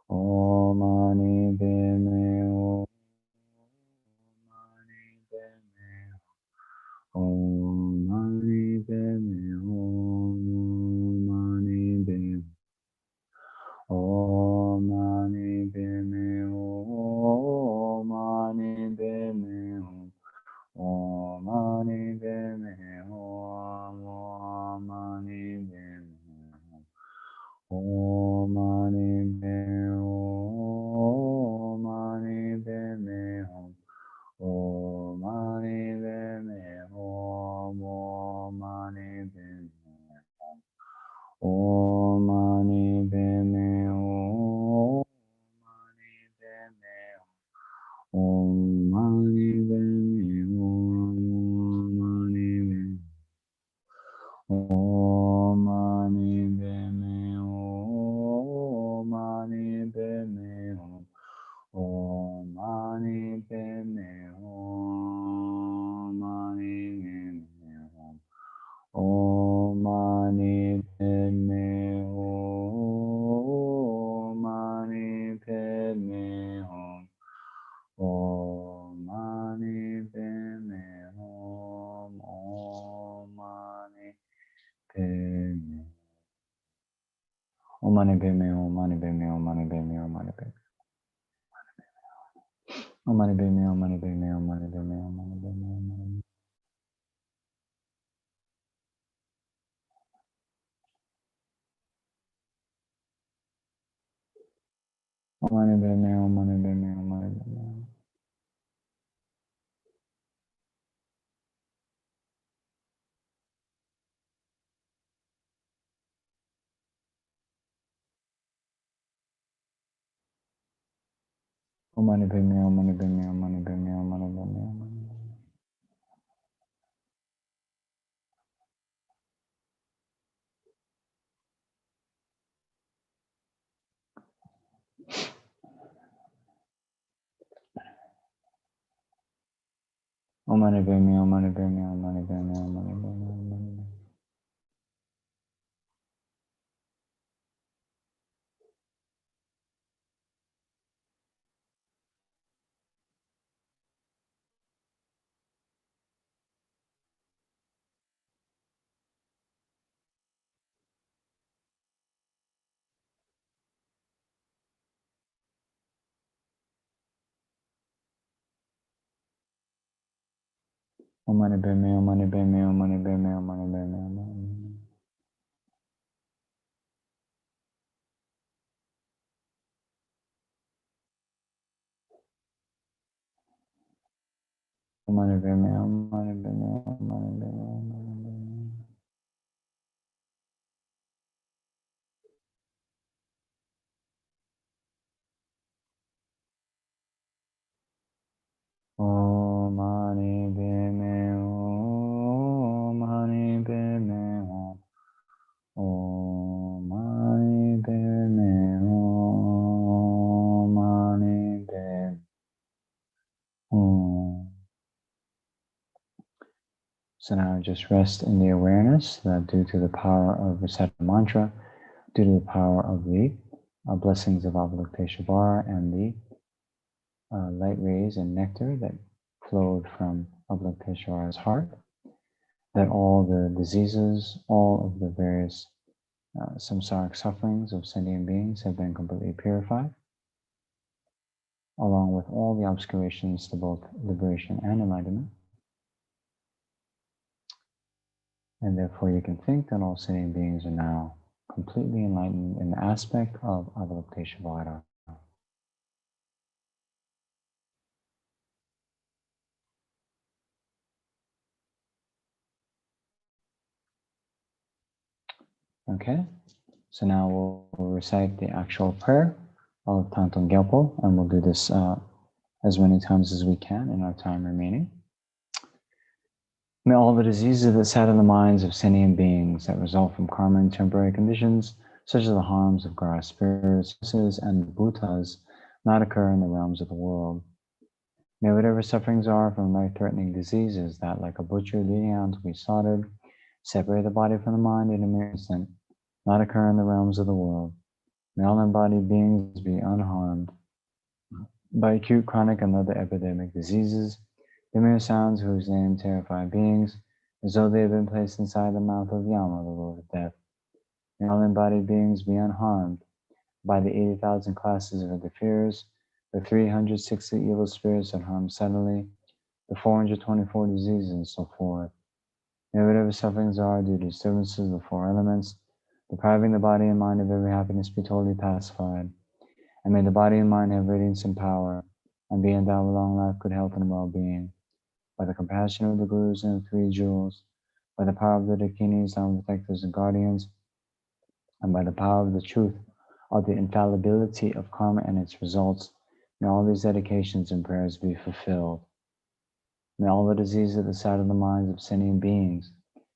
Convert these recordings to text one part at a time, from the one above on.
Om Mani Padme Hum. Om Mani Padme Hum. Mani Padme. Om Mani Padme Hum. Mani Padme Hum. Om Mani Padme Hum. Om Mani Padme Hum. Om Mani Padme Hum. Mani Padme Hum. Om Mani Padme Hum. Om Mani Padme Hum. Om Mani Padme Hum. Om Mani Padme Hum. Om Mani Padme Hum. Mani Padme Hum. Om Mani Padme Hum. Mani Padme Hum. Om Mani Padme Hum. Mani Padme Hum. Om Mani Padme Hum. Om Mani Padme. Om Mani Padme Hum. Mani Padme Hum. Mani Padme Hum. Mani Padme. Om Mani Padme Hum. Mani Padme Hum. Mani Padme Hum. Mani Padme Hum. Om Mani Padme Hum. Mani Padme Hum. Mani Padme Hum. Om Mani Padme Hum. Mani Padme Hum. Mani Padme Hum. Mani Padme Hum. Om Mani Padme Hum. Mani Padme Hum. Mani Padme Hum. Mani Padme Hum. Om Mani Padme Hum. Mani Padme Hum. Mani Padme Hum. Mani Padme Hum. Om Mani Padme Hum. Mani Padme Hum. Mani Padme Hum. Om Mani Padme Hum. Mani Padme Hum. Om Mani Padme Hum. Mani Padme Hum. So now just rest in the awareness that due to the power of reciting the mantra, due to the power of the blessings of Avalokiteshvara and the light rays and nectar that flowed from Avalokiteshvara's heart, that all the diseases, all of the various samsaric sufferings of sentient beings have been completely purified, along with all the obscurations to both liberation and enlightenment. And therefore you can think that all sentient beings are now completely enlightened in the aspect of Avalokiteshvara. Okay, so now we'll recite the actual prayer of Thangtong Gyalpo, and we'll do this as many times as we can in our time remaining. May all the diseases that sadden the minds of sentient beings that result from karma and temporary conditions, such as the harms of grass spirits and bhutas, not occur in the realms of the world. May whatever sufferings are from life-threatening diseases that, like a butcher leading out to be slaughtered, separate the body from the mind in a mere instant, not occur in the realms of the world. May all embodied beings be unharmed by acute, chronic, and other epidemic diseases, the mere sounds whose name terrify beings, as though they had been placed inside the mouth of Yama, the Lord of Death. May all embodied beings be unharmed by the 80,000 classes of interferers, the 360 evil spirits that harm subtly, the 424 diseases, and so forth. May whatever sufferings are due to disturbances of the four elements, depriving the body and mind of every happiness, be totally pacified. And may the body and mind have radiance and power, and be endowed with long life, good health, and well-being. By the compassion of the Gurus and the Three Jewels, by the power of the Dakinis, and protectors and guardians, and by the power of the truth of the infallibility of karma and its results, may all these dedications and prayers be fulfilled. May all the diseases of the side of the minds of sentient beings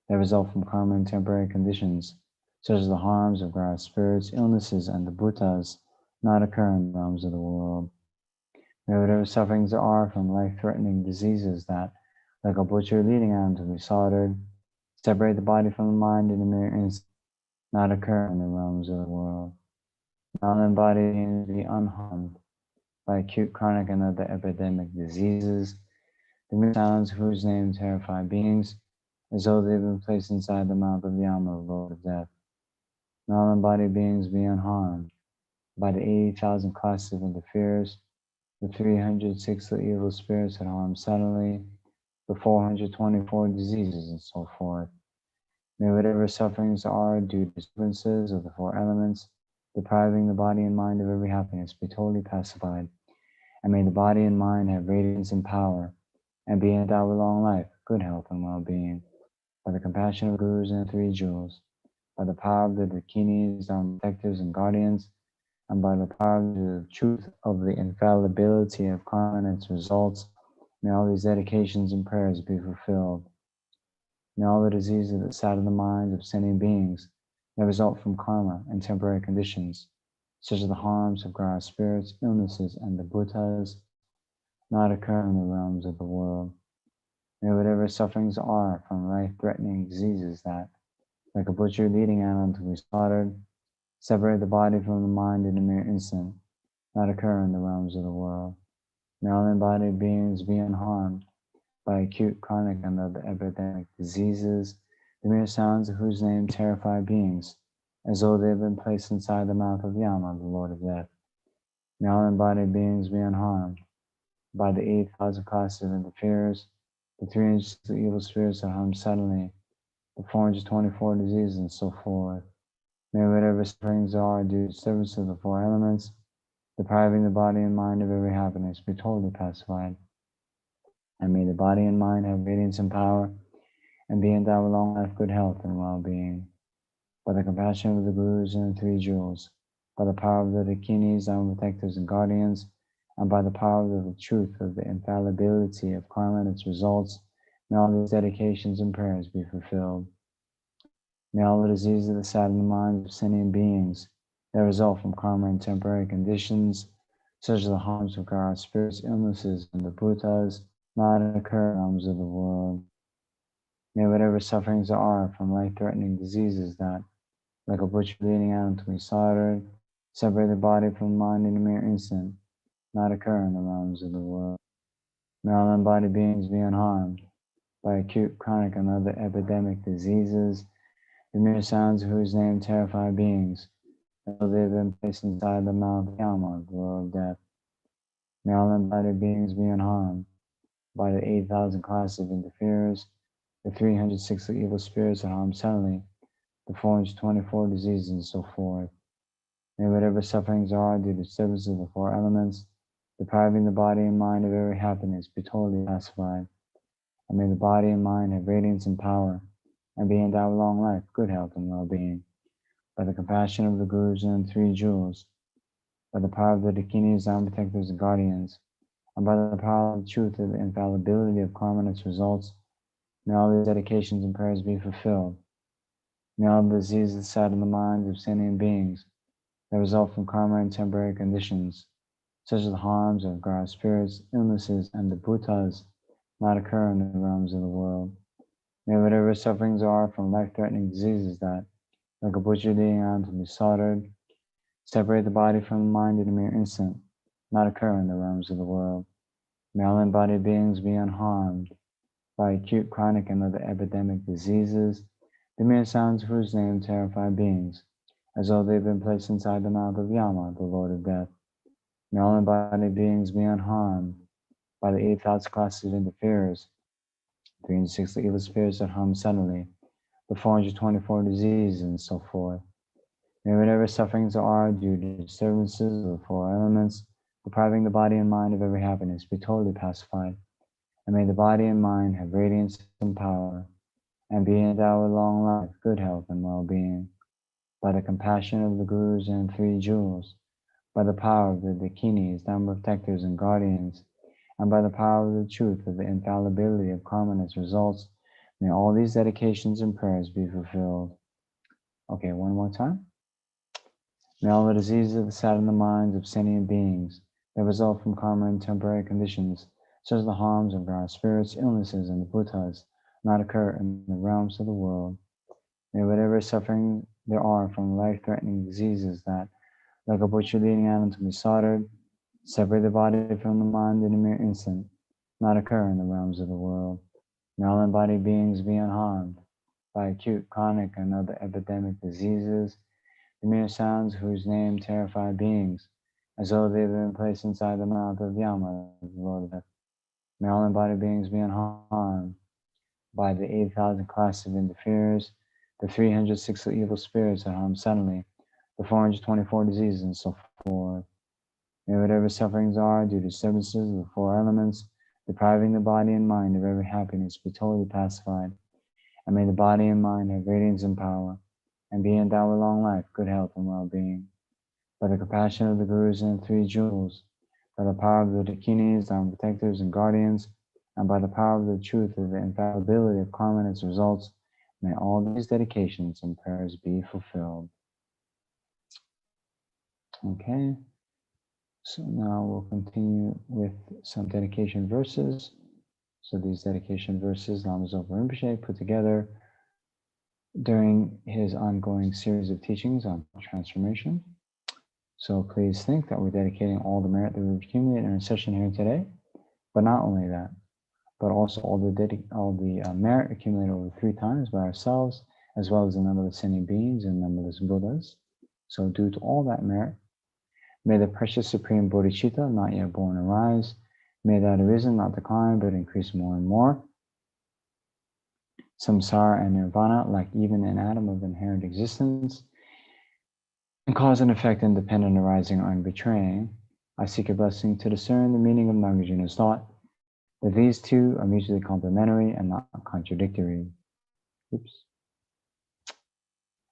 that result from karma and temporary conditions, such as the harms of gross spirits, illnesses, and the bhutas, not occur in the realms of the world. May whatever sufferings there are from life-threatening diseases that, like a butcher leading on to be slaughtered, separate the body from the mind in a mere instant, not occur in the realms of the world. May all embodied beings be unharmed by acute, chronic, and other epidemic diseases, the mere sounds whose name terrify beings, as though they have been placed inside the mouth of Yama, the Lord of Death. May all embodied beings be unharmed by the 80,000 classes of interferers, the 360 evil spirits that harm subtly, the 424 diseases, and so forth. May whatever sufferings are due to disturbances of the four elements, depriving the body and mind of every happiness, be totally pacified. And may the body and mind have radiance and power, and be endowed with long life, good health, and well-being. By the compassion of the Gurus and the Three Jewels, by the power of the Dakinis, our protectors and guardians, and by the power of the truth of the infallibility of karma and its results, may all these dedications and prayers be fulfilled. May all the diseases that sadden the minds of sentient beings that result from karma and temporary conditions, such as the harms of gross spirits, illnesses, and the bhutas, not occur in the realms of the world. May whatever sufferings are from life-threatening diseases that, like a butcher leading animal to be slaughtered, separate the body from the mind in a mere instant, not occur in the realms of the world. May all embodied beings be unharmed by acute, chronic, and other epidemic diseases, the mere sounds of whose name terrify beings, as though they have been placed inside the mouth of Yama, the Lord of Death. May all embodied beings be unharmed by the 8,000 classes of interferers, the 360 evil spirits that harm suddenly, the 424 diseases, and so forth. May whatever sufferings are due to service of the four elements, depriving the body and mind of every happiness, be totally pacified. And may the body and mind have radiance and power, and be endowed with long life, good health, and well-being. By the compassion of the Gurus and the Three Jewels, by the power of the Dakinis, our protectors and guardians, and by the power of the truth of the infallibility of karma and its results, may all these dedications and prayers be fulfilled. May all the diseases that sadden the minds of sentient beings that result from karma and temporary conditions, such as the harms of gross spirits, illnesses, and the bhutas, not occur in the realms of the world. May whatever sufferings there are from life-threatening diseases that, like a butcher leading animal to be slaughtered, separate the body from the mind in a mere instant, not occur in the realms of the world. May all embodied beings be unharmed by acute, chronic, and other epidemic diseases, the mere sounds of whose name terrify beings, as though they have been placed inside the mouth of Yama, the Lord of Death. May all embodied beings be unharmed by the 8,000 classes of interferers, the 360 evil spirits that harm subtly, the 424 diseases, and so forth. May whatever sufferings are due to disturbances of the four elements, depriving the body and mind of every happiness, be totally pacified. And may the body and mind have radiance and power, and be endowed with long life, good health, and well-being. By the compassion of the Gurus and the Three Jewels, by the power of the Dakinis, our protectors and guardians, and by the power of the truth of the infallibility of karma and its results, may all these dedications and prayers be fulfilled. May all the diseases that sadden the minds of sentient beings that result from karma and temporary conditions, such as the harms of gross spirits, illnesses, and the bhutas, not occur in the realms of the world. May whatever sufferings are from life-threatening diseases that, like a butcher leading on to be slaughtered, separate the body from the mind in a mere instant, not occur in the realms of the world. May all embodied beings be unharmed by acute, chronic, and other epidemic diseases, the mere sounds of whose name terrify beings, as though they've been placed inside the mouth of Yama, the Lord of Death. May all embodied beings be unharmed by the 8,000 classes of interferers, 360 evil spirits that harm suddenly, the 424 diseases, and so forth. May whatever sufferings there are due to disturbances of the four elements, depriving the body and mind of every happiness, be totally pacified. And may the body and mind have radiance and power, and be endowed with long life, good health, and well-being. By the compassion of the Gurus and three jewels, by the power of the Dakinis, Dharma protectors and guardians, and by the power of the truth of the infallibility of karma and its results, may all these dedications and prayers be fulfilled. Okay, one more time. May all the diseases of the sadhana minds of sentient beings that result from karma and temporary conditions, such as the harms of gross spirits, illnesses, and the bhutas, not occur in the realms of the world. May whatever suffering there are from life-threatening diseases that, like a butcher leading animal to be slaughtered, separate the body from the mind in a mere instant, not occur in the realms of the world. May all embodied beings be unharmed by acute, chronic, and other epidemic diseases, the mere sounds whose name terrify beings, as though they have been placed inside the mouth of Yama, the Lord of Death. May all embodied beings be unharmed by the 8,000 classes of interferers, the 360 evil spirits that harm suddenly, the 424 diseases, and so forth. May whatever sufferings are due to disturbances of the four elements, depriving the body and mind of every happiness, be totally pacified. And may the body and mind have radiance and power, and be endowed with long life, good health, and well-being. By the compassion of the Gurus and three jewels, by the power of the Dakinis, Dharma protectors and guardians, and by the power of the truth of the infallibility of karma and its results, may all these dedications and prayers be fulfilled. Okay, so now we'll continue with some dedication verses. So these dedication verses, Lama Zopa Rinpoche put together during his ongoing series of teachings on transformation. So please think that we're dedicating all the merit that we've accumulated in our session here today, but not only that, but also all the merit accumulated over 3 times by ourselves, as well as the numberless sentient beings and numberless Buddhas. So due to all that merit, may the precious Supreme Bodhicitta, not yet born, arise. May that arisen not decline, but increase more and more. Samsara and nirvana, like even an atom of inherent existence, and cause and effect independent, arising or unbetraying. I seek a blessing to discern the meaning of Nagarjuna's thought, that these two are mutually complementary and not contradictory. Oops.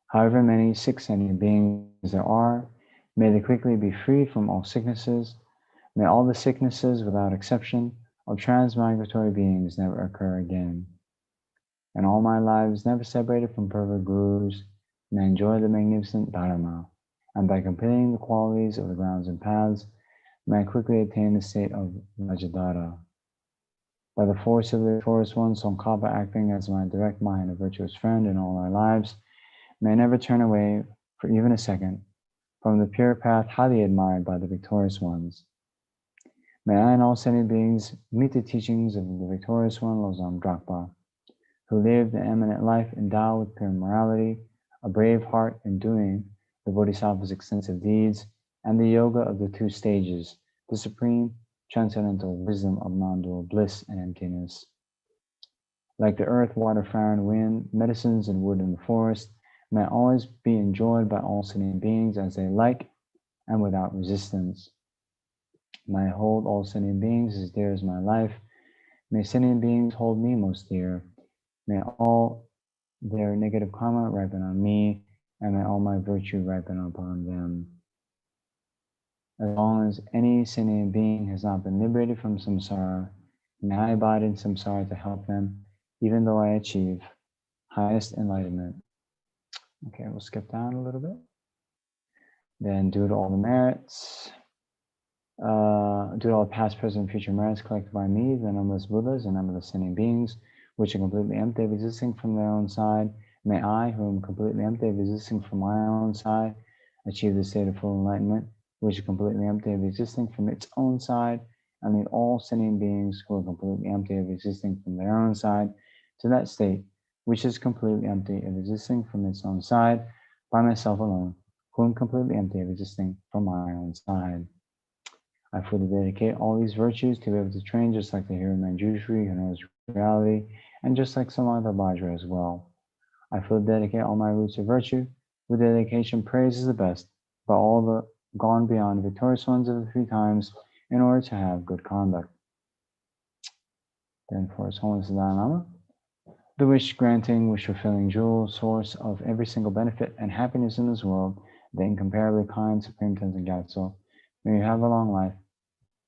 However many sick sentient beings there are, may they quickly be freed from all sicknesses. May all the sicknesses, without exception, of transmigratory beings never occur again. And all my lives, never separated from perfect gurus, may enjoy the magnificent Dharma, and by completing the qualities of the grounds and paths, may I quickly attain the state of Vajradhara. By the force of the victorious one, Tsongkhapa acting as my direct mind, a virtuous friend in all our lives, may I never turn away for even a second from the pure path highly admired by the victorious ones. May I and all sentient beings meet the teachings of the victorious one, Losam Drakpa, who lived an eminent life endowed with pure morality, a brave heart in doing the Bodhisattva's extensive deeds, and the yoga of the 2 stages, the supreme transcendental wisdom of non-dual bliss and emptiness. Like the earth, water, fire, and wind, medicines and wood in the forest, may always be enjoyed by all sentient beings as they like and without resistance. May I hold all sentient beings as dear as my life. May sentient beings hold me most dear. May all their negative karma ripen on me, and may all my virtue ripen upon them. As long as any sentient being has not been liberated from samsara, may I abide in samsara to help them, even though I achieve highest enlightenment. Okay, we'll skip down a little bit. Then, due to all the merits, due to all the past, present, and future merits collected by me, the numberless Buddhas and numberless sentient beings, which are completely empty of existing from their own side, may I, who am completely empty of existing from my own side, achieve the state of full enlightenment, which is completely empty of existing from its own side, and lead all sentient beings who are completely empty of existing from their own side to that state, which is completely empty of existing from its own side, by myself alone, who am completely empty of existing from my own side. I fully dedicate all these virtues to be able to train just like the hero Manjushri who knows reality, and just like Samatha Bhadra as well. I fully dedicate all my roots of virtue. With dedication, praise is the best, but all the gone beyond victorious ones of the 3 times in order to have good conduct. Then for His Holiness Dalai Lama, the wish-granting, wish-fulfilling jewel, source of every single benefit and happiness in this world, the incomparably kind Supreme Thangtong Gyalpo, may you have a long life,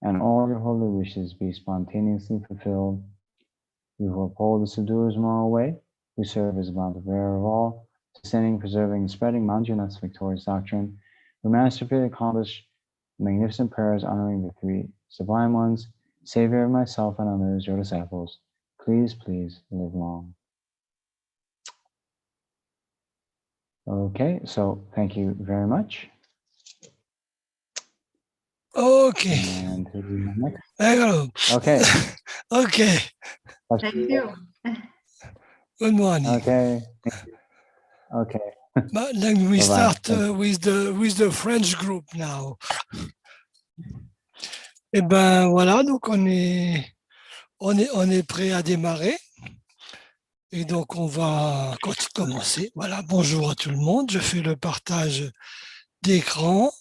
and all your holy wishes be spontaneously fulfilled. You who uphold the subduer's moral way, who serve as a bountiful bearer of all, sustaining, preserving, and spreading Manjunath's victorious doctrine, who masterfully accomplish magnificent prayers honoring the 3 sublime ones, Savior of myself and others, your disciples, please, please live long. Okay, so thank you very much. Okay. And who do we have next? Hello. Okay. Okay. Thank you. Good morning. Okay. Okay. But then we Bye-bye. start with the French group now. Et ben voilà, donc on est prêt à démarrer. Et donc on va commencer. Voilà, bonjour à tout le monde. Je fais le partage d'écran.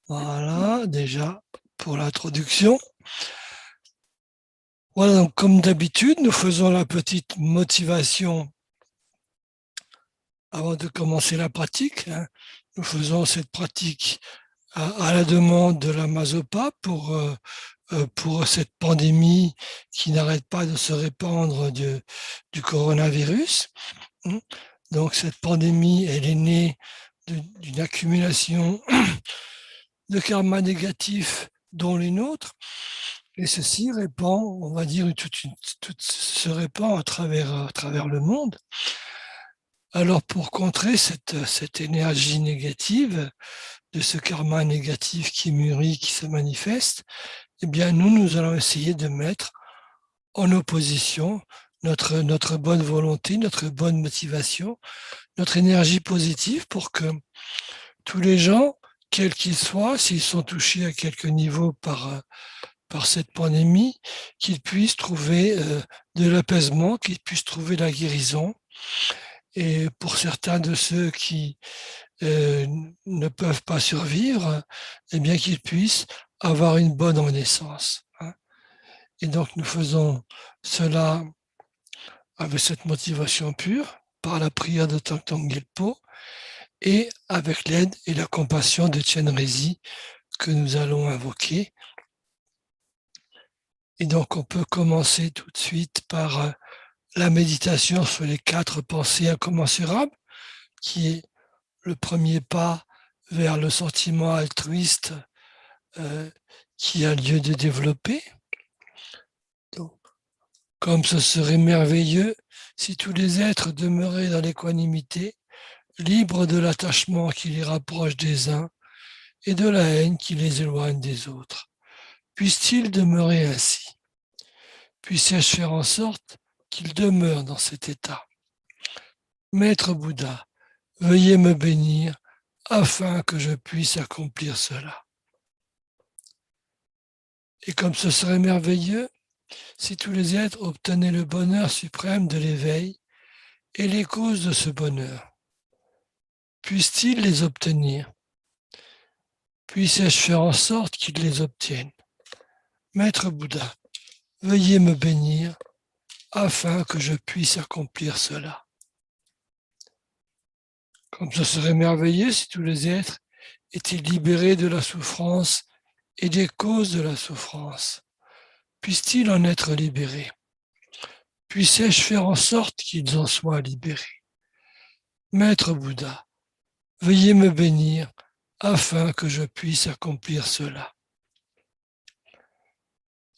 Voilà, déjà pour l'introduction. Voilà, donc comme d'habitude, nous faisons la petite motivation avant de commencer la pratique. Nous faisons cette pratique à la demande de la Mazopa pour cette pandémie qui n'arrête pas de se répandre du coronavirus. Donc cette pandémie, elle est née d'une accumulation de karma négatifs dont les nôtres, et ceci répand, on va dire, se répand à travers le monde. Alors pour contrer cette énergie négative, de ce karma négatif qui mûrit, qui se manifeste, eh bien nous allons essayer de mettre en opposition notre bonne volonté, notre bonne motivation, notre énergie positive pour que tous les gens, quels qu'ils soient, s'ils sont touchés à quelque niveau par cette pandémie, qu'ils puissent trouver de l'apaisement, qu'ils puissent trouver la guérison. Et pour certains de ceux qui ne peuvent pas survivre, eh bien qu'ils puissent avoir une bonne renaissance. Et donc nous faisons cela avec cette motivation pure, par la prière de Thangtong Gyalpo, et avec l'aide et la compassion de Chenrezig que nous allons invoquer. Et donc on peut commencer tout de suite par la méditation sur les 4 pensées incommensurables, qui est le premier pas vers le sentiment altruiste qui a lieu de développer. Donc, comme ce serait merveilleux si tous les êtres demeuraient dans l'équanimité, libres de l'attachement qui les rapproche des uns et de la haine qui les éloigne des autres. Puisse-t-il demeurer ainsi? Puisse-je faire en sorte qu'il demeure dans cet état? Maître Bouddha, veuillez me bénir afin que je puisse accomplir cela. Et comme ce serait merveilleux si tous les êtres obtenaient le bonheur suprême de l'éveil et les causes de ce bonheur. Puissent-ils les obtenir? Puisse-je faire en sorte qu'ils les obtiennent? Maître Bouddha, veuillez me bénir afin que je puisse accomplir cela. Comme ce serait merveilleux si tous les êtres étaient libérés de la souffrance et des causes de la souffrance. Puissent-ils en être libérés? Puisse-je faire en sorte qu'ils en soient libérés? Maître Bouddha, veuillez me bénir afin que je puisse accomplir cela.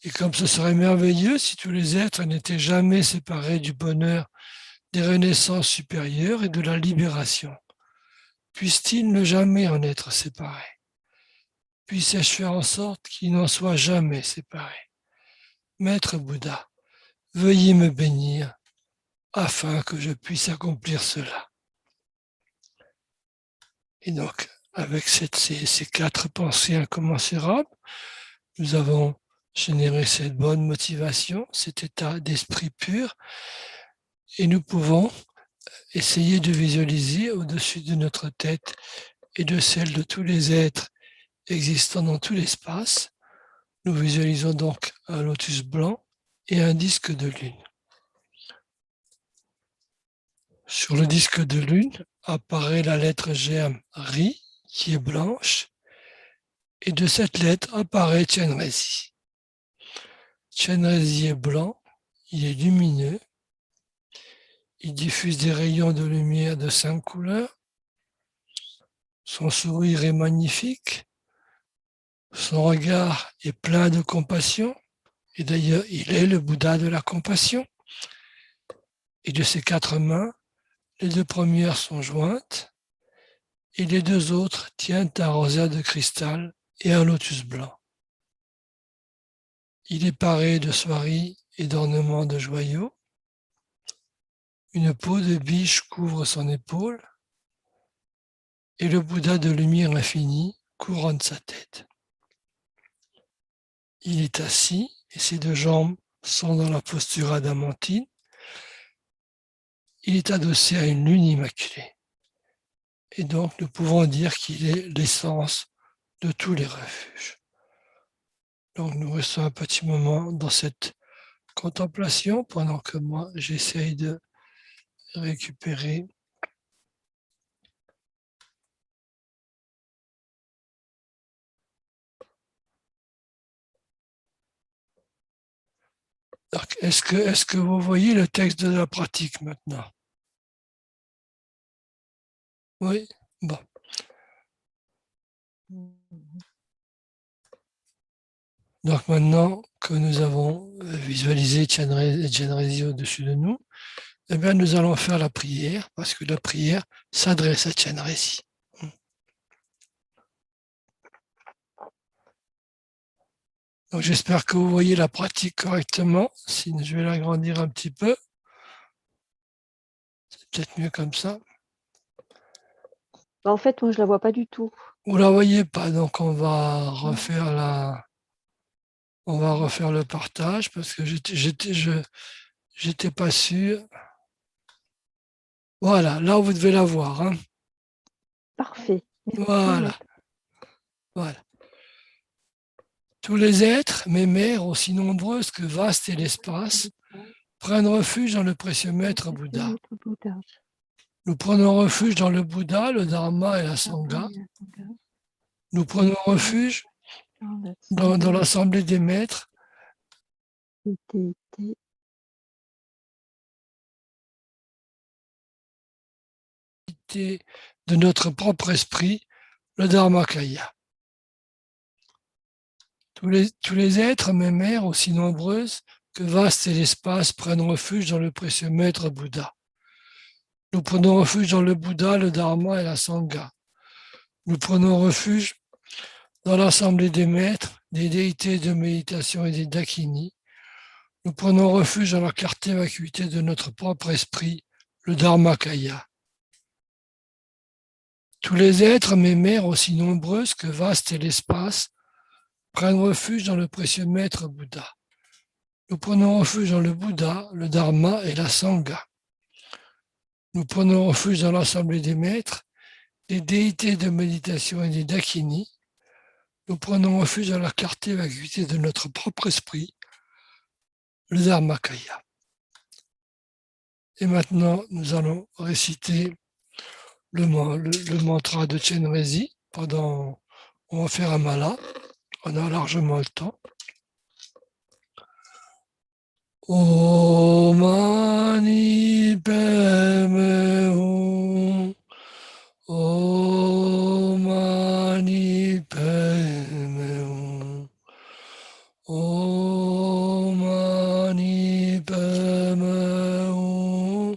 Et comme ce serait merveilleux si tous les êtres n'étaient jamais séparés du bonheur des renaissances supérieures et de la libération. Puisse-t-il ne jamais en être séparé. Puisse-je faire en sorte qu'il n'en soit jamais séparé. Maître Bouddha, veuillez me bénir afin que je puisse accomplir cela. Et donc, avec ces 4 pensées incommensurables, nous avons généré cette bonne motivation, cet état d'esprit pur, et nous pouvons essayer de visualiser au-dessus de notre tête et de celle de tous les êtres existant dans tout l'espace. Nous visualisons donc un lotus blanc et un disque de lune. Sur le disque de lune apparaît la lettre germe Ri, qui est blanche, et de cette lettre apparaît Chenrezig. Chenrezig est blanc, il est lumineux, il diffuse des rayons de lumière de 5 couleurs, son sourire est magnifique, son regard est plein de compassion, et d'ailleurs il est le Bouddha de la compassion, et de ses 4 mains, les 2 premières sont jointes, et les 2 autres tiennent un rosaire de cristal et un lotus blanc. Il est paré de soieries et d'ornements de joyaux. Une peau de biche couvre son épaule et le Bouddha de lumière infinie couronne sa tête. Il est assis et ses 2 jambes sont dans la posture adamantine. Il est adossé à une lune immaculée. Et donc nous pouvons dire qu'il est l'essence de tous les refuges. Donc nous restons un petit moment dans cette contemplation pendant que moi j'essaye de récupérer Est-ce que vous voyez le texte de la pratique maintenant? Oui? Bon. Donc maintenant que nous avons visualisé Chenrezig au-dessus de nous, eh bien nous allons faire la prière, parce que la prière s'adresse à Chenrezig. Donc j'espère que vous voyez la pratique correctement. Sinon, je vais l'agrandir un petit peu. C'est peut-être mieux comme ça. En fait, moi, je ne la vois pas du tout. Vous ne la voyez pas, donc on va refaire le partage parce que j'étais pas sûr. Voilà, là vous devez la voir. Hein. Parfait. Merci, Voilà. Voilà. Tous les êtres, mes mères, aussi nombreuses que vaste est l'espace, prennent refuge dans le précieux maître Bouddha. Nous prenons refuge dans le Bouddha, le Dharma et la Sangha. Nous prenons refuge dans l'assemblée des maîtres de notre propre esprit, le Dharmakaya. Tous les êtres, mes mères, aussi nombreuses que vaste est l'espace, prennent refuge dans le précieux maître Bouddha. Nous prenons refuge dans le Bouddha, le Dharma et la Sangha. Nous prenons refuge dans l'assemblée des maîtres, des déités de méditation et des dakinis. Nous prenons refuge dans la clarté et vacuité de notre propre esprit, le Dharmakaya. Tous les êtres, mes mères, aussi nombreuses que vaste est l'espace, prennent refuge dans le précieux maître Bouddha. Nous prenons refuge dans le Bouddha, le Dharma et la Sangha. Nous prenons refuge dans l'assemblée des maîtres, des déités de méditation et des dakinis. Nous prenons refuge dans la clarté et vacuité de notre propre esprit, le Dharmakaya. Et maintenant, nous allons réciter le mantra de Chenrezig on va faire un mala, on a largement le temps. Om Mani Padme Hum. Om Mani Padme Hum. Om Mani Padme Hum.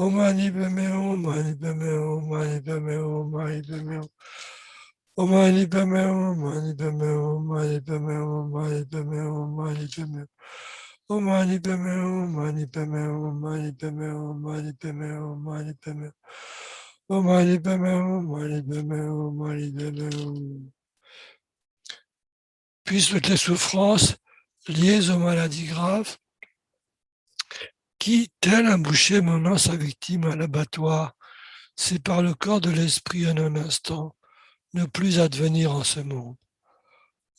Om Mani Padme Hum, Om Mani Padme Hum, Om Mani Padme Hum, Om Mani Padme Hum. Om Mani Padme Hum, Om Mani Padme Hum, Om Mani Padme Hum, Om Mani Padme Hum, Om Mani Padme Hum. Om Mani Padme Hum, Om Mani Padme Hum, Om Mani Padme Hum, Om Mani Padme Hum, Om Mani Padme Hum. Om Mani Padme Hum, Om Mani Padme Hum, Om Mani Padme Hum. Puissent toutes les souffrances liées aux maladies graves qui, tel un boucher menant sa victime à l'abattoir, sépare le corps de l'esprit en un instant, ne plus advenir en ce monde.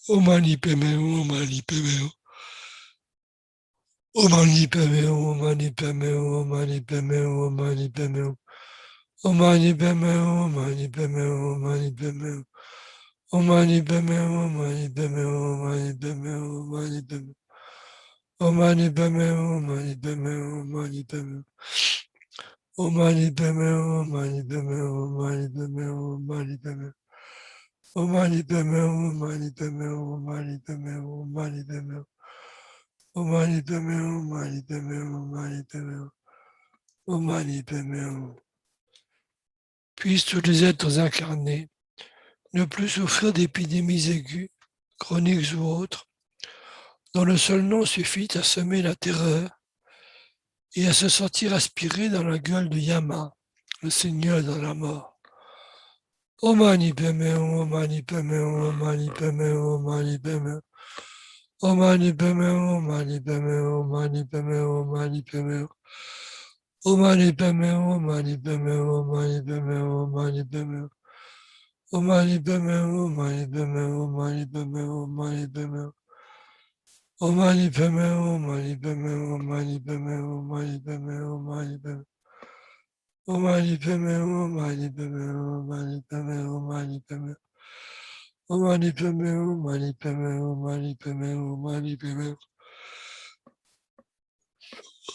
Om Mani Padme Hum, Om Mani Padme Hum. Om Mani Padme Hum, Om Mani Padme Hum, Om Mani Padme Hum, Om Mani Padme Hum. Om Mani Padme Hum, Om Mani Padme Hum, Om Mani Padme Hum. Om Mani Padme Hum, Om Mani Padme Hum, Om Mani Padme Hum, Om Mani Padme Hum. Om Mani Padme Hum, Om Mani Padme Hum, Om Mani Padme Hum. Om Mani Padme Hum, Om Mani Padme Hum, Om Mani Padme Hum, Om Mani Padme Hum. Om Mani Padme Hum, Om Mani Padme Hum, Om Mani Padme Hum, Om Mani Padme Hum. Om Mani Padme Hum, Om Mani Padme Hum, Om Mani Padme Hum. Om Mani Padme Hum. Puissent tous les êtres incarnés ne plus souffrir d'épidémies aiguës, chroniques ou autres, dont le seul nom suffit à semer la terreur et à se sentir aspiré dans la gueule de Yama, le Seigneur dans la mort. Om Mani Padme Hum, Om Mani Padme Hum, Om Mani Padme Hum, Om Mani Padme Hum. Om Mani Padme Hum, Om Mani Padme Hum, Om Mani Padme Hum, Om Mani Padme Hum. Om Mani Padme Hum, Om Mani Padme Hum, Om Mani Padme Hum, Om Mani Padme Hum. Om Mani Padme Hum, Om Mani Padme Hum, Om Mani Padme Hum, Om Mani Padme Hum. Om Mani Padme Hum, Om Mani Padme Hum, Om Mani Padme Hum, Om Mani Padme Hum, Om Mani Padme Hum. Om Mani Padme Hum, Om Mani Padme Hum, Om Mani Padme Hum, Om Mani Padme Hum. Om Mani Padme Hum, Om Mani Padme Hum, Om Mani Padme Hum, Om Mani Padme Hum.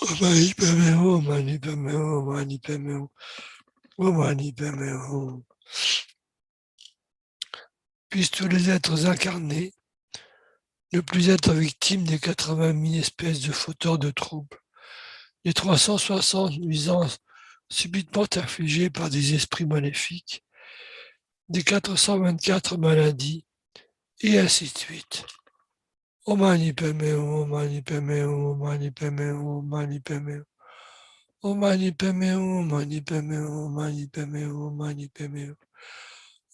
Om Mani Padme Hum, Om Mani Padme Hum, Om Mani Padme Hum. Om Mani Padme Hum. Puissent tous les êtres incarnés ne plus être victimes des 80 000 espèces de fauteurs de troubles, des 360 nuisances subitement infligées par des esprits maléfiques, des 424 maladies, et ainsi de suite. Om Mani Padme Hum, Om Mani Padme Hum, Om Mani Padme Hum, Om Mani Padme Hum. Om Mani Padme Hum, Om Mani Padme Hum, Om Mani Padme Hum, Om Mani Padme Hum.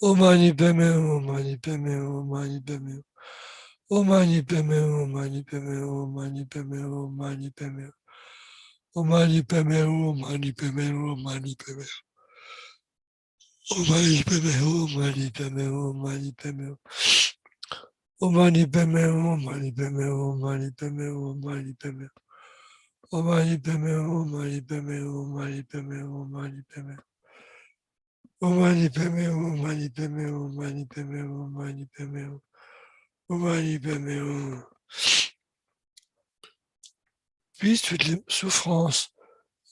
Om Mani Padme Hum, Om Mani Padme Hum, Om Mani Padme Hum. Om Mani Padme Hum, Om Mani Padme Hum, Om Mani Padme Hum, Om Mani Padme Hum. Om Mani Padme Hum, Om Mani Padme Hum, Om Mani Padme Hum. Om Mani Padme Hum, Om Mani Padme Hum, Om Mani Padme Hum. Om Mani Padme Hum, Om Mani Padme Hum, Om Mani Padme Hum, Om Mani Padme Hum. Om Mani Padme Hum, Om Mani Padme Hum, Om Mani Padme Hum, Om Mani Padme Hum. Om Mani Padme Hum, Om Mani Padme Hum, Om Mani Padme Hum, Om Mani Padme Hum. Om Mani Padme Hum. Puissent toutes les souffrances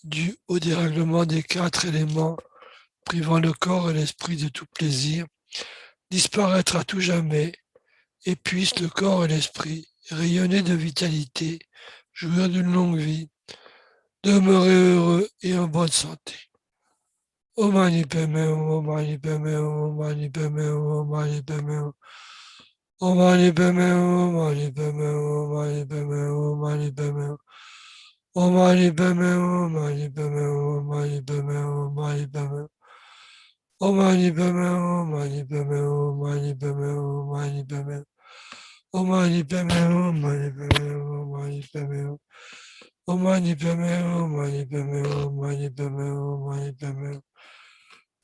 dues au dérèglement des 4 éléments privant le corps et l'esprit de tout plaisir disparaître à tout jamais, et puissent le corps et l'esprit rayonner de vitalité, jouir d'une longue vie, demeurer heureux et en bonne santé. Om Mani Padme Hum, Om Mani Padme Hum, Om Mani Padme Hum, Om Mani Padme Hum. Om Mani Padme Hum, Om Mani Padme Hum, Om Mani Padme Hum, Om Mani Padme Hum. Om Mani Padme Hum, Om Mani Padme Hum, Om Mani Padme Hum, Om Mani Padme Hum. Om Mani Padme Hum, Om Mani Padme Hum, Om Mani Padme Hum, Om Mani Padme Hum. Om Mani Padme Hum, Om Mani Padme Hum, Om Mani Padme Hum. Om Mani Padme Hum, Om Mani Padme Hum, Om Mani Padme Hum, Om Mani Padme Hum.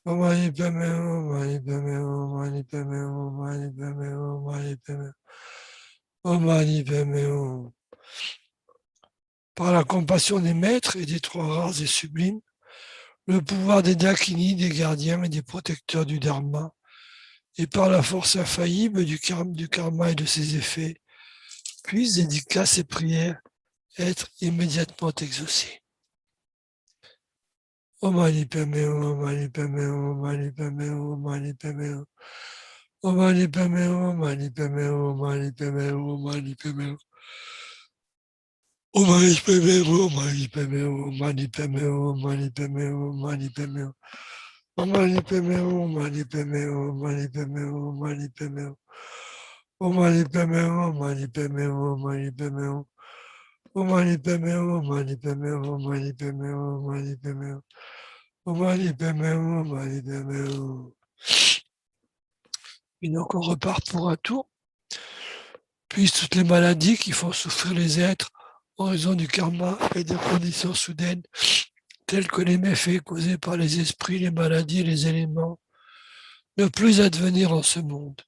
Om Mani Padme Hum, Om Mani Padme Hum, Om Mani Padme Hum, Om Mani Padme Hum, Om Mani Padme Hum. Om Mani Padme Hum. Par la compassion des maîtres et des trois rares et sublimes, le pouvoir des Dakini, des gardiens et des protecteurs du Dharma, et par la force infaillible du karma et de ses effets, puissent dédicaces et prières être immédiatement exaucées. Om Mani Padme Hum, Om Mani Padme Hum, Om Mani Padme Hum, Om Mani Padme Hum. Om Mani Padme Hum, Om Mani Padme Hum, Om Mani Padme Hum, Om Mani Padme Hum. Mani Padme Hum, Mani Padme Hum, Mani Padme Hum, Mani Padme Hum, Mani Padme Hum. Om Mani Padme Hum, Mani Padme Hum, Mani Padme Hum, Mani Padme Hum. Om Mani Padme Hum, Mani Padme Hum, Mani Padme Hum. Om Mani Padme Hum, Mani Padme Hum, Mani Padme Hum, Mani Padme Hum. Om Mani Padme Hum, Mani Padme Hum. Et donc on repart pour un tour. Puis toutes les maladies qui font souffrir les êtres en raison du karma et des conditions soudaines, telles que les méfaits causés par les esprits, les maladies et les éléments, ne plus advenir en ce monde.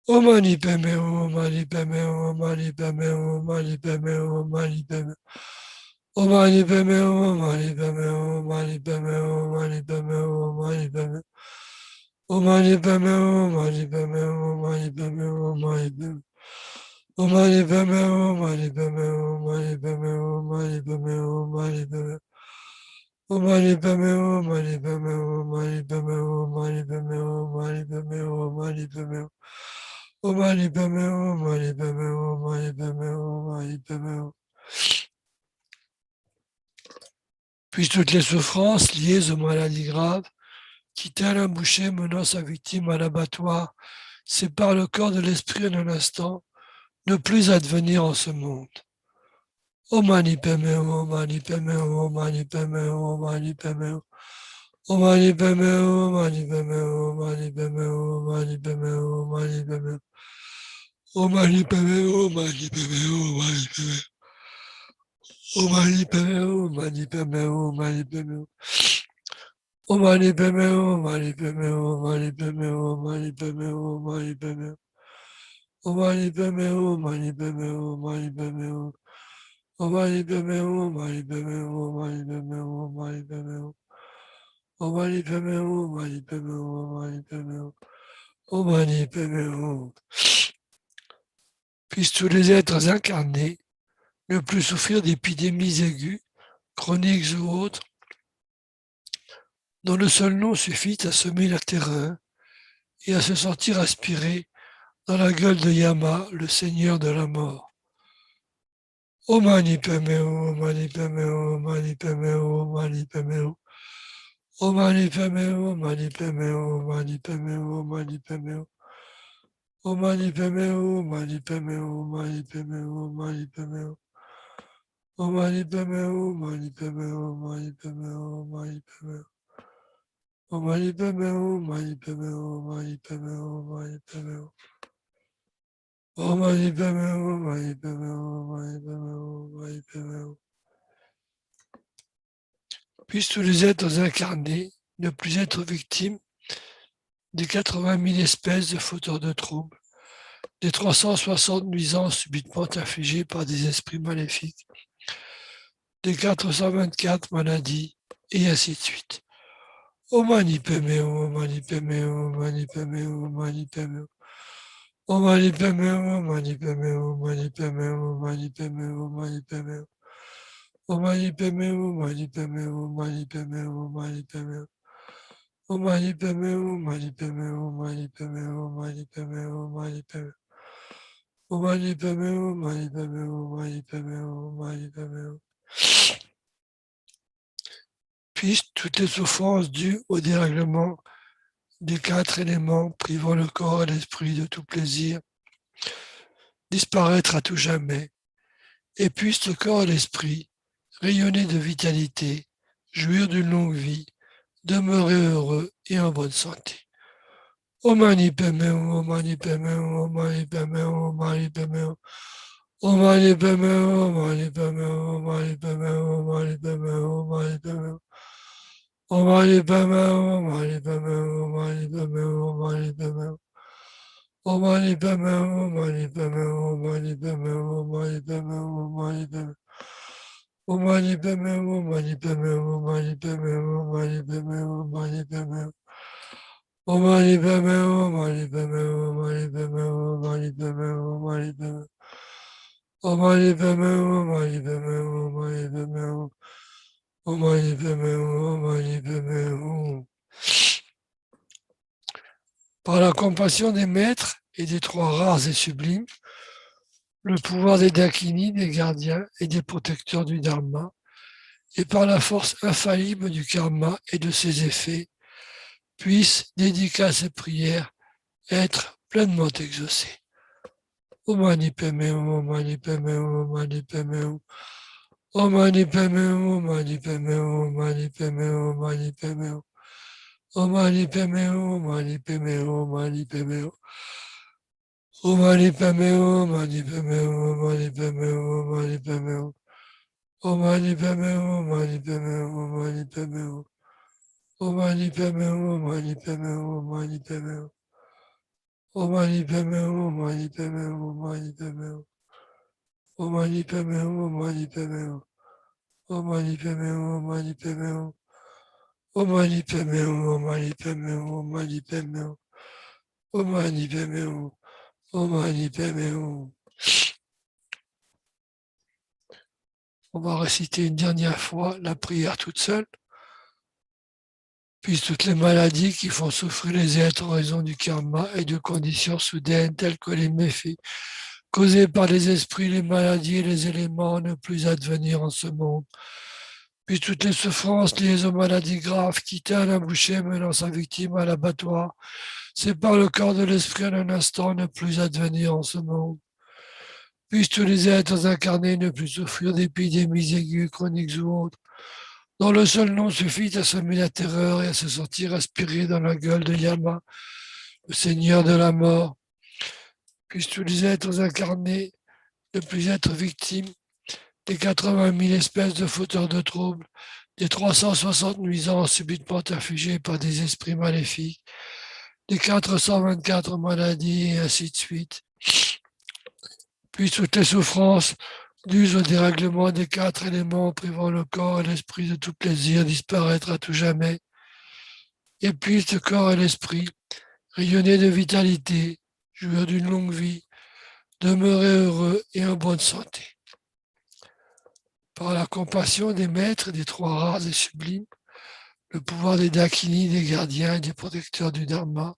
Om Mani Padme Hum, Mani Padme Hum, Mani Padme Hum, Mani Padme Hum, Mani Padme Hum. Om Mani Padme Hum, Mani Padme Hum, Mani Padme Hum, Mani Padme Hum, Mani Padme Hum. Om Mani Padme Hum, Mani Padme Hum, Mani Padme Hum, Mani Padme Hum. Om Mani Padme Hum, Mani Padme Hum, Mani Padme Hum, Mani Padme Hum, Mani Padme Hum. Om Mani Padme Hum, Mani Padme Hum, Mani Padme Hum, Mani Padme Hum, Mani Padme Hum, Mani Padme Hum. Om Mani Padme Hum, Mani Padme Hum, Mani Padme Hum, Mani Padme Hum. Puis toutes les souffrances liées aux maladies graves, qui tel un boucher menant sa victime à l'abattoir, séparent le corps de l'esprit en un instant, ne plus advenir en ce monde. Om Mani Padme Hum, Mani Padme Hum, Mani Padme Hum, Mani Padme Hum. Om Mani Padme Hum, Mani Padme Hum, Mani Padme Hum, Mani Padme Hum, Mani Padme Hum. Om Mani Padme Hum, Mani Padme Hum, Mani Padme Hum. Om Mani Padme Hum, Mani Padme Hum, Mani Padme Hum. Om Mani Padme Hum, Mani Padme Hum, Mani Padme Hum, Mani Padme Hum, Mani Padme Hum. Om Mani Padme Hum, Mani Padme Hum, Mani Padme Hum. Om Mani Padme Hum, Mani Padme Hum, Mani Padme Hum, Mani Padme Hum. Om Mani Padme Hum, Mani Padme Hum, Mani Padme Hum. Om Mani Padme Hum. Puissent tous les êtres incarnés ne plus souffrir d'épidémies aiguës, chroniques ou autres, dont le seul nom suffit à semer la terreur et à se sentir aspiré dans la gueule de Yama, le seigneur de la mort. Om Mani Padme Hum, Mani Padme Hum, Mani Padme Hum, Mani Padme Hum. Om Mani Padme Hum, Mani Padme Hum, Mani Padme Hum, Mani Padme Hum. Om Mani Padme Hum, Mani Padme Hum, Mani Padme Hum, Mani Padme Hum. Om Mani Padme Hum, Mani Padme Hum, Mani Padme Hum, Mani Padme Hum. Om Mani Padme Hum, Mani Padme Hum, Mani Padme Hum, Mani Padme Hum. Om Mani Padme Hum, Mani Padme Hum, Mani Padme Hum, Mani Padme Hum. Puissent tous les êtres incarnés ne plus être victimes des 80 000 espèces de fauteurs de troubles, des 360 nuisances subitement infligées par des esprits maléfiques, des 424 maladies, et ainsi de suite. Om Mani Padme Hum, Mani Padme Hum, Mani Padme Hum, Mani Padme Hum. Om Mani Padme Hum, Mani Padme Hum, Mani Padme Hum, Mani Padme Hum, Mani Padme Hum. Om Mani Padme Hum, Mani Padme Hum, Mani Padme Hum, Mani Padme Hum. Om Mani Padme Hum, Mani Padme Hum, Mani Padme Hum, Mani Padme Hum, Mani Padme Hum. Om Mani Padme Hum, Mani Padme Hum, Mani Padme Hum, Mani Padme Hum. Puissent toutes les souffrances dues au dérèglement des 4 éléments privant le corps et l'esprit de tout plaisir disparaître à tout jamais, et puissent le corps et l'esprit rayonner de vitalité, jouir d'une longue vie, demeurer heureux et en bonne santé. Om Mani Padme Hum, Om Mani Padme Hum, Om Mani Padme Hum, Om Mani Padme Hum. Om Mani Padme Hum, Om Mani Padme Hum, Om Mani Padme Hum, Om Mani Padme Hum, Om Mani Padme Hum. Om Mani Padme Hum, Om Mani Padme Hum, Om Mani Padme Hum, Om Mani Padme Hum. Om Mani Padme Hum, Om Mani Padme Hum, Om Mani Padme Hum, Om Mani Padme Hum, Om Mani Padme Hum. Om Mani Padme Hum, Om Mani Padme Hum, Om Mani Padme Hum, Om Mani Padme Hum, Om Mani Padme Hum. Om Mani Padme Hum, Om Mani Padme Hum, Om Mani Padme Hum, Om Mani Padme Hum, Om Mani Padme Hum. Om Mani Padme Hum, Om Mani Padme Hum, Om Mani Padme Hum. Om Mani Padme Hum, Om Mani Padme Hum. Par la compassion des maîtres et des 3 rares et sublimes, le pouvoir des dakini, des gardiens et des protecteurs du dharma, et par la force infaillible du karma et de ses effets, puissent, dédicaces et prières, être pleinement exaucées. Om Mani Padme Hum, Om Mani Padme Hum, Om Mani Padme Hum. Om Mani Padme Hum, Om Mani Padme Hum, Om Mani Padme Hum, Om Mani Padme Hum. Om Mani Padme Hum, Om Mani Padme Hum, Om Mani Padme Hum. Om Mani Padme Hum, Om Mani Padme Hum, Om Mani Padme Hum, Om Mani Padme Hum. Om Mani Padme Hum, Om Mani Padme Hum, Om Mani Padme Hum. Om Mani Padme Hum, Om Mani Padme Hum, Om Mani Padme Hum. Om Mani Padme Hum, Om Mani Padme Hum, Om Mani Padme Hum. Om Mani Padme Hum, Om Mani Padme Hum. Om Mani Padme Hum, Om Mani Padme Hum. Om Mani Padme Hum, Om Mani Padme Hum, Om Mani Padme Hum. Om Mani Padme Hum, Om Mani Padme Hum. On va réciter une dernière fois la prière toute seule. Puis toutes les maladies qui font souffrir les êtres en raison du karma et de conditions soudaines telles que les méfaits causés par les esprits, les maladies et les éléments ne plus advenir en ce monde. Puis toutes les souffrances liées aux maladies graves qui ternent un boucher menant sa victime à l'abattoir, c'est par le corps de l'esprit en un instant ne plus advenir en ce monde. Puissent tous les êtres incarnés ne plus souffrir d'épidémies aiguës, chroniques ou autres, dont le seul nom suffit à semer la terreur et à se sentir aspirer dans la gueule de Yama, le Seigneur de la mort. Puissent tous les êtres incarnés ne plus être victimes des 80 000 espèces de fauteurs de troubles, des 360 nuisances subitement infligées par des esprits maléfiques, des 424 maladies et ainsi de suite. Puis toutes les souffrances dues au dérèglement des 4 éléments privant le corps et l'esprit de tout plaisir disparaître à tout jamais. Et puis le corps et l'esprit rayonner de vitalité, jouir d'une longue vie, demeurer heureux et en bonne santé. Par la compassion des maîtres des trois races et sublimes, le pouvoir des dakini, des gardiens et des protecteurs du dharma,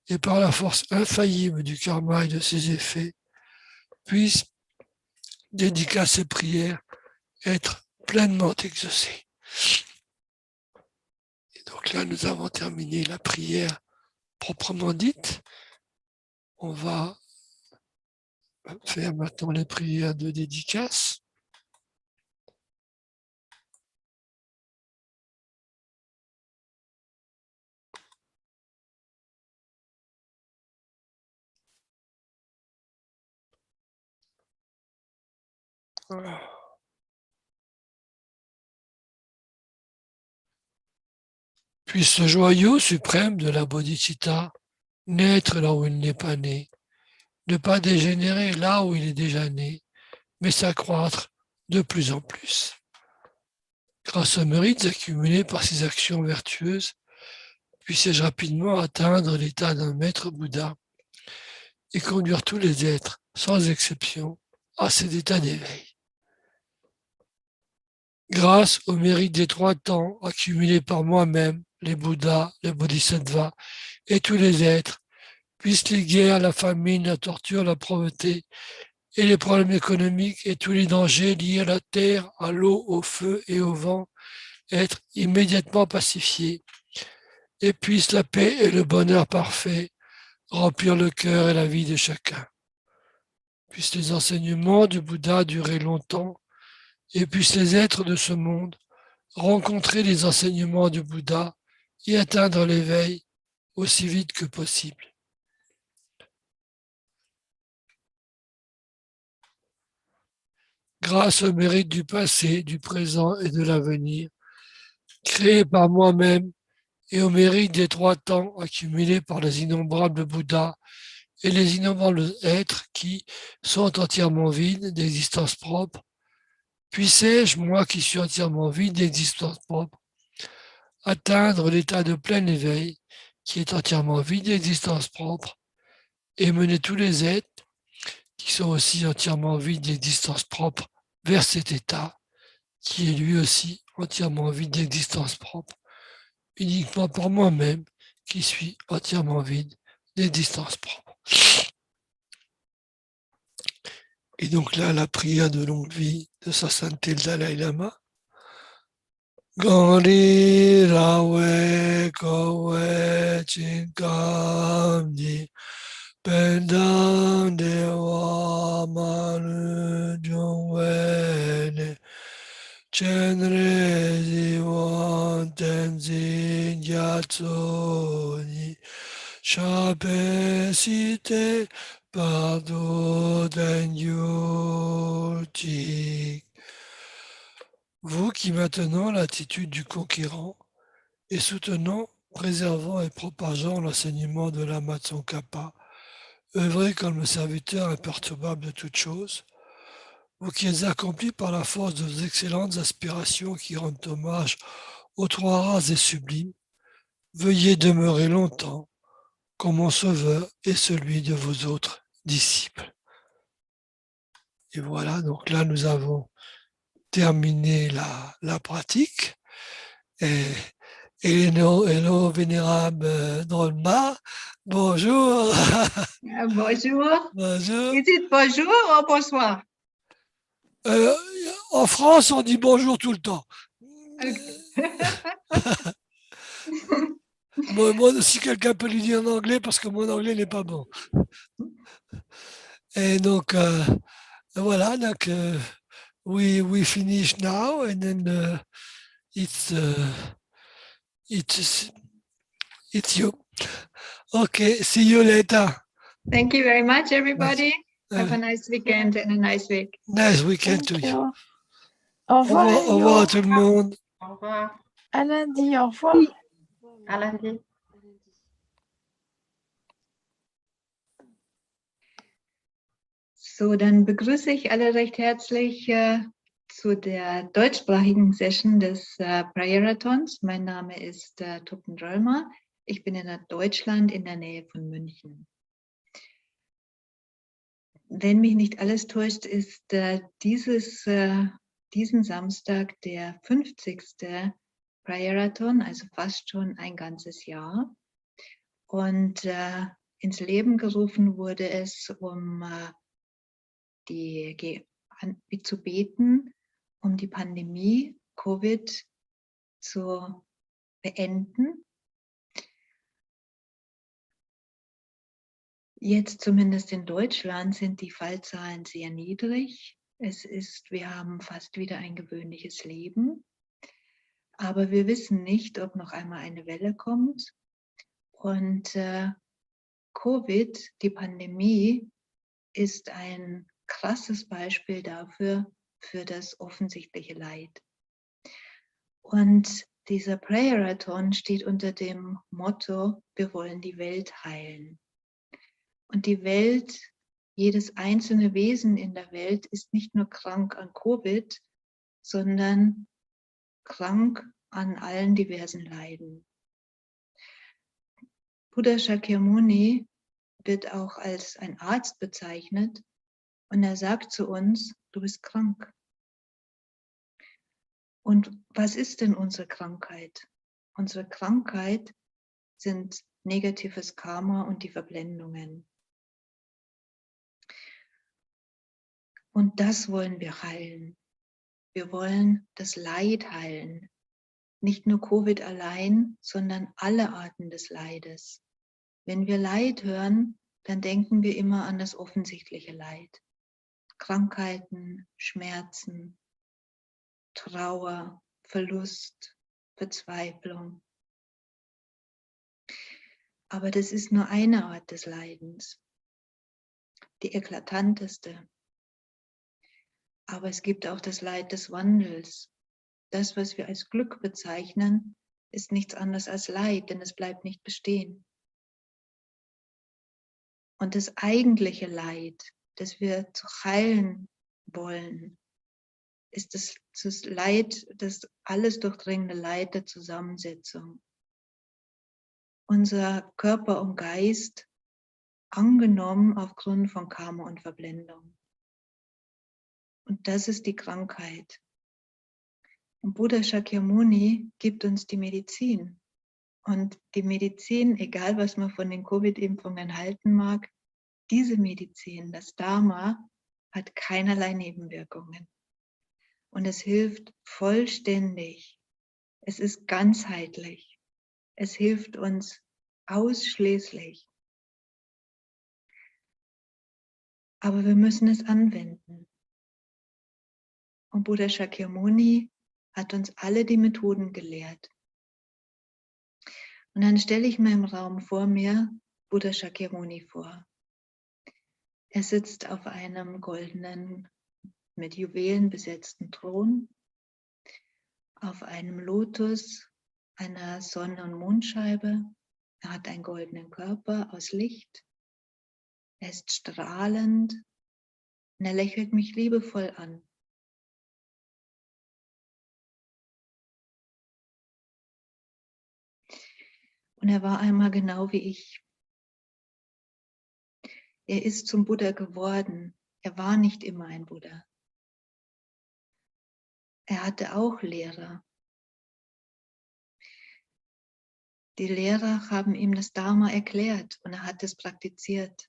et par la force infaillible du karma et de ses effets, puissent, dédicaces et prières, être pleinement exaucées. Et donc là, nous avons terminé la prière proprement dite. On va faire maintenant les prières de dédicace. Puisse ce joyau suprême de la bodhicitta naître là où il n'est pas né, ne pas dégénérer là où il est déjà né, mais s'accroître de plus en plus. Grâce aux mérites accumulés par ses actions vertueuses, puisse-je rapidement atteindre l'état d'un maître Bouddha et conduire tous les êtres, sans exception, à cet état d'éveil. Grâce aux mérites des 3 temps accumulés par moi-même, les Bouddhas, les Bodhisattvas et tous les êtres, puissent les guerres, la famine, la torture, la pauvreté et les problèmes économiques et tous les dangers liés à la terre, à l'eau, au feu et au vent être immédiatement pacifiés, et puissent la paix et le bonheur parfait remplir le cœur et la vie de chacun. Puissent les enseignements du Bouddha durer longtemps, et puissent les êtres de ce monde rencontrer les enseignements du Bouddha et atteindre l'éveil aussi vite que possible. Grâce au mérite du passé, du présent et de l'avenir, créés par moi-même et au mérite des 3 temps accumulés par les innombrables Bouddhas et les innombrables êtres qui sont entièrement vides d'existence propre, puissais-je, moi qui suis entièrement vide d'existence propre, atteindre l'état de plein éveil qui est entièrement vide d'existence propre et mener tous les êtres qui sont aussi entièrement vides d'existence propre vers cet état qui est lui aussi entièrement vide d'existence propre, uniquement par moi-même qui suis entièrement vide d'existence propre. Et donc là, la prière de longue vie de sa sainteté le Dalai Lama. Gandhi Rawe Kowe Chinkamji Pendam Dewa Manu Jungwene Chenrezig Gyatso Chape Site Pardo Dengyuchi. Vous qui maintenant l'attitude du conquérant et soutenant, préservant et propageant l'enseignement de Lama Tsongkhapa, œuvrez comme le serviteur imperturbable de toutes choses, vous qui êtes accomplis par la force de vos excellentes aspirations qui rendent hommage aux trois races et sublimes, veuillez demeurer longtemps comme mon sauveur et celui de vos autres disciples. Et voilà, donc là nous avons terminé la pratique. Et hello, vénérable Drolma, bonjour. Bonjour. Bonjour. Is it bonjour ou bonsoir? En France, on dit bonjour tout le temps. Moi, si quelqu'un peut lui dire en anglais, parce que mon anglais n'est pas bon. Et donc, voilà, donc, we finish now, and then it's you. Okay, see you later. Thank you very much, everybody. Have a nice weekend and a nice week. Nice weekend to Thank you. you. Au revoir. Au revoir tout le monde. Au revoir. À lundi, au revoir. À lundi. So, dann begrüße ich alle recht herzlich zu der deutschsprachigen Session des Prayerathons. Mein Name ist Tuppen Röllmer. Ich bin in Deutschland in der Nähe von München. Wenn mich nicht alles täuscht, ist diesen Samstag der 50. Prayerathon, also fast schon ein ganzes Jahr. Und ins Leben gerufen wurde es, um zu beten, um die Pandemie Covid zu beenden. Jetzt zumindest in Deutschland sind die Fallzahlen sehr niedrig. Wir haben fast wieder ein gewöhnliches Leben. Aber wir wissen nicht, ob noch einmal eine Welle kommt. Und Covid, die Pandemie, ist ein krasses Beispiel dafür, für das offensichtliche Leid. Und dieser Prayerathon steht unter dem Motto, wir wollen die Welt heilen. Und die Welt, jedes einzelne Wesen in der Welt ist nicht nur krank an Covid, sondern krank an allen diversen Leiden. Buddha Shakyamuni wird auch als ein Arzt bezeichnet und er sagt zu uns, du bist krank. Und was ist denn unsere Krankheit? Unsere Krankheit sind negatives Karma und die Verblendungen. Und das wollen wir heilen. Wir wollen das Leid heilen. Nicht nur Covid allein, sondern alle Arten des Leides. Wenn wir Leid hören, dann denken wir immer an das offensichtliche Leid. Krankheiten, Schmerzen, Trauer, Verlust, Verzweiflung. Aber das ist nur eine Art des Leidens, die eklatanteste. Aber es gibt auch das Leid des Wandels. Das, was wir als Glück bezeichnen, ist nichts anderes als Leid, denn es bleibt nicht bestehen. Und das eigentliche Leid, das wir zu heilen wollen, ist das Leid, das alles durchdringende Leid der Zusammensetzung. Unser Körper und Geist angenommen aufgrund von Karma und Verblendung. Und das ist die Krankheit. Und Buddha Shakyamuni gibt uns die Medizin. Und die Medizin, egal was man von den Covid-Impfungen halten mag, diese Medizin, das Dharma, hat keinerlei Nebenwirkungen. Und es hilft vollständig. Es ist ganzheitlich. Es hilft uns ausschließlich. Aber wir müssen es anwenden. Und Buddha Shakyamuni hat uns alle die Methoden gelehrt. Und dann stelle ich mir im Raum vor mir Buddha Shakyamuni vor. Er sitzt auf einem goldenen, mit Juwelen besetzten Thron, auf einem Lotus, einer Sonne- und Mondscheibe. Er hat einen goldenen Körper aus Licht. Er ist strahlend und er lächelt mich liebevoll an. Und er war einmal genau wie ich. Er ist zum Buddha geworden. Er war nicht immer ein Buddha. Er hatte auch Lehrer. Die Lehrer haben ihm das Dharma erklärt und er hat es praktiziert.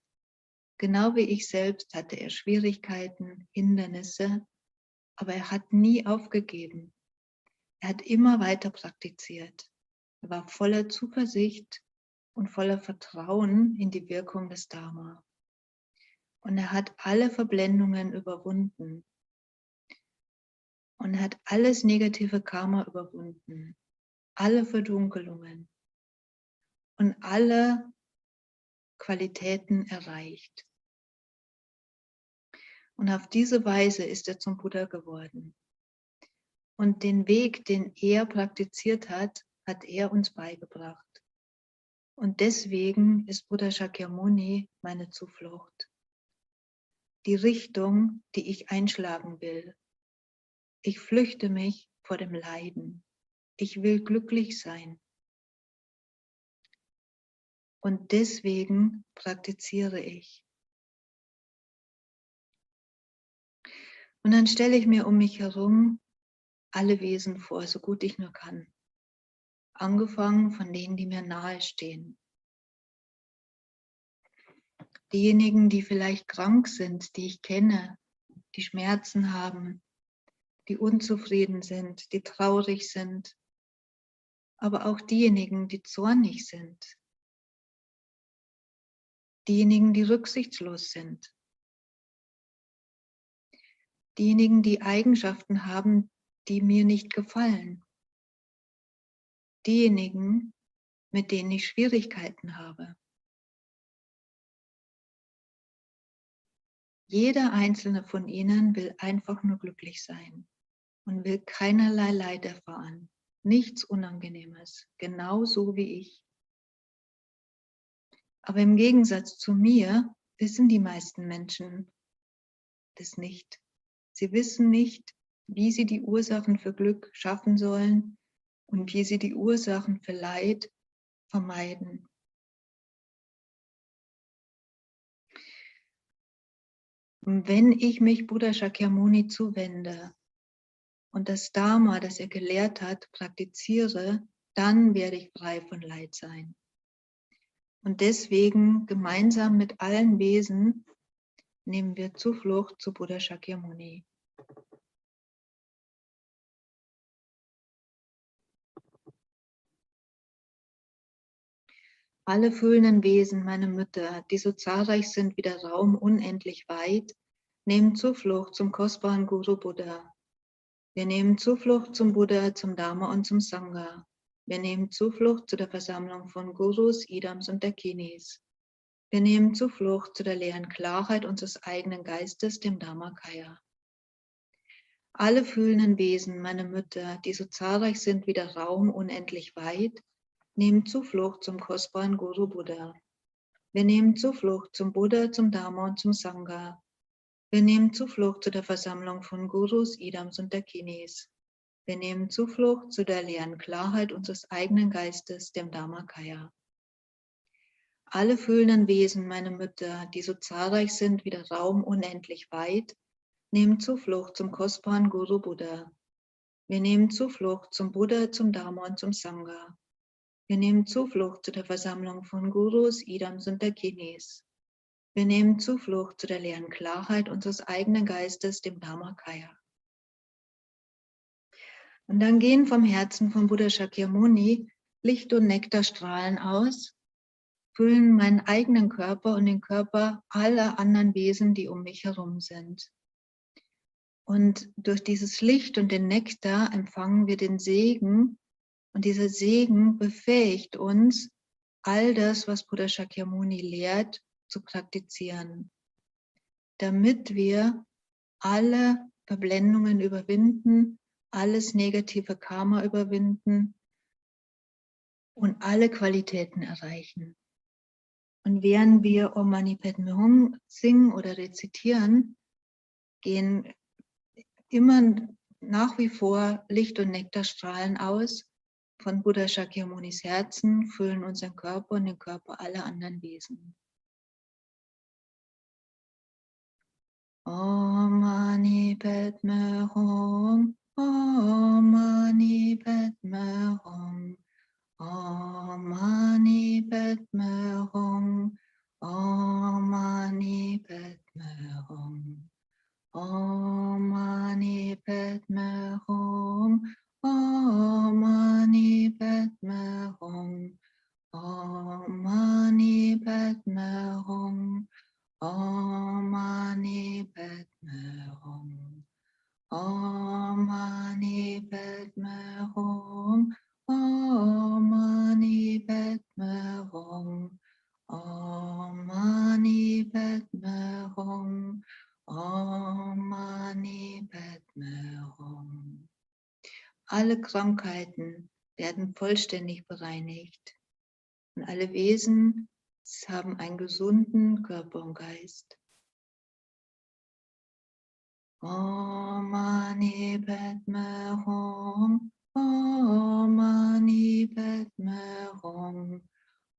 Genau wie ich selbst hatte er Schwierigkeiten, Hindernisse, aber er hat nie aufgegeben. Er hat immer weiter praktiziert. Er war voller Zuversicht und voller Vertrauen in die Wirkung des Dharma. Und er hat alle Verblendungen überwunden. Und er hat alles negative Karma überwunden, alle Verdunkelungen und alle Qualitäten erreicht. Und auf diese Weise ist er zum Buddha geworden. Und den Weg, den er praktiziert hat, hat er uns beigebracht. Und deswegen ist Buddha Shakyamuni meine Zuflucht. Die Richtung, die ich einschlagen will. Ich flüchte mich vor dem Leiden. Ich will glücklich sein. Und deswegen praktiziere ich. Und dann stelle ich mir um mich herum alle Wesen vor, so gut ich nur kann. Angefangen von denen, die mir nahe stehen. Diejenigen, die vielleicht krank sind, die ich kenne, die Schmerzen haben, die unzufrieden sind, die traurig sind, aber auch diejenigen, die zornig sind, diejenigen, die rücksichtslos sind, diejenigen, die Eigenschaften haben, die mir nicht gefallen, diejenigen, mit denen ich Schwierigkeiten habe. Jeder einzelne von ihnen will einfach nur glücklich sein und will keinerlei Leid erfahren, nichts Unangenehmes, genauso wie ich. Aber im Gegensatz zu mir wissen die meisten Menschen das nicht. Sie wissen nicht, wie sie die Ursachen für Glück schaffen sollen und wie sie die Ursachen für Leid vermeiden. Und wenn ich mich Buddha Shakyamuni zuwende und das Dharma, das er gelehrt hat, praktiziere, dann werde ich frei von Leid sein. Und deswegen gemeinsam mit allen Wesen nehmen wir Zuflucht zu Buddha Shakyamuni. Alle fühlenden Wesen, meine Mütter, die so zahlreich sind wie der Raum unendlich weit, nehmen Zuflucht zum kostbaren Guru Buddha. Wir nehmen Zuflucht zum Buddha, zum Dharma und zum Sangha. Wir nehmen Zuflucht zu der Versammlung von Gurus, Idams und Dakinis. Wir nehmen Zuflucht zu der leeren Klarheit unseres eigenen Geistes, dem Dharmakaya. Alle fühlenden Wesen, meine Mütter, die so zahlreich sind wie der Raum unendlich weit, nehmen Zuflucht zum kostbaren Guru Buddha. Wir nehmen Zuflucht zum Buddha, zum Dharma und zum Sangha. Wir nehmen Zuflucht zu der Versammlung von Gurus, Idams und Dakinis. Wir nehmen Zuflucht zu der leeren Klarheit unseres eigenen Geistes, dem Dharmakaya. Alle fühlenden Wesen, meine Mütter, die so zahlreich sind wie der Raum unendlich weit, nehmen Zuflucht zum kostbaren Guru Buddha. Wir nehmen Zuflucht zum Buddha, zum Dharma und zum Sangha. Wir nehmen Zuflucht zu der Versammlung von Gurus, Idams und Dakinis. Wir nehmen Zuflucht zu der leeren Klarheit unseres eigenen Geistes, dem Dharmakaya. Und dann gehen vom Herzen von Buddha Shakyamuni Licht- und Nektarstrahlen aus, füllen meinen eigenen Körper und den Körper aller anderen Wesen, die um mich herum sind. Und durch dieses Licht und den Nektar empfangen wir den Segen. Und dieser Segen befähigt uns, all das, was Buddha Shakyamuni lehrt, zu praktizieren, damit wir alle Verblendungen überwinden, alles negative Karma überwinden und alle Qualitäten erreichen. Und während wir Om Mani Padme Hum singen oder rezitieren, gehen immer nach wie vor Licht- und Nektarstrahlen aus von Buddha Shakyamunis Herzen, füllen unseren Körper und den Körper aller anderen Wesen. Om Mani Padme Hum, Om Mani Padme Hum, Om Mani Padme Hum, Om Mani Padme Hum, Om Mani Padme Hum, Om Mani Padme Hum, Om Mani Padme Hum, Om Mani Padme Hum, Om Mani Padme Hum, Om Mani Padme Hum, Om Mani Padme Hum, Om Mani Padme Hum. Alle Krankheiten werden vollständig bereinigt und alle Wesen haben einen gesunden Körper und Geist. Om Mani Padme Hum, Om Mani Padme Hum,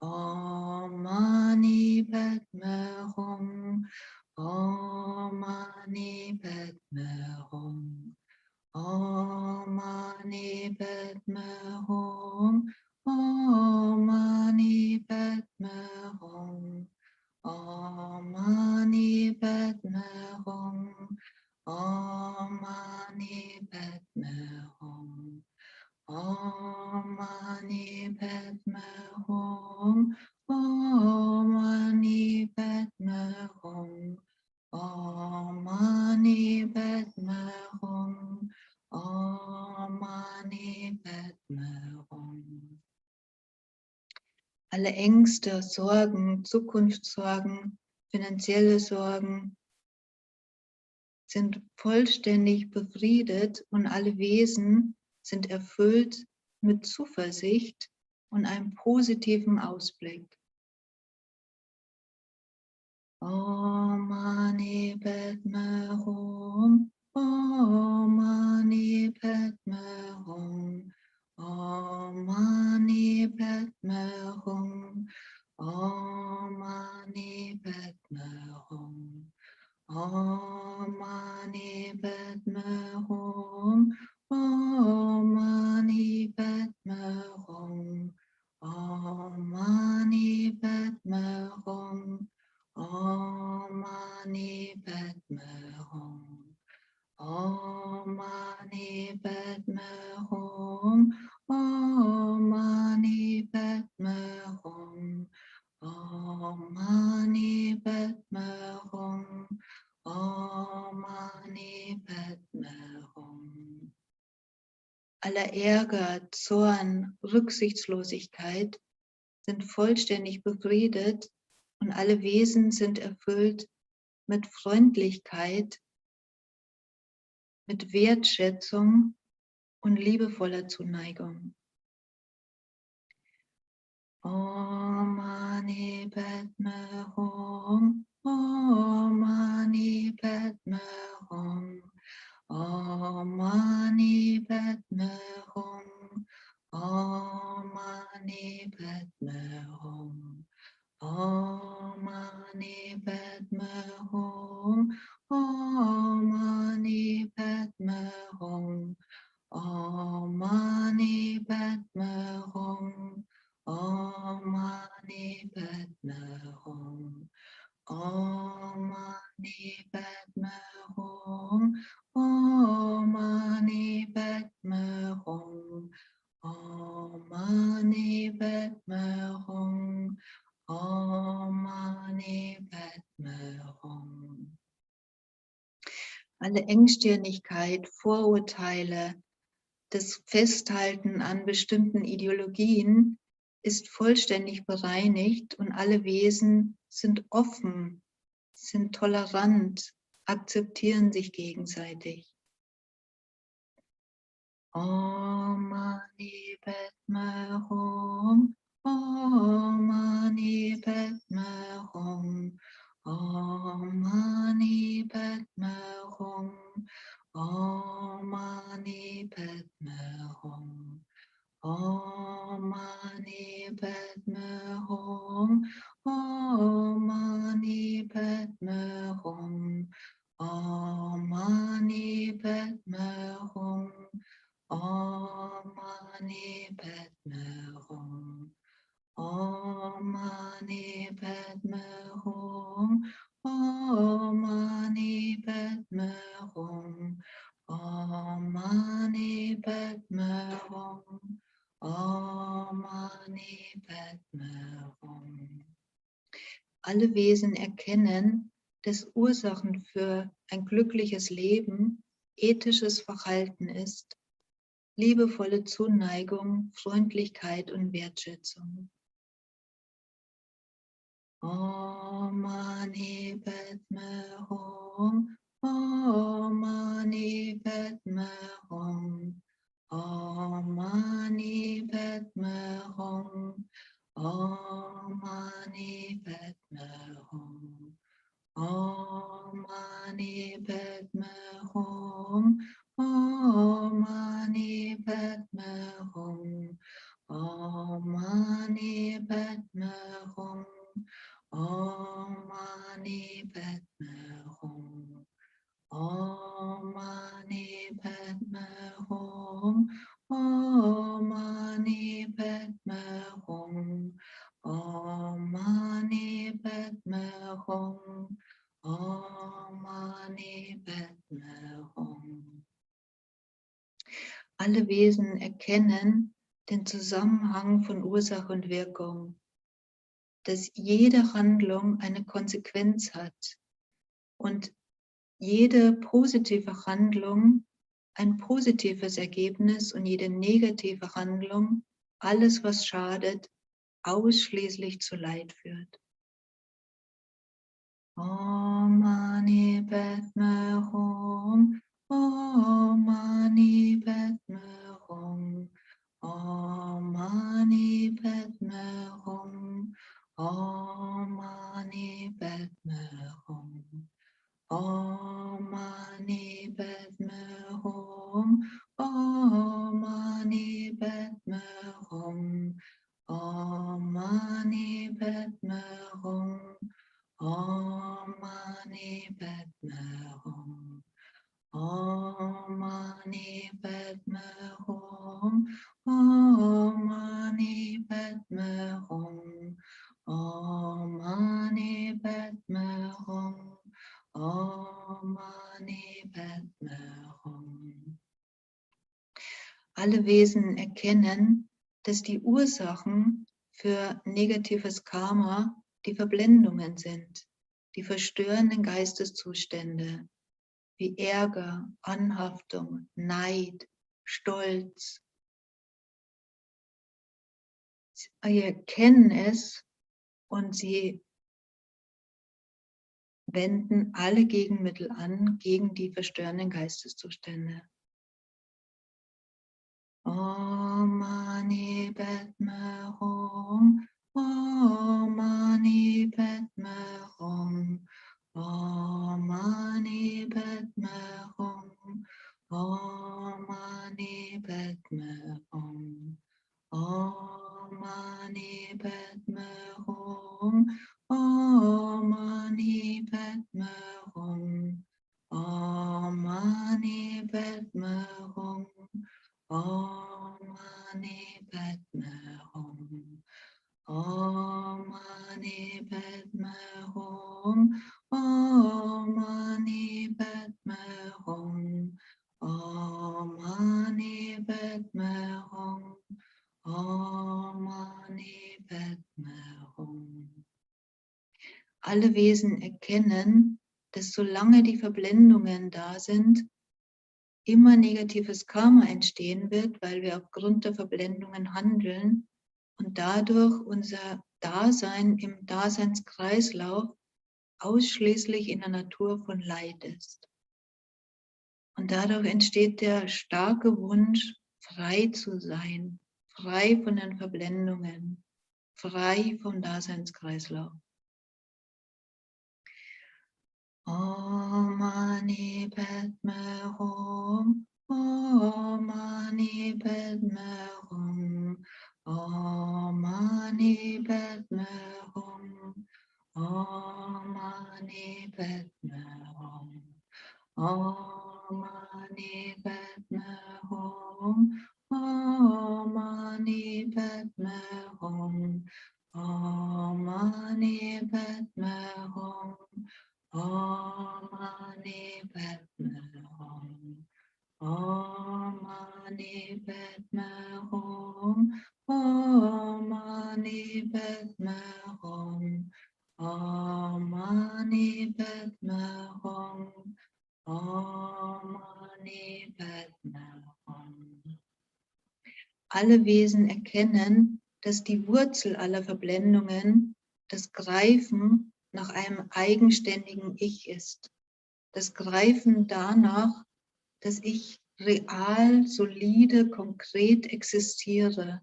Om Mani Padme Hum, Om Mani Padme Hum, Om Mani Padme Hum, Om Mani Padme Hum, Om Mani Padme Hum, Om Mani Padme Hum, Om Mani Padme Hum, Om Mani Padme Hum, Om Mani Padme Hum, Om Mani Padme Hum. Alle Ängste, Sorgen, Zukunftssorgen, finanzielle Sorgen sind vollständig befriedet und alle Wesen sind erfüllt mit Zuversicht und einem positiven Ausblick. Om Mani Padme Hum, Om Mani Padme Hum, Om Mani Padme Hum, Om Mani Padme Hum, Om Mani Padme Hum, Om Mani Padme Hum, Om Mani Padme Hum, Om Mani Padme Hum, Om Mani Padme Hum, Om Mani Padme Hum, Om Mani Padme Hum, Om Mani Padme Hum. Aller Ärger, Zorn, Rücksichtslosigkeit sind vollständig befriedet und alle Wesen sind erfüllt mit Freundlichkeit, mit Wertschätzung und liebevoller Zuneigung. Om Mani Padme Hum, Om Mani Padme Hum, Om Mani Padme Hum, Om Mani Padme Hum, Om Mani Padme Hum, Om Mani Padme Hum, Om Mani Padme Hum, Om Mani Padme Hum, Om Om Mani Padme Hum. Alle Engstirnigkeit, Vorurteile, das Festhalten an bestimmten Ideologien ist vollständig bereinigt und alle Wesen sind offen, sind tolerant, akzeptieren sich gegenseitig. Om Mani Padme Hum, Om Mani Padme Hum, Om Mani Padme Hum, Om Mani Padme Hum, Om Mani Padme Hum, Om Mani Padme Hum, Om Mani Padme Hum, Om Mani Padme Hum, Om Mani Padme Hum, Om Mani Padme Hum, Om Mani Padme Hum, Om Mani Padme Hum. Alle Wesen erkennen, dass Ursachen für ein glückliches Leben ethisches Verhalten ist, liebevolle Zuneigung, Freundlichkeit und Wertschätzung. Om Mani Padme Hum, Om Mani Padme Hum, Om Mani Padme Hum, Om Mani Padme Hum, Om Mani Padme Hum, Om Mani Padme Hum, Om Mani Padme Hum, Om Mani Padme Hum, Om Mani Padme Hum, Om Mani Padme Hum, Om Mani Padme Hum, Om Mani Padme Hum. Alle Wesen erkennen den Zusammenhang von Ursache und Wirkung, dass jede Handlung eine Konsequenz hat und jede positive Handlung ein positives Ergebnis und jede negative Handlung, alles was schadet, ausschließlich zu Leid führt. Om Mani Padme Hum, Om Mani Padme Hum, Om Mani Padme Hum, Om Mani Padme Hum, Om Mani Padme Hum, Om Mani Padme Hum, Om Mani Padme Hum, Om Mani Padme Hum, Om Mani Padme Hum, Om Mani Padme Hum, Om Mani Padme Hum, Om Mani Padme Hum. Alle Wesen erkennen, dass die Ursachen für negatives Karma die Verblendungen sind, die verstörenden Geisteszustände wie Ärger, Anhaftung, Neid, Stolz. Sie erkennen es und sie wenden alle Gegenmittel an gegen die verstörenden Geisteszustände. Om Mani Padme Hum, Om Mani Padme Hum, Om Mani Padme Hum, Om Mani Padme Hum, Om Mani Padme Hum, Om Mani Padme Hum, Om Mani Padme Hum, Om Mani Padme Hum, Om Mani Padme Hum, Om Mani Padme Hum, Om Mani Padme Hum, Om Mani Padme Hum. alle Wesen erkennen, dass solange die Verblendungen da sind, immer negatives Karma entstehen wird, weil wir aufgrund der Verblendungen handeln und dadurch unser Dasein im Daseinskreislauf ausschließlich in der Natur von Leid ist. Und dadurch entsteht der starke Wunsch, frei zu sein, frei von den Verblendungen, frei vom Daseinskreislauf. Om Mani Padme Hum, Om Mani Padme Hum, Om Mani Padme Hum, Om Mani Padme Hum, Om Mani Padme Hum, Om Mani Padme Hum, Om Mani Padme Hum, Om Mani Padme Hum, Om Mani Padme Hum, Om Mani Padme Hum, Om Mani Padme Hum, Om Mani Padme Hum. Alle Wesen erkennen, dass die Wurzel aller Verblendungen das Greifen nach einem eigenständigen Ich ist. Das Greifen danach, dass ich real, solide, konkret existiere.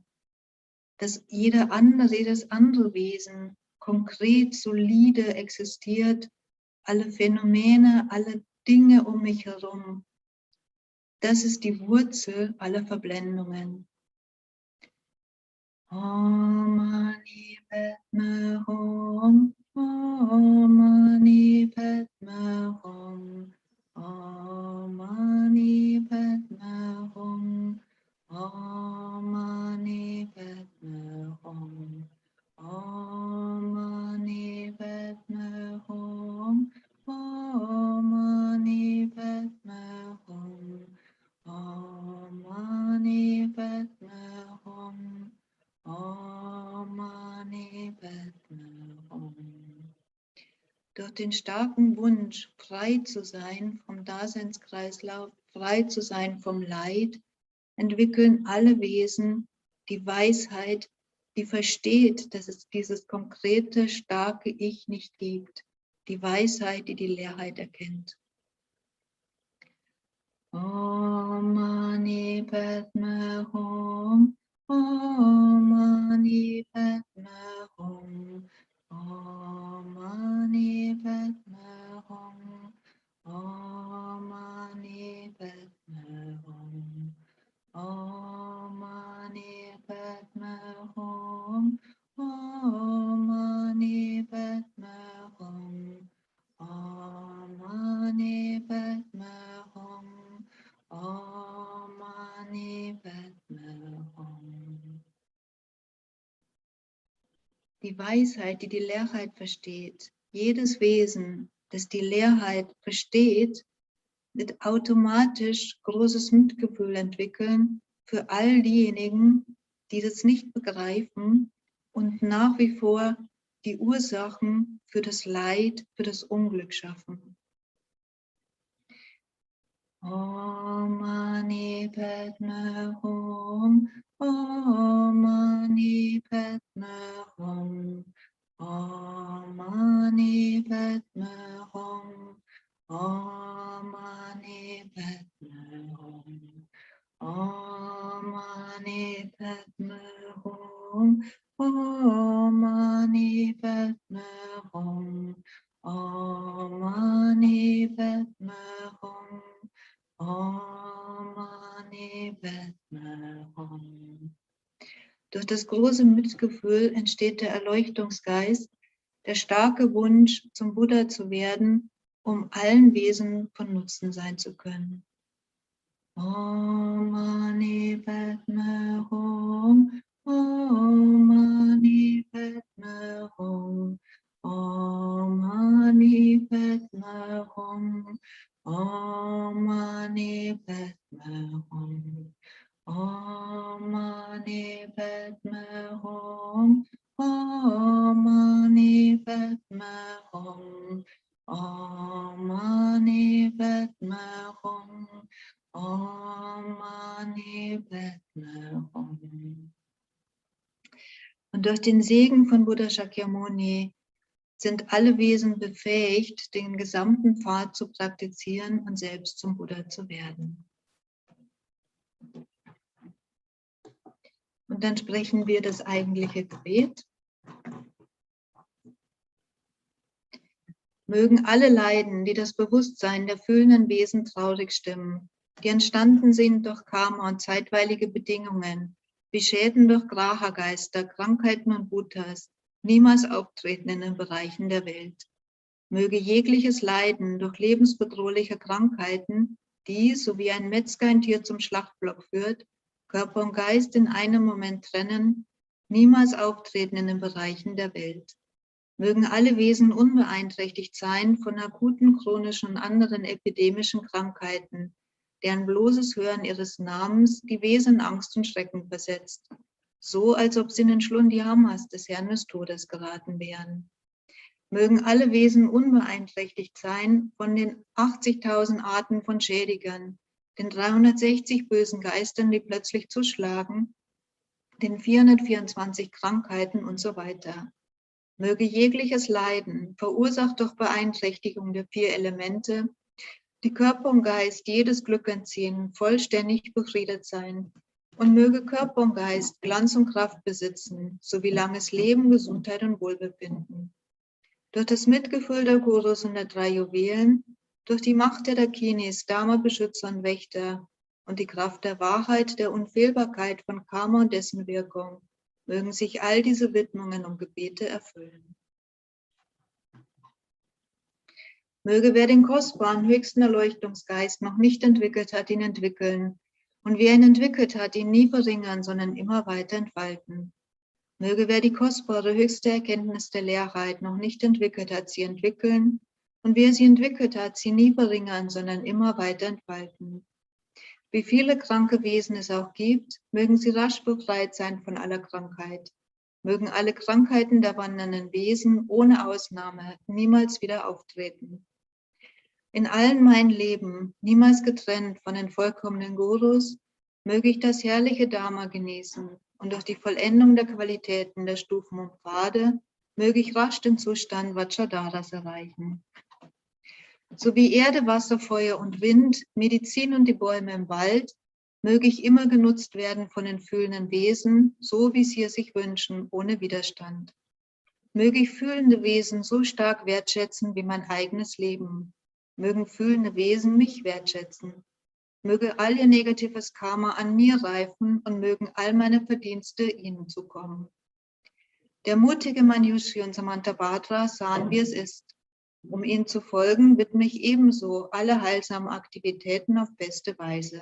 Dass jedes andere Wesen konkret, solide existiert, alle Phänomene, alle Dinge um mich herum. Das ist die Wurzel aller Verblendungen. Om Mani Padme Hum, Om Mani Padme Hum, Om Mani Padme Hum, Om Mani Padme Hum, Om Mani Padme Hum, Om Mani Padme Hum, Om Mani Padme Hum, Om Mani Padme Hum. Durch den starken Wunsch, frei zu sein vom Daseinskreislauf, frei zu sein vom Leid, entwickeln alle Wesen die Weisheit, die versteht, dass es dieses konkrete, starke Ich nicht gibt. Die Weisheit, die die Leerheit erkennt. Om Mani Padme Hum, Om Mani Padme Hum, Om Mani Padme Hum, Om Mani Padme Hum, Om Mani Padme Hum, Om Mani Padme Hum, Om Mani Padme Hum, Om Mani Padme Hum. Die Weisheit, die die Leerheit versteht, jedes Wesen, das die Leerheit versteht, wird automatisch großes Mitgefühl entwickeln für all diejenigen, die das nicht begreifen und nach wie vor die Ursachen für das Leid, für das Unglück schaffen. Om Mani Padme Hum, Om Mani Padme Hum, Om Mani Padme Hum, Om Mani Padme Hum, Om Mani Padme Hum, Om Mani Padme Hum, Om Mani Padme Hum, Om Mani Padme Hum. Durch das große Mitgefühl entsteht der Erleuchtungsgeist, der starke Wunsch, zum Buddha zu werden, um allen Wesen von Nutzen sein zu können. Om Mani Padme Hum, Om Mani Padme Hum, Om Mani Padme Hum, Om Mani Padme Hum, Om Mani Padme Hum, Om Mani Padme Hum. Und durch den Segen von Buddha Shakyamuni sind alle Wesen befähigt, den gesamten Pfad zu praktizieren und selbst zum Buddha zu werden. Und dann sprechen wir das eigentliche Gebet. Mögen alle Leiden, die das Bewusstsein der fühlenden Wesen traurig stimmen, die entstanden sind durch Karma und zeitweilige Bedingungen, wie Schäden durch Graha-Geister, Krankheiten und Bhutas, niemals auftreten in den Bereichen der Welt. Möge jegliches Leiden durch lebensbedrohliche Krankheiten, die, so wie ein Metzger ein Tier zum Schlachtblock führt, Körper und Geist in einem Moment trennen, niemals auftreten in den Bereichen der Welt. Mögen alle Wesen unbeeinträchtigt sein von akuten, chronischen und anderen epidemischen Krankheiten, deren bloßes Hören ihres Namens die Wesen in Angst und Schrecken versetzt, so als ob sie in den Schlund Yamas des Herrn des Todes geraten wären. Mögen alle Wesen unbeeinträchtigt sein von den 80.000 Arten von Schädigern, den 360 bösen Geistern, die plötzlich zuschlagen, den 424 Krankheiten und so weiter. Möge jegliches Leiden, verursacht durch Beeinträchtigung der 4 Elemente, die Körper und Geist jedes Glück entziehen, vollständig befriedet sein. Und möge Körper und Geist Glanz und Kraft besitzen, sowie langes Leben, Gesundheit und Wohlbefinden. Durch das Mitgefühl der Gurus und der 3 Juwelen, durch die Macht der Dakinis, Dharma, Beschützer und Wächter und die Kraft der Wahrheit, der Unfehlbarkeit von Karma und dessen Wirkung, mögen sich all diese Widmungen und Gebete erfüllen. Möge wer den kostbaren, höchsten Erleuchtungsgeist noch nicht entwickelt hat, ihn entwickeln. Und wer ihn entwickelt hat, ihn nie verringern, sondern immer weiter entfalten. Möge wer die kostbare, höchste Erkenntnis der Lehrheit noch nicht entwickelt hat, sie entwickeln. Und wer sie entwickelt hat, sie nie verringern, sondern immer weiter entfalten. Wie viele kranke Wesen es auch gibt, mögen sie rasch befreit sein von aller Krankheit. Mögen alle Krankheiten der wandernden Wesen ohne Ausnahme niemals wieder auftreten. In allen meinen Leben, niemals getrennt von den vollkommenen Gurus, möge ich das herrliche Dharma genießen und durch die Vollendung der Qualitäten der Stufen und Pfade möge ich rasch den Zustand Vajradharas erreichen. So wie Erde, Wasser, Feuer und Wind, Medizin und die Bäume im Wald, möge ich immer genutzt werden von den fühlenden Wesen, so wie sie es sich wünschen, ohne Widerstand. Möge ich fühlende Wesen so stark wertschätzen wie mein eigenes Leben. Mögen fühlende Wesen mich wertschätzen. Möge all ihr negatives Karma an mir reifen und mögen all meine Verdienste ihnen zukommen. Der mutige Manjushri und Samantabhadra sahen, wie es ist. Um ihnen zu folgen, widme ich ebenso alle heilsamen Aktivitäten auf beste Weise.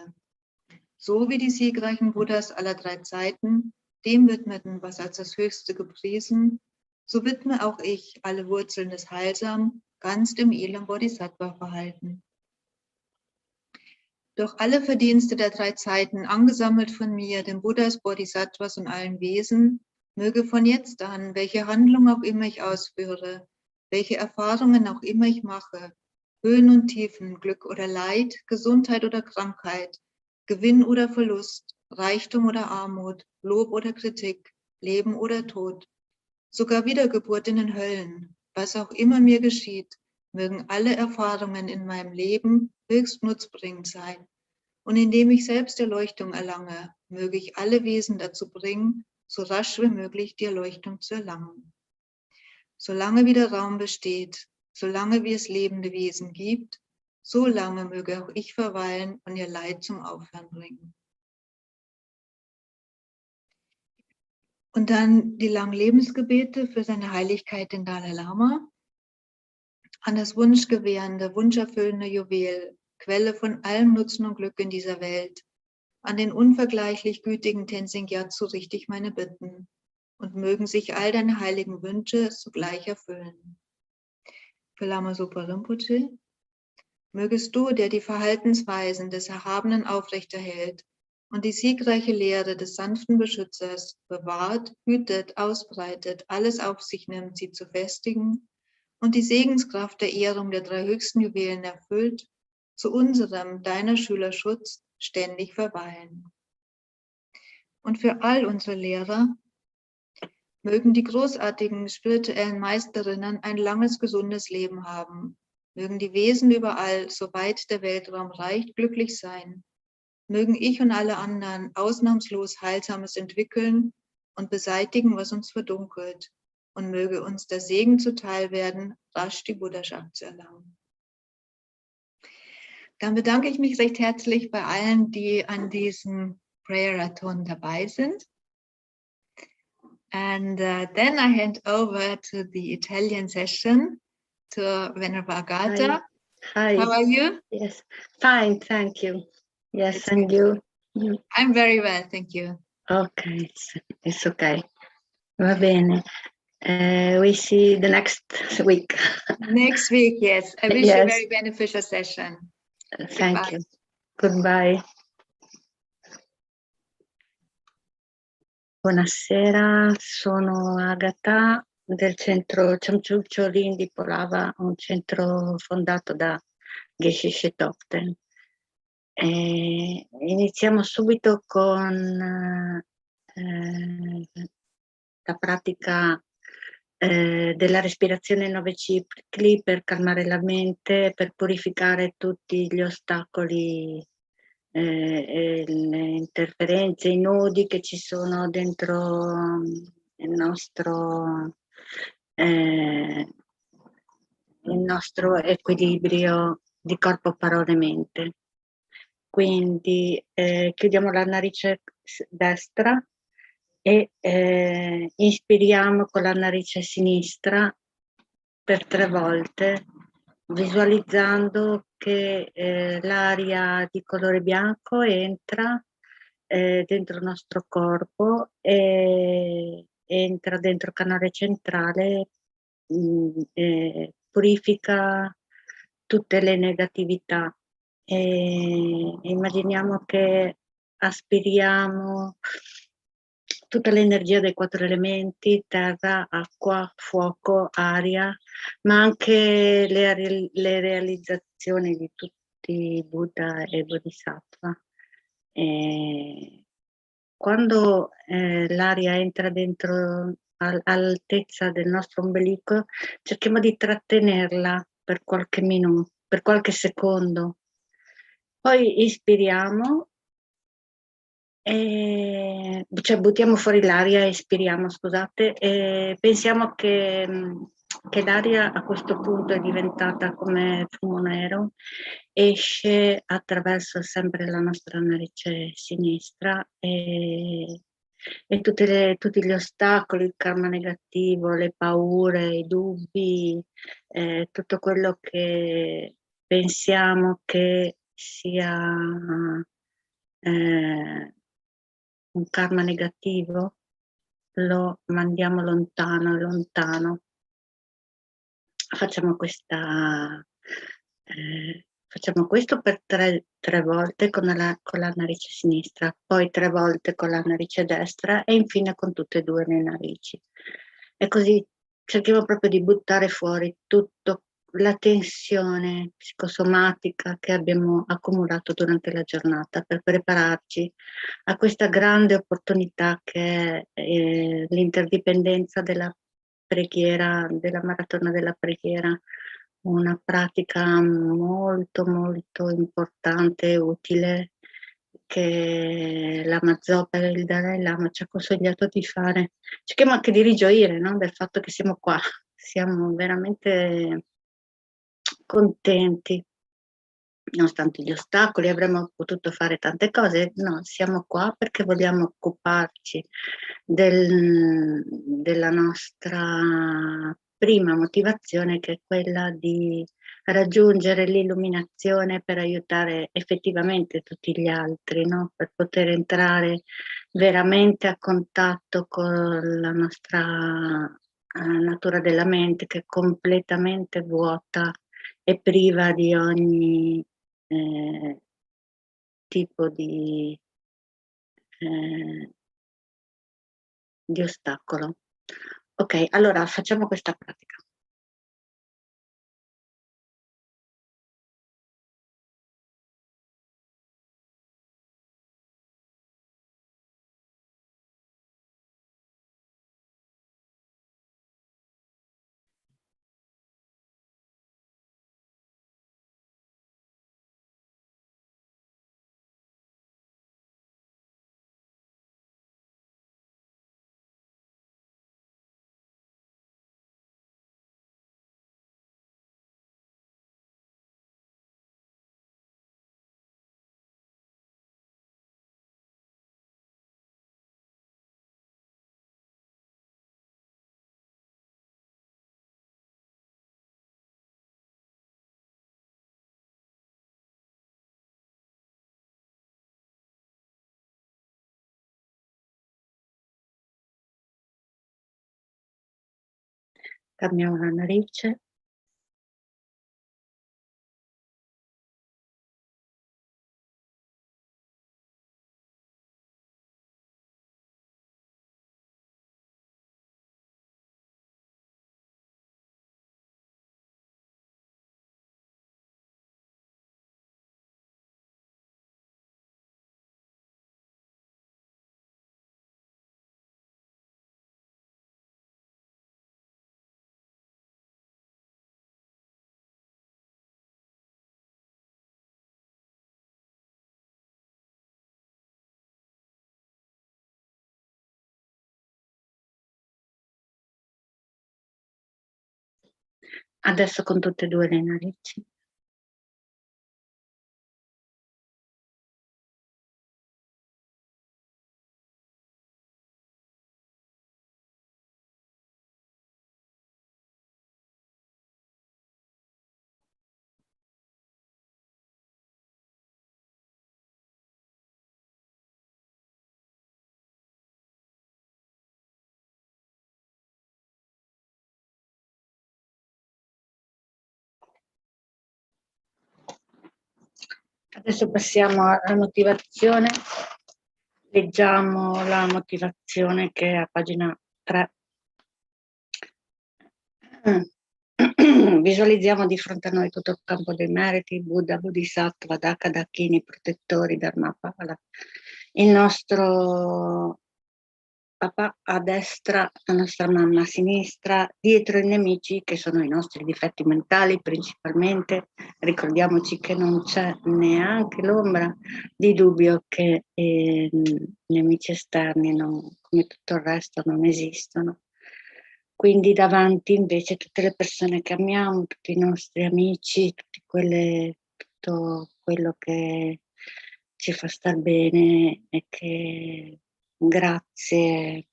So wie die siegreichen Buddhas aller 3 Zeiten dem widmeten, was als das Höchste gepriesen, so widme auch ich alle Wurzeln des Heilsamen ganz dem edlen Bodhisattva-Verhalten. Durch alle Verdienste der 3 Zeiten, angesammelt von mir, den Buddhas, Bodhisattvas und allen Wesen, möge von jetzt an, welche Handlung auch immer ich ausführe, welche Erfahrungen auch immer ich mache, Höhen und Tiefen, Glück oder Leid, Gesundheit oder Krankheit, Gewinn oder Verlust, Reichtum oder Armut, Lob oder Kritik, Leben oder Tod, sogar Wiedergeburt in den Höllen, was auch immer mir geschieht, mögen alle Erfahrungen in meinem Leben höchst nutzbringend sein. Und indem ich selbst Erleuchtung erlange, möge ich alle Wesen dazu bringen, so rasch wie möglich die Erleuchtung zu erlangen. Solange wie der Raum besteht, solange wie es lebende Wesen gibt, so lange möge auch ich verweilen und ihr Leid zum Aufhören bringen. Und dann die langen Lebensgebete für seine Heiligkeit, den Dalai Lama. An das wunschgewährende, wunscherfüllende Juwel, Quelle von allem Nutzen und Glück in dieser Welt. An den unvergleichlich gütigen Tenzin Gyatso richte ich meine Bitten. Und mögen sich all deine heiligen Wünsche sogleich erfüllen. Für Lama Zopa Rinpoche, mögest du, der die Verhaltensweisen des Erhabenen aufrechterhält und die siegreiche Lehre des sanften Beschützers bewahrt, hütet, ausbreitet, alles auf sich nimmt, sie zu festigen und die Segenskraft der Ehrung der 3 höchsten Juwelen erfüllt, zu unserem, deiner Schüler Schutz ständig verweilen. Und für all unsere Lehrer, Mögen die großartigen spirituellen Meisterinnen ein langes, gesundes Leben haben. Mögen die Wesen überall, soweit der Weltraum reicht, glücklich sein. Mögen ich und alle anderen ausnahmslos Heilsames entwickeln und beseitigen, was uns verdunkelt. Und möge uns der Segen zuteil werden, rasch die Buddhaschaft zu erlangen. Dann bedanke ich mich recht herzlich bei allen, die an diesem Prayerathon dabei sind. And then I hand over to the Italian session to Venerable Agata. Hi. How are you? Yes, fine, thank you. Yes, It's and good. you? I'm very well, thank you. Okay, it's okay. Va bene. We see the next week. Next week, yes. I wish you a Yes. very beneficial session. Thank Goodbye. you. Goodbye. Buonasera, sono Agata del centro Chamchucho di Polava, un centro fondato da Geshe Topten. Iniziamo subito con la pratica della respirazione 9 cicli per calmare la mente, per purificare tutti gli ostacoli e le interferenze, i nodi che ci sono dentro il nostro equilibrio di corpo, parola e mente. Quindi chiudiamo la narice destra e inspiriamo con la narice sinistra per 3 volte, visualizzando che l'aria di colore bianco entra dentro il nostro corpo e entra dentro il canale centrale, purifica tutte le negatività. E immaginiamo che aspiriamo tutta l'energia dei 4 elementi, terra, acqua, fuoco, aria, ma anche le realizzazioni di tutti Buddha e Bodhisattva. Quando l'aria entra dentro all'altezza del nostro ombelico, cerchiamo di trattenerla per qualche minuto, per qualche secondo. Poi ispiriamo, cioè buttiamo fuori l'aria, espiriamo, scusate, e pensiamo che l'aria a questo punto è diventata come fumo nero, esce attraverso sempre la nostra narice sinistra e tutti gli ostacoli, il karma negativo, le paure, i dubbi, tutto quello che pensiamo che sia un karma negativo, lo mandiamo lontano, lontano. Facciamo questo per 3 volte con la narice sinistra, poi 3 volte con la narice destra e infine con tutte e 2 le narici. E così cerchiamo proprio di buttare fuori tutta la tensione psicosomatica che abbiamo accumulato durante la giornata per prepararci a questa grande opportunità che è l'interdipendenza della preghiera, della maratona della preghiera, una pratica molto molto importante e utile che Lama Zopa e il Dalai Lama ci ha consigliato di fare. Cerchiamo anche di rigioire, no? Del fatto che siamo qua, siamo veramente contenti. Nonostante gli ostacoli, avremmo potuto fare tante cose, no, siamo qua perché vogliamo occuparci della nostra prima motivazione, che è quella di raggiungere l'illuminazione per aiutare effettivamente tutti gli altri, no? Per poter entrare veramente a contatto con la nostra natura della mente, che è completamente vuota e priva di ogni tipo di ostacolo. Ok, allora facciamo questa pratica. Calmiamo la narice. Adesso con tutte e due le narici. Adesso passiamo alla motivazione. Leggiamo la motivazione che è a pagina 3. Visualizziamo di fronte a noi tutto il campo dei meriti, Buddha, Bodhisattva, Daka, Dakini, protettori, Dharmapala. Il nostro papà a destra, la nostra mamma a sinistra, dietro i nemici che sono i nostri difetti mentali principalmente. Ricordiamoci che non c'è neanche l'ombra di dubbio che nemici esterni, come tutto il resto, non esistono. Quindi davanti invece tutte le persone che amiamo, tutti i nostri amici, tutto quello che ci fa star bene e che grazie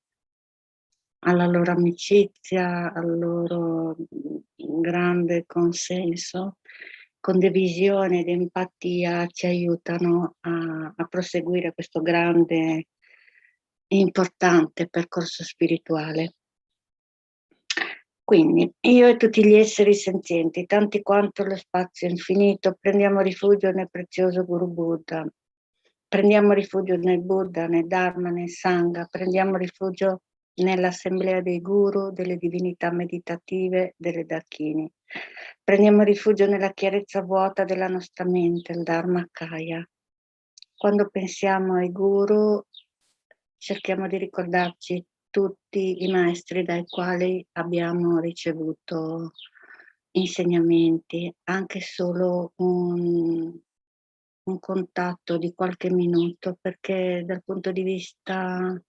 alla loro amicizia, al loro grande consenso, condivisione ed empatia ci aiutano a proseguire questo grande e importante percorso spirituale. Quindi, io e tutti gli esseri senzienti, tanti quanto lo spazio infinito, prendiamo rifugio nel prezioso Guru Buddha. Prendiamo rifugio nel Buddha, nel Dharma, nel Sangha. Prendiamo rifugio nell'assemblea dei guru, delle divinità meditative, delle Dakini. Prendiamo rifugio nella chiarezza vuota della nostra mente, il Dharmakaya. Quando pensiamo ai guru, cerchiamo di ricordarci tutti i maestri dai quali abbiamo ricevuto insegnamenti, anche solo un contatto di qualche minuto, perché dal punto di vista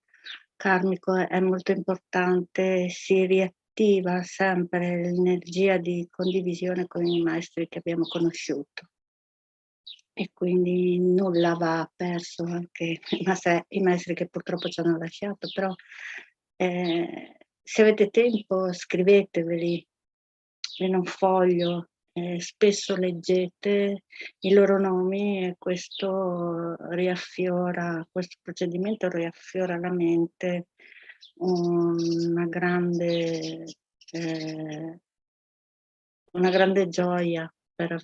karmico è molto importante, si riattiva sempre l'energia di condivisione con i maestri che abbiamo conosciuto. E quindi nulla va perso, anche i maestri che purtroppo ci hanno lasciato, però se avete tempo scriveteveli in un foglio, spesso leggete i loro nomi e questo procedimento riaffiora alla mente una grande gioia per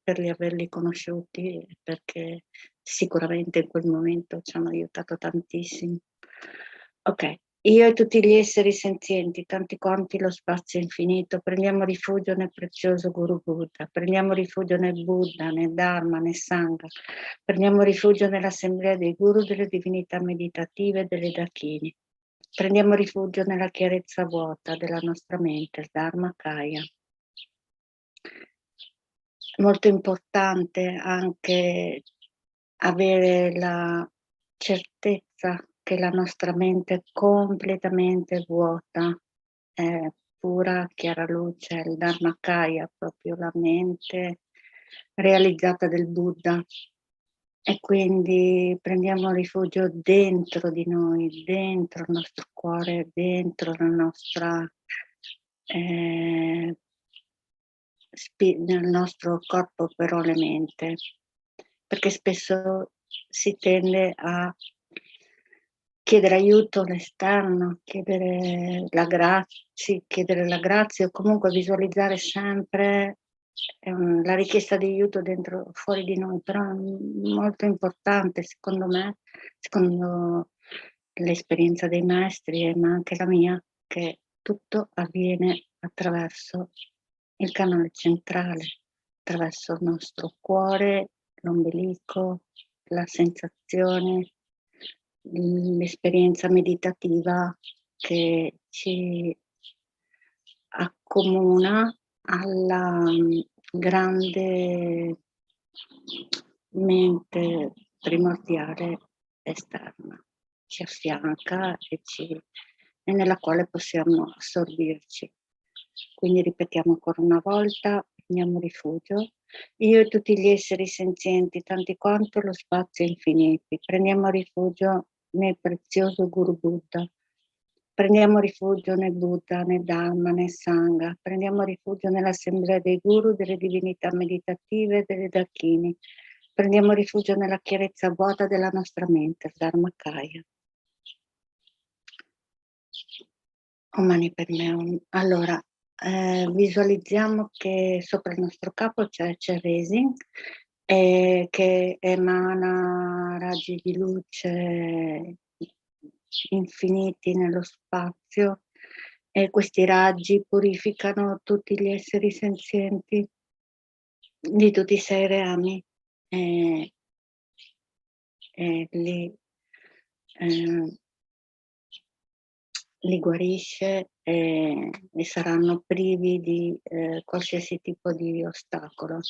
averli conosciuti, perché sicuramente in quel momento ci hanno aiutato tantissimo. Ok, io e tutti gli esseri senzienti, tanti quanti lo spazio infinito, prendiamo rifugio nel prezioso Guru Buddha, prendiamo rifugio nel Buddha, nel Dharma, nel Sangha, prendiamo rifugio nell'assemblea dei guru, delle divinità meditative, delle Dakini. Prendiamo rifugio nella chiarezza vuota della nostra mente, il Dharmakaya. Molto importante anche avere la certezza che la nostra mente è completamente vuota, è pura chiara luce, il Dharmakaya, proprio la mente realizzata del Buddha. E quindi prendiamo rifugio dentro di noi, dentro il nostro cuore, dentro la nostra nel nostro corpo, però le mente, perché spesso si tende a chiedere aiuto all'esterno, chiedere la grazia o comunque visualizzare sempre la richiesta di aiuto dentro, fuori di noi, però è molto importante secondo me, secondo l'esperienza dei maestri, ma anche la mia, che tutto avviene attraverso il canale centrale, attraverso il nostro cuore, l'ombelico, la sensazione, l'esperienza meditativa che ci accomuna alla grande mente primordiale esterna, ci affianca e nella quale possiamo assorbirci. Quindi ripetiamo ancora una volta, prendiamo rifugio. Io e tutti gli esseri senzienti, tanti quanto lo spazio infiniti, prendiamo rifugio nel prezioso Guru Buddha. Prendiamo rifugio nel Buddha, nel Dhamma, nel Sangha. Prendiamo rifugio nell'assemblea dei guru, delle divinità meditative e delle dakini. Prendiamo rifugio nella chiarezza vuota della nostra mente, il Dharmakaya. Om Mani Padme Hum. Allora, visualizziamo che sopra il nostro capo c'è Chenrezig che emana raggi di luce infiniti nello spazio e questi raggi purificano tutti gli esseri senzienti di tutti i 6 reami e li guarisce e saranno privi di qualsiasi tipo di ostacolo.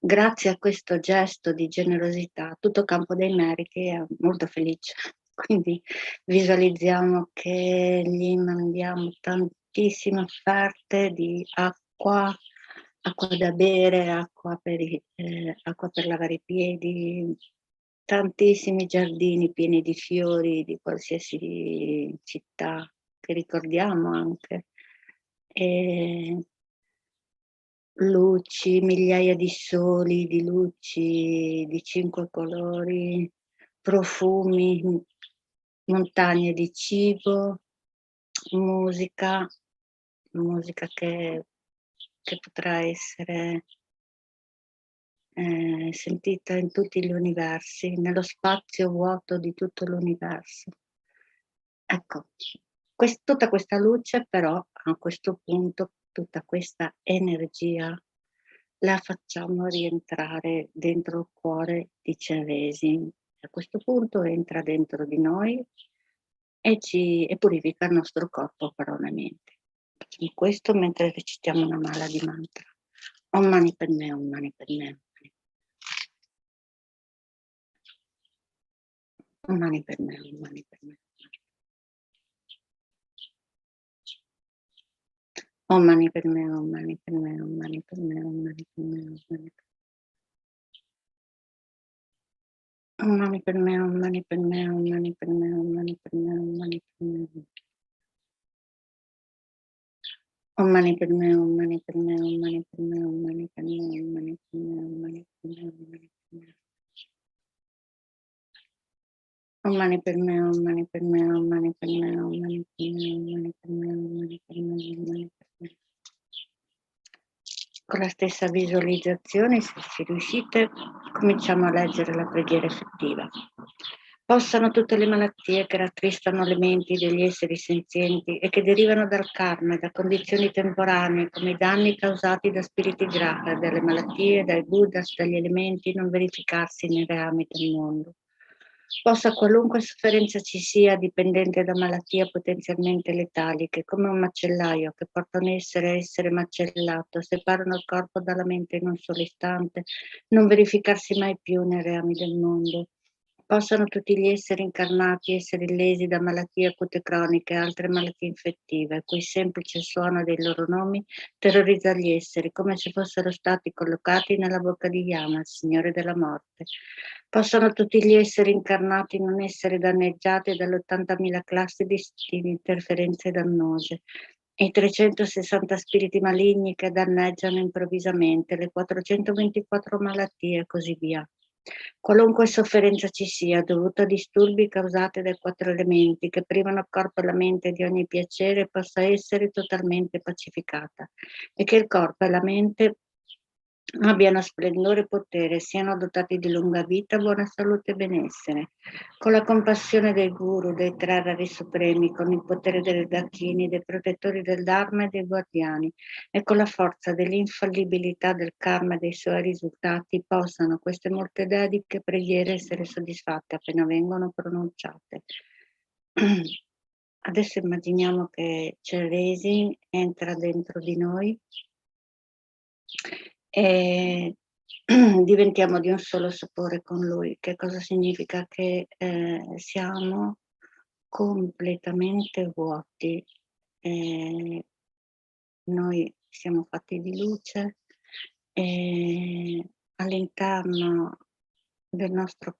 Grazie a questo gesto di generosità, tutto Campo dei Meriti è molto felice. Quindi visualizziamo che gli mandiamo tantissime offerte di acqua da bere, acqua per lavare i piedi, tantissimi giardini pieni di fiori di qualsiasi città che ricordiamo anche, e luci, migliaia di soli, di luci di 5 colori, profumi, montagne di cibo, musica che potrà essere sentita in tutti gli universi, nello spazio vuoto di tutto l'universo. Ecco, tutta questa luce però a questo punto, tutta questa energia la facciamo rientrare dentro il cuore di Chenrezig. A questo punto entra dentro di noi e purifica il nostro corpo, parola e mente. Facciamo questo mentre recitiamo una mala di mantra. Om Mani Padme, Om Mani Padme. Om Mani Padme, Om Mani Padme. Om Mani Padme, Om Mani Padme, Om Mani Padme, Om Mani Padme, Om Mani Padme. Om Mani Padme, Om Mani Padme, Om Mani Padme, Om Mani Padme, Om Mani Padme. Om Mani Padme, Om Mani Padme, Om Mani Padme, Om Mani Padme, Om Mani Padme, Om Mani Padme. Om Mani Padme, Om Mani Padme, Om Mani Padme, Om Mani Padme, Om Mani Padme, Om Mani Padme, Om Mani Padme. Con la stessa visualizzazione, se riuscite, cominciamo a leggere la preghiera effettiva. Possano tutte le malattie che rattristano le menti degli esseri senzienti e che derivano dal karma e da condizioni temporanee, come i danni causati da spiriti graha, dalle malattie, dai buddhas, dagli elementi, non verificarsi nei reami del mondo. Possa qualunque sofferenza ci sia, dipendente da malattie potenzialmente letali, che come un macellaio che porta un essere a essere macellato, separano il corpo dalla mente in un solo istante, non verificarsi mai più nei reami del mondo. Possano tutti gli esseri incarnati essere lesi da malattie acute croniche e altre malattie infettive, a cui il semplice suono dei loro nomi terrorizza gli esseri, come se fossero stati collocati nella bocca di Yama, il Signore della Morte. Possano tutti gli esseri incarnati non essere danneggiati dalle 80.000 classi di interferenze dannose, e i 360 spiriti maligni che danneggiano improvvisamente, le 424 malattie e così via. Qualunque sofferenza ci sia dovuta a disturbi causati dai 4 elementi che privano il corpo e la mente di ogni piacere possa essere totalmente pacificata e che il corpo e la mente abbiano splendore e potere, siano dotati di lunga vita, buona salute e benessere. Con la compassione dei guru, dei 3 rari supremi, con il potere delle dakini, dei protettori del Dharma e dei guardiani, e con la forza dell'infallibilità del karma e dei suoi risultati, possano queste molte dediche preghiere essere soddisfatte appena vengono pronunciate. Adesso immaginiamo che Chenrezig entra dentro di noi e diventiamo di un solo sapore con lui. Che cosa significa? Che siamo completamente vuoti. Noi siamo fatti di luce e all'interno del nostro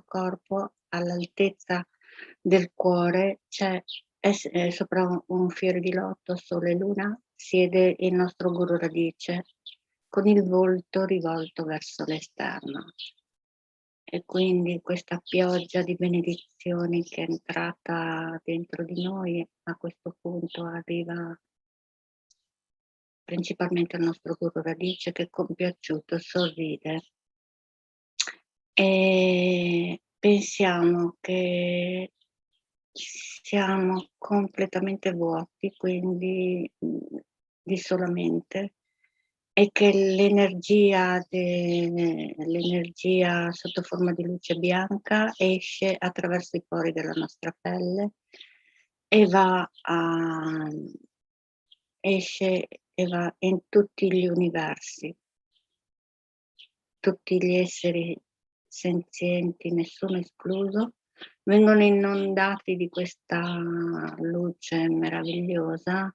corpo, all'altezza del cuore, c'è sopra un fiore di loto, sole e luna, siede il nostro guru radice con il volto rivolto verso l'esterno. E quindi questa pioggia di benedizioni che è entrata dentro di noi a questo punto arriva principalmente al nostro guru radice, che compiaciuto sorride. E pensiamo che siamo completamente vuoti, quindi di solamente, e che l'energia sotto forma di luce bianca esce attraverso i pori della nostra pelle e esce e va in tutti gli universi. Tutti gli esseri senzienti, nessuno escluso, vengono inondati di questa luce meravigliosa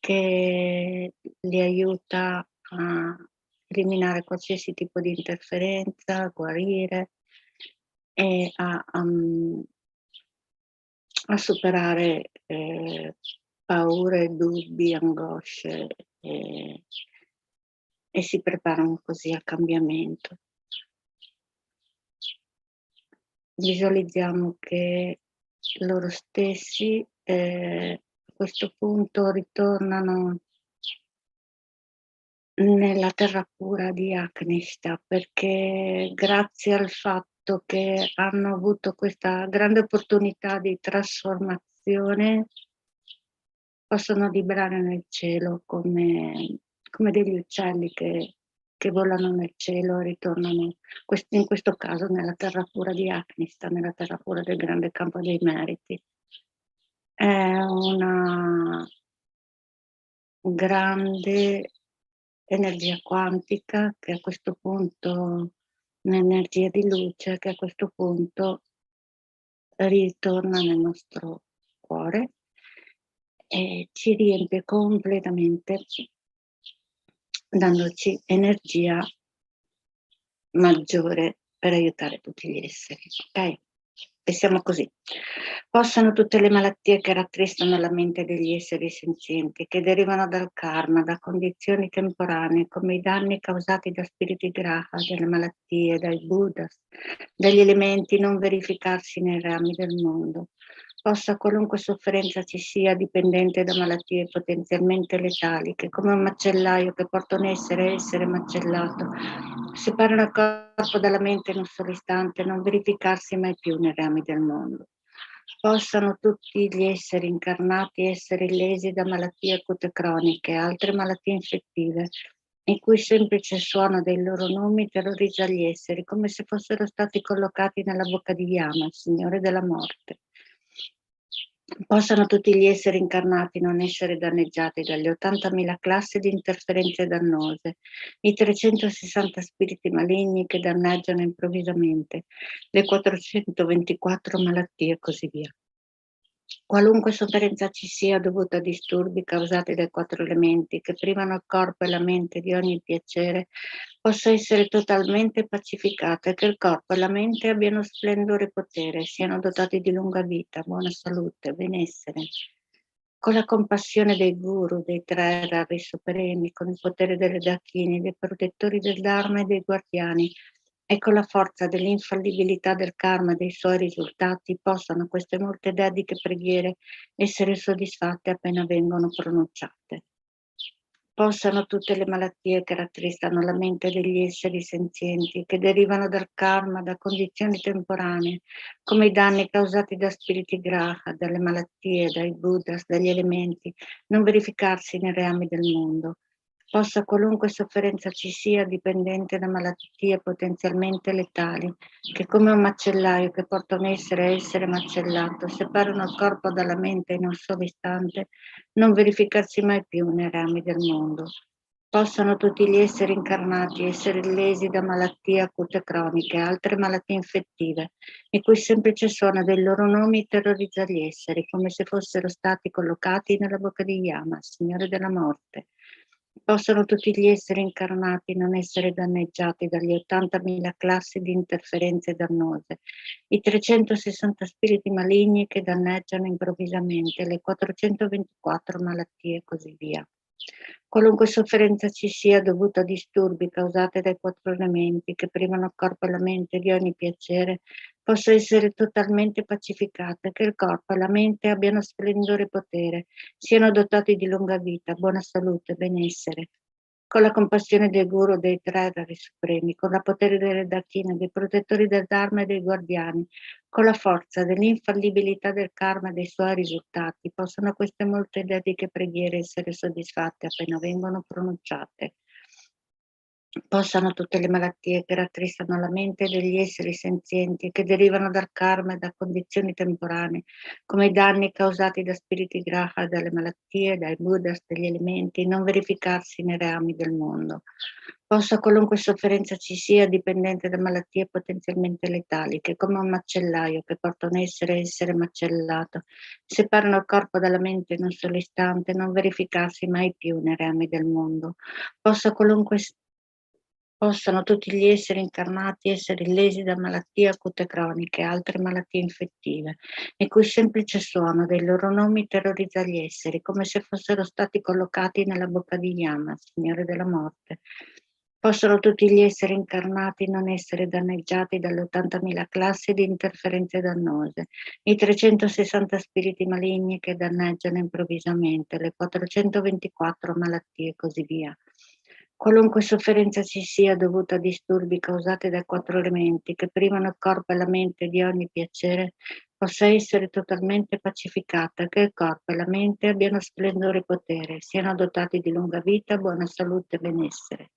che li aiuta a eliminare qualsiasi tipo di interferenza, a guarire e a superare paure, dubbi, angosce e si preparano così al cambiamento. Visualizziamo che loro stessi a questo punto ritornano nella terra pura di Aknishta, perché grazie al fatto che hanno avuto questa grande opportunità di trasformazione possono vibrare nel cielo come degli uccelli che volano nel cielo e ritornano, in questo caso nella terra pura di Aknishta, nella terra pura del grande campo dei meriti. È una grande energia quantica che a questo punto, un'energia di luce che a questo punto ritorna nel nostro cuore e ci riempie completamente, dandoci energia maggiore per aiutare tutti gli esseri. Ok? Pensiamo così. Possano tutte le malattie che rattristano la mente degli esseri senzienti, che derivano dal karma, da condizioni temporanee, come i danni causati da spiriti graha, dalle malattie, dai buddhas, dagli elementi, non verificarsi nei rami del mondo. Possa qualunque sofferenza ci sia dipendente da malattie potenzialmente letali, che come un macellaio che porta un essere macellato, separano il corpo dalla mente in un solo istante, non verificarsi mai più nei rami del mondo. Possano tutti gli esseri incarnati essere lesi da malattie acute croniche e altre malattie infettive, in cui il semplice suono dei loro nomi terrorizza gli esseri, come se fossero stati collocati nella bocca di Yama, il Signore della Morte. Possano tutti gli esseri incarnati non essere danneggiati dalle 80.000 classi di interferenze dannose, i 360 spiriti maligni che danneggiano improvvisamente, le 424 malattie e così via. Qualunque sofferenza ci sia dovuta a disturbi causati dai 4 elementi che privano il corpo e la mente di ogni piacere, possa essere totalmente pacificata e che il corpo e la mente abbiano splendore e potere, siano dotati di lunga vita, buona salute, benessere. Con la compassione dei guru, dei 3 rari supremi, con il potere delle dakini, dei protettori del Dharma e dei guardiani, e con la forza dell'infallibilità del karma e dei suoi risultati possano queste molte dediche preghiere essere soddisfatte appena vengono pronunciate. Possano tutte le malattie che rattristano la mente degli esseri senzienti, che derivano dal karma, da condizioni temporanee, come i danni causati da spiriti graha, dalle malattie, dai buddhas, dagli elementi, non verificarsi nei reami del mondo. Possa qualunque sofferenza ci sia dipendente da malattie potenzialmente letali, che come un macellaio che porta un essere a essere macellato, separano il corpo dalla mente in un solo istante, non verificarsi mai più nei rami del mondo. Possano tutti gli esseri incarnati essere lesi da malattie acute croniche, altre malattie infettive, il cui semplice suono dei loro nomi terrorizza gli esseri, come se fossero stati collocati nella bocca di Yama, Signore della Morte. Possono tutti gli esseri incarnati non essere danneggiati dagli 80.000 classi di interferenze dannose, i 360 spiriti maligni che danneggiano improvvisamente, le 424 malattie e così via. Qualunque sofferenza ci sia dovuta a disturbi causati dai 4 elementi che privano il corpo e la mente di ogni piacere, possa essere totalmente pacificata, che il corpo e la mente abbiano splendore e potere, siano dotati di lunga vita, buona salute, benessere. Con la compassione dei guru, dei tre rari supremi, con la potere delle dakine, dei protettori del Dharma e dei guardiani, con la forza dell'infallibilità del karma e dei suoi risultati, possono queste molte dediche preghiere essere soddisfatte appena vengono pronunciate. Possano tutte le malattie che rattristano la mente degli esseri senzienti, che derivano dal karma e da condizioni temporanee, come i danni causati da spiriti graha, dalle malattie, dai buddhas, dagli elementi, non verificarsi nei reami del mondo. Possa qualunque sofferenza ci sia dipendente da malattie potenzialmente letali, che come un macellaio che porta un essere a essere macellato, separano il corpo dalla mente in un solo istante, non verificarsi mai più nei reami del mondo. Possano tutti gli esseri incarnati essere lesi da malattie acute croniche e altre malattie infettive, il cui semplice suono dei loro nomi terrorizza gli esseri, come se fossero stati collocati nella bocca di Yama, Signore della Morte. Possano tutti gli esseri incarnati non essere danneggiati dalle 80.000 classi di interferenze dannose, i 360 spiriti maligni che danneggiano improvvisamente, le 424 malattie e così via. Qualunque sofferenza ci sia dovuta a disturbi causati dai 4 elementi che privano il corpo e la mente di ogni piacere, possa essere totalmente pacificata, che il corpo e la mente abbiano splendore e potere, siano dotati di lunga vita, buona salute e benessere.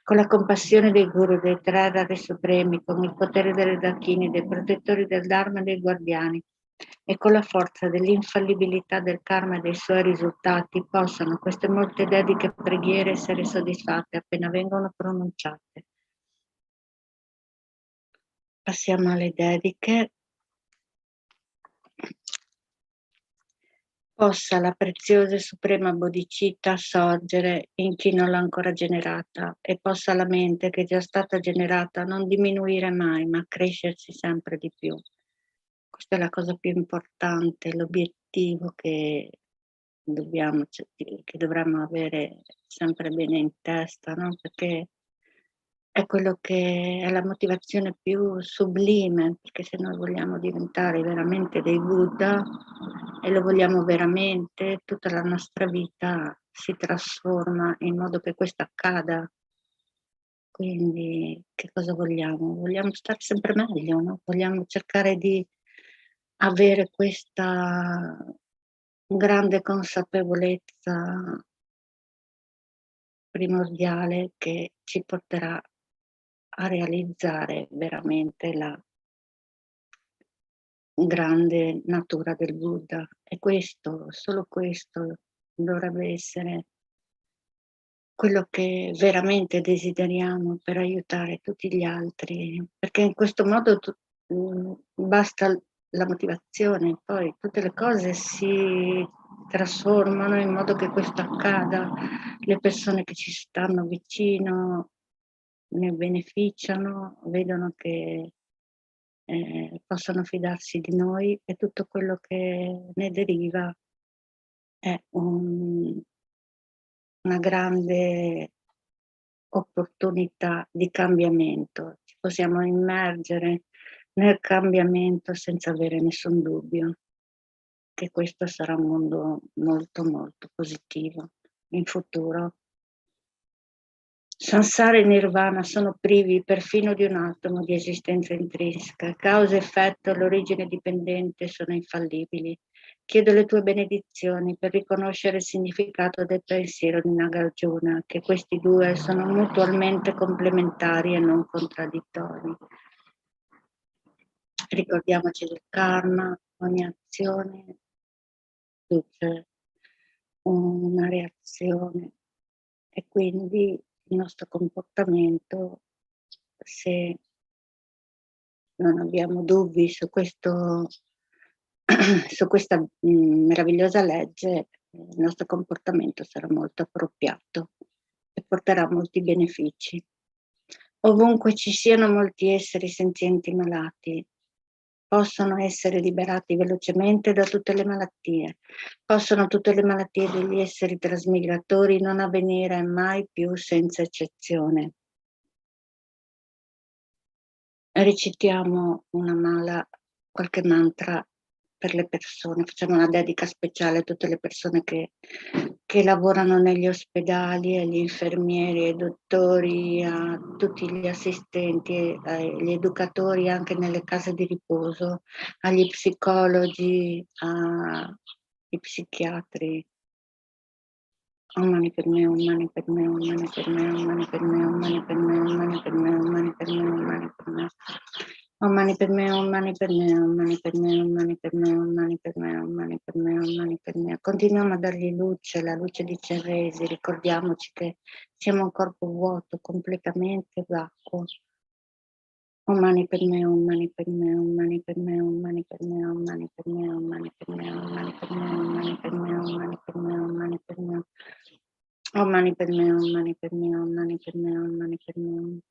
Con la compassione dei guru, dei tre rari supremi, con il potere delle dakini, dei protettori del Dharma e dei guardiani, e con la forza dell'infallibilità del karma e dei suoi risultati, possano queste molte dediche preghiere essere soddisfatte appena vengono pronunciate. Passiamo alle dediche. Possa la preziosa e suprema bodhicitta sorgere in chi non l'ha ancora generata, e possa la mente che è già stata generata non diminuire mai, ma crescersi sempre di più. Questa è la cosa più importante, l'obiettivo che dovremmo avere sempre bene in testa, no? Perché è quello che è la motivazione più sublime, perché se noi vogliamo diventare veramente dei Buddha e lo vogliamo veramente, tutta la nostra vita si trasforma in modo che questo accada. Quindi che cosa vogliamo? Vogliamo stare sempre meglio, no? Vogliamo cercare di avere questa grande consapevolezza primordiale che ci porterà a realizzare veramente la grande natura del Buddha. E questo, solo questo, dovrebbe essere quello che veramente desideriamo per aiutare tutti gli altri, perché in questo modo basta la motivazione, poi tutte le cose si trasformano in modo che questo accada, le persone che ci stanno vicino ne beneficiano, vedono che possono fidarsi di noi, e tutto quello che ne deriva è una grande opportunità di cambiamento, ci possiamo immergere nel cambiamento senza avere nessun dubbio che questo sarà un mondo molto molto positivo in futuro. Samsara e Nirvana sono privi perfino di un atomo di esistenza intrinseca. Causa e effetto, l'origine dipendente sono infallibili. Chiedo le tue benedizioni per riconoscere il significato del pensiero di Nagarjuna, che questi due sono mutualmente complementari e non contraddittori. Ricordiamoci del karma, ogni azione produce una reazione e quindi il nostro comportamento, se non abbiamo dubbi su questa meravigliosa legge, il nostro comportamento sarà molto appropriato e porterà molti benefici. Ovunque ci siano molti esseri senzienti malati, possono essere liberati velocemente da tutte le malattie. Possono tutte le malattie degli esseri trasmigratori non avvenire mai più senza eccezione. Recitiamo qualche mantra per le persone, facciamo una dedica speciale a tutte le persone che lavorano negli ospedali, agli infermieri, ai dottori, a tutti gli assistenti, agli educatori anche nelle case di riposo, agli psicologi, ai psichiatri. Om mani padme hum, mani padme hum, mani padme hum, mani padme hum, mani padme hum, mani padme hum, mani padme hum, mani padme hum. Om mani padme hum, mani padme hum, mani padme hum, mani padme hum, mani padme hum, mani padme hum, mani padme hum. Continuiamo a dargli luce, la luce di Chenrezig, ricordiamoci che siamo un corpo vuoto, completamente d'acqua. Om mani padme hum, mani padme hum, mani padme hum, mani padme hum, mani padme hum, mani padme hum, mani padme hum, mani padme hum, mani padme hum, mani padme hum. Om mani padme hum, mani padme hum, mani padme hum, mani padme hum.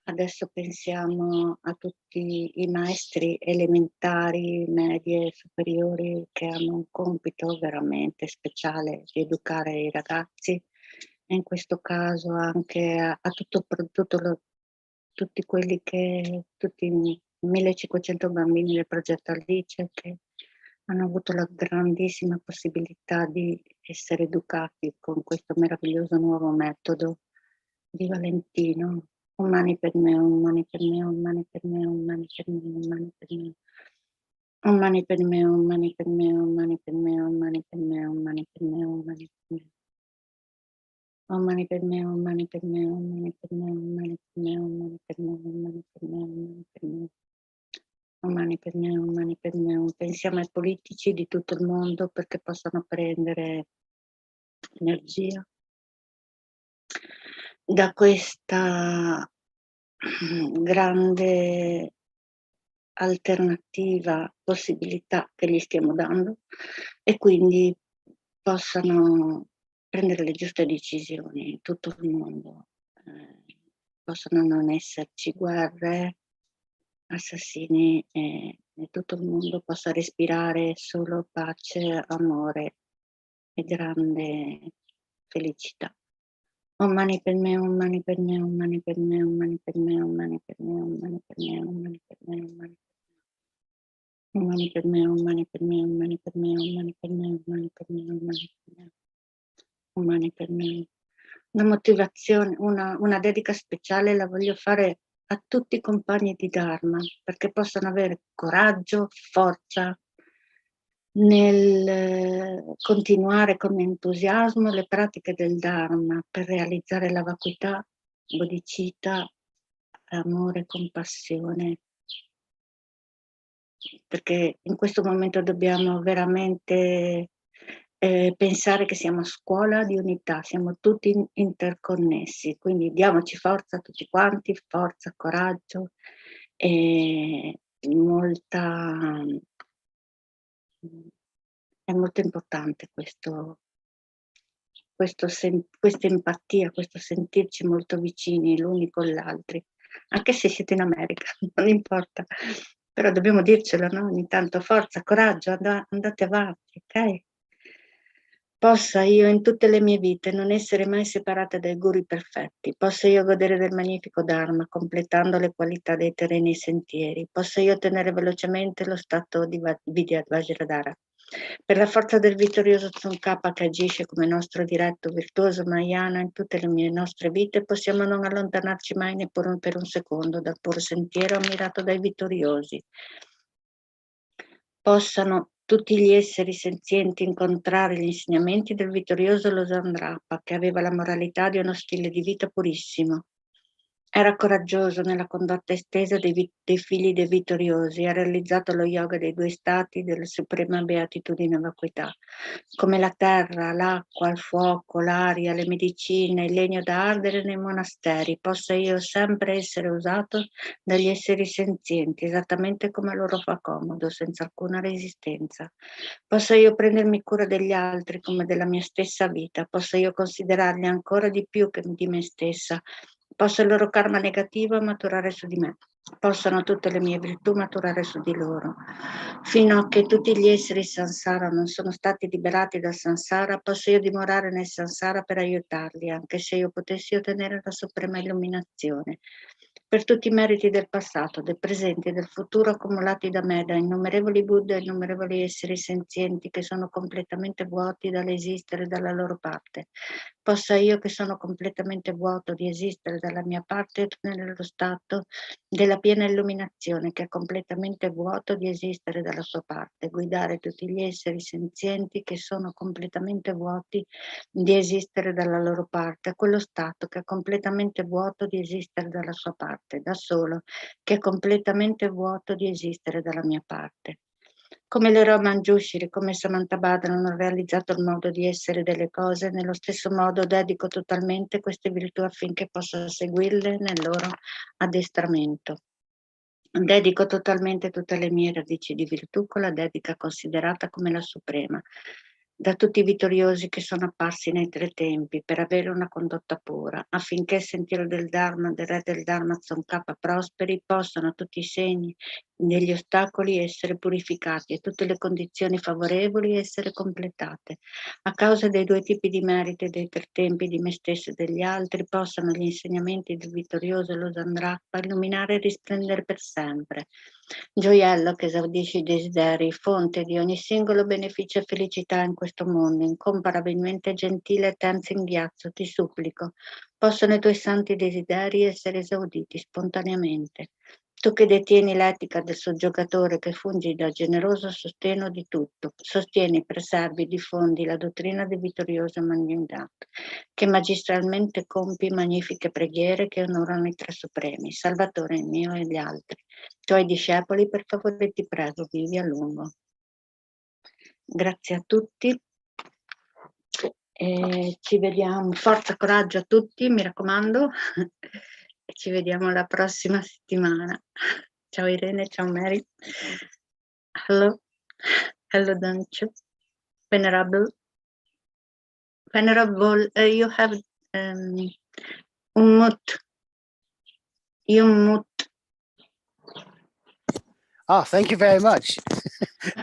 Adesso pensiamo a tutti i maestri elementari, medie, superiori che hanno un compito veramente speciale di educare i ragazzi e in questo caso anche a tutti quelli tutti i 1500 bambini del progetto Alice che hanno avuto la grandissima possibilità di essere educati con questo meraviglioso nuovo metodo di Valentino. Un mani padme hum, mani padme hum, mani padme hum, mani padme hum, mani padme hum. Un mani padme hum, mani padme hum, mani padme hum, mani padme hum, mani padme hum, mani padme hum. Om mani padme hum, mani padme hum, mani padme hum, mani padme hum, mani padme hum, mani padme hum, mani padme hum. Om mani padme hum, mani padme hum. Pensiamo ai politici di tutto il mondo perché possano prendere energia da questa grande alternativa, possibilità che gli stiamo dando e quindi possano prendere le giuste decisioni in tutto il mondo. Possono non esserci guerre, assassini e tutto il mondo possa respirare solo pace, amore e grande felicità. Om mani padme hum, mani padme hum, mani padme hum, mani padme hum, mani padme hum, mani padme hum, mani padme hum, mani Om mani padme hum, mani padme hum, mani padme hum, mani padme hum, mani padme hum, mani padme hum. Om mani padme hum. Una motivazione, una dedica speciale la voglio fare a tutti i compagni di Dharma perché possano avere coraggio, forza nel continuare con entusiasmo le pratiche del Dharma per realizzare la vacuità, bodhicitta, amore, compassione. Perché in questo momento dobbiamo veramente pensare che siamo a scuola di unità, siamo tutti interconnessi, quindi diamoci forza tutti quanti, forza, coraggio e è molto importante questa empatia, questo sentirci molto vicini l'uni con gli altri, anche se siete in America, non importa, però dobbiamo dircelo, no? Ogni tanto forza, coraggio, andate avanti, ok? Possa io in tutte le mie vite non essere mai separata dai guru perfetti. Possa io godere del magnifico Dharma, completando le qualità dei terreni sentieri. Possa io ottenere velocemente lo stato di Vidya Vajradhara. Per la forza del vittorioso Tsongkhapa che agisce come nostro diretto virtuoso Mahayana in tutte le nostre vite, possiamo non allontanarci mai neppure per un secondo dal puro sentiero ammirato dai vittoriosi. Possano tutti gli esseri senzienti incontrare gli insegnamenti del vittorioso Losandrappa, che aveva la moralità di uno stile di vita purissimo. Era coraggioso nella condotta estesa dei figli dei vittoriosi, ha realizzato lo yoga dei due stati della suprema beatitudine e vacuità. Come la terra, l'acqua, il fuoco, l'aria, le medicine, il legno da ardere nei monasteri, possa io sempre essere usato dagli esseri senzienti, esattamente come loro fa comodo, senza alcuna resistenza. Possa io prendermi cura degli altri come della mia stessa vita, possa io considerarli ancora di più che di me stessa, possa il loro karma negativo maturare su di me, possano tutte le mie virtù maturare su di loro. Fino a che tutti gli esseri samsara non sono stati liberati dal samsara, posso io dimorare nel samsara per aiutarli, anche se io potessi ottenere la suprema illuminazione. Per tutti i meriti del passato, del presente e del futuro accumulati da me, da innumerevoli Buddha e innumerevoli esseri senzienti che sono completamente vuoti dall'esistere dalla loro parte, possa io che sono completamente vuoto di esistere dalla mia parte ottenere lo stato della piena illuminazione che è completamente vuoto di esistere dalla sua parte, guidare tutti gli esseri senzienti che sono completamente vuoti di esistere dalla loro parte, a quello stato che è completamente vuoto di esistere dalla sua parte, da solo, che è completamente vuoto di esistere dalla mia parte. Come l'eroe Manjushri, come Samantabhadra hanno realizzato il modo di essere delle cose, nello stesso modo dedico totalmente queste virtù affinché possa seguirle nel loro addestramento. Dedico totalmente tutte le mie radici di virtù con la dedica considerata come la suprema, da tutti i vittoriosi che sono apparsi nei tre tempi per avere una condotta pura, affinché il sentiero del Dharma, del re del Dharma Tsongkhapa prosperi, possano tutti i segni degli ostacoli essere purificati e tutte le condizioni favorevoli essere completate. A causa dei due tipi di meriti dei tre tempi di me stesso e degli altri, possano gli insegnamenti del vittorioso Losandrappa illuminare e risplendere per sempre. Gioiello che esaudisce i desideri, fonte di ogni singolo beneficio e felicità in questo mondo, incomparabilmente gentile Thangtong Gyalpo, ti supplico, possano i tuoi santi desideri essere esauditi spontaneamente. Tu che detieni l'etica del soggiocatore, che fungi da generoso sostegno di tutto, sostieni, preservi, diffondi la dottrina del vittorioso Manjunato, che magistralmente compi magnifiche preghiere che onorano i tre supremi, Salvatore il mio e gli altri. Tuoi discepoli, per favore ti prego, vivi a lungo. Grazie a tutti. E ci vediamo, forza, coraggio a tutti, mi raccomando. E ci vediamo la prossima settimana. Ciao Irene, ciao Mary. Hello, hello Dancho. Venerable, you have unmute. You mute. Oh, thank you very much.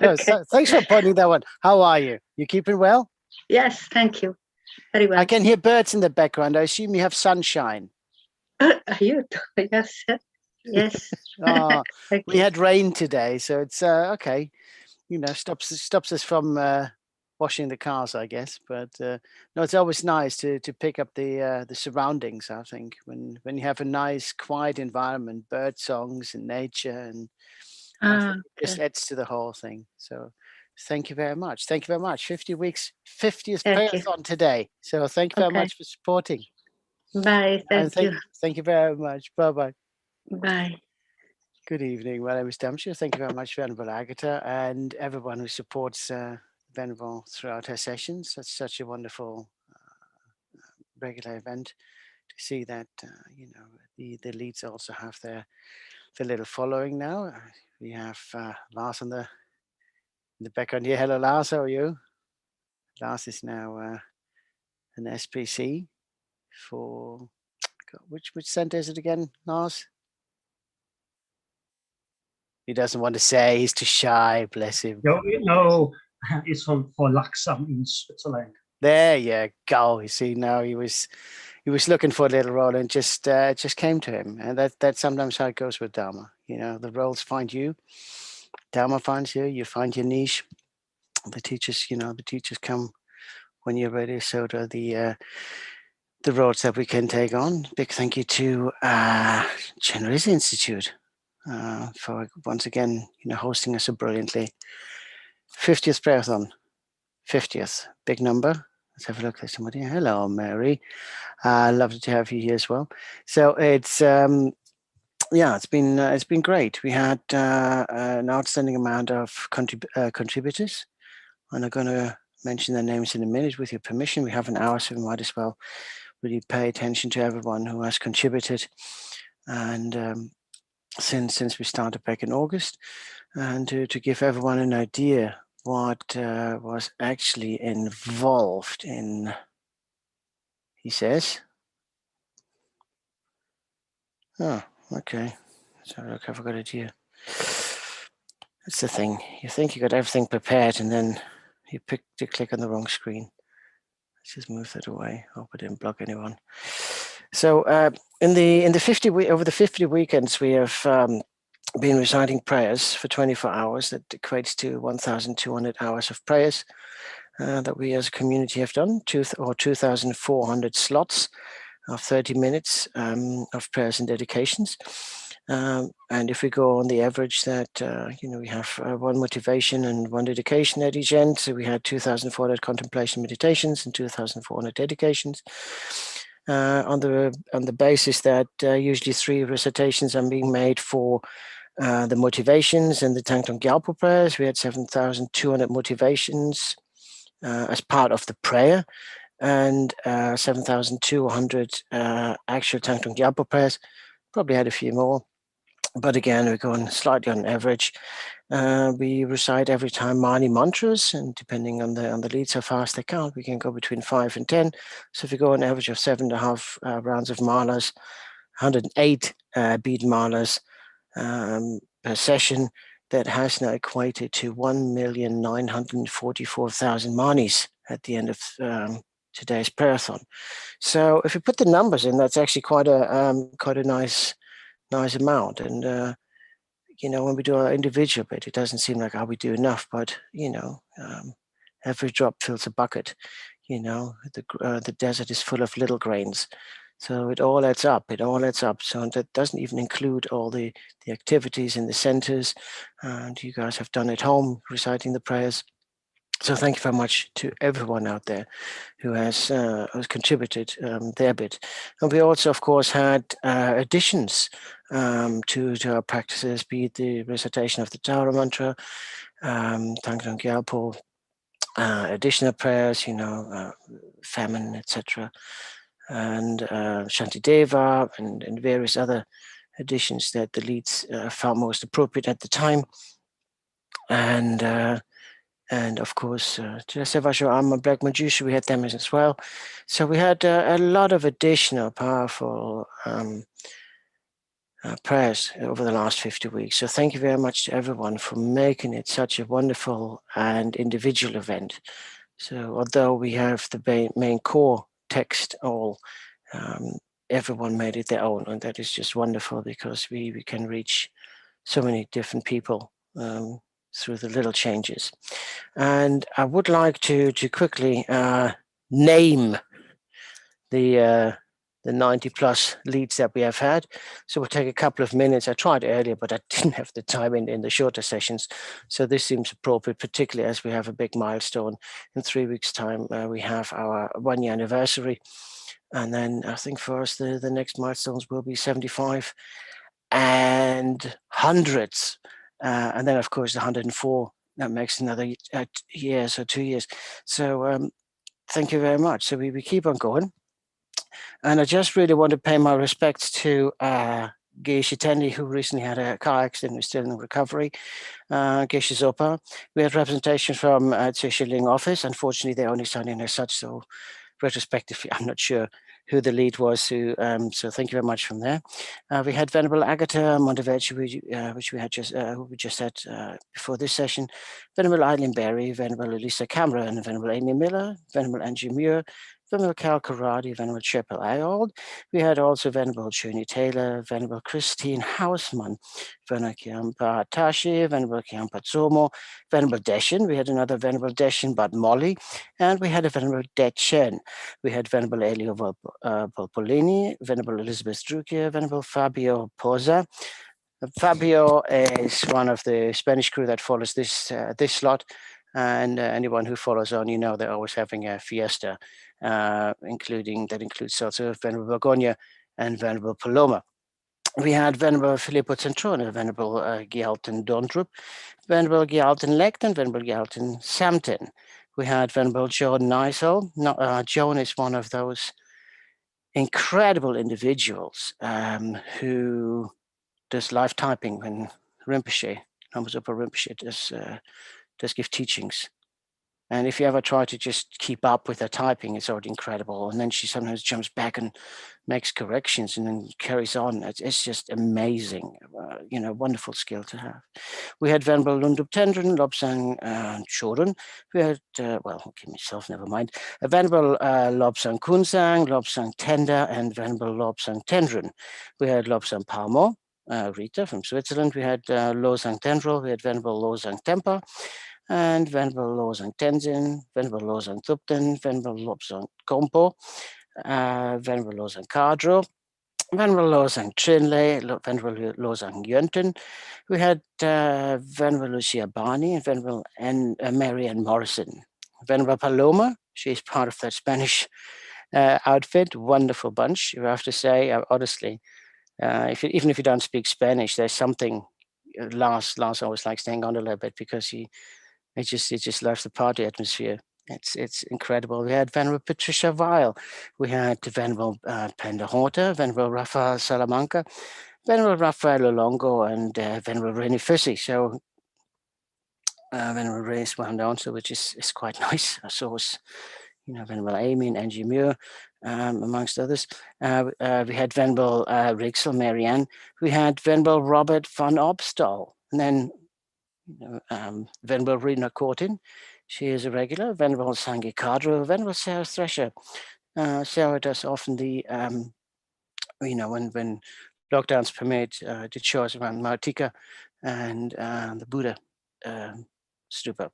No, Okay. thanks for pointing that one. How are you? You keeping well? Yes, thank you. Very well. I can hear birds in the background. I assume you have sunshine. You too. Yes, yes. Oh, Thank we you. had rain today, so it's okay. You know, stops us from washing the cars, I guess. But no, it's always nice to pick up the surroundings. I think when you have a nice, quiet environment, bird songs and nature, and I think it just adds to the whole thing. So thank you very much. Thank you very much. 50 weeks, 50th Thank you. prayerathon today. So thank you very much for supporting. Bye. And Thank you. thank you very much. Bye-bye. Bye. Good evening. My name is Damsha. Thank you very much, Venerable Agata, and everyone who supports Venerable throughout her sessions. That's such a wonderful regular event to see that, you know, the leads also have their little following now. We have Lars in the background here. Hello, Lars. How are you? Lars is now an SPC for, which center is it again, Lars? He doesn't want to say. He's too shy. Bless him. No, it's for Laxam in Switzerland. There you go. You see, now he was looking for a little role and just came to him. And that's sometimes how it goes with Dharma. You know, the roles find you, Dharma finds you, you find your niche. The teachers, the teachers come when you're ready. So do the roles that we can take on. Big thank you to Chenrezig Institute for once again, hosting us so brilliantly. 50th prayerathon, 50th, big number. Let's have a look at somebody. Hello, Mary. Lovely to have you here as well. So it's it's been great. We had an outstanding amount of contributors, and I'm going to mention their names in a minute. With your permission, we have an hour, so we might as well really pay attention to everyone who has contributed, and since we started back in August, and to give everyone an idea what was actually involved in, he says. Oh, okay. So look, have I got it here? That's the thing. You think you got everything prepared, and then you click on the wrong screen. Let's just move that away. Hope I didn't block anyone. So in the 50 over the 50 weekends, we have been reciting prayers for 24 hours. That equates to 1,200 hours of prayers that we as a community have done, 2,400 slots of 30 minutes of prayers and dedications. And if we go on the average that, we have one motivation and one dedication at each end. So we had 2,400 contemplation meditations and 2,400 dedications. On the basis that usually 3 recitations are being made for the motivations and the Thangtong Gyalpo Prayers. We had 7,200 motivations as part of the prayer, and 7,200 actual Thangtong Gyalpo Prayers. Probably had a few more, but again, we're going slightly on average. We recite every time Mani mantras, and depending on the leads, how fast they count, we can go between 5 and 10. So if we go on average of 7.5 rounds of malas, 108 bead malas per session, that has now equated to 1,944,000 manis at the end of today's prayerathon. So if you put the numbers in, that's actually quite a nice amount. And when we do our individual bit, it doesn't seem like we do enough, but every drop fills a bucket. The desert is full of little grains. So it all adds up. So that doesn't even include all the activities in the centers, and you guys have done at home, reciting the prayers. So thank you very much to everyone out there who has contributed their bit. And we also, of course, had additions to our practices, be it the recitation of the Tara mantra, Thangtong Gyalpo, additional prayers, famine, etc., and Shantideva and various other additions that the leads found most appropriate at the time. And of course, Amma Black Majusha, we had them as well. So we had a lot of additional powerful prayers over the last 50 weeks. So thank you very much to everyone for making it such a wonderful and individual event. So although we have the main core text all, everyone made it their own, and that is just wonderful because we can reach so many different people through the little changes. And I would like to quickly name the 90 plus leads that we have had. So we'll take a couple of minutes. I tried earlier, but I didn't have the time in the shorter sessions. So this seems appropriate, particularly as we have a big milestone. In 3 weeks' time, we have our 1-year anniversary. And then I think for us, the next milestones will be 75 and hundreds. And then, of course, the 104, that makes another year, so 2 years. So thank you very much. So we keep on going. And I just really want to pay my respects to Geshe Tendi, who recently had a car accident, who's still in recovery. Geshe Zopa. We had representation from Tse Ling office. Unfortunately, they're only signing as such, so retrospectively, I'm not sure who the lead was. So thank you very much from there. We had Venerable Agata Montevecchi, which we just had before this session. Venerable Eileen Berry, Venerable Elisa Cameron, Venerable Amy Miller, Venerable Angie Muir, Venerable Carol Karadi, Venerable Chepel Ayold. We had also Venerable Juni Taylor, Venerable Christine Hausmann, Venerable Kiampa Tashi, Venerable Kiampa Tsomo, Venerable Deshin. We had another Venerable Deshin, but Molly, and we had a Venerable Dechen. We had Venerable Elio Volpolini, Venerable Elizabeth Drukia, Venerable Fabio Poza. Fabio is one of the Spanish crew that follows this slot, and anyone who follows on, they're always having a fiesta, that includes also Venerable Begonia and Venerable Paloma. We had Venerable Filippo Centrone, Venerable Gyalten Dondrup, Venerable Gyalten Lecton, Venerable Gyalten Samten. We had Venerable Joan Neisel. Joan is one of those incredible individuals who does live typing when Rinpoche, Lama Zopa Rinpoche, does give teachings. And if you ever try to just keep up with her typing, it's already incredible. And then she sometimes jumps back and makes corrections and then carries on. It's just amazing, wonderful skill to have. We had Venerable Lundup Tendren, Lobsang Choden. We had, never mind. Venerable Lobsang Kunsang, Lobsang Tenda, and Venerable Lobsang Tendren. We had Lobsang Palmo, Rita from Switzerland. We had Losang Tendril. We had Venerable Losang Tempa, and Venerable Losang Tenzin, Venerable Losang Thupten, Venerable Lobsang Kompo, Venerable Losang Kadro, Venerable Losang Trinley, Venerable Losang Yunten. We had Venerable Lucia Barney and Venerable Mary Ann Morrison. Venerable Paloma, she's part of that Spanish outfit, wonderful bunch, you have to say, honestly. Even if you don't speak Spanish, there's something. Lars always likes to hang on a little bit because it just loves the party atmosphere. It's incredible. We had Venerable Patricia Weil, we had Venerable Penda Horta, Venerable Rafael Salamanca, Venerable Rafael Olongo, and Venerable Rene Fissi. So Venerable Rene is well known, so which is quite nice. So was Venerable Amy and Angie Muir, amongst others. We had Venerable Rixel Marianne. We had Venerable Robert van Obstal, and then Venerable Rena Cortin, she is a regular. Venerable Sangi Kadro, Venerable Sarah Thresher. Sarah does often the, when lockdowns permit, did shows around Martika and the Buddha stupa.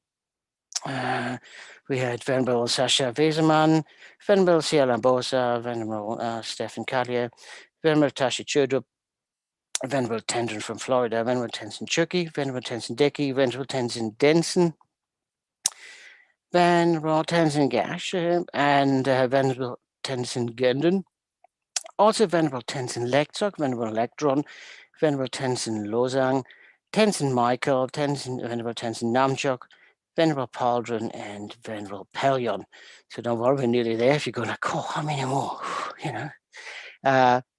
We had Venerable Sasha Weseman, Venerable Sia Lambosa, Venerable Stephen Collier, Venerable Tashi Chudrup, Venerable Tenzin from Florida, Venerable Tenzin Chucky, Venerable Tenzin Dickey, Venerable Tenzin Denson, Venerable Tenzin Gash, and Venerable Tenzin Gendon. Also Venerable Tenzin Lektok, Venerable Lectron, Venerable Tenzin Losang, Tenzin Michael, Venerable Tenzin Namchok, Venerable Pauldron, and Venerable Pelion. So don't worry, we're nearly there. If you're going like, how many more?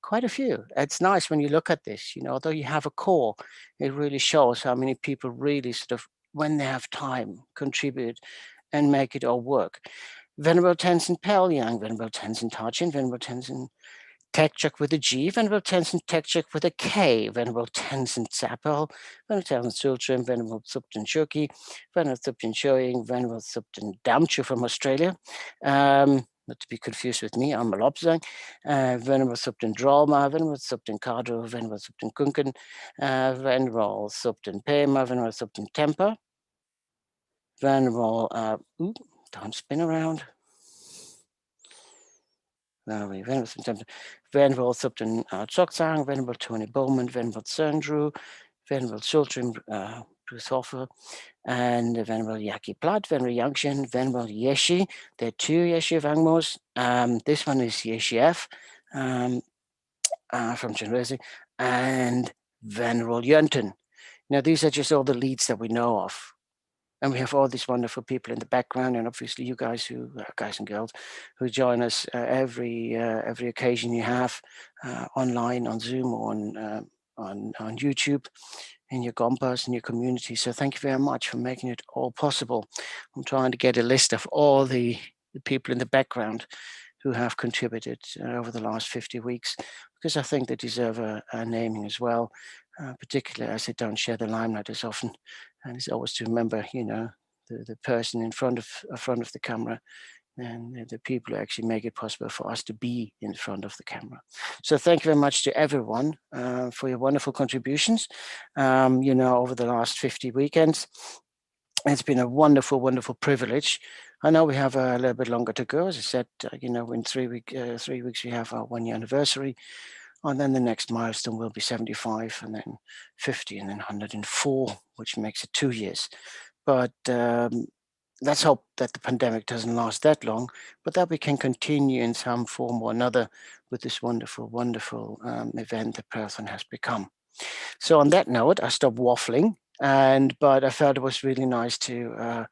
Quite a few. It's nice when you look at this, although you have a core, it really shows how many people really sort of, when they have time, contribute and make it all work. Venerable Tenzin Pelyang, Venerable Tenzin Tachin, Venerable Tenzin Tekchuk with a G, Venerable Tenzin Tekchuk with a K, Venerable Tenzin Zappel, Venerable Tenzin Sultrim, Venerable Thupten Chuki, Venerable Thupten Choying, Venerable Thupten Damchu from Australia. Not to be confused with me, I'm a Lobsang, Venerable Thupten Drolma, Venerable Thupten Kadro, Venerable Thupten Kunken, Venerable Thupten Pema, Venerable Thupten Tempa, Venerable, don't spin around. Venerable Thupten Tsoksang, Venerable Tony Bowman, Venerable Sandru, Venerable Sultrim Bruce Hoffer, and Venerable Yaki Platt, Venerable Yangshin, Venerable Yeshi. There are two Yeshi Vangmos. This one is Yeshi F from Chenrezig, and Venerable Yunten. Now, these are just all the leads that we know of. And we have all these wonderful people in the background, and obviously you guys guys and girls, who join us every occasion you have online, on Zoom, or on YouTube, in your Gompas, in your community. So thank you very much for making it all possible. I'm trying to get a list of all the people in the background who have contributed over the last 50 weeks, because I think they deserve a naming as well, particularly as they don't share the limelight as often. And it's always to remember, you know, the person in front of the camera, and the people who actually make it possible for us to be in front of the camera. So thank you very much to everyone for your wonderful contributions, you know, over the last 50 weekends. It's been a wonderful, wonderful privilege. I know we have a little bit longer to go. As I said, you know, in 3 weeks, we have our 1-year anniversary. And then the next milestone will be 75, and then 50, and then 104, which makes it 2 years. But let's hope that the pandemic doesn't last that long, but that we can continue in some form or another with this wonderful, wonderful event that Prayerathon has become. So on that note, I stopped waffling, but I felt it was really nice to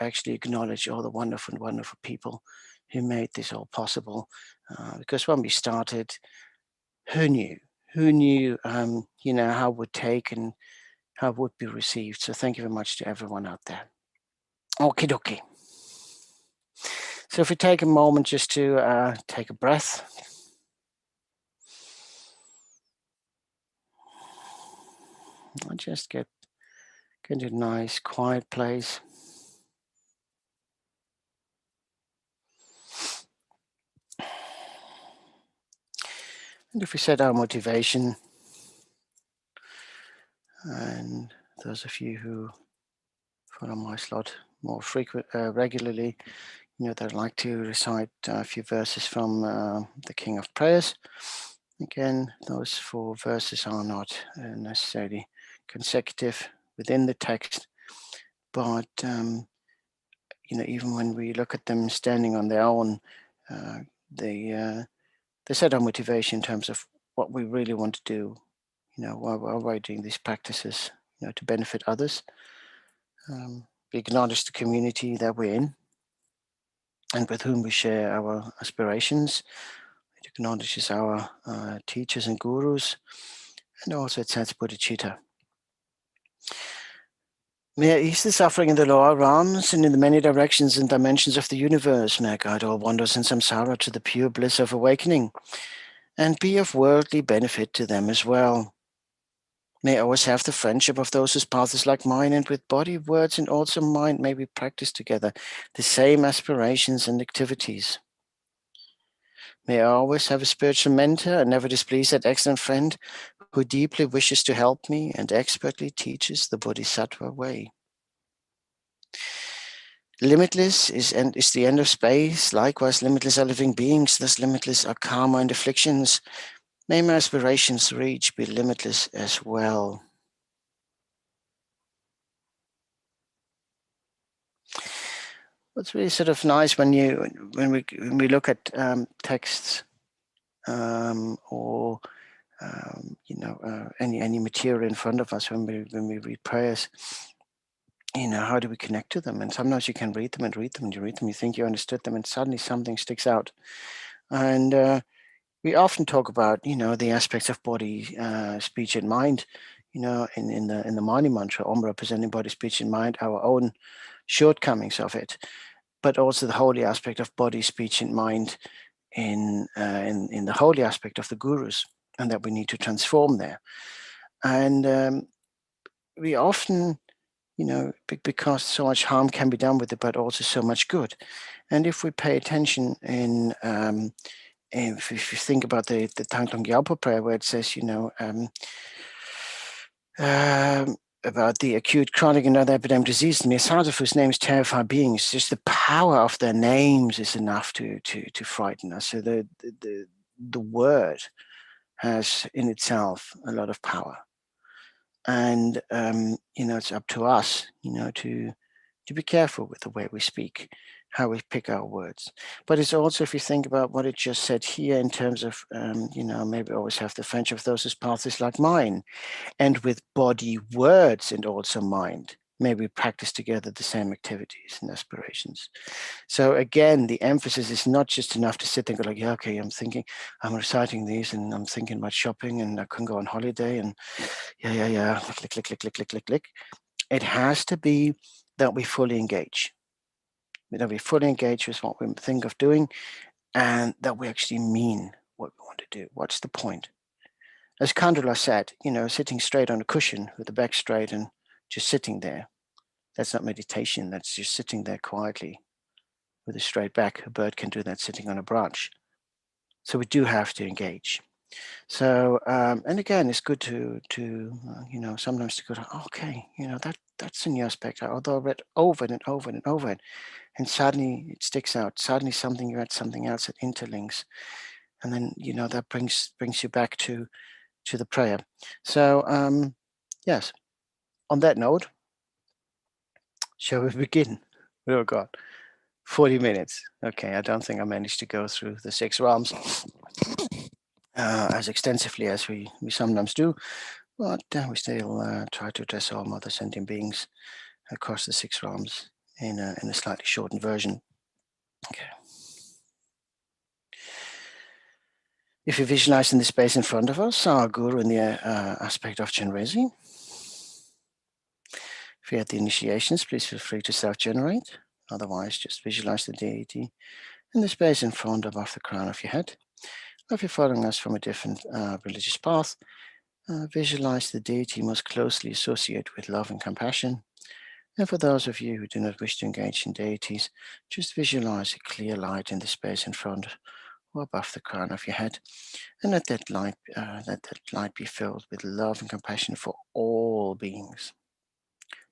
actually acknowledge all the wonderful, wonderful people who made this all possible. Because when we started, who knew? Who knew, you know, how it would take and how it would be received. So thank you very much to everyone out there. Okie dokie. So if we take a moment just to take a breath. I'll just get into a nice quiet place. And if we set our motivation, and those of you who follow my slot more regularly, you know that I'd like to recite a few verses from the King of Prayers. Again, those 4 verses are not necessarily consecutive within the text, but you know, even when we look at them standing on their own, they set our motivation in terms of what we really want to do, you know, while we're doing these practices, you know, to benefit others. We acknowledge the community that we're in and with whom we share our aspirations. It acknowledges our teachers and gurus, and also it says bodhicitta. May I ease the suffering in the lower realms and in the many directions and dimensions of the universe. May I guide all wanderers in samsara to the pure bliss of awakening and be of worldly benefit to them as well. May I always have the friendship of those whose path is like mine, and with body, words, and also mind may we practice together the same aspirations and activities. May I always have a spiritual mentor and never displease that excellent friend who deeply wishes to help me and expertly teaches the Bodhisattva way. Limitless is the end of space. Likewise, limitless are living beings. Thus limitless are karma and afflictions. May my aspirations reach be limitless as well. What's really sort of nice when we look at texts or you know, any material in front of us when we read prayers, you know, how do we connect to them? And sometimes you can read them and read them and you read them, you think you understood them, and suddenly something sticks out. And we often talk about, you know, the aspects of body, speech, and mind. You know, in the Mani mantra, Om representing body, speech, and mind, our own shortcomings of it, but also the holy aspect of body, speech, and mind in the holy aspect of the gurus, and that we need to transform there. And we often, you know, because so much harm can be done with it, but also so much good. And if we pay attention if you think about the Thangtong Gyalpo Prayer, where it says, you know, about the acute, chronic, and other epidemic diseases, mere sadhu whose names terrify beings, just the power of their names is enough to frighten us. So the word has in itself a lot of power. And, you know, it's up to us, you know, to be careful with the way we speak, how we pick our words. But it's also, if you think about what it just said here in terms of, you know, maybe always have the friendship of those whose path is like mine, and with body, words, and also mind, may we practice together the same activities and aspirations. So again, the emphasis is not just enough to sit there and go like, yeah, okay, I'm reciting these and I'm thinking about shopping and I can go on holiday and yeah, click. It has to be that we fully engage. That we fully engage with what we think of doing, and that we actually mean what we want to do. What's the point? As Kandula said, sitting straight on a cushion with the back straight and just sitting there, that's not meditation, that's just sitting there quietly with a straight back. A bird can do that sitting on a branch. So we do have to engage. So, and again, it's good to sometimes to go, okay, that's a new aspect. Although I read over and over and over it, and suddenly it sticks out. Suddenly you add something else that interlinks, and then that brings you back to the prayer. So, yes. On that note, shall we begin? Oh God, 40 minutes. Okay, I don't think I managed to go through the 6 realms as extensively as we sometimes do, but we still try to address all mother sentient beings across the 6 realms in a slightly shortened version. Okay. If you visualize in the space in front of us, our guru in the aspect of Chenrezig. If you had the initiations, please feel free to self-generate. Otherwise, just visualize the deity in the space in front above the crown of your head. Or if you're following us from a different religious path, visualize the deity most closely associated with love and compassion. And for those of you who do not wish to engage in deities, just visualize a clear light in the space in front or above the crown of your head, and let that light be filled with love and compassion for all beings,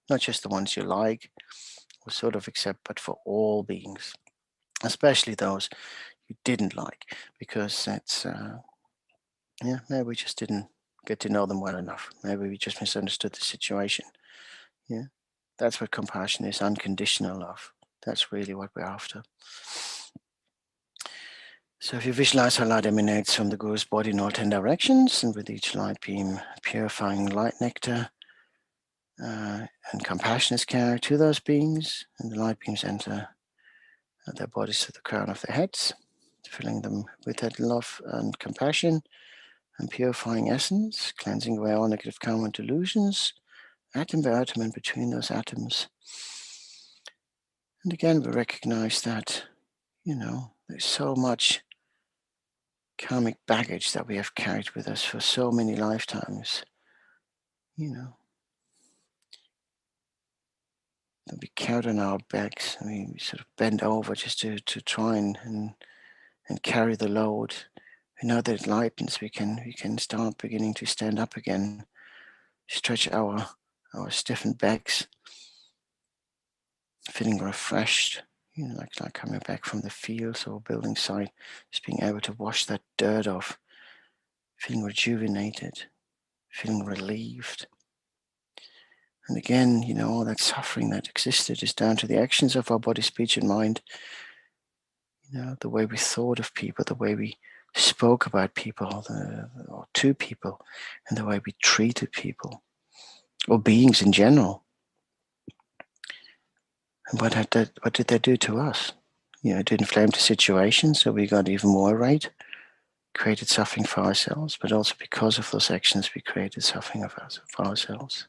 not just the ones you like or sort of accept, but for all beings, especially those you didn't like, because that's maybe we just didn't get to know them well enough. Maybe we just misunderstood the situation. Yeah, that's what compassion is, unconditional love. That's really what we're after. So if you visualize how light emanates from the Guru's body in all 10 directions, and with each light beam purifying light nectar and compassion is carried to those beings, and the light beams enter their bodies to the crown of their heads, filling them with that love and compassion and purifying essence, cleansing away all negative karma and delusions, atom by atom and between those atoms. And again, we recognize that, there's so much karmic baggage that we have carried with us for so many lifetimes, that we carried on our backs. I mean, we sort of bend over just to try and carry the load. And now that it lightens, we can start beginning to stand up again, stretch our stiffened backs, feeling refreshed, like coming back from the fields or building site, just being able to wash that dirt off, feeling rejuvenated, feeling relieved. And again, all that suffering that existed is down to the actions of our body, speech, and mind. The way we thought of people, the way we spoke about people, or to people, and the way we treated people, or beings in general. And what did that do to us? It inflamed the situation, so we got even more irate, created suffering for ourselves, but also because of those actions, we created suffering for ourselves.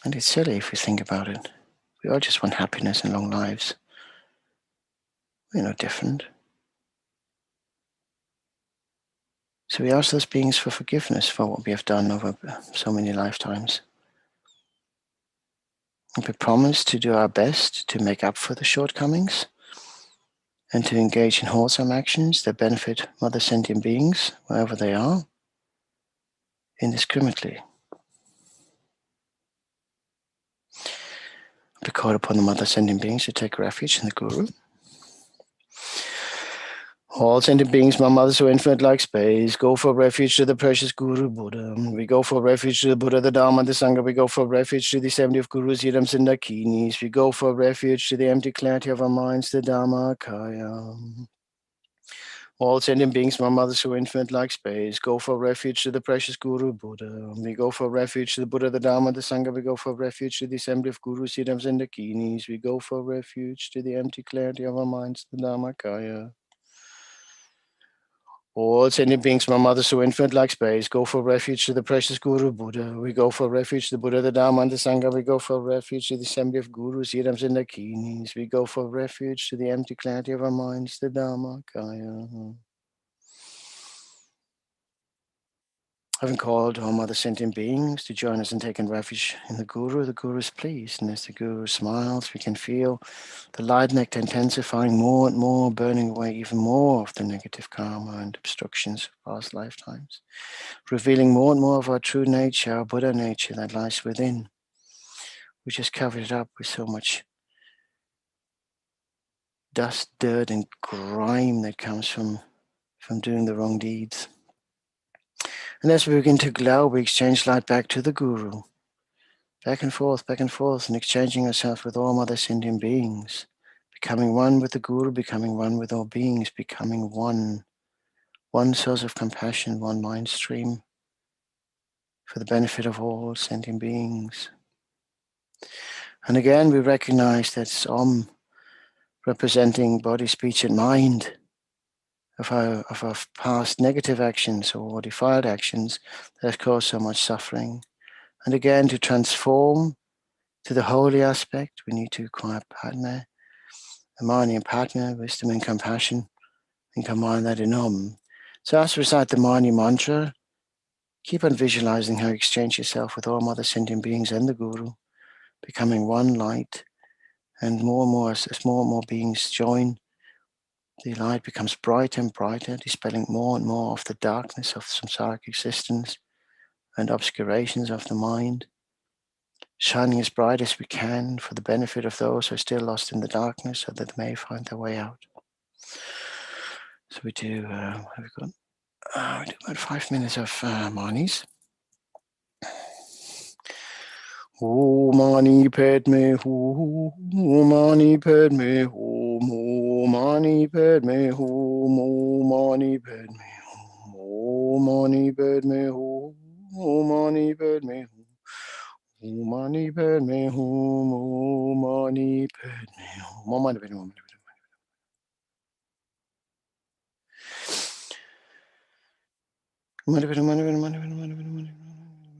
And it's silly if we think about it. We all just want happiness and long lives. We're no different. So we ask those beings for forgiveness for what we have done over so many lifetimes. And we promise to do our best to make up for the shortcomings and to engage in wholesome actions that benefit mother sentient beings, wherever they are, indiscriminately. We call upon the mother sentient beings to take refuge in the Guru. All sentient beings, my mothers who infinite like space, go for refuge to the precious Guru Buddha. We go for refuge to the Buddha, the Dharma, the Sangha. We go for refuge to the assembly of Gurus, Yidams, and Dakinis. We go for refuge to the empty clarity of our minds, the Dharma Kaya. All sentient beings, my mothers who infinite like space, go for refuge to the precious Guru Buddha. We go for refuge to the Buddha, the Dharma, the Sangha. We go for refuge to the assembly of Gurus, Yidams, and Dakinis. We go for refuge to the empty clarity of our minds, the Dharma Kaya. All sentient beings, my mother so infinite like space, go for refuge to the precious Guru Buddha. We go for refuge to the Buddha, the Dharma, and the Sangha. We go for refuge to the assembly of Gurus, Yidams, and Dakinis. We go for refuge to the empty clarity of our minds, the Dharma Kaya. Having called all other sentient beings to join us in taking refuge in the Guru is pleased. And as the Guru smiles, we can feel the light nectar intensifying more and more, burning away even more of the negative karma and obstructions of past lifetimes, revealing more and more of our true nature, our Buddha nature that lies within. We just covered it up with so much dust, dirt, and grime that comes from doing the wrong deeds. And as we begin to glow, we exchange light back to the Guru, back and forth, and exchanging ourselves with all other sentient beings, becoming one with the Guru, becoming one with all beings, becoming one source of compassion, one mind stream for the benefit of all sentient beings. And again, we recognize that Om representing body, speech, and mind of our past negative actions or defiled actions that has caused so much suffering. And again, to transform to the holy aspect, we need to acquire Padma, Amani and Padma, wisdom and compassion, and combine that in Om. So as we recite the Mani mantra, keep on visualizing how you exchange yourself with all mother sentient beings and the Guru, becoming one light, and more as more and more beings join, the light becomes brighter and brighter, dispelling more and more of the darkness of samsaric existence and obscurations of the mind, shining as bright as we can for the benefit of those who are still lost in the darkness so that they may find their way out. So we do, what have we got? We do about 5 minutes of Manis. Mani Padme Hum, Mani Padme Hum, Mani Padme Hum, Mani Padme Hum, Mani Padme Hum, Mani Padme Hum, Mani Padme Hum, Mani Padme Hum, Mani Padme Hum. Mani Padme Hum, Mani Padme Hum, Mani Padme Hum, Mani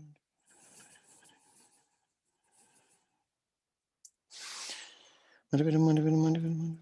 Padme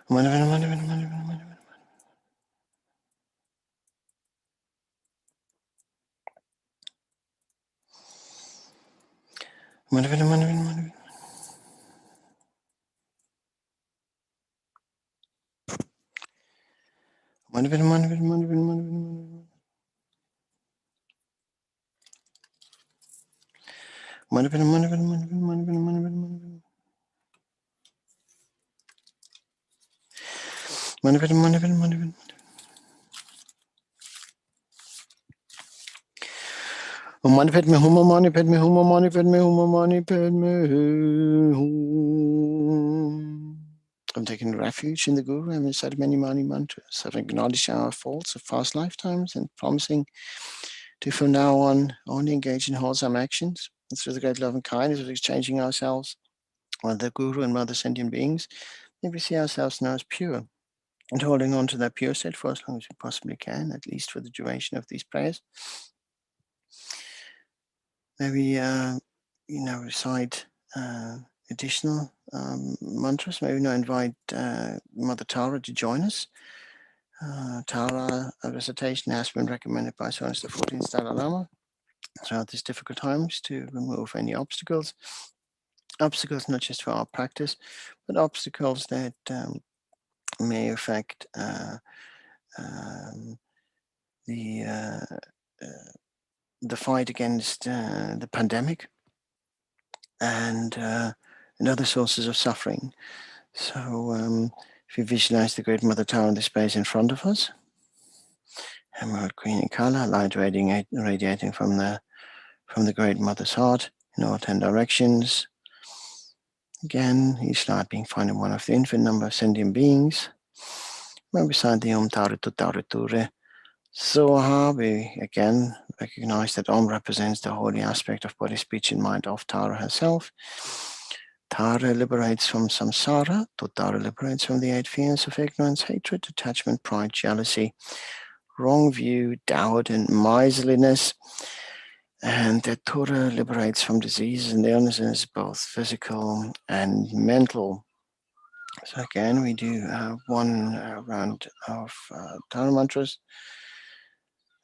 Hum. Mani padme hum, mani padme hum, mani padme hum, mani padme hum. I'm taking refuge in the Guru and recited many mantras. I've acknowledged our faults of past lifetimes and promising to from now on only engage in wholesome actions. And through the great love and kindness of exchanging ourselves with the Guru and Mother sentient beings, may we see ourselves now as pure. And holding on to that pure state for as long as we possibly can, at least for the duration of these prayers. Maybe recite additional mantras. Maybe now invite Mother Tara to join us. Tara recitation has been recommended by Sir the 14th Dalai Lama throughout these difficult times to remove any obstacles. Obstacles not just for our practice, but obstacles that may affect the fight against the pandemic and other sources of suffering. So if you visualize the Great Mother Tower in the space in front of us, Emerald Green in color, light radiating from the Great Mother's heart in all 10 directions. Again, each light being found in one of the infinite number of sentient beings. Right beside the Om Taritu Tariture Soha, we again recognize that Om represents the holy aspect of body, speech, and mind of Tara herself. Tara liberates from samsara, Tara liberates from the 8 fears of ignorance, hatred, attachment, pride, jealousy, wrong view, doubt, and miserliness. And that Tora liberates from diseases and illnesses, both physical and mental. So again, we do one round of Tara mantras,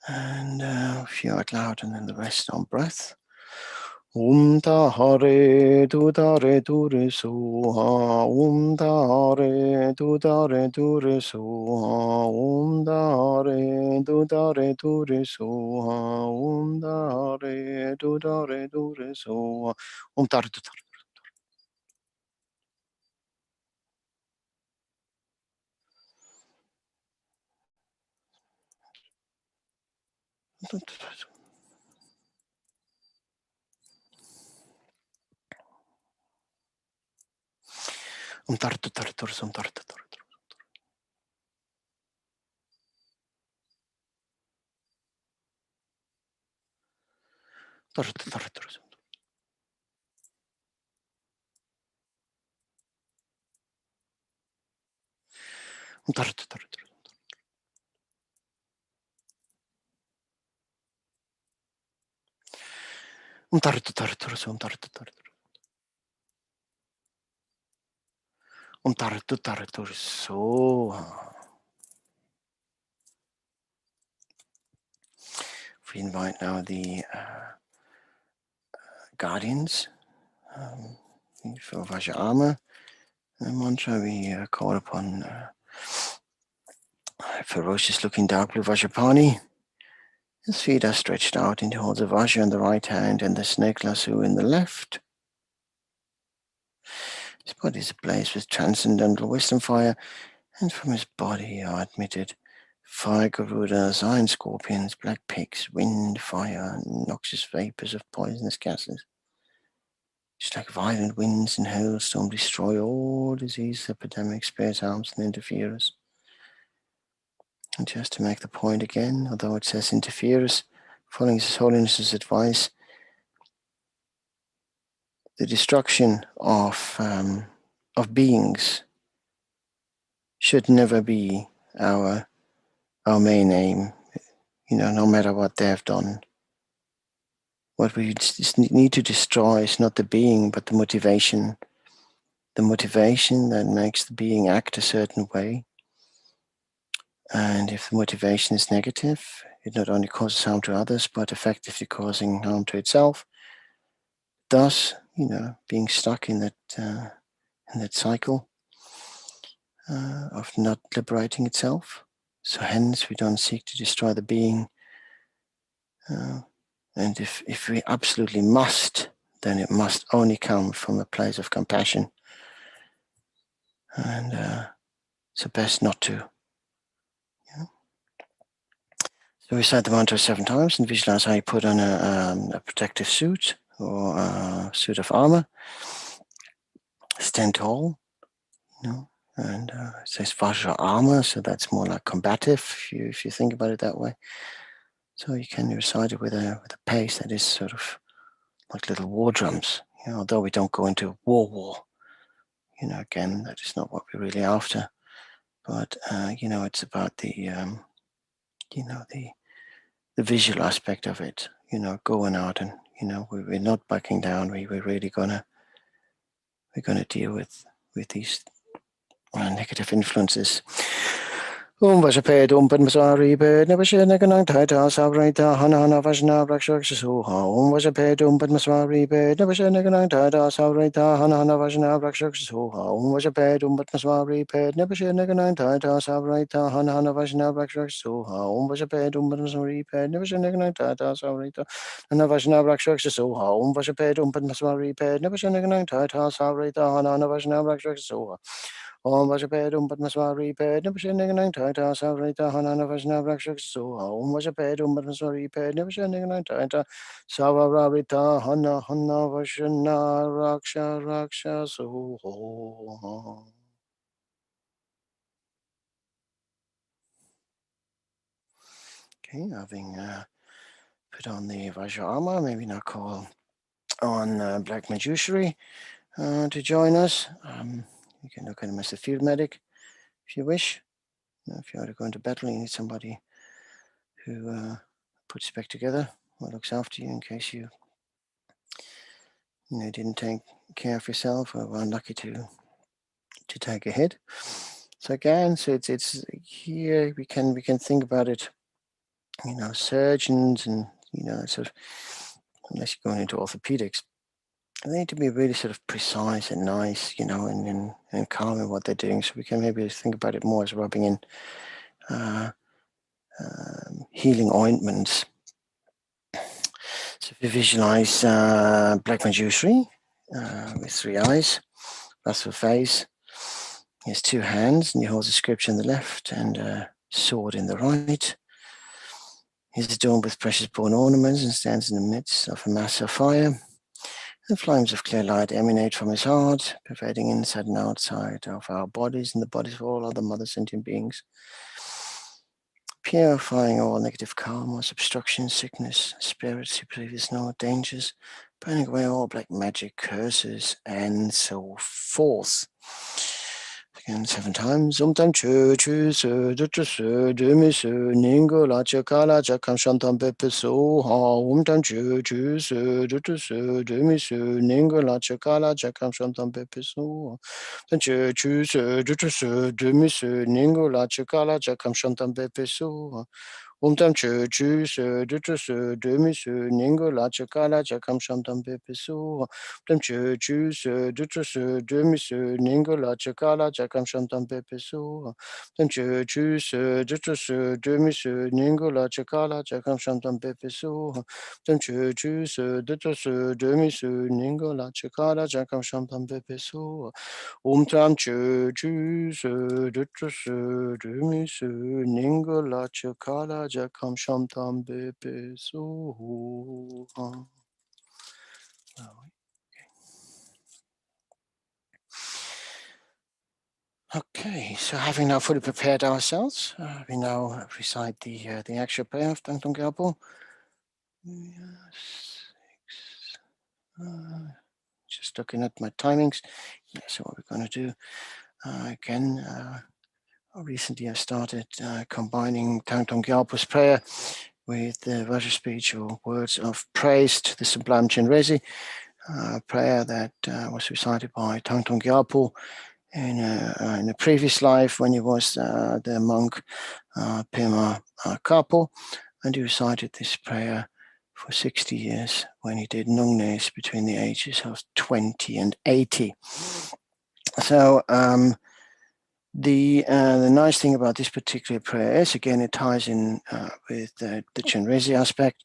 and a few out loud, and then the rest on breath. Tare tu tare ture soha, tare tu tare ture soha, tare tu tare ture soha, tare tu tare ture soha, tare tu tare. Tare tu tare ture soha, tare tu tare. Tare tu tare ture soha. Tare tu tare ture. Tare tu tare ture soha, tare tu tare ture. Tare tu tare ture soha. We invite now the guardians for Vajrayana mantra. We call upon ferocious looking dark blue Vajrapani. His feet are stretched out, and he holds a Vajra in the right hand and the snake lasso in the left. His body is ablaze with transcendental wisdom fire, and from his body are admitted fire garudas, iron scorpions, black pigs, wind, fire, and noxious vapors of poisonous gases. Just like violent winds and hailstorm destroy all disease, epidemics, spears, harms, and interferers. And just to make the point again, although it says interferers, following His Holiness's advice, the destruction of beings should never be our main aim. No matter what they have done. What we just need to destroy is not the being, but the motivation the motivation that makes the being act a certain way. And if the motivation is negative, it not only causes harm to others, but effectively causing harm to itself. Thus, being stuck in that cycle of not liberating itself. So hence, we don't seek to destroy the being. And if we absolutely must, then it must only come from a place of compassion. And it's best not to. So recite the mantra 7 times and visualize how you put on a protective suit or a suit of armor. Stand tall, and it says Vajra armor, so that's more like combative if you think about it that way. So you can recite it with a pace that is sort of like little war drums. Although we don't go into war. Again, that is not what we're really after. But it's about the visual aspect of it. Going out and we're not backing down. We're really gonna deal with these negative influences. Vajaped Padmasari Ped Navashanaganang Taita Savrita Hana Vajna Rakshaksuha. Vajaped Padmasari Ped Navashanaganang Taita Savrita Hana Vajna Rakshaksuha. Vajaped Padmasari Ped Navashanaganang Taita Savrita Hana Vajna Rakshaksuha. Vajaped Padmasari Ped Navashanaganang Taita Savrita Hana Vajna Rakshaksuha. Vajaped Padmasari Ped Navashanaganang Taita Savrita Hana Vajna Rakshaksuha. Om Vajapedum Padmasvari Ped Nipasheningang Taita Savrita Hanana Vajna Rakshaksu. Om Vajapedum Padmasvari Ped Nipasheningang Taita Savarita Hana Vajna Rakshaksu. Okay, having put on the Vajra armor, maybe now call on Black Majushri to join us. You can look at him as a field medic if you wish. If you are to go into battle, you need somebody who puts you back together or looks after you in case you didn't take care of yourself or were unlucky to take a hit. So again, it's here we can think about it. Surgeons and sort of, unless you're going into orthopedics, they need to be really sort of precise and nice, and calm in what they're doing. So we can maybe think about it more as rubbing in healing ointments. So if you visualize Black Manjushri with 3 eyes, that's the face. He has 2 hands and he holds a scripture in the left and a sword in the right. He's adorned with precious bone ornaments and stands in the midst of a mass of fire. And flames of clear light emanate from his heart, pervading inside and outside of our bodies and the bodies of all other mother sentient beings, purifying all negative karmas, obstructions, sickness, spirits who previous no dangers, burning away all black magic, curses, and so forth. Again, 7 times. Tam chu chu su du chu su du mi su ningo la cha ka la cha kam shantam pepe so ha. Tam chu chu su du chu su du mi su ningo la cha ka la cha kam shantam pepe so. Tam chu chu su du chu su du mi su ningo la cha ka la cha kam shantam pepe so. Tam chu chu su du chu su du mi su ningo la cha ka la cha kam shantam pepe so. Tam chu chu su du chu su du mi su ningo la cha ka la cha kam shantam pepe so. Tam chu chu su du chu su du mi su ningo la cha ka la cha kam shantam pepe so. Tam chu chu su du chu su du mi su ningo la cha ka la cha kam shantam pepe so. Tam chu chu su du chu su du mi su ningo la cha ka la cha kam shantam pepe so. Okay, so having now fully prepared ourselves, we now recite the actual prayer of Thangtong Gyalpo. Just looking at my timings. Yeah, so what we're going to do again. Recently, I started combining Thangtong Gyalpo's prayer with the Vajra speech or words of praise to the sublime Chenrezig. prayer that was recited by Thangtong Gyalpo in a previous life when he was the monk Pema Kapo, and he recited this prayer for 60 years when he did nungnes between the ages of 20 and 80. So the nice thing about this particular prayer is, again, it ties in with the Chenrezig aspect.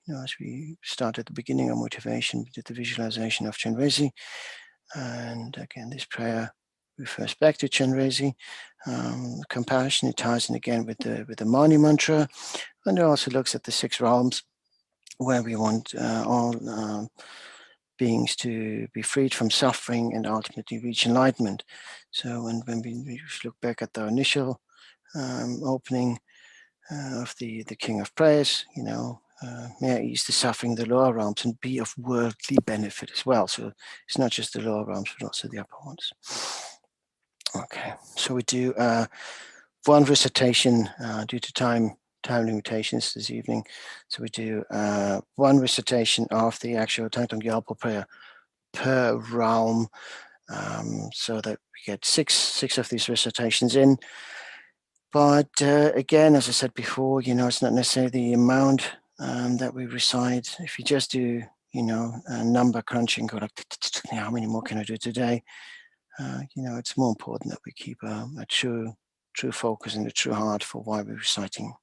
You know, as we start at the beginning of motivation, we did the visualization of Chenrezig, and again, this prayer refers back to Chenrezig. Compassion, it ties in again with the Mani mantra, and it also looks at the 6 realms where we want all beings to be freed from suffering and ultimately reach enlightenment. So when we look back at the initial opening of the King of Prayers, you know, may I ease the suffering in the lower realms and be of worldly benefit as well. So it's not just the lower realms, but also the upper ones. Okay, so we do one recitation due to time limitations this evening. So we do one recitation of the actual Thangtong Gyalpo prayer per realm, so that we get six of these recitations in. But again, as I said before, you know, it's not necessarily the amount that we recite. If you just do, you know, number crunching, go like, how many more can I do today? You know, it's more important that we keep a true focus and a true heart for why we're reciting.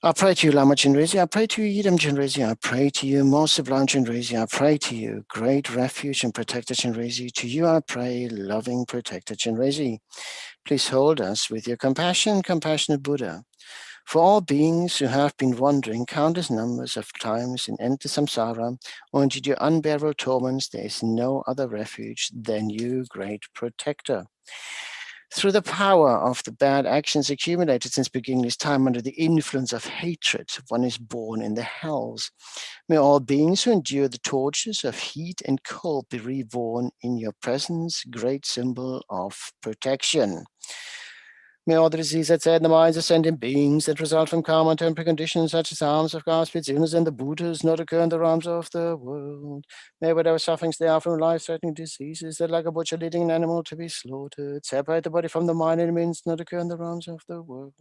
I pray to you, Lama Chenrezig. I pray to you, Yidam Chenrezig. I pray to you, most sublime Chenrezig. I pray to you, great refuge and protector Chenrezig. To you I pray, loving protector Chenrezig. Please hold us with your compassion, compassionate Buddha. For all beings who have been wandering countless numbers of times in endless samsara or into your unbearable torments, there is no other refuge than you, great protector. Through the power of the bad actions accumulated since beginningless time under the influence of hatred, one is born in the hells. May all beings who endure the tortures of heat and cold be reborn in your presence, great symbol of protection. May all the disease that's in the minds of sentient beings that result from karma and temporary conditions such as harms of God, spirits, illness, and the Buddhas not occur in the realms of the world. May whatever sufferings they are from life-threatening diseases that like a butcher leading an animal to be slaughtered, separate the body from the mind and means not occur in the realms of the world.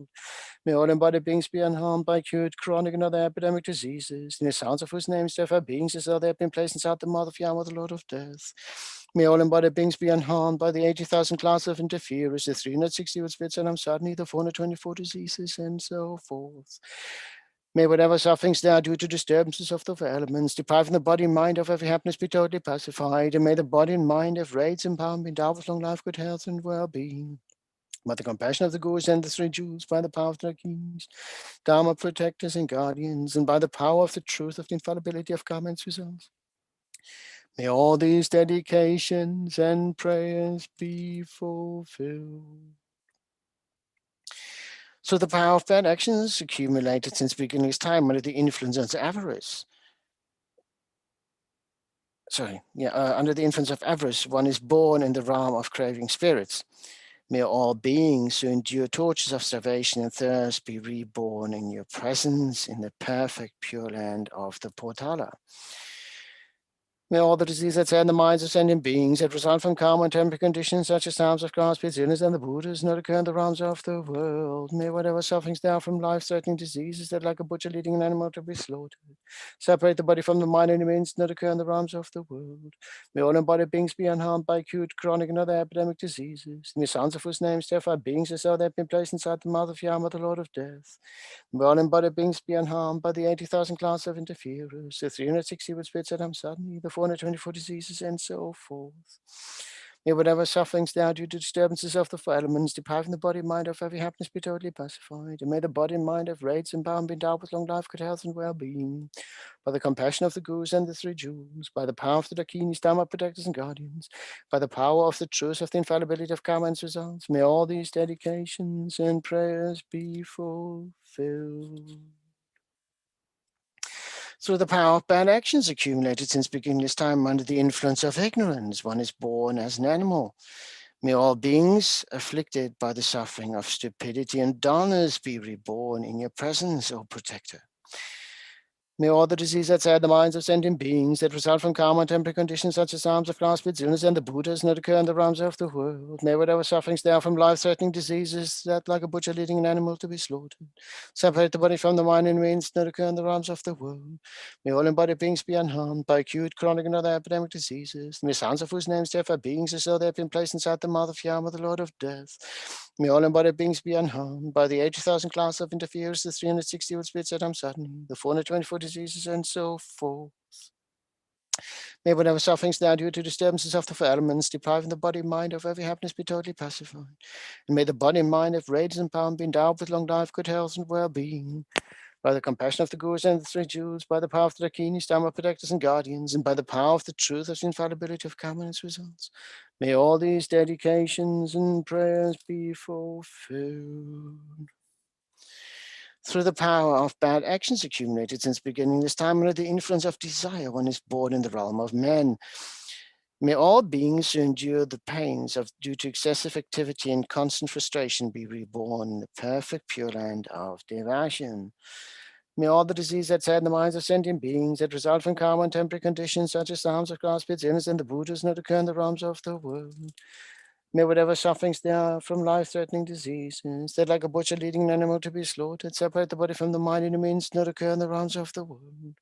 May all embodied beings be unharmed by acute, chronic, and other epidemic diseases, in the sounds of whose names therefore beings as though they have been placed inside the mouth of Yama, the Lord of Death. May all embodied beings be unharmed by the 80,000 classes of interferers, the 360 with spirits and sadhana, the 424 diseases, and so forth. May whatever sufferings there are due to disturbances of the elements, depriving the body and mind of every happiness, be totally pacified, and may the body and mind have raids and power, be endowed with long life, good health, and well-being. By the compassion of the Gurus and the 3 Jewels, by the power of the kings, Dharma protectors and guardians, and by the power of the truth of the infallibility of karma and results. May all these dedications and prayers be fulfilled. So the power of bad actions accumulated since beginningless time under the influence of avarice. Under the influence of avarice, one is born in the realm of craving spirits. May all beings who endure tortures of starvation and thirst be reborn in your presence in the perfect pure land of the Potala. May all the disease that's in the minds of sentient beings that result from karma and temporary conditions such as harms of God, spirits, illness, and the Buddhas not occur in the realms of the world. May whatever sufferings there are from life-threatening diseases that like a butcher leading an animal to be slaughtered, separate the body from the mind and means not occur in the realms of the world. May all embodied beings be unharmed by acute, chronic, and other epidemic diseases. In the sounds of whose names therefore beings as though they have been placed inside the mouth of Yama, the Lord of Death. May all embodied beings be unharmed by the 80,000 classes of interferers, the 360 with spirits at sadhana, the 424 diseases, and so forth. May whatever sufferings there are due to disturbances of the 4 elements, depriving the body and mind of every happiness, be totally pacified. And may the body and mind have raids and power, be endowed with long life, good health, and well-being. By the compassion of the Gurus and the 3 Jewels, by the power of the Dakinis, Dharma protectors and guardians, by the power of the truth of the infallibility of karma and results, may all these dedications and prayers be fulfilled. Through the power of bad actions accumulated since beginningless time under the influence of ignorance, one is born as an animal. May all beings afflicted by the suffering of stupidity and dullness be reborn in your presence, O protector. May all the disease outside the minds of sentient beings that result from karma and temporary conditions such as arms of glass, spirits, illness, and the Buddhas not occur in the realms of the world. May whatever sufferings there are from life-threatening diseases that, like a butcher leading an animal to be slaughtered, separate the body from the mind and means not occur in the realms of the world. May all embodied beings be unharmed by acute, chronic, and other epidemic diseases. May sounds of whose names therefore beings as though they have been placed inside the mouth of Yama, the Lord of Death. May all embodied beings be unharmed by the 80,000 class of interferers, the 360 old spirits that suddenly, the 424 diseases, and so forth. May whatever sufferings now due to disturbances of the four elements, depriving the body and mind of every happiness, be totally pacified. And may the body and mind have radiance and power, be endowed with long life, good health, and well-being. By the compassion of the Gurus and the Three Jewels, by the power of the Dakini, Dhamma protectors and guardians, and by the power of the truth of the infallibility of karma and its results, may all these dedications and prayers be fulfilled. Through the power of bad actions accumulated since beginning this time under the influence of desire, one is born in the realm of men. May all beings who endure the pains of due to excessive activity and constant frustration be reborn in the perfect pure land of devotion. May all the disease that's had in the minds of sentient beings that result from karma and temporary conditions such as the harms of grass, pits, illness, and the Buddhas not occur in the realms of the world. May whatever sufferings there are from life-threatening diseases that, like a butcher leading an animal to be slaughtered, separate the body from the mind and the means not occur in the realms of the world.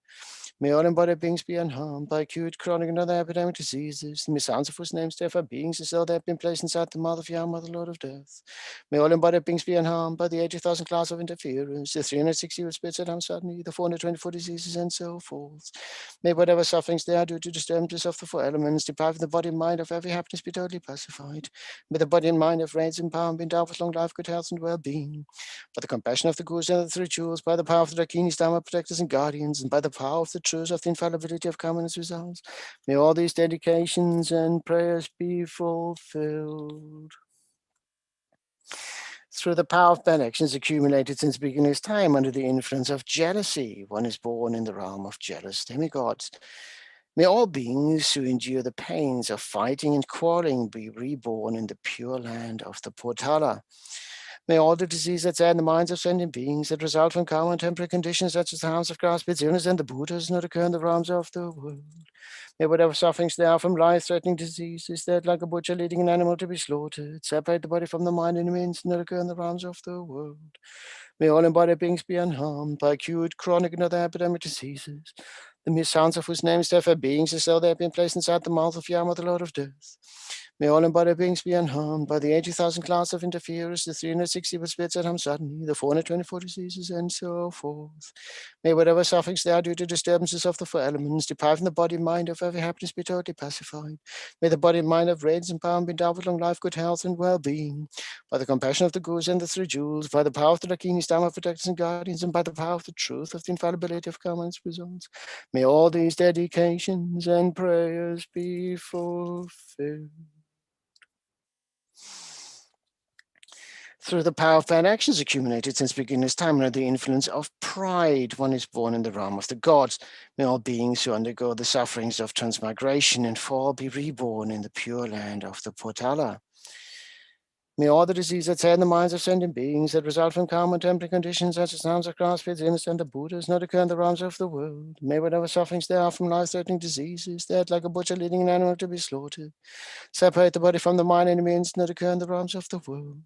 May all embodied beings be unharmed by acute, chronic, and other epidemic diseases. May sounds of whose names therefore beings as though they have been placed inside the mouth of Yama, the Lord of Death. May all embodied beings be unharmed by the 80,000 class of interferers, the 360 old spirits that suddenly, the 424 diseases, and so forth. May whatever sufferings there are due to disturbances of the four elements, depriving the body and mind of every happiness, be totally pacified. May the body and mind have radiance and power, and be endowed with long life, good health, and well-being. By the compassion of the Gurus and the Three Jewels, by the power of the Dakini, Dhamma protectors and guardians, and by the power of the truth of the infallibility of karma and its results, may all these dedications and prayers be fulfilled. Through the power of bad actions accumulated since beginner's time under the influence of jealousy, one is born in the realm of jealous demigods. May all beings who endure the pains of fighting and quarreling be reborn in the pure land of the Potala. May all the disease that's in the minds of sentient beings that result from karma and temporary conditions such as the harms of grass, pits, illness, and the Buddhas not occur in the realms of the world. May whatever sufferings there are from life-threatening diseases that, like a butcher leading an animal to be slaughtered, separate the body from the mind and the means not occur in the realms of the world. May all embodied beings be unharmed by acute, chronic, and other epidemic diseases. The mere sounds of whose names therefore beings as though they have been placed inside the mouth of Yama, the Lord of Death. May all embodied beings be unharmed by the 80,000 class of interferers, the 360 spirits that harm suddenly, the 424 diseases, and so forth. May whatever sufferings there are due to disturbances of the four elements, depriving the body and mind of every happiness, be totally pacified. May the body and mind have radiance and power, and be endowed with long life, good health, and well-being. By the compassion of the Gurus and the Three Jewels, by the power of the Dakini, Dhamma protectors and guardians, and by the power of the truth of the infallibility of karma and its results, may all these dedications and prayers be fulfilled. Through the power of bad actions accumulated since beginner's time under the influence of pride, one is born in the realm of the gods. May all beings who undergo the sufferings of transmigration and fall be reborn in the pure land of the Potala. May all the disease that's in the minds of sentient beings that result from karma and temporary conditions such as harms of grass, pits, illness, and the Buddhas not occur in the realms of the world. May whatever sufferings there are from life-threatening diseases that, like a butcher leading an animal to be slaughtered, separate the body from the mind and the means not occur in the realms of the world.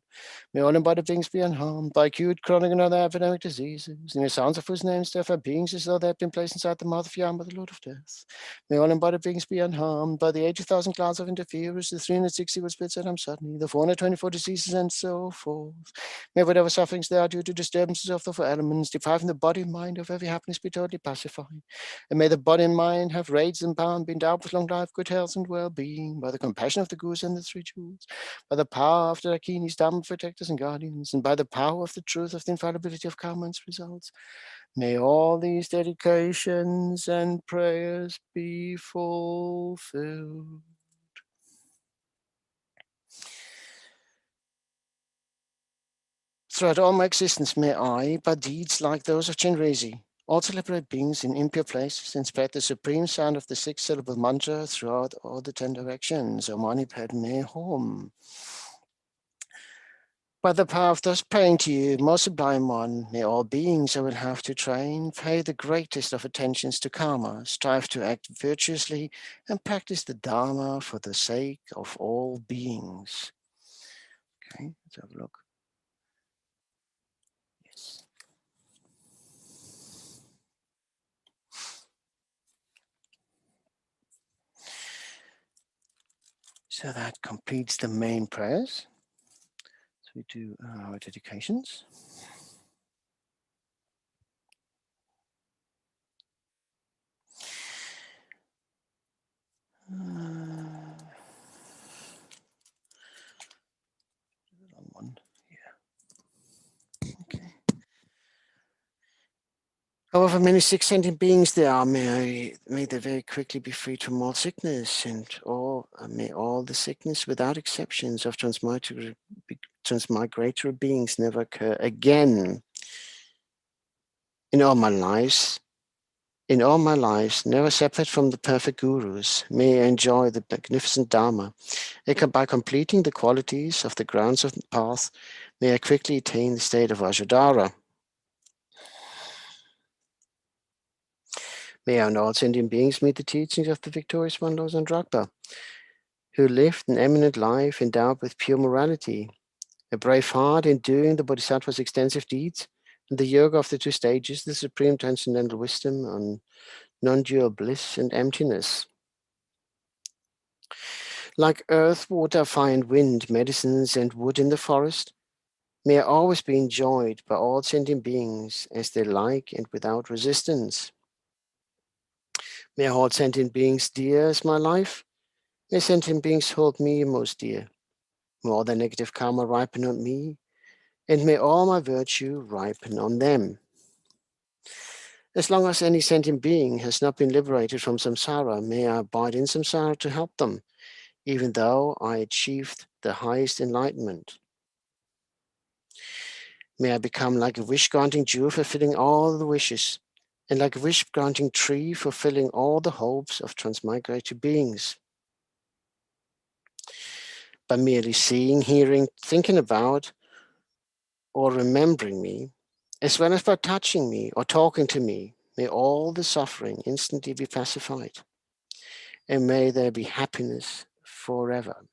May all embodied beings be unharmed by acute, chronic, and other epidemic diseases. And the sounds of whose names therefore beings as though they have been placed inside the mouth of Yama, the Lord of Death. May all embodied beings be unharmed by the 80,000 clouds of interferers, the 360 with spirits that suddenly, the 424 diseases, and so forth. May whatever sufferings there are due to disturbances of the four elements, depriving the body and mind of every happiness, be totally pacified. And may the body and mind have radiance and power, and be endowed with long life, good health, and well-being, by the compassion of the Gurus and the Three Jewels, by the power of the Dakinis, Dhamma protectors and guardians, and by the power of the truth of the infallibility of karma and its results. May all these dedications and prayers be fulfilled. Throughout all my existence, may I, by deeds like those of Chenrezig, also liberate beings in impure places and spread the supreme sound of the six-syllable mantra throughout all the 10 directions. Om Mani Padme Hum. By the power of thus praying to you, most sublime one, may all beings I will have to train pay the greatest of attentions to karma, strive to act virtuously, and practice the Dharma for the sake of all beings. Okay, let's have a look. Yes. So that completes the main prayers. So we do our dedications. One here. Okay. However many sick sentient beings there are, may they very quickly be freed from all sickness, and may all the sickness, without exceptions, of transmigratory beings never occur again. In all my lives, never separate from the perfect gurus, may I enjoy the magnificent Dharma. And by completing the qualities of the grounds of the path, may I quickly attain the state of Vajradhara. May I and all sentient beings meet the teachings of the victorious one, Lord Zandrakpa, who lived an eminent life endowed with pure morality, a brave heart in doing the Bodhisattva's extensive deeds, and the yoga of the two stages, the supreme transcendental wisdom on non-dual bliss and emptiness. Like earth, water, fire, and wind, medicines, and wood in the forest, may I always be enjoyed by all sentient beings as they like and without resistance. May I hold sentient beings dear as my life. May sentient beings hold me most dear. May all their negative karma ripen on me, and may all my virtue ripen on them. As long as any sentient being has not been liberated from samsara, may I abide in samsara to help them, even though I achieved the highest enlightenment. May I become like a wish-granting Jew, fulfilling all the wishes, and like a wish-granting tree, fulfilling all the hopes of transmigratory beings. By merely seeing, hearing, thinking about, or remembering me, as well as by touching me or talking to me, may all the suffering instantly be pacified, and may there be happiness forever.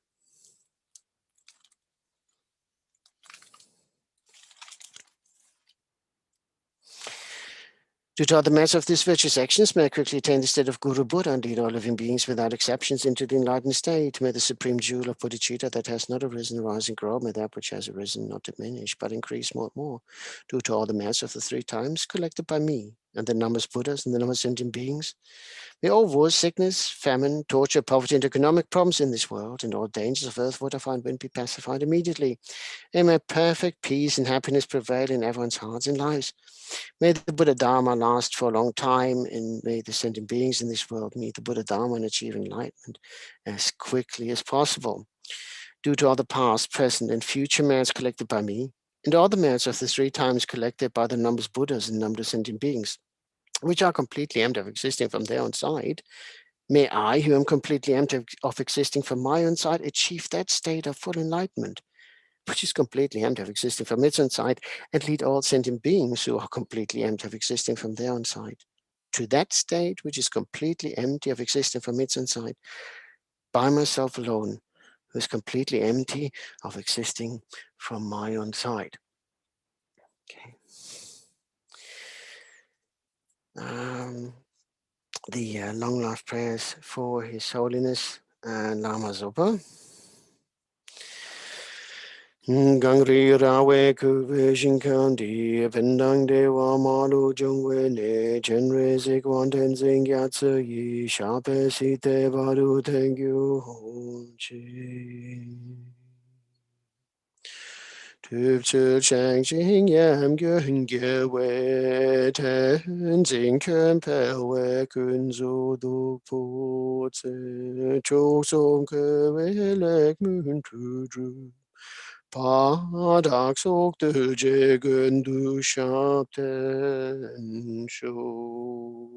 Due to other merits of these virtuous actions, may I quickly attain the state of Guru Buddha and lead all living beings without exceptions into the enlightened state. May the supreme jewel of bodhicitta that has not arisen rise and grow. May that which has arisen not diminish, but increase more and more. Due to all the merits of the three times collected by me, and the numbers Buddhas and the numbers sentient beings, may all wars, sickness, famine, torture, poverty, and economic problems in this world, and all dangers of earth, water, fire, and wind be pacified immediately. And may perfect peace and happiness prevail in everyone's hearts and lives. May the Buddha Dharma last for a long time, and may the sentient beings in this world meet the Buddha Dharma and achieve enlightenment as quickly as possible. Due to all the past, present, and future merits collected by me, and all the merits of the three times collected by the numbers Buddhas and numbers sentient beings, which are completely empty of existing from their own side, may I, who am completely empty of existing from my own side, achieve that state of full enlightenment, which is completely empty of existing from its own side, and lead all sentient beings who are completely empty of existing from their own side to that state which is completely empty of existing from its own side, by myself alone, who is completely empty of existing from my own side. Okay. The long life prayers for His Holiness Lama Zopa. Gangri rawe kuwe shinkandi pendang dewa malu jungwe ne Chenrezig Tenzing Gyatso yi shape site baru thank you Tübzül Shang Xing Yam Gyun Gyewe Tenzing Kön Pewe Kunzu Duk Pu Tse Chok Song Kewe Lek Mun Tudru Padak Sok Tuje Gundu Shapten Sho.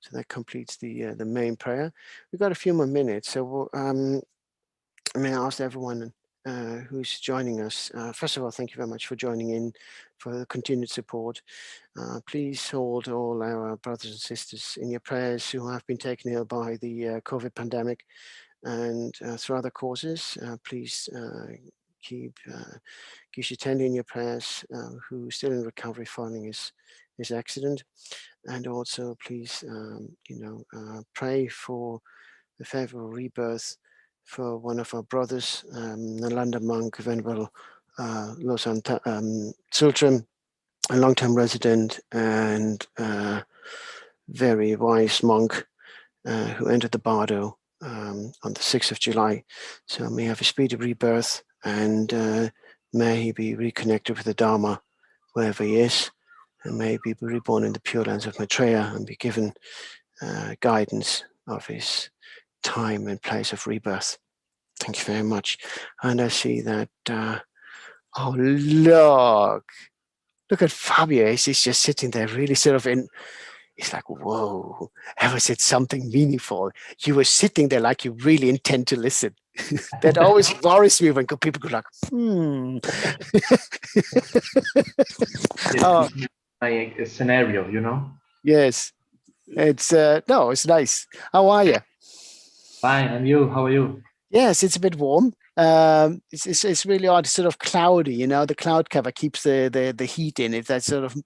So that completes the main prayer. We've got a few more minutes, so may I ask everyone who's joining us. First of all, thank you very much for joining in, for the continued support. Please hold all our brothers and sisters in your prayers who have been taken ill by the COVID pandemic and through other causes. Please keep Gisha Tendi in your prayers, who's still in recovery following his accident. And also please, pray for the favorable rebirth for one of our brothers, Nalanda monk, Venerable Losan Tsultrim, a long-term resident and very wise monk who entered the Bardo on the 6th of July. So may he have a speedy rebirth, and may he be reconnected with the Dharma wherever he is, and may he be reborn in the Pure Lands of Maitreya and be given guidance of his time and place of rebirth. Thank you very much. And I see that, oh, look at Fabio. He's just sitting there really sort of in, he's like, whoa, have I said something meaningful? You were sitting there like you really intend to listen. That always worries me when people go like, Oh. Like a scenario, you know? Yes. It's, no, it's nice. How are you? Fine, and you? How are you? Yes, it's a bit warm. It's really odd, sort of cloudy, you know, the cloud cover keeps the heat in. It's that sort of,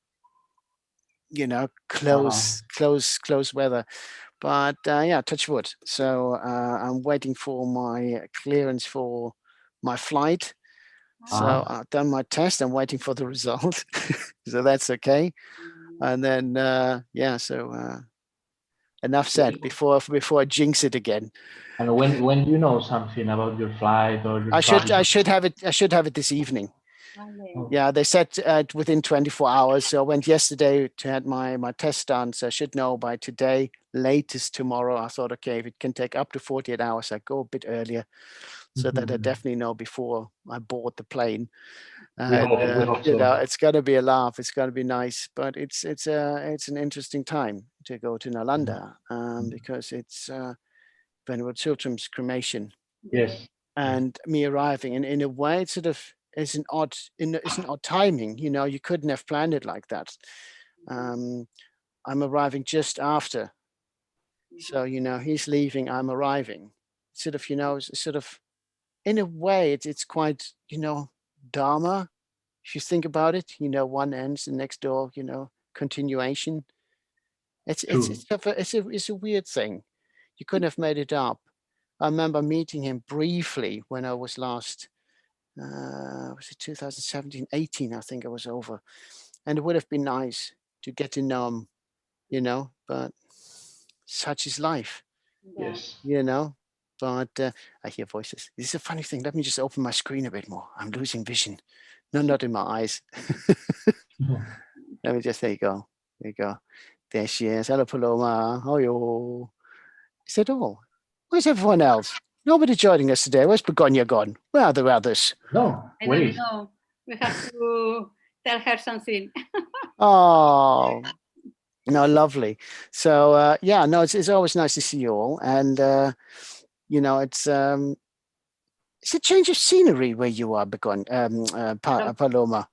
you know, close weather. But yeah, touch wood. So I'm waiting for my clearance for my flight. So I've done my test. I'm waiting for the result. So that's okay. And then, yeah, so enough said before I jinx it again. And when do you know something about your flight or your I should have it this evening. Yeah, they said within 24 hours. So I went yesterday to have my test done. So I should know by today, latest tomorrow. I thought, okay, if it can take up to 48 hours, I go a bit earlier so that I definitely know before I board the plane. And, we hope you so. know, it's going to be a laugh. It's going to be nice, but it's an interesting time to go to Nalanda because it's Venerable Chiltram's cremation. Yes. And me arriving, and in a way, it's sort of it's an odd timing. You know, you couldn't have planned it like that. I'm arriving just after, so you know he's leaving. I'm arriving. Sort of, you know, sort of, in a way, it's quite, you know, Dharma. If you think about it, you know, one ends, the next door, you know, continuation. It's a weird thing. You couldn't have made it up. I remember meeting him briefly when I was last, was it 2017, 18, I think I was over. And it would have been nice to get to know him, you know, but such is life. Yes. You know, but I hear voices. This is a funny thing. Let me just open my screen a bit more. I'm losing vision. No, not in my eyes. Let me just, there you go. There you go. There she is. Hello, Paloma. How are you? Is that all? Where's everyone else? Nobody joining us today. Where's Begonia gone? Where are the others? No, I don't know. We have to tell her something. Oh, no, lovely. So yeah, no, it's always nice to see you all, and you know, it's a change of scenery where you are, Paloma.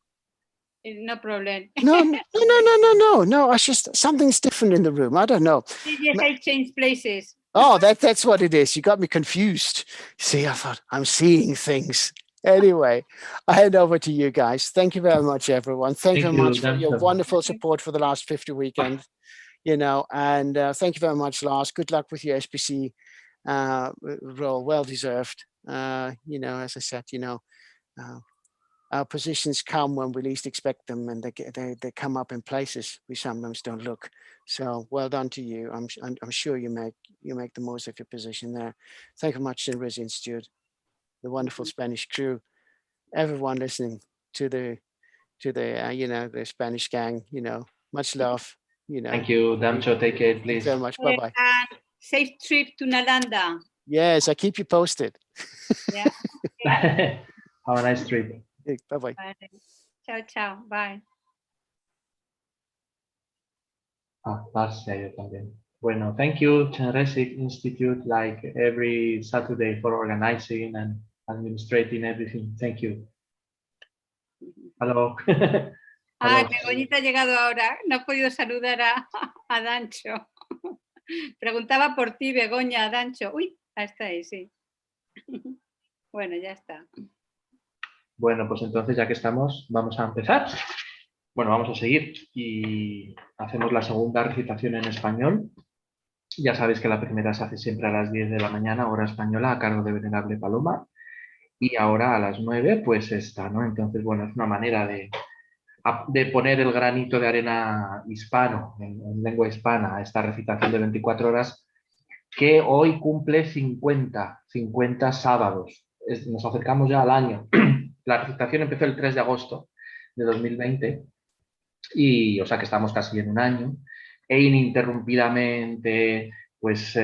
No problem. No. I just something's different in the room. I don't know. Yes, I changed places. Oh, that's what it is. You got me confused. See, I thought I'm seeing things. Anyway, I hand over to you guys. Thank you very much, everyone. Thank you very much for your wonderful support for the last 50 weekends. You know, and thank you very much, Lars. Good luck with your SPC role. Well deserved. You know, as I said, you know, our positions come when we least expect them, and they come up in places we sometimes don't look. So well done to you. I'm sure you make the most of your position there. Thank you very much, Chenrezig Institute, the wonderful Spanish crew, everyone listening to the you know, the Spanish gang. You know, much love. You know. Thank you, Damcho. Take care, please. Thank you very much. Bye bye. And safe trip to Nalanda. Yes, I keep you posted. Yeah. Have a nice trip. Bye bye. Ciao, ciao. Bye. Lars, yo también. Bueno, thank you, Chenrezig Institute, like every Saturday for organizing and administrating everything. Thank you. Hello. Ah, Hello. Begoñita ha llegado ahora. No he podido saludar a Dancho. Preguntaba por ti, Begoña, Dancho. Uy, está ahí, sí. Bueno, ya está. Bueno, pues entonces ya que estamos, vamos a empezar. Bueno, vamos a seguir y hacemos la segunda recitación en español. Ya sabéis que la primera se hace siempre a las 10 de la mañana, hora española, a cargo de Venerable Paloma. Y ahora a las 9, pues esta, ¿no? Entonces, bueno, es una manera de poner el granito de arena hispano, en lengua hispana, a esta recitación de 24 horas, que hoy cumple 50 sábados. Nos acercamos ya al año. La recitación empezó el 3 de agosto de 2020, y, o sea que estamos casi en un año, e ininterrumpidamente, pues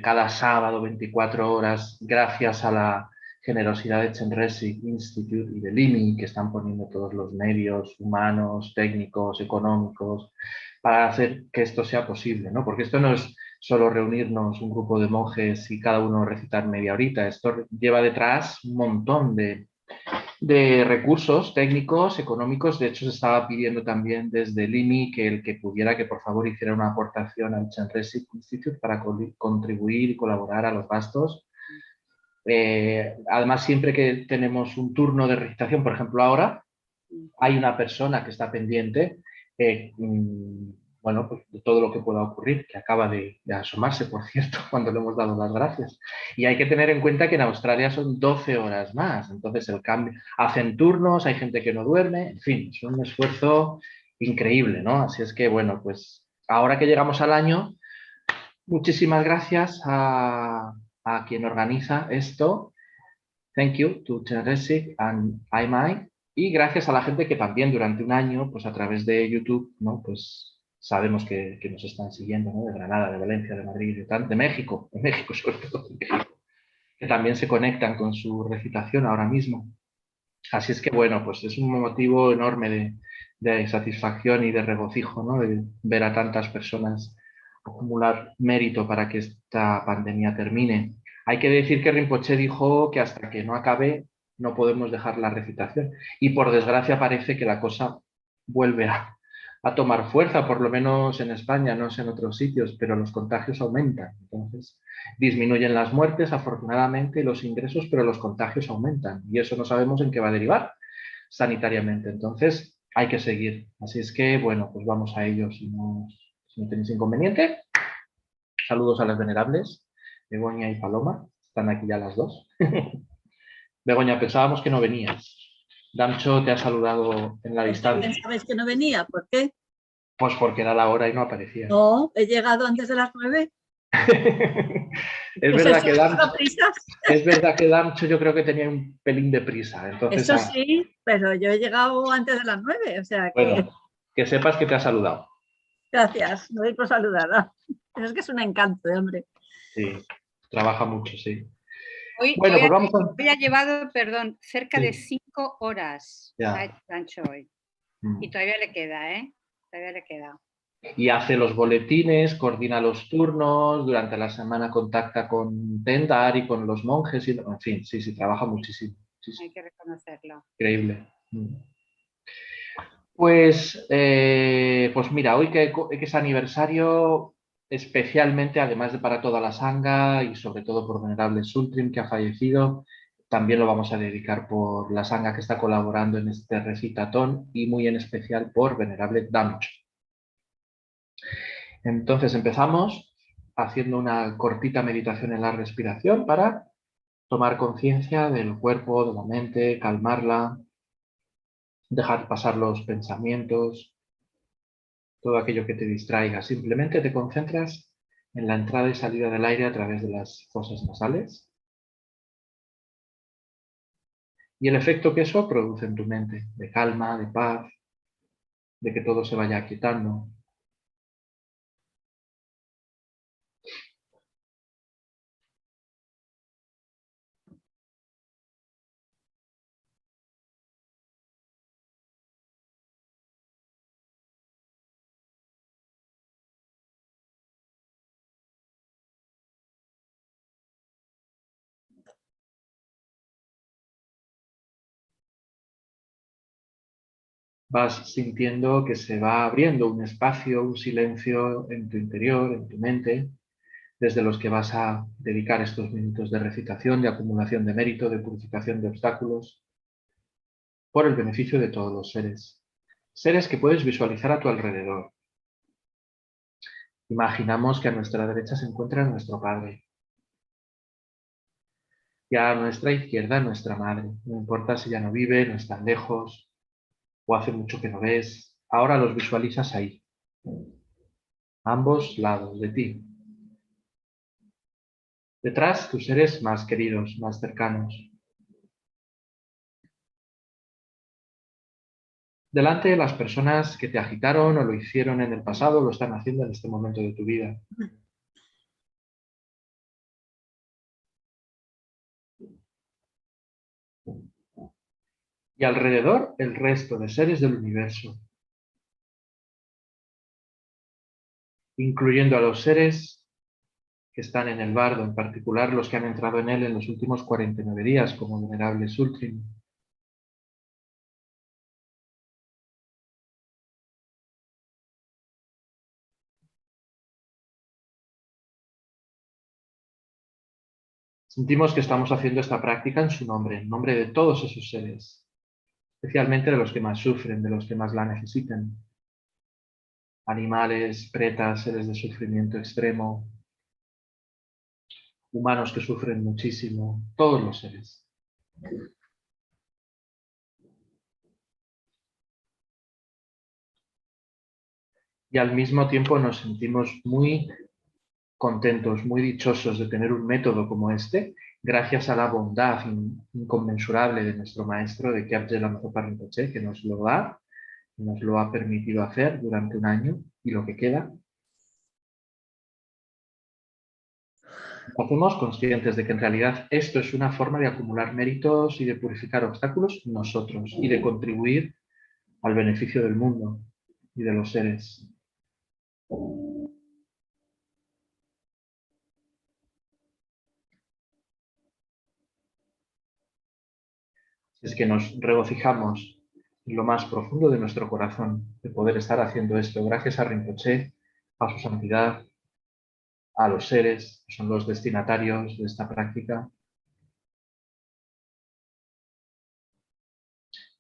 cada sábado 24 horas, gracias a la generosidad de Chenrezig Institute y de LIMI, que están poniendo todos los medios humanos, técnicos, económicos, para hacer que esto sea posible, ¿no? Porque esto no es solo reunirnos un grupo de monjes y cada uno recitar media horita, esto lleva detrás un montón de recursos técnicos, económicos. De hecho, se estaba pidiendo también desde el IMI que el que pudiera, que por favor hiciera una aportación al Chenrezig Institute para contribuir y colaborar a los gastos. Además, siempre que tenemos un turno de recitación, por ejemplo ahora, hay una persona que está pendiente, bueno, pues de todo lo que pueda ocurrir, que acaba de asomarse, por cierto, cuando le hemos dado las gracias. Y hay que tener en cuenta que en Australia son 12 horas más, entonces el cambio, hacen turnos, hay gente que no duerme, en fin, es un esfuerzo increíble, ¿no? Así es que, bueno, pues ahora que llegamos al año, muchísimas gracias a quien organiza esto. Thank you to Chenrezig and IMI. Y gracias a la gente que también durante un año, pues a través de YouTube, ¿no? Pues sabemos que nos están siguiendo, ¿no? De Granada, de Valencia, de Madrid, de México sobre todo, de México, que también se conectan con su recitación ahora mismo. Así es que, bueno, pues es un motivo enorme de satisfacción y de regocijo, ¿no? De ver a tantas personas acumular mérito para que esta pandemia termine. Hay que decir que Rinpoche dijo que hasta que no acabe no podemos dejar la recitación. Y por desgracia parece que la cosa vuelve a tomar fuerza, por lo menos en España, no sé en otros sitios, pero los contagios aumentan. Entonces, disminuyen las muertes, afortunadamente, y los ingresos, pero los contagios aumentan. Y eso no sabemos en qué va a derivar sanitariamente. Entonces, hay que seguir. Así es que, bueno, pues vamos a ello si no tenéis inconveniente. Saludos a las venerables, Begoña y Paloma. Están aquí ya las dos. Begoña, pensábamos que no venías. Dancho te ha saludado en la distancia. ¿Pensabais que no venía? ¿Por qué? Pues porque era la hora y no aparecía. No, he llegado antes de las 9. Es verdad que Dancho yo creo que tenía un pelín de prisa. Entonces, eso sí, pero yo he llegado antes de las 9, o sea que... Bueno, que sepas que te ha saludado. Gracias, no doy por saludada. Pero es que es un encanto, hombre. Sí, trabaja mucho, sí. Hoy ha llevado, perdón, cerca de 5 horas a Dancho hoy. Y todavía le queda, ¿eh? Todavía le queda. Y hace los boletines, coordina los turnos, durante la semana contacta con Tendar y con los monjes, y, en fin, sí, trabaja muchísimo. Sí. Hay que reconocerlo. Increíble. Pues mira, hoy que es aniversario, especialmente, además de para toda la Sangha y sobre todo por Venerable Sultrim, que ha fallecido, también lo vamos a dedicar por la Sangha que está colaborando en este recitatón y muy en especial por Venerable Damcho. Entonces empezamos haciendo una cortita meditación en la respiración para tomar conciencia del cuerpo, de la mente, calmarla, dejar pasar los pensamientos, todo aquello que te distraiga. Simplemente te concentras en la entrada y salida del aire a través de las fosas nasales y el efecto que eso produce en tu mente, de calma, de paz, de que todo se vaya aquietando. vas sintiendo que se va abriendo un espacio, un silencio en tu interior, en tu mente, desde los que vas a dedicar estos minutos de recitación, de acumulación de mérito, de purificación de obstáculos, por el beneficio de todos los seres. Seres que puedes visualizar a tu alrededor. Imaginamos que a nuestra derecha se encuentra nuestro Padre. Y a nuestra izquierda nuestra Madre. No importa si ya no vive, no están lejos, o hace mucho que no ves. Ahora los visualizas ahí. A ambos lados de ti. Detrás, tus seres más queridos, más cercanos. Delante, las personas que te agitaron o lo hicieron en el pasado, lo están haciendo en este momento de tu vida. Y alrededor, el resto de seres del universo. Incluyendo a los seres que están en el bardo, en particular los que han entrado en él en los últimos 49 días, como venerable Sultrim. Sentimos que estamos haciendo esta práctica en su nombre, en nombre de todos esos seres, especialmente de los que más sufren, de los que más la necesiten. Animales, pretas, seres de sufrimiento extremo, humanos que sufren muchísimo, todos los seres. Y al mismo tiempo nos sentimos muy contentos, muy dichosos de tener un método como este, gracias a la bondad inconmensurable de nuestro maestro de Kyabje Lama Zopa Rinpoche, que nos lo da, nos lo ha permitido hacer durante un año y lo que queda. Hacemos conscientes de que en realidad esto es una forma de acumular méritos y de purificar obstáculos nosotros y de contribuir al beneficio del mundo y de los seres. Es que nos regocijamos en lo más profundo de nuestro corazón de poder estar haciendo esto gracias a Rinpoche, a su santidad, a los seres que son los destinatarios de esta práctica.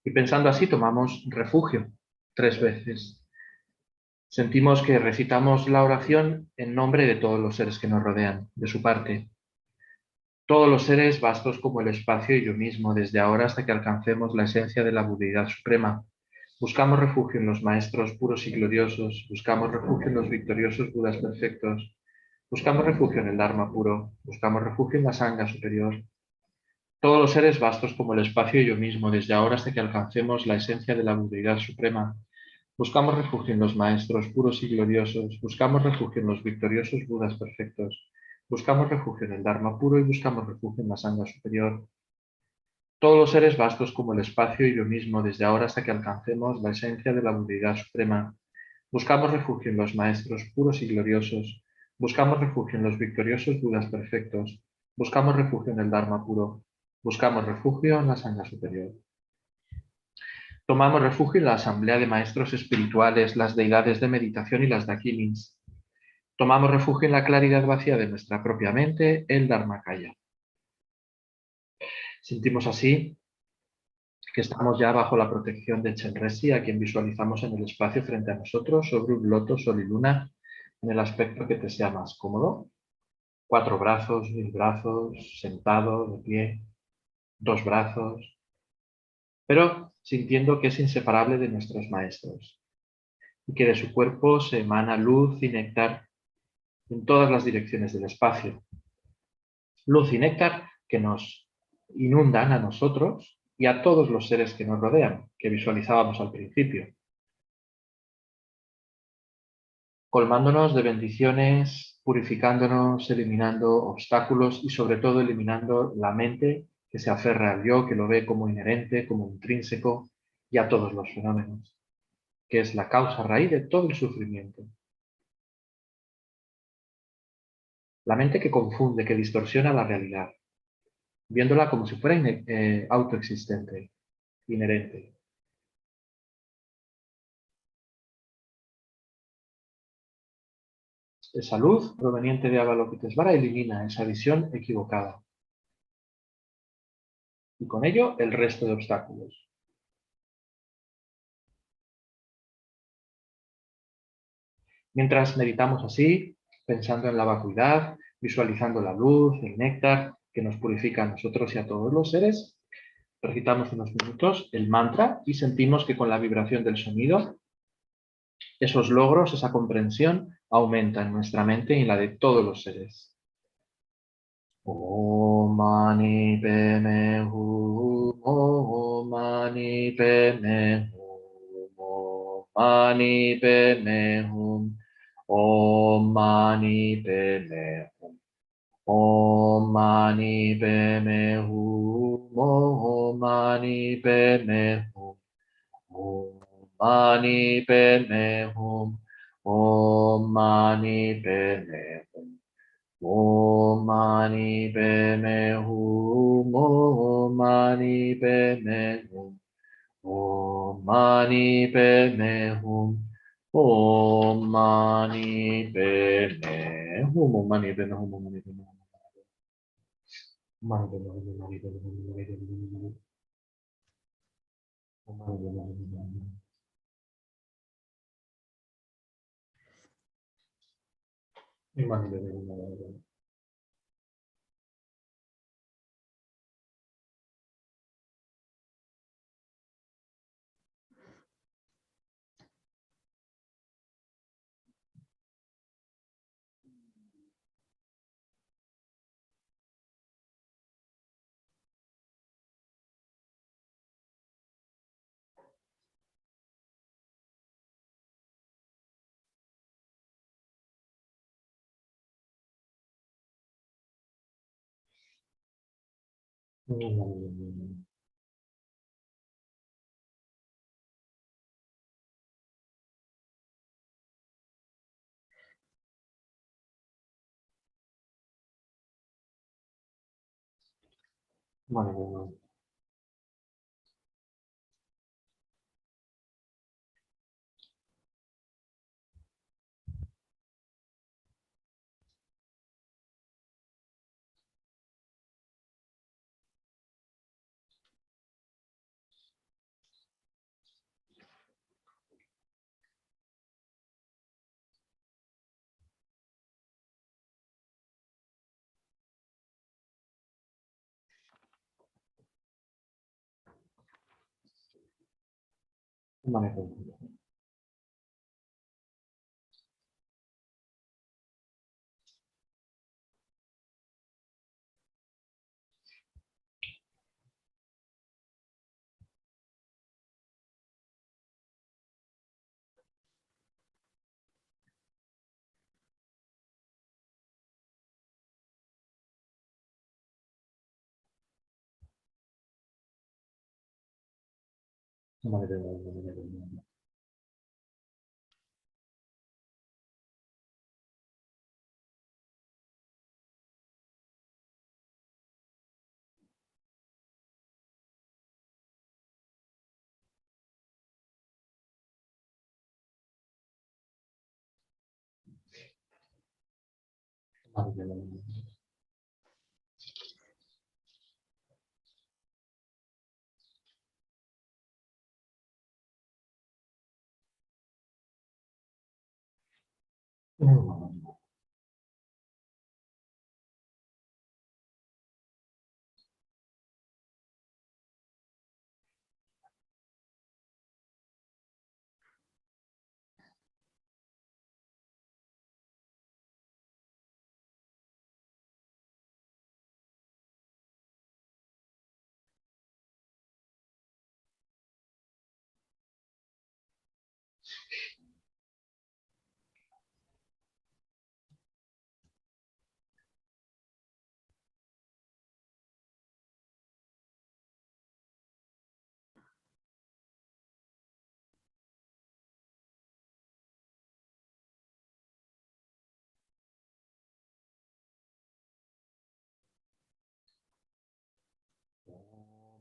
Y pensando así tomamos refugio 3 veces. Sentimos que recitamos la oración en nombre de todos los seres que nos rodean, de su parte. Todos los seres vastos como el espacio y yo mismo, desde ahora hasta que alcancemos la esencia de la budeidad suprema. Buscamos refugio en los maestros puros y gloriosos, buscamos refugio en los victoriosos Budas perfectos, buscamos refugio en el Dharma puro, buscamos refugio en la Sangha superior. Todos los seres vastos como el espacio y yo mismo, desde ahora hasta que alcancemos la esencia de la budeidad suprema. Buscamos refugio en los maestros puros y gloriosos, buscamos refugio en los victoriosos Budas perfectos, buscamos refugio en el Dharma puro y buscamos refugio en la Sangha superior. Todos los seres vastos como el espacio y yo mismo, desde ahora hasta que alcancemos la esencia de la budeidad suprema. Buscamos refugio en los maestros puros y gloriosos, buscamos refugio en los victoriosos Budas perfectos, buscamos refugio en el Dharma puro, buscamos refugio en la Sangha superior. Tomamos refugio en la asamblea de maestros espirituales, las deidades de meditación y las dakilins. Tomamos refugio en la claridad vacía de nuestra propia mente, el Dharmakaya. Sentimos así que estamos ya bajo la protección de Chenrezig, a quien visualizamos en el espacio frente a nosotros, sobre un loto, sol y luna, en el aspecto que te sea más cómodo. 4 brazos, 1000 brazos, sentado, de pie, 2 brazos, pero sintiendo que es inseparable de nuestros maestros y que de su cuerpo se emana luz y néctar en todas las direcciones del espacio. Luz y néctar que nos inundan a nosotros y a todos los seres que nos rodean, que visualizábamos al principio. Colmándonos de bendiciones, purificándonos, eliminando obstáculos y sobre todo eliminando la mente que se aferra al yo, que lo ve como inherente, como intrínseco y a todos los fenómenos, que es la causa raíz de todo el sufrimiento. La mente que confunde, que distorsiona la realidad, viéndola como si fuera autoexistente, inherente. Esa luz proveniente de Avalokitesvara elimina esa visión equivocada. Y con ello el resto de obstáculos. Mientras meditamos así, pensando en la vacuidad, visualizando la luz, el néctar que nos purifica a nosotros y a todos los seres, recitamos unos minutos el mantra y sentimos que con la vibración del sonido, esos logros, esa comprensión, aumenta en nuestra mente y en la de todos los seres. Om mani padme hum, Om mani padme hum, Om mani padme hum, Om mani padme hum, Om mani padme hum, Om mani padme hum, Om mani padme hum, Om mani padme hum. Om mani padme hum, Om mani padme hum, Om mani padme hum, Om mani padme hum, Om mani padme hum, Om mani padme hum, mani padme hum, mani padme hum, mani padme hum, Om mani padme hum. Mani padme hum, mani padme hum.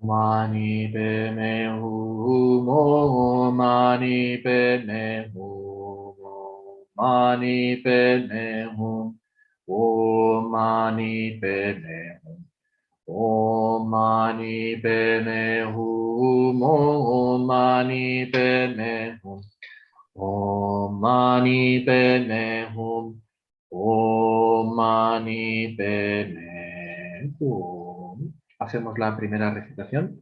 Mani padme hum, Om mani padme hum, Om mani padme hum, Om mani padme hum, Om mani padme hum, Om mani padme hum, Om mani padme hum, Om mani padme hum. Hacemos la primera recitación.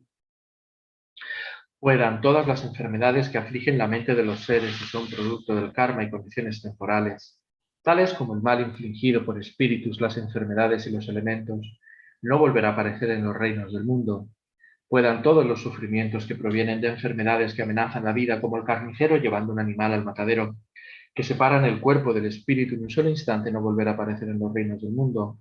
Puedan todas las enfermedades que afligen la mente de los seres y son producto del karma y condiciones temporales, tales como el mal infligido por espíritus, las enfermedades y los elementos, no volver a aparecer en los reinos del mundo. Puedan todos los sufrimientos que provienen de enfermedades que amenazan la vida, como el carnicero llevando un animal al matadero, que separan el cuerpo del espíritu en un solo instante, no volver a aparecer en los reinos del mundo.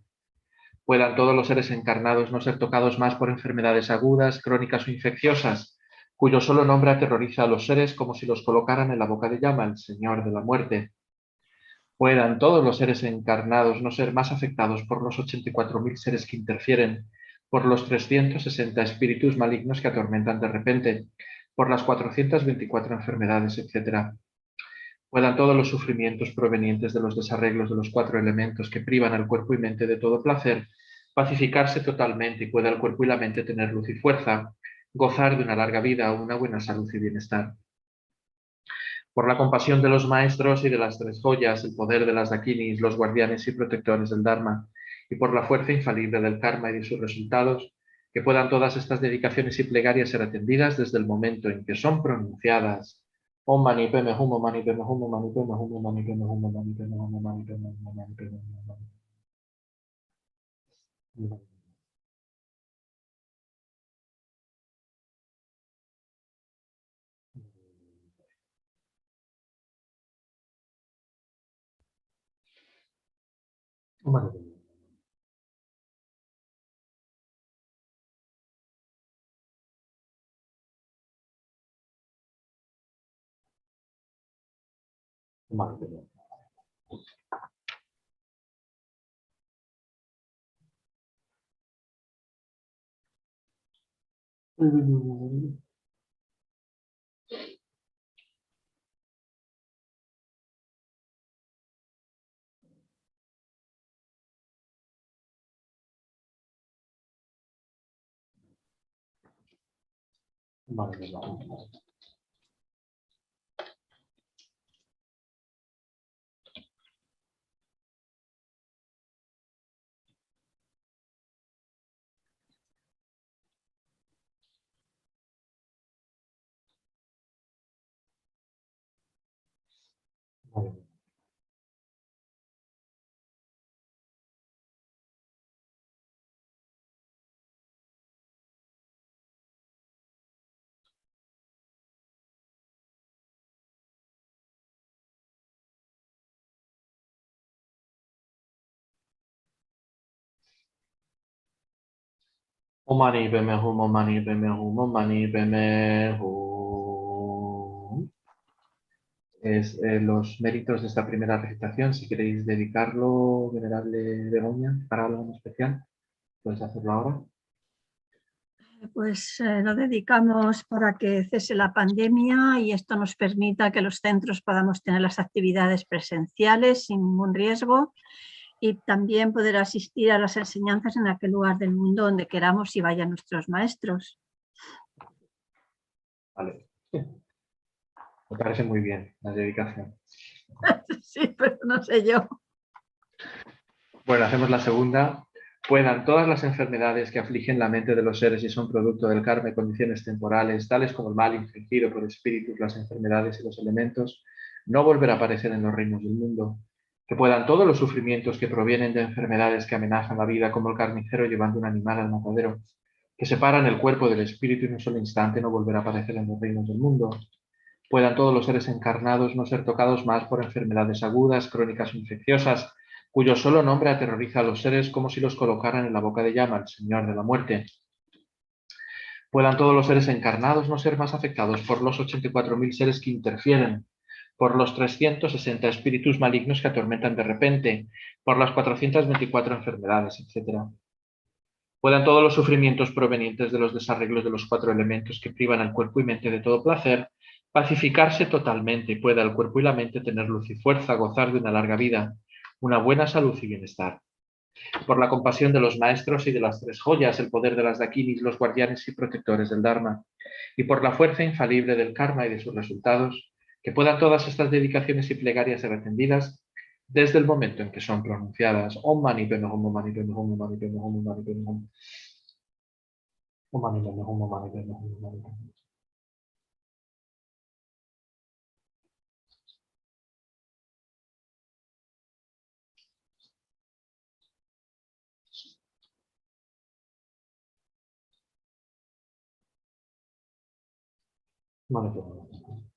Puedan todos los seres encarnados no ser tocados más por enfermedades agudas, crónicas o infecciosas, cuyo solo nombre aterroriza a los seres como si los colocaran en la boca de llama, el Señor de la muerte. Puedan todos los seres encarnados no ser más afectados por los 84.000 seres que interfieren, por los 360 espíritus malignos que atormentan de repente, por las 424 enfermedades, etc. Puedan todos los sufrimientos provenientes de los desarreglos de los 4 elementos que privan al cuerpo y mente de todo placer, pacificarse totalmente y pueda el cuerpo y la mente tener luz y fuerza, gozar de una larga vida, una buena salud y bienestar. Por la compasión de los maestros y de las 3 joyas, el poder de las dakinis, los guardianes y protectores del Dharma, y por la fuerza infalible del karma y de sus resultados, que puedan todas estas dedicaciones y plegarias ser atendidas desde el momento en que son pronunciadas. Om mani padme hum, Om mani padme hum, Om mani padme hum, Om mani padme hum, Om mani padme hum, Om mani padme hum, Om mani padme hum, Om mani padme hum. Om mani padme hum, Om mani padme hum, Om mani padme hum. Es los méritos de esta primera recitación. Si queréis dedicarlo, venerable Begoña, para algo en especial, puedes hacerlo ahora. Pues lo dedicamos para que cese la pandemia y esto nos permita que los centros podamos tener las actividades presenciales sin ningún riesgo y también poder asistir a las enseñanzas en aquel lugar del mundo donde queramos y vayan nuestros maestros. Vale. Me parece muy bien la dedicación. Sí, pero no sé yo. Bueno, hacemos la segunda. Puedan todas las enfermedades que afligen la mente de los seres y son producto del karma y condiciones temporales, tales como el mal infligido por espíritus, las enfermedades y los elementos, no volver a aparecer en los reinos del mundo. Que puedan todos los sufrimientos que provienen de enfermedades que amenazan la vida, como el carnicero llevando un animal al matadero, que separan el cuerpo del espíritu en un solo instante, no volver a aparecer en los reinos del mundo. Puedan todos los seres encarnados no ser tocados más por enfermedades agudas, crónicas o infecciosas, cuyo solo nombre aterroriza a los seres como si los colocaran en la boca de llama, el Señor de la muerte. Puedan todos los seres encarnados no ser más afectados por los 84.000 seres que interfieren, por los 360 espíritus malignos que atormentan de repente, por las 424 enfermedades, etc. Puedan todos los sufrimientos provenientes de los desarreglos de los 4 elementos que privan al cuerpo y mente de todo placer, pacificarse totalmente y pueda el cuerpo y la mente tener luz y fuerza, gozar de una larga vida, una buena salud y bienestar. Por la compasión de los maestros y de las tres joyas, el poder de las dakinis, los guardianes y protectores del Dharma, y por la fuerza infalible del karma y de sus resultados, que puedan todas estas dedicaciones y plegarias ser atendidas desde el momento en que son pronunciadas. Om Mani Padme Hum, Om Mani Padme Hum, Om Mani Padme Hum, Om Mani Padme Hum. Om Mani Padme Hum, Om Mani Padme Hum, Om Mani Padme Hum. Mani Padme Hum.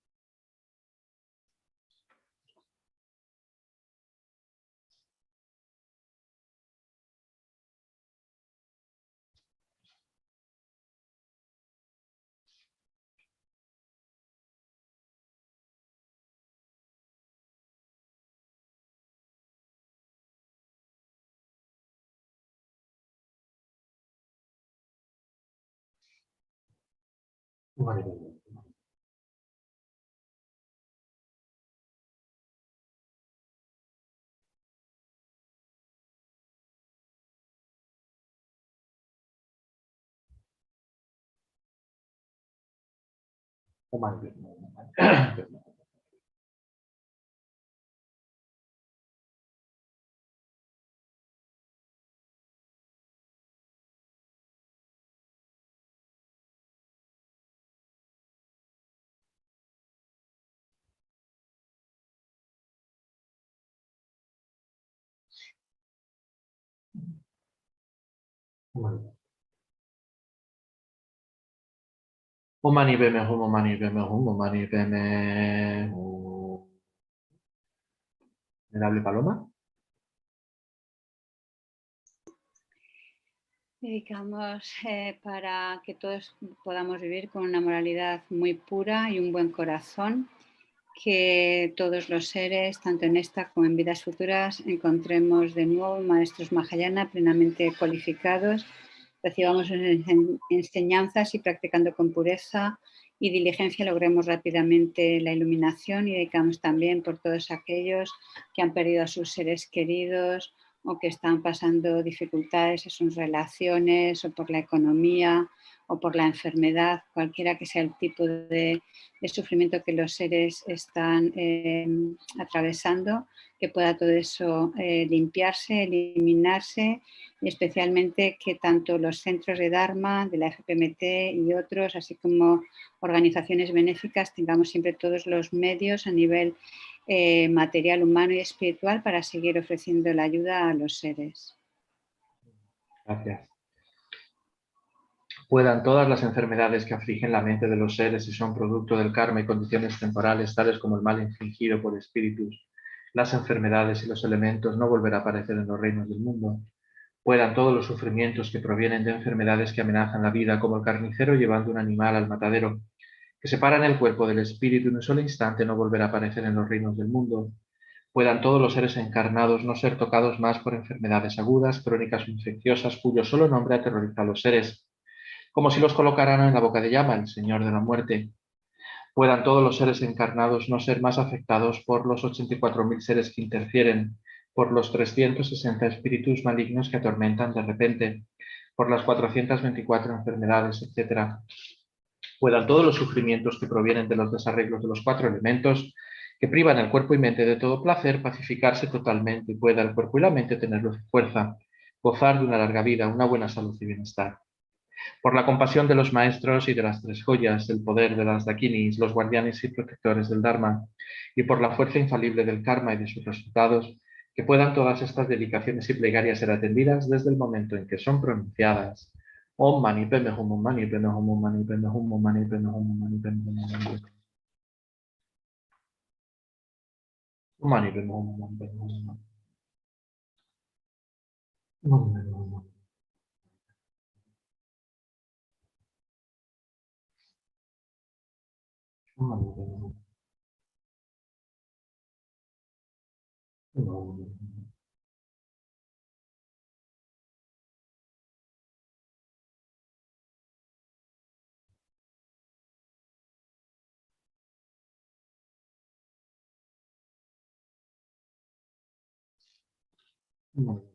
Mani Padme Hum. Om Mani Padme Hum, Om Mani Padme Hum. Om Mani Padme Hum, Om Mani Padme Hum, Om Mani Padme Hum. Venerable Paloma. Dedicamos para que todos podamos vivir con una moralidad muy pura y un buen corazón, que todos los seres, tanto en esta como en vidas futuras, encontremos de nuevo maestros Mahayana plenamente cualificados, recibamos sus enseñanzas y practicando con pureza y diligencia logremos rápidamente la iluminación, y dedicamos también por todos aquellos que han perdido a sus seres queridos o que están pasando dificultades en sus relaciones o por la economía o por la enfermedad, cualquiera que sea el tipo de sufrimiento que los seres están atravesando, que pueda todo eso limpiarse, eliminarse, y especialmente que tanto los centros de Dharma, de la FPMT y otros, así como organizaciones benéficas, tengamos siempre todos los medios a nivel material, humano y espiritual para seguir ofreciendo la ayuda a los seres. Gracias. Puedan todas las enfermedades que afligen la mente de los seres y son producto del karma y condiciones temporales, tales como el mal infligido por espíritus, las enfermedades y los elementos, no volver a aparecer en los reinos del mundo. Puedan todos los sufrimientos que provienen de enfermedades que amenazan la vida, como el carnicero llevando un animal al matadero, que separan el cuerpo del espíritu en un solo instante, no volver a aparecer en los reinos del mundo. Puedan todos los seres encarnados no ser tocados más por enfermedades agudas, crónicas o infecciosas, cuyo solo nombre aterroriza a los seres, como si los colocaran en la boca de llama, el Señor de la muerte. Puedan todos los seres encarnados no ser más afectados por los 84.000 seres que interfieren, por los 360 espíritus malignos que atormentan de repente, por las 424 enfermedades, etc. Puedan todos los sufrimientos que provienen de los desarreglos de los 4 elementos, que privan el cuerpo y mente de todo placer, pacificarse totalmente, y pueda el cuerpo y la mente tener luz y fuerza, gozar de una larga vida, una buena salud y bienestar. Por la compasión de los maestros y de las tres joyas, el poder de las dakinis, los guardianes y protectores del Dharma, y por la fuerza infalible del karma y de sus resultados, que puedan todas estas dedicaciones y plegarias ser atendidas desde el momento en que son pronunciadas. Om Mani Padme Hum, Om Mani Padme Hum, Om Mani Padme Hum, Om Mani Padme Hum, Om Mani Padme Hum, Om Mani Padme Hum. Om Mani Padme Hum, Om Mani Padme Hum, Om Mani Padme Hum. Om Mani Padme Hum. Om Mani Padme Hum. Om Mani Padme Hum. Muy bien.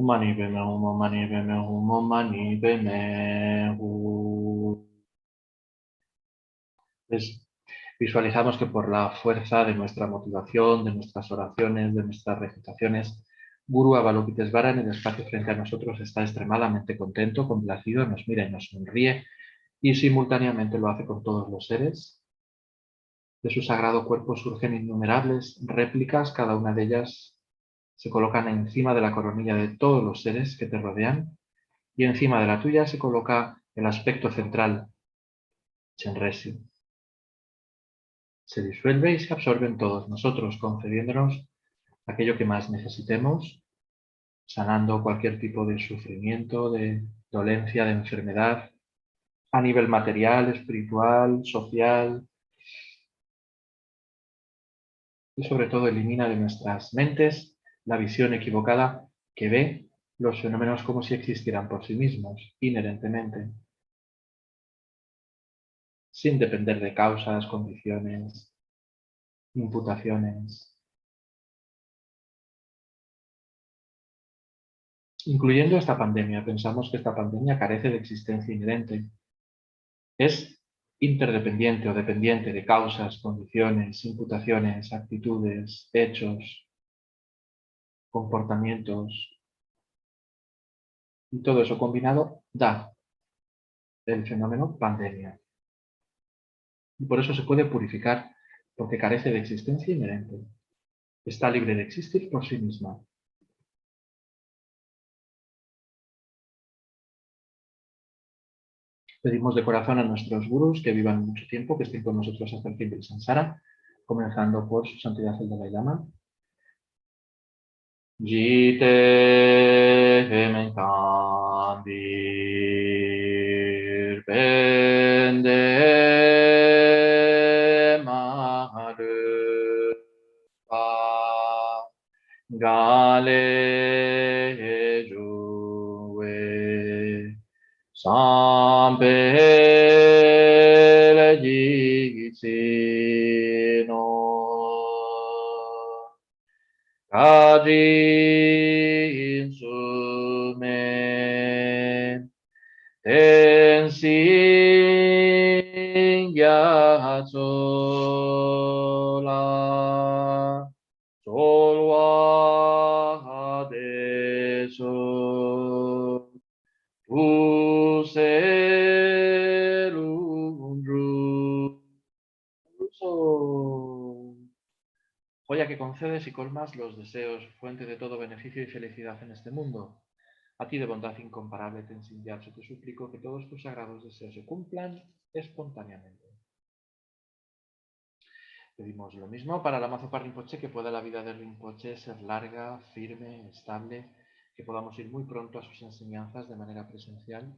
Mani beme humo, mani beme humo, mani beme hu. Visualizamos que por la fuerza de nuestra motivación, de nuestras oraciones, de nuestras recitaciones, Guru Avalokitesvara en el espacio frente a nosotros está extremadamente contento, complacido, nos mira y nos sonríe y simultáneamente lo hace con todos los seres. De su sagrado cuerpo surgen innumerables réplicas, cada una de ellas se colocan encima de la coronilla de todos los seres que te rodean y encima de la tuya se coloca el aspecto central, Chenrezig. Se disuelve y se absorbe en todos nosotros, concediéndonos aquello que más necesitemos, sanando cualquier tipo de sufrimiento, de dolencia, de enfermedad, a nivel material, espiritual, social, y sobre todo elimina de nuestras mentes la visión equivocada que ve los fenómenos como si existieran por sí mismos, inherentemente, sin depender de causas, condiciones, imputaciones, incluyendo esta pandemia. Pensamos que esta pandemia carece de existencia inherente. Es interdependiente o dependiente de causas, condiciones, imputaciones, actitudes, hechos, comportamientos, y todo eso combinado da el fenómeno pandemia. Y por eso se puede purificar, porque carece de existencia inherente. Está libre de existir por sí misma. Pedimos de corazón a nuestros gurús que vivan mucho tiempo, que estén con nosotros hasta el fin del samsara, comenzando por su santidad el Dalai Lama. Jite menkandir bende marupa gale juwe sampele jitsino Kaji sume tensing yatsola solwa deso uselundru joya que concedes y colmas los deseos, fuente de todo beneficio y felicidad en este mundo. A ti de bondad incomparable, Tenzin Gyatso, te suplico que todos tus sagrados deseos se cumplan espontáneamente. Pedimos lo mismo para Lama Zopa Rinpoche, que pueda la vida de Rinpoche ser larga, firme, estable, que podamos ir muy pronto a sus enseñanzas de manera presencial.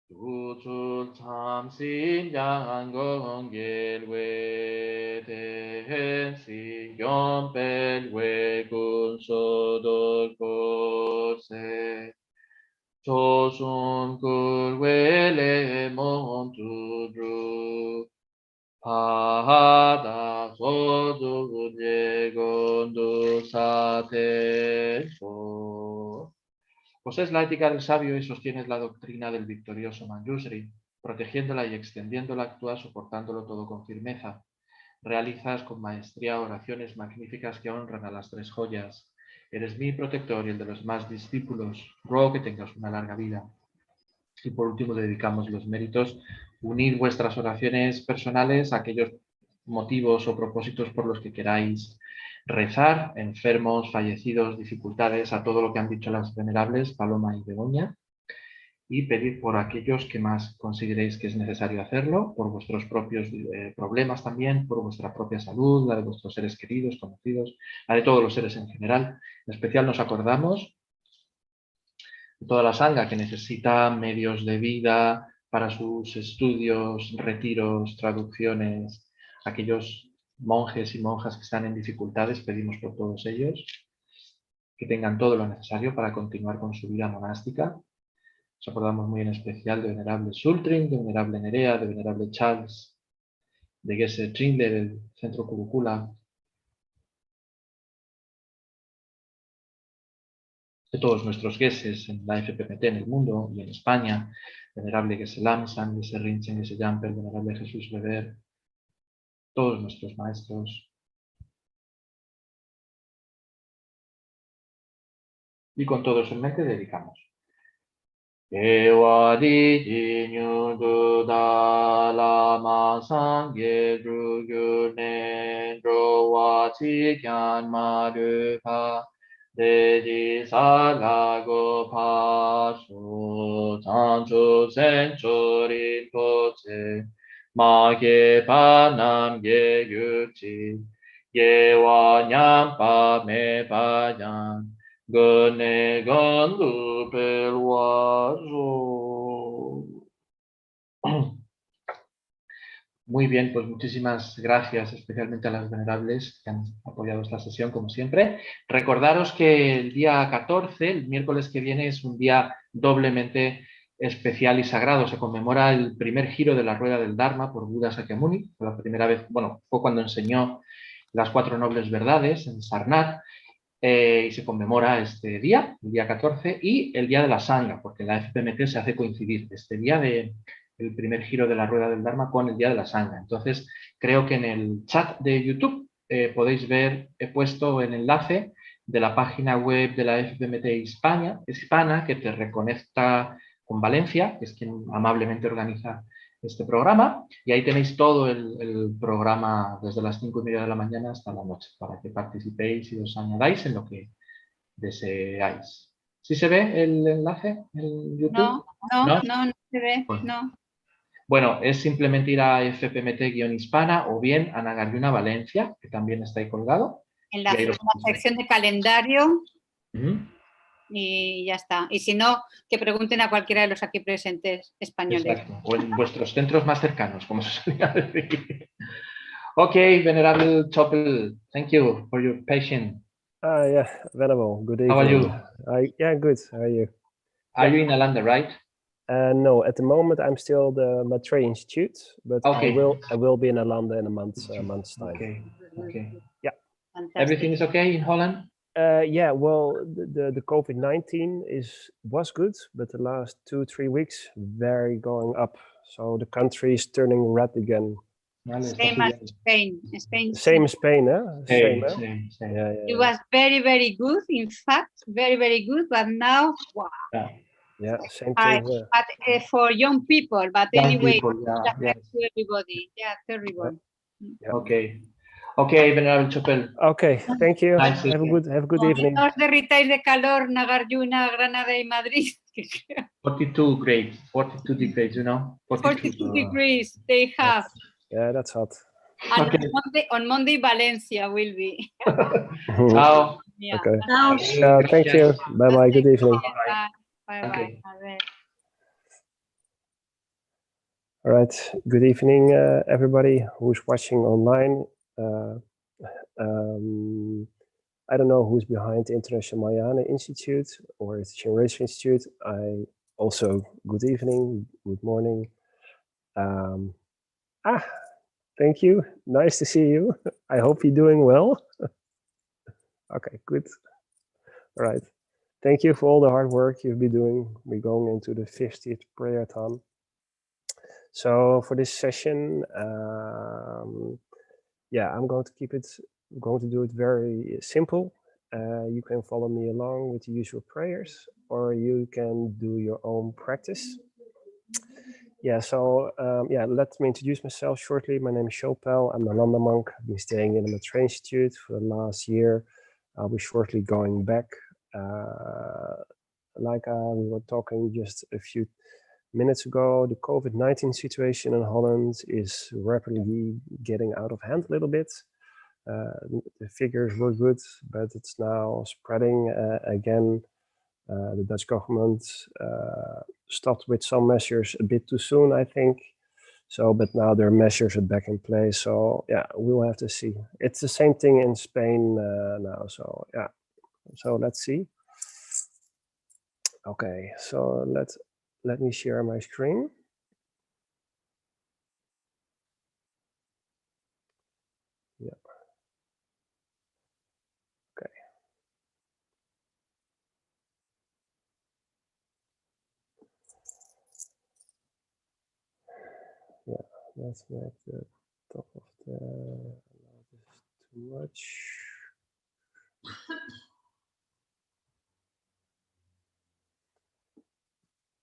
Tutul Thamsin Yangon Gelwe Tensin Yompelwe Kunsodol Kose Chosun Kulwele Montudru Pada Sodu Yegondu Sate So. Posees la ética del sabio y sostienes la doctrina del victorioso Manjushri, protegiéndola y extendiéndola, actúas soportándolo todo con firmeza. Realizas con maestría oraciones magníficas que honran a las tres joyas. Eres mi protector y el de los más discípulos. Ruego que tengas una larga vida. Y por último, dedicamos los méritos. Unid vuestras oraciones personales a aquellos motivos o propósitos por los que queráis rezar, enfermos, fallecidos, dificultades, a todo lo que han dicho las venerables Paloma y Begoña. Y pedid por aquellos que más consideréis que es necesario hacerlo, por vuestros propios problemas también, por vuestra propia salud, la de vuestros seres queridos, conocidos, la de todos los seres en general. En especial nos acordamos de toda la Sangha que necesita medios de vida para sus estudios, retiros, traducciones, aquellos monjes y monjas que están en dificultades, pedimos por todos ellos, que tengan todo lo necesario para continuar con su vida monástica. Nos acordamos muy en especial de venerable Sultring, de venerable Nerea, de venerable Charles, de Geshe Trinle, del centro Kurukula, de todos nuestros Geshes en la FPMT en el mundo y en España, venerable Geshe Lamsan, Geshe Rinchen, Geshe Jamper, venerable Jesús Rever, todos nuestros maestros. Y con todo eso en mente dedicamos. Ewa di ji nyu du da la ma san ge dru gyu ne dro wa chi kyan ma du pa de ji sa la go pa su chan chu sen chu rin po che ma ge pa nam ge yu chi ye wa nyam pa me pa yan. Muy bien, pues muchísimas gracias especialmente a las venerables que han apoyado esta sesión como siempre. Recordaros que el día 14, el miércoles que viene, es un día doblemente especial y sagrado. Se conmemora el primer giro de la rueda del Dharma por Buda Sakyamuni. Fue la primera vez, bueno, fue cuando enseñó las 4 nobles verdades en Sarnath. Y se conmemora este día, el día 14, y el día de la Sangha, porque la FPMT se hace coincidir este día del primer giro de la rueda del Dharma con el día de la Sangha. Entonces, creo que en el chat de YouTube podéis ver, he puesto el enlace de la página web de la FPMT hispana que te reconecta con Valencia, que es quien amablemente organiza este programa, y ahí tenéis todo el programa desde las 5:30 de la mañana hasta la noche, para que participéis y os añadáis en lo que deseáis. ¿Sí se ve el enlace en YouTube? No se ve, Bueno. no. Bueno, es simplemente ir a FPMT-hispana o bien a Nagarjuna Valencia, que también está ahí colgado. En la sección de calendario. Y ya está. Y si no, que pregunten a cualquiera de los aquí presentes españoles. Exacto. O en vuestros centros más cercanos, como se solía decir. Okay, Venerable Chopel, thank you for your patience. Yeah, Venerable, good evening. How are you? Yeah, good. How are you? Are you in Alanda, right? No, at the moment I'm still the Maitre Institute, but okay. I will be in Alanda in a month's time. Okay. Yeah. Fantastic. Everything is okay in Holland? Yeah, well, the COVID-19 was good, but the last 2-3 weeks very going up. So the country is turning red again. Same as Spain. Same Spain, huh? Same. Yeah. It was very, very good. In fact, very, very good. But now, wow. Yeah, same thing. But for young people. But young anyway, people, to everybody. Yeah, terrible. Yeah. Okay, Venerable Chopel. Okay, thank you. Nice have a good evening. Los derritáis de calor, Nagarjuna, Granada y Madrid. 42 grades, 42 degrees, you know? 42 degrees they have. Yeah, that's hot. And okay. on Monday, Valencia will be. Ciao. Yeah. Okay. Thank you. Bye-bye. Good evening. Bye-bye. Okay. All right. Good evening, everybody who's watching online. I don't know who's behind the International Mahayana Institute or the Chenrezig Institute. Good evening, good morning. Thank you. Nice to see you. I hope you're doing well. Okay, good. All right. thank you for all the hard work you've been doing. We're going into the 50th prayerathon. So for this session, yeah, I'm going to do it very simple. You can follow me along with the usual prayers, or you can do your own practice. Yeah, so yeah, let me introduce myself shortly. My name is Chopel. I'm a Landa monk. I've been staying in the International Institute for the last year. I'll be shortly going back. We were talking just a few minutes ago, the COVID-19 situation in Holland is rapidly getting out of hand a little bit. The figures were good, but it's now spreading again. The Dutch government stopped with some measures a bit too soon, I think. So, but now their measures are back in place. So yeah, we will have to see. It's the same thing in Spain now. So yeah, so let's see. Okay, so let me share my screen. Yeah. Okay. Yeah, let's make the top of the. This is too much.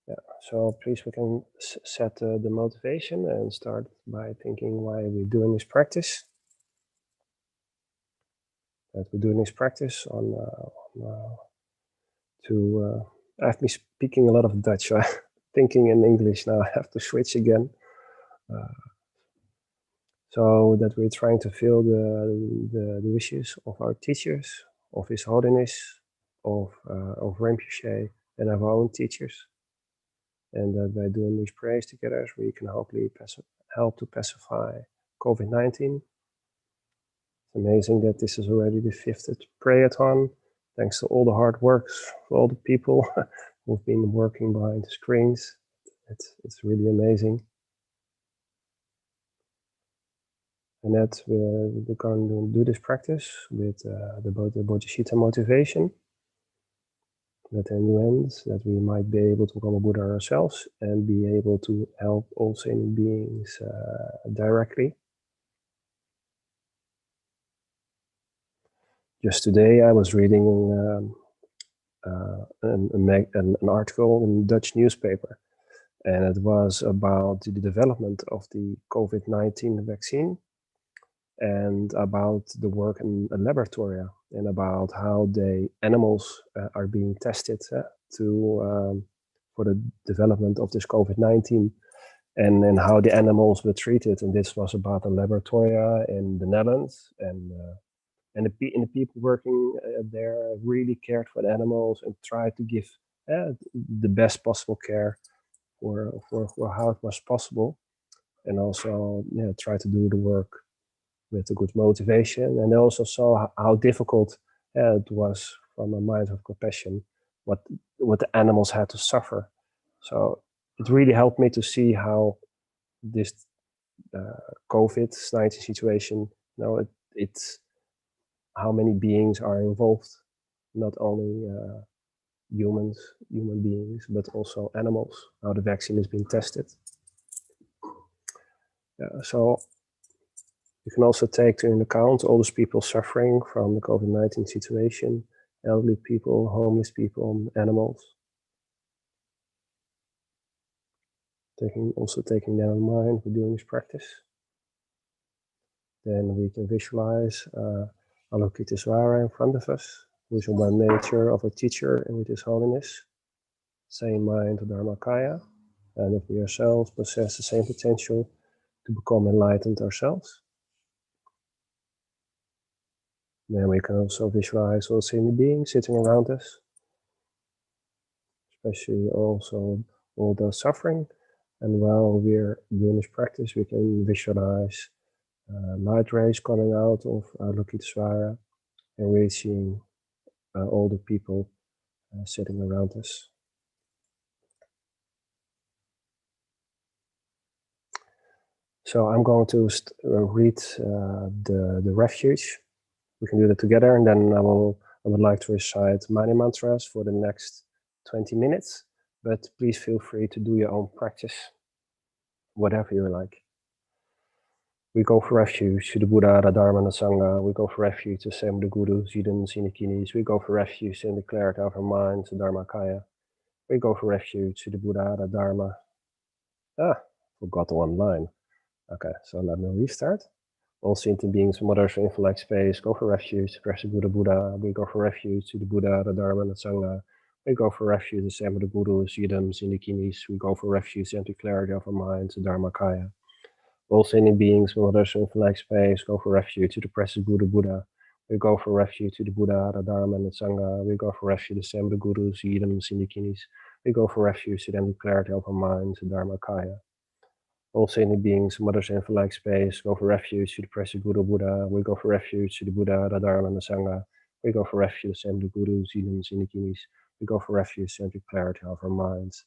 Yeah, so please we can set the motivation and start by thinking why we're doing this practice. That we're doing this practice I've been speaking a lot of Dutch, so I'm thinking in English now. I have to switch again. So that we're trying to feel the wishes of our teachers, of His Holiness, of Rinpoche, and of our own teachers. And that by doing these prayers together, we can hopefully help to pacify COVID-19. It's amazing that this is already the 50th prayerathon, thanks to all the hard work of all the people who've been working behind the screens. It's really amazing. And that we're going to do this practice with the Bodhisattva motivation. That in the end, that we might be able to become a Buddha ourselves and be able to help all sentient beings directly. Just today, I was reading an article in a Dutch newspaper, and it was about the development of the COVID-19 vaccine and about the work in a laboratory and about how the animals are being tested for the development of this COVID-19 and how the animals were treated. And this was about a laboratory in the Netherlands, and the people working there really cared for the animals and tried to give the best possible care for how it was possible, and also try to do the work with a good motivation. And they also saw how difficult it was from a mind of compassion, what the animals had to suffer. So it really helped me to see how this COVID-19 situation, it's how many beings are involved, not only human beings, but also animals, how the vaccine is being tested. So you can also take into account all those people suffering from the COVID-19 situation, elderly people, homeless people, animals. Taking that in mind, we're doing this practice. Then we can visualize Avalokitesvara in front of us, who is in one nature of a teacher and with His Holiness. Same mind of Dharmakaya, and that we ourselves possess the same potential to become enlightened ourselves. Then we can also visualize all sentient beings sitting around us, especially also all those suffering. And while we're doing this practice, we can visualize light rays coming out of Avalokitesvara and reaching all the people sitting around us. So I'm going to read the refuge. We can do that together, and then I will I would like to recite mani mantras for the next 20 minutes, but please feel free to do your own practice, whatever you like. We go for refuge to the Buddha, the Dharma, and the Sangha. We go for refuge to the same the Guru, Zidans, Inikinis. We go for refuge in the clarity of our minds, the Dharmakaya. We go for refuge to the Buddha, the Dharma. Forgot the one line. Okay, so let me restart. All sentient beings, mothers, infinite space, go for refuge to the Buddha, Buddha. We go for refuge to the Buddha, the Dharma, and the Sangha. We go for refuge to the same the Guru, Zidans, Inikinis. We go for refuge in the clarity of our minds, the Dharmakaya. All sentient beings, mothers, infinite space, go for refuge to the present Guru, Buddha. We go for refuge to the Buddha, the Dharma, and the Sangha. We go for refuge to the same the Guru, Zidams, Inikinis. We go for refuge to the clarity of our minds, the Dharmakaya. All sentient beings, mothers, infinite space, go for refuge to the present Guru, Buddha. We go for refuge to the Buddha, the Dharma, and the Sangha. We go for refuge to the same the Guru, Zidams, Inikinis. We go for refuge to the clarity of our minds,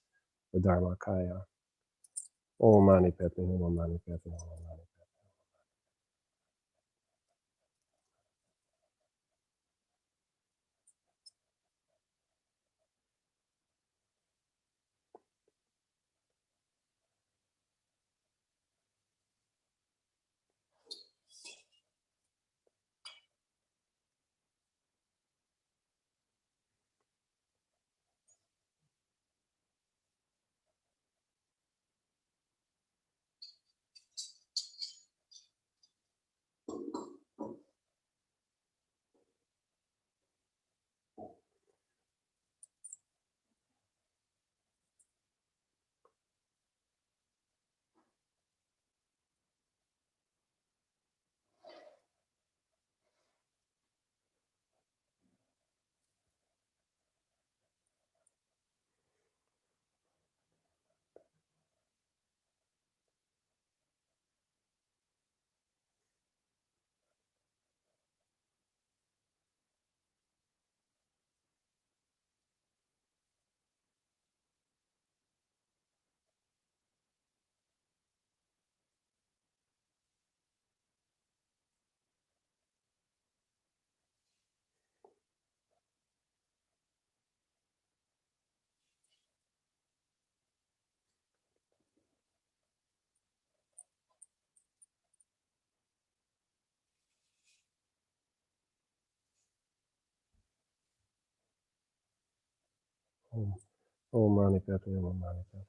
the Dharmakaya. Om Mani Padme Hum, Om Mani Padme Hum, Om Mani. Om Mani Padme Hum, Om Mani Padme.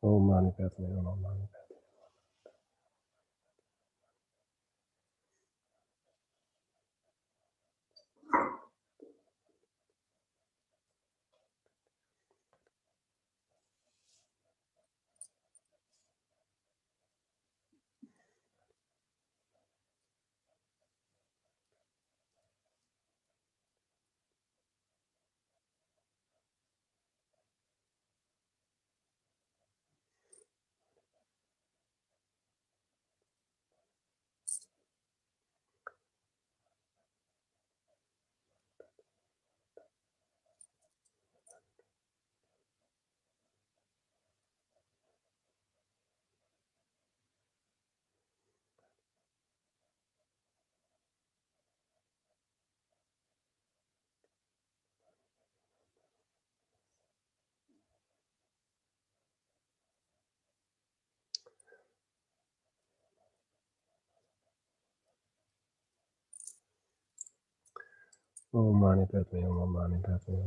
Om Mani Padme Hum, Om Mani Padme. Om Mani Padme Hum, Om Mani Padme Hum,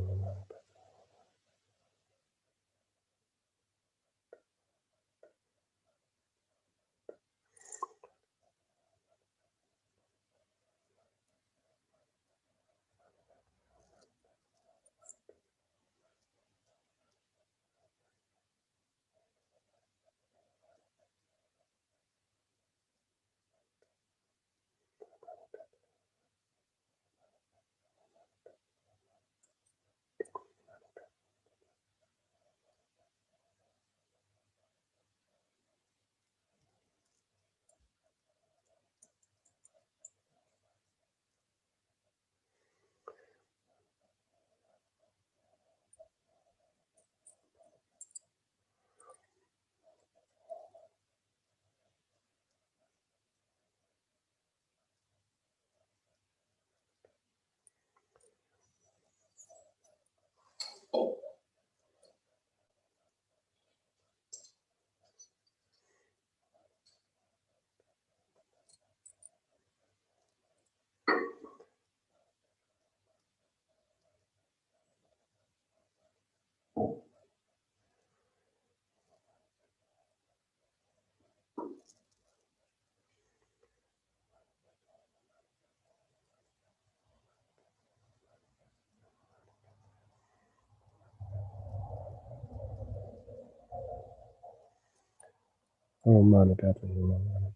Om Mani Padme. Om Mani Padme Hum, Om Mani.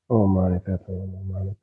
Om Mani Padme Hum, Om Mani.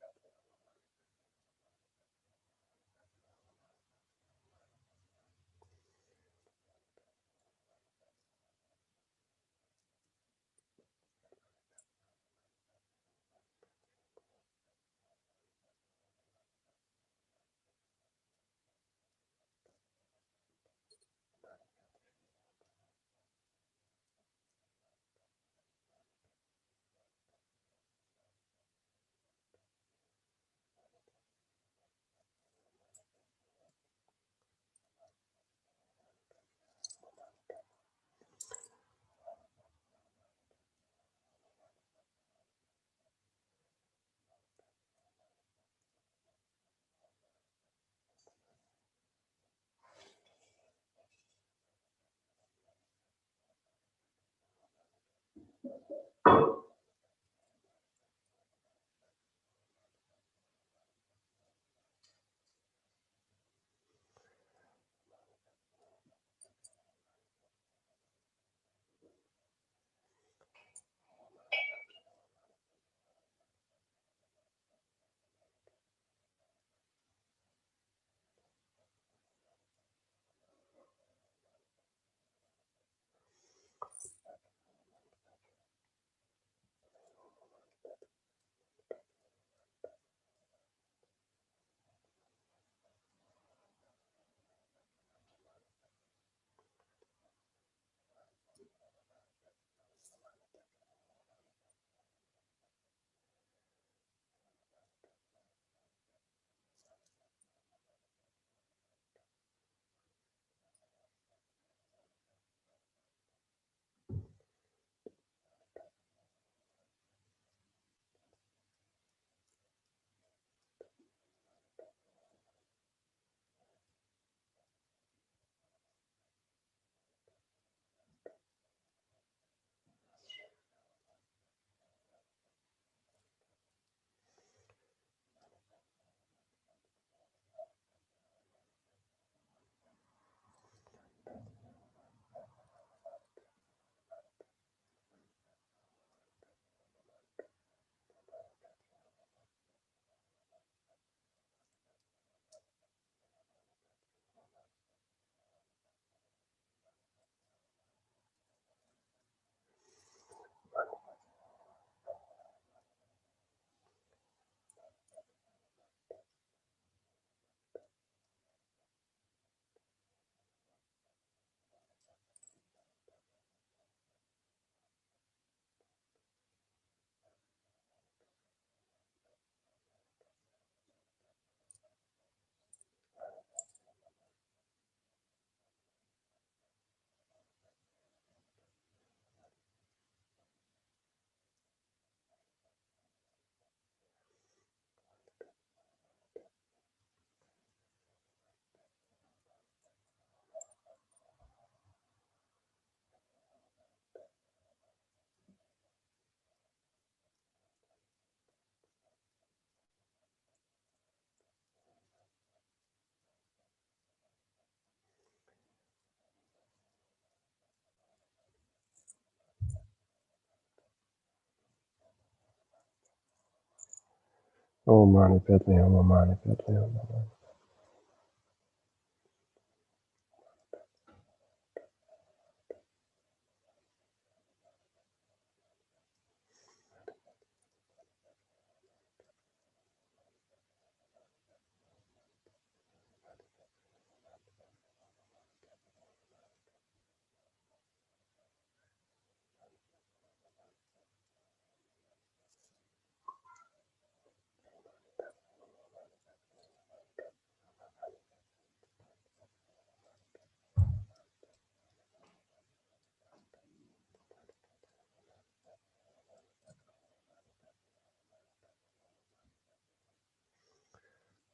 Om Mani Padme Hum, Om Mani Padme Hum, Om Mani.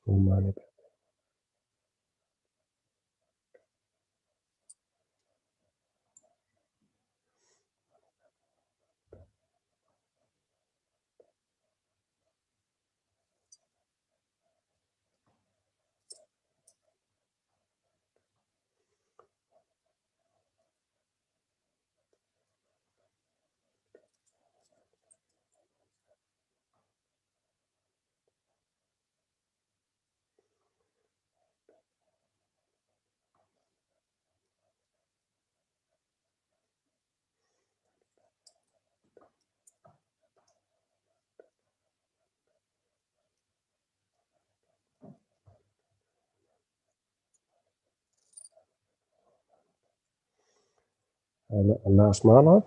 Om Mani Padme. Last mana.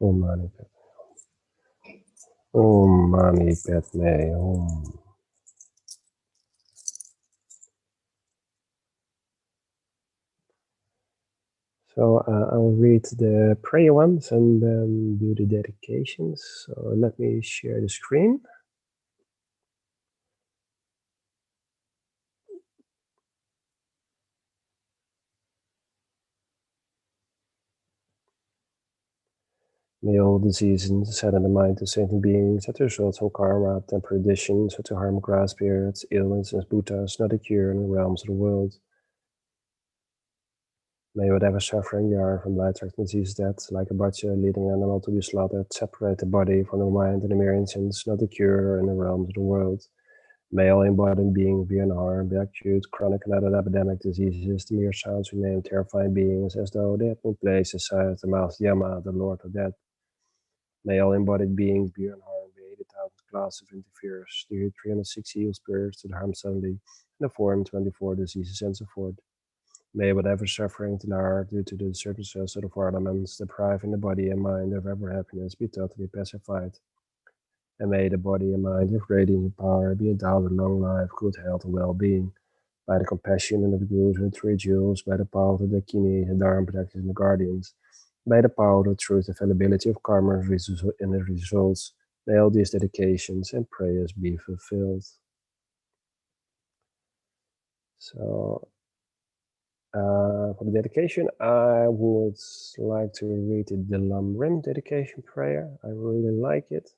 Om Mani Padme. Om Mani Padme Hum. So I'll read the prayer ones and then do the dedications. So let me share the screen. May all diseases set in the mind of sentient beings that result from karma, temporary additions, or to harm grass spirits, illness, and Buddhas, not a cure in the realms of the world. May whatever suffering you are from life-threatening disease that, like a butcher leading an animal to be slaughtered, separate the body from the mind and the mere incense, not a cure in the realms of the world. May all embodied beings be unharmed by acute, chronic, and other epidemic diseases. The mere sounds we name terrifying beings as though they had been placed aside the mouth Yama, the Lord of Death. May all embodied beings be unharmed by 80,000 classes of interferers, the 360 evil spirits that harm suddenly, and the 424 diseases and so forth. May whatever suffering to the heart due to the disturbances of the four elements depriving the body and mind of ever happiness be totally pacified. And may the body and mind with radiant power be endowed with long life, good health, and well-being, by the compassion of the Gurus and three jewels, by the power of the Dakini, the Dharma protectors and the guardians, by the power of the truth, the fallibility of karma and the results, may all these dedications and prayers be fulfilled. So, for the dedication, I would like to read the Lam Rim dedication prayer. I really like it.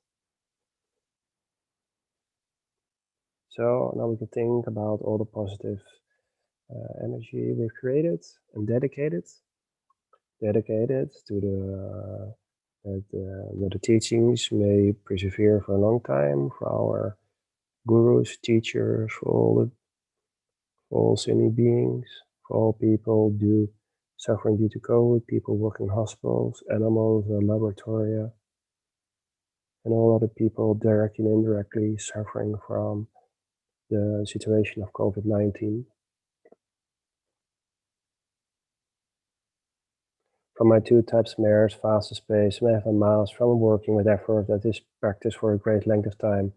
So now we can think about all the positive energy we've created and dedicated to the teachings may persevere for a long time, for our gurus, teachers, for all sentient beings, for all people suffering due to COVID, people working in hospitals, animals, laboratoria, and all other people directly and indirectly suffering from the situation of COVID-19. From my two types of mayors, fast space, may have a mass from working with effort that is practiced for a great length of time,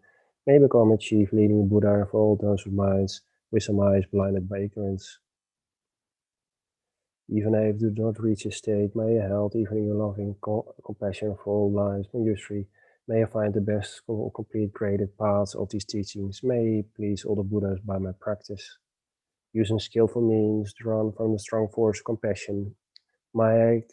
may become a chief leading Buddha for all those with minds, with some eyes blinded by ignorance. Even if you do not reach this state, may you help even in your loving compassion for all lives and history. May you find the best complete graded paths of these teachings. May you please all the Buddhas by my practice. Using skillful means drawn from the strong force of compassion, may I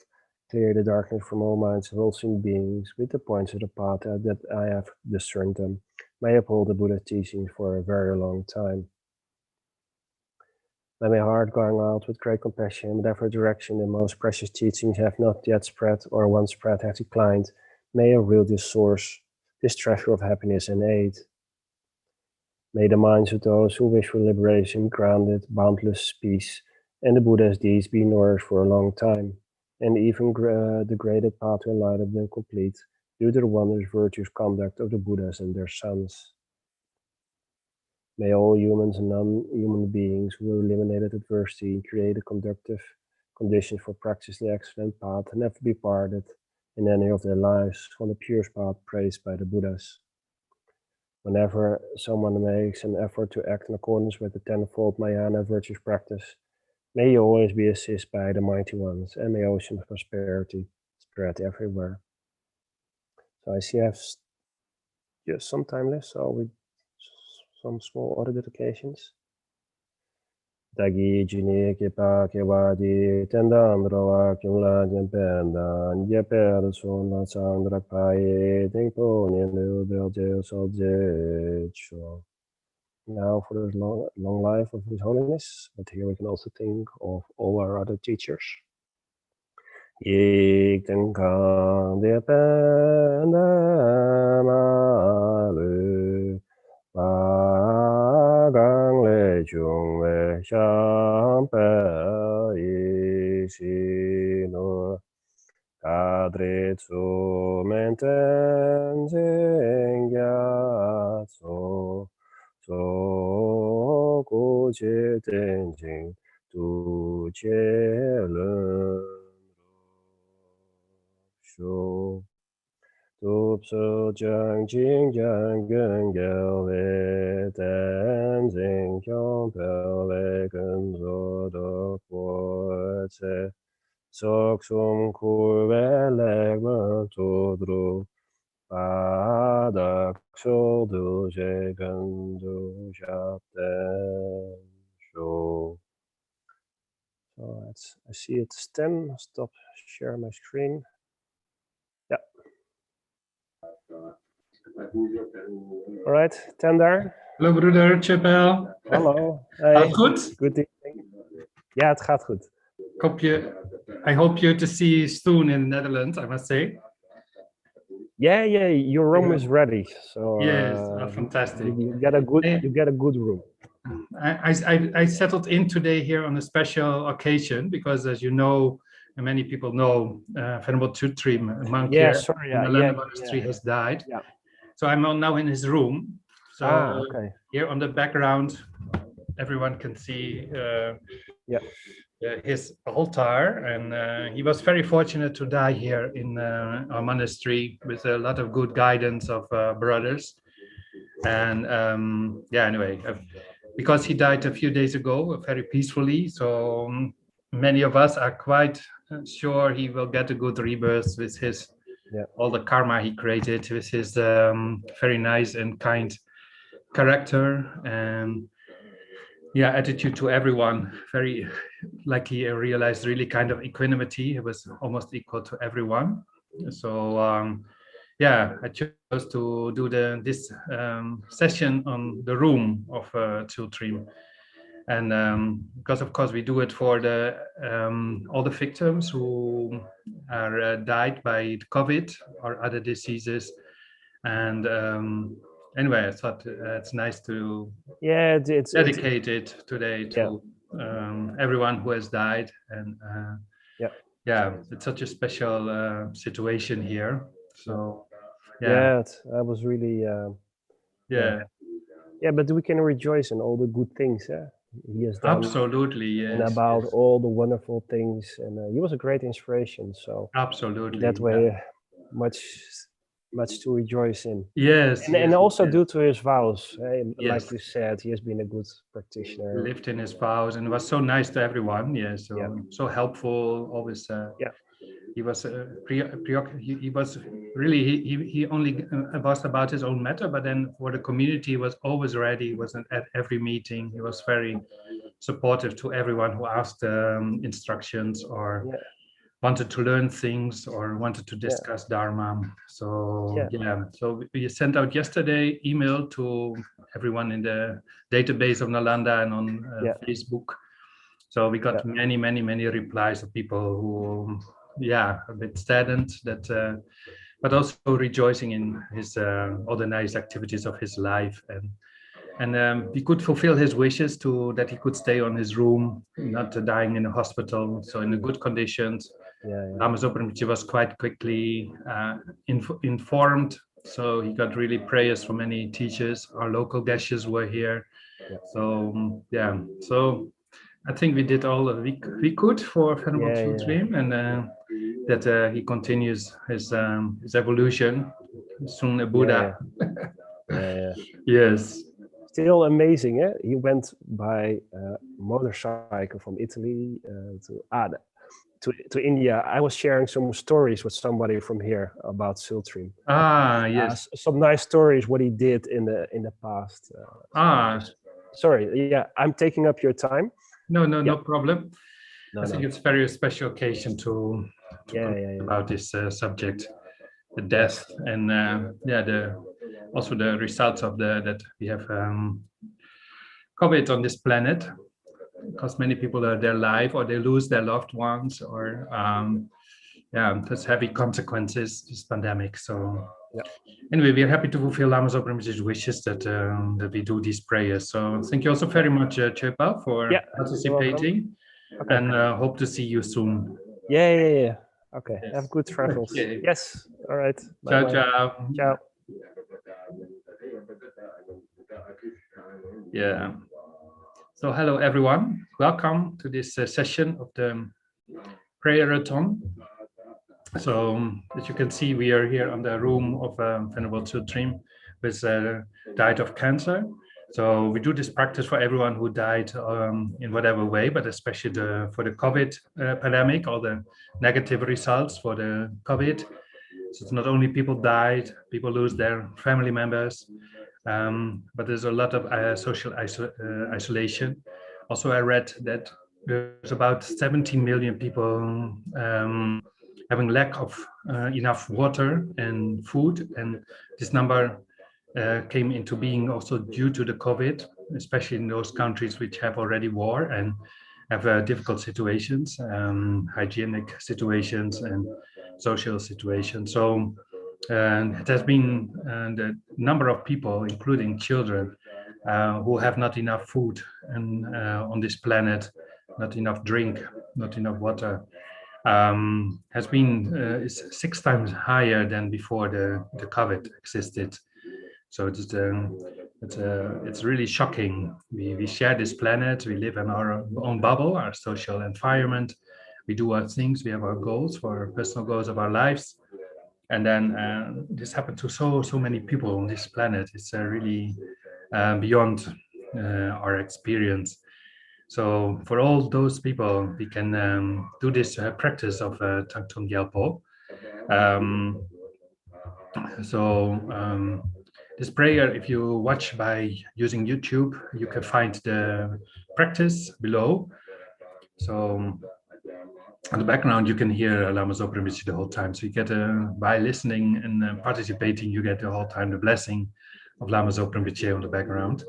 clear the darkness from all minds of all sentient beings with the points of the path that I have discerned them. May I uphold the Buddha's teachings for a very long time. May my heart going out with great compassion, whatever direction the most precious teachings have not yet spread or once spread have declined, may I reel this source, this treasure of happiness and aid. May the minds of those who wish for liberation be grounded, boundless peace, and the Buddha's deeds be nourished for a long time, and even the graded path to enlightenment complete, due to the wondrous virtuous conduct of the Buddhas and their sons. May all humans and non-human beings who have eliminated adversity create a conductive conditions for practicing the excellent path and never be parted in any of their lives from the purest path praised by the Buddhas. Whenever someone makes an effort to act in accordance with the tenfold Mahayana virtuous practice, may you always be assisted by the mighty ones, and may ocean of prosperity spread everywhere. So I see I have just some time left, so with some small other dedications. Dagi jini kipa kiwadi tendandroa kimla jempendan jeper sona sandrak pai dingpo nilu belje soljecho. Now for the long life of His Holiness, but here we can also think of all our other teachers. Yik tenkang dependamalu Gang le chung we shang pe yi shi no kadri tsu menten zing ya tsu so ku chi ten jing tu che lun shu Tu psu jang jing jang gung gao le dan zing qiong pe le gun zo de po ce Soksum kurvelek todru padak soldu jegandu japten sho. So I see it's 10. Stop share my screen. Yeah. All right, 10 there. Hallo broeder, Chapel. Hallo. Hey. Gaat goed? Good evening. Ja, het gaat goed. I hope you to see you soon in the Netherlands, I must say. Yeah, your room is ready. So yes, fantastic. You get a good room. I settled in today here on a special occasion because, as you know, and many people know, Venerable Tutriem, a monk here in the London monastery, has died. Yeah. So I'm now in his room. So okay. Here on the background, everyone can see his altar, and he was very fortunate to die here in our monastery with a lot of good guidance of brothers. And anyway, because he died a few days ago, very peacefully, so many of us are quite sure he will get a good rebirth with his all the karma he created, with his very nice and kind character and attitude to everyone. Very like he realized really kind of equanimity. He was almost equal to everyone. So I chose to do this session on the room of Tutriem. And because of course we do it for the all the victims who are died by COVID or other diseases. And anyway, I thought it's nice to dedicate it today to everyone who has died. And it's such a special situation here. So I was really but we can rejoice in all the good things he has done. Absolutely, yes. And about all the wonderful things, and he was a great inspiration. So absolutely, that way, much to rejoice in. Yes, and also due to his vows, yes. Like you said, he has been a good practitioner. Lived in his vows and was so nice to everyone. So helpful. Always. He was he was really he only was about his own matter, but then for the community he was always ready. He was at every meeting. He was very supportive to everyone who asked instructions or wanted to learn things or wanted to discuss Dharma. So so we sent out yesterday email to everyone in the database of Nalanda and on Facebook. So we got many replies of people who a bit saddened that but also rejoicing in his all the nice activities of his life, and he could fulfill his wishes that he could stay on his room, not dying in a hospital, so in good conditions. Lama Zopa Rinpoche was quite quickly informed, so he got really prayers from many teachers. Our local geshes were here. So so I think we did all that we could for Venerable Tutriem, and that he continues his evolution, soon a Buddha. Yes. Still amazing, eh? He went by motorcycle from Italy to India. I was sharing some stories with somebody from here about Tutriem. Yes. Some nice stories what he did in the past. Sorry, I'm taking up your time. No problem. I think it's a very special occasion to about this subject, the death, and also the results of that we have COVID on this planet, because many people are their life or they lose their loved ones, or there's heavy consequences this pandemic. So anyway, we are happy to fulfill Lama Zopa Rinpoche's wishes that we do these prayers. So thank you also very much, Chepa, for participating, and hope to see you soon. Yeah. Okay, have good travels. Yes, all right. Ciao. Ciao. Yeah. So hello everyone. Welcome to this session of the prayerathon. So as you can see, we are here on the room of Venerable Tutriem, who died of cancer. So we do this practice for everyone who died in whatever way, but especially for the COVID pandemic, all the negative results for the COVID. So it's not only people died, people lose their family members, but there's a lot of social isolation. Also, I read that there's about 17 million people having lack of enough water and food, and this number came into being also due to the COVID, especially in those countries which have already war and have difficult situations, hygienic situations and social situations. So it has been the number of people, including children, who have not enough food and on this planet, not enough drink, not enough water, has been is 6 times higher than before the COVID existed. So it's really shocking. We share this planet. We live in our own bubble, our social environment. We do our things. We have our goals, for our personal goals of our lives. And then this happened to so many people on this planet. It's really beyond our experience. So for all those people, we can do this practice of Thangtong Gyalpo. This prayer, if you watch by using YouTube, you can find the practice below. So in the background, you can hear Lama Zopa Rinpoche the whole time. So you get, by listening and participating, you get the whole time the blessing of Lama Zopa Rinpoche on the background.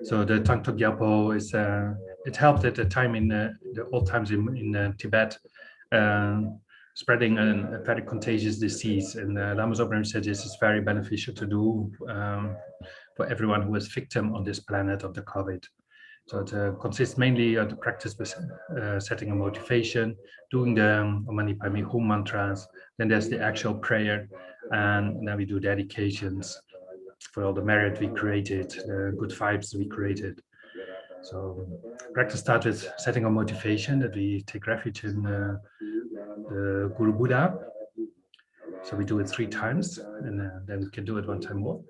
So the Thangtong Gyalpo is, it helped at the time in the old times in Tibet, spreading a very contagious disease. And Lama Zopa Rinpoche said this is very beneficial to do for everyone who is victim on this planet of the COVID. So it consists mainly of the practice with setting a motivation, doing the Mani Padme Hum mantras. Then there's the actual prayer, and then we do dedications for all the merit we created, the good vibes we created. So practice starts with setting a motivation, that we take refuge in the Guru Buddha. So we do it 3 times, and then we can do it 1 time more.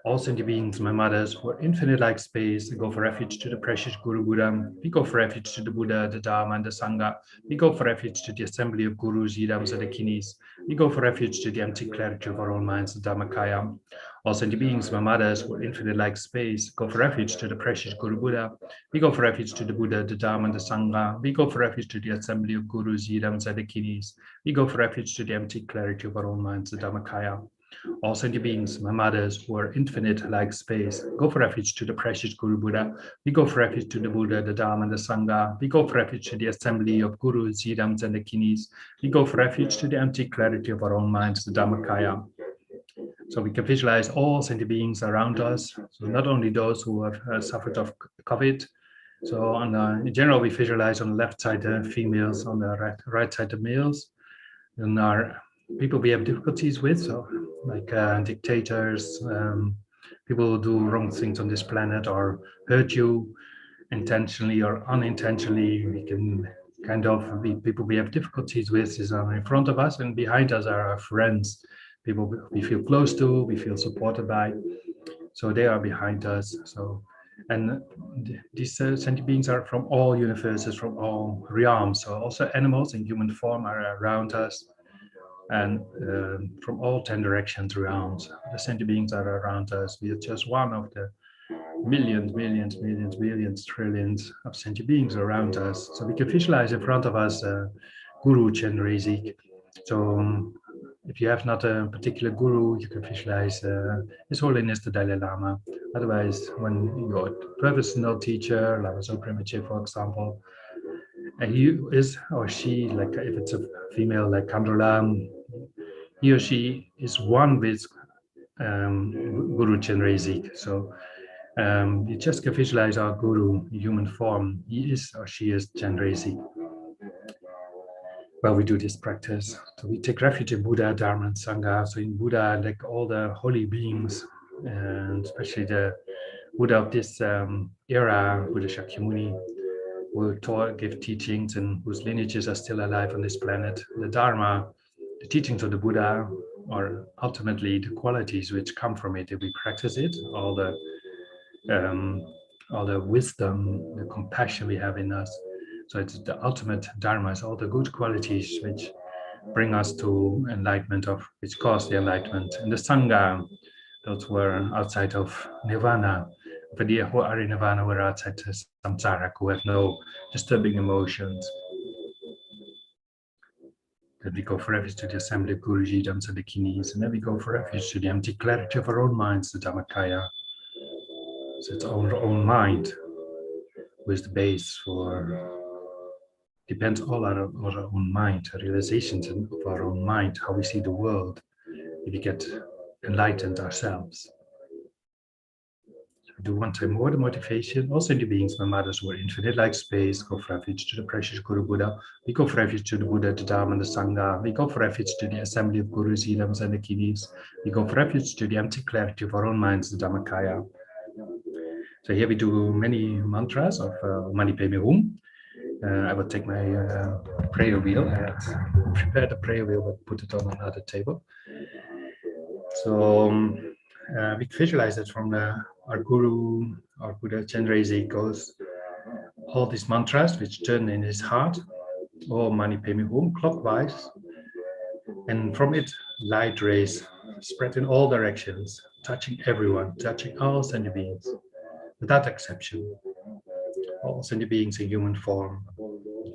All sentient beings, my mothers, who are infinite like space, go for refuge to the precious Guru Buddha. We go for refuge to the Buddha, the Dharma, and the Sangha. We go for refuge to the assembly of Gurus, Yidams, and the Kinis. We go for refuge to the empty clarity of our own minds, the Dhammakaya. All sentient beings, my mothers, who are infinite like space, go for refuge to the precious Guru Buddha. We go for refuge to the Buddha, the Dharma, and the Sangha. We go for refuge to the assembly of Gurus, Yidams, and the Kinis. We go for refuge to the empty clarity of our own minds, the Dhammakaya. All sentient beings, my mothers, who are infinite like space, go for refuge to the precious Guru Buddha. We go for refuge to the Buddha, the Dharma, and the Sangha. We go for refuge to the assembly of Gurus, Yidams, and the Kinis. We go for refuge to the empty clarity of our own minds, the Dhammakaya. So we can visualize all sentient beings around us. So not only those who have suffered of COVID. So in general, we visualize on the left side the females, on the right side the males. And our people we have difficulties with, so like dictators, people who do wrong things on this planet or hurt you intentionally or unintentionally. We can kind of be people we have difficulties with is in front of us, and behind us are our friends, people we feel close to, we feel supported by. So they are behind us. So, and these sentient beings are from all universes, from all realms. So also animals in human form are around us. And from all 10 directions around, the sentient beings are around us. We are just one of the millions, billions, trillions of sentient beings around us. So we can visualize in front of us Guru Chenrezig. So if you have not a particular guru, you can visualize His Holiness the Dalai Lama. Otherwise, when your personal teacher, Lama Zopa Rinpoche, for example, and he is or she, like if it's a female like Kandrola, he or she is one with Guru Chenrezig. So you just can visualize our Guru in human form. He is or she is Chenrezig. Well, we do this practice. So we take refuge in Buddha, Dharma, and Sangha. So in Buddha, like all the holy beings, and especially the Buddha of this era, Buddha Shakyamuni, who give teachings and whose lineages are still alive on this planet. The Dharma, the teachings of the Buddha, or ultimately the qualities which come from it if we practice it, all the wisdom, the compassion we have in us. So it's the ultimate dharma, it's all the good qualities which bring us to enlightenment, of which cause the enlightenment. And the Sangha, those were outside of nirvana, but the who are in nirvana were outside samsara, who have no disturbing emotions. That we go for refuge to the assembly of Guruji, Dhamsa, the Kinis, and then we go for refuge to the empty clarity of our own minds, the Dhammakaya. So it's our own mind who is the base for, depends all on our own mind, realizations of our own mind, how we see the world, if we get enlightened ourselves. So we do one time more the motivation. Also in the beings, my mothers were infinite like space, go for refuge to the precious Guru Buddha. We go for refuge to the Buddha, the Dharma, and the Sangha. We go for refuge to the assembly of Gurus, Idams, and the Kinis. We go for refuge to the empty clarity of our own minds, the Dhammakaya. So here we do many mantras of Mani Padme Hum. I will take my prayer wheel. I had prepared a prayer wheel, but put it on another table. So we visualize it from our Guru, our Buddha Chenrezig goes all these mantras which turn in his heart, or Mani Padme Hum, clockwise, and from it light rays spread in all directions, touching everyone, touching all sentient beings, without exception. All sentient beings in human form,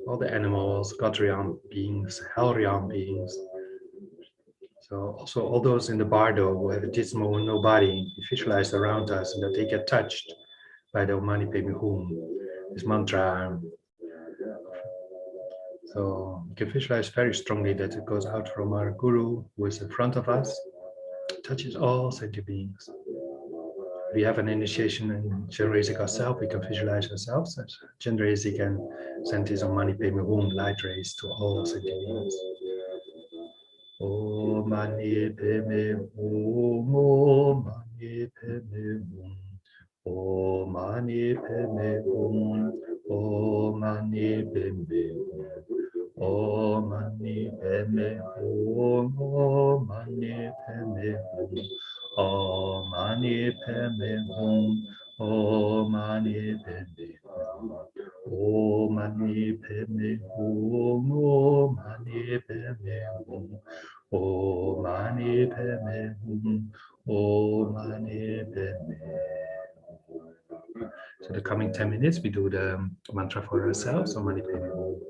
all the animals, God realm beings, hell realm beings. So also all those in the bardo who have a dismal no body, we visualize around us and that they get touched by the Mani Padme Hum, this mantra. So you can visualize very strongly that it goes out from our Guru, who is in front of us, touches all sentient beings. We have an initiation in Chenrezig ourselves, we can visualize ourselves as Chenrezig and send his Mani Padme Hum light rays to all sentient beings. O Mani Padme Hum, O Mani Padme Hum, O Mani Padme Hum, O Mani Padme Hum, O Mani Padme Hum, O Mani Padme Hum, O Mani Padme Hum, O Mani Padme Hum, O Mani Padme Hum, O Mani Padme Hum, O Mani Padme Hum, O Mani Padme Hum. So the coming 10 minutes, we do the mantra for ourselves, O Mani Padme Hum.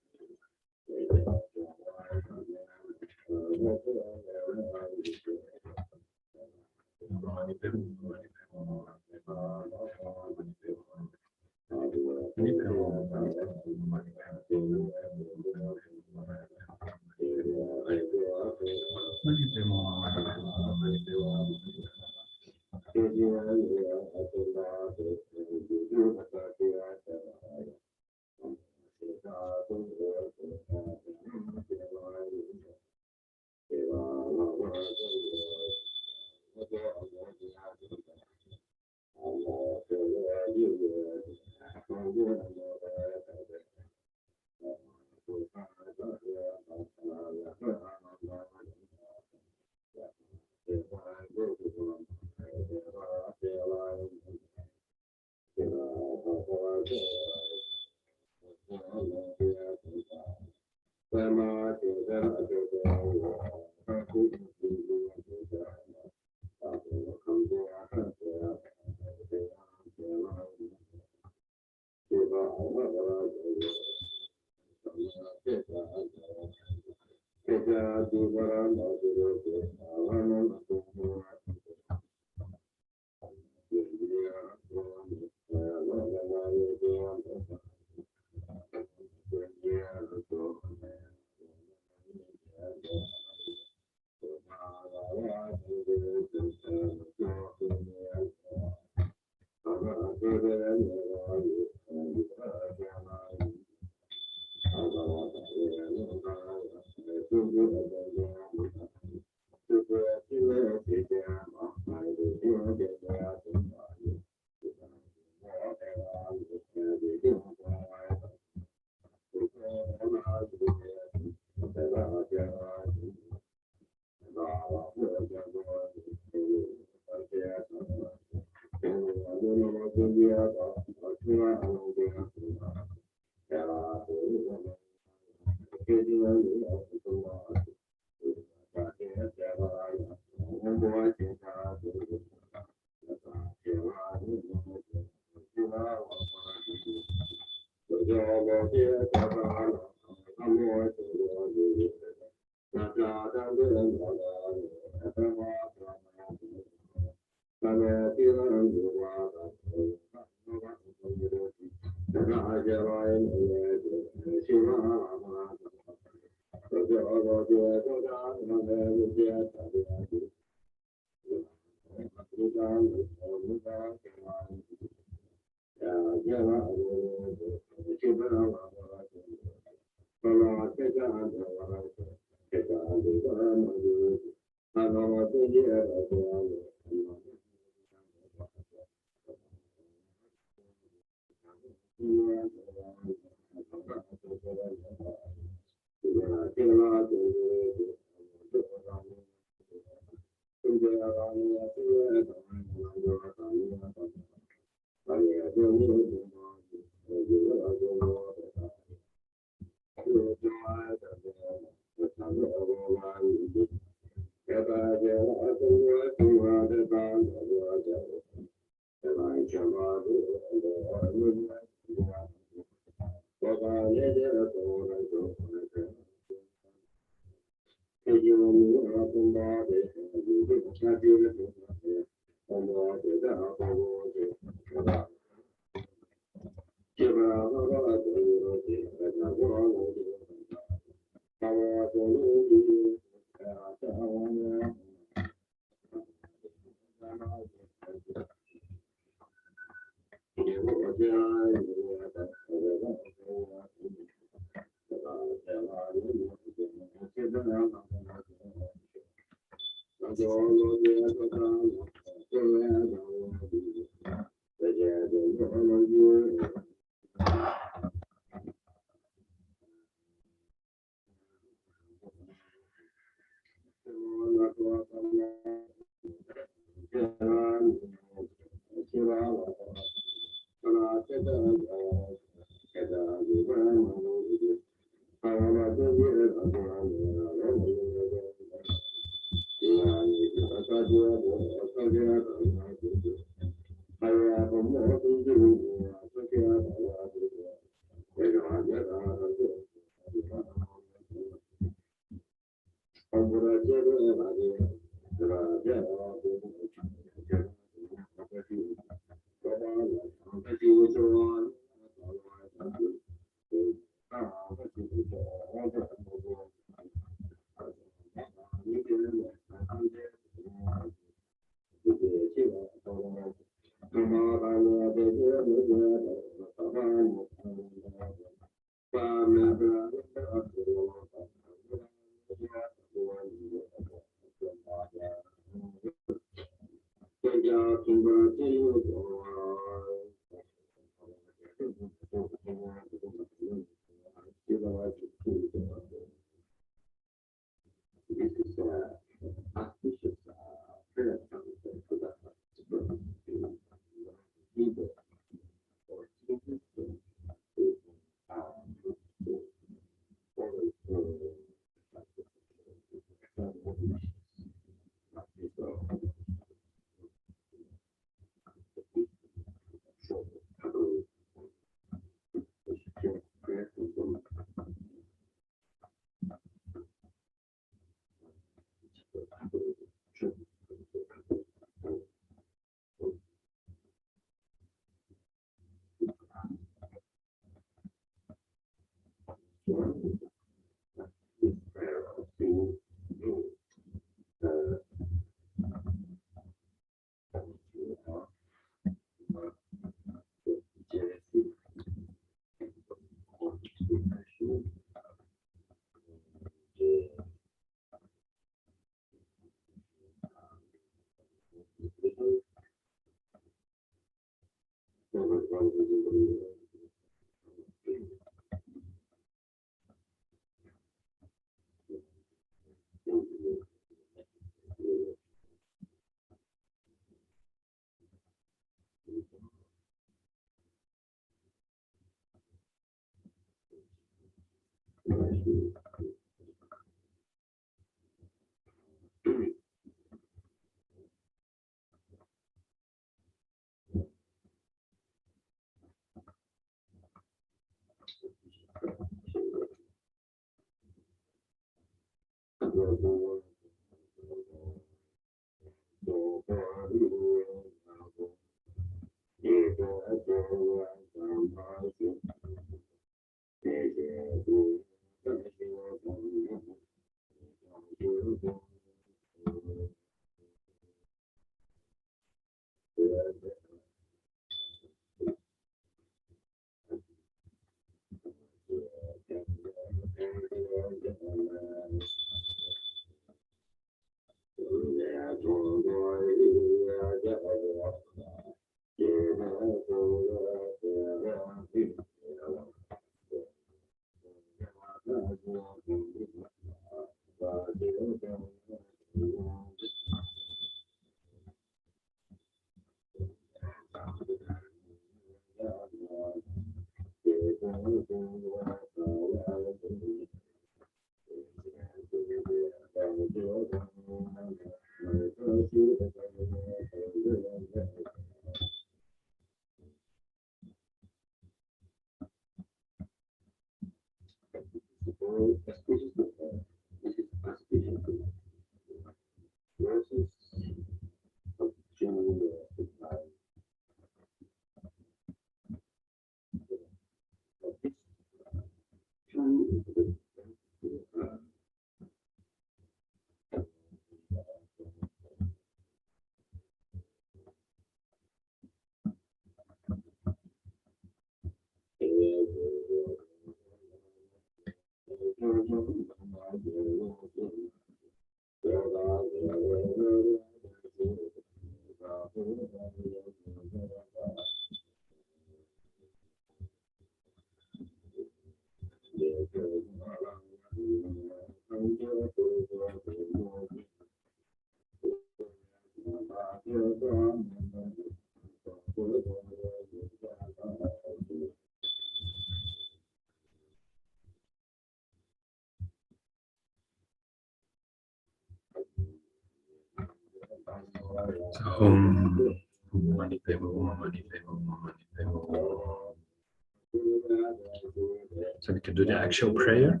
So we can do the actual prayer.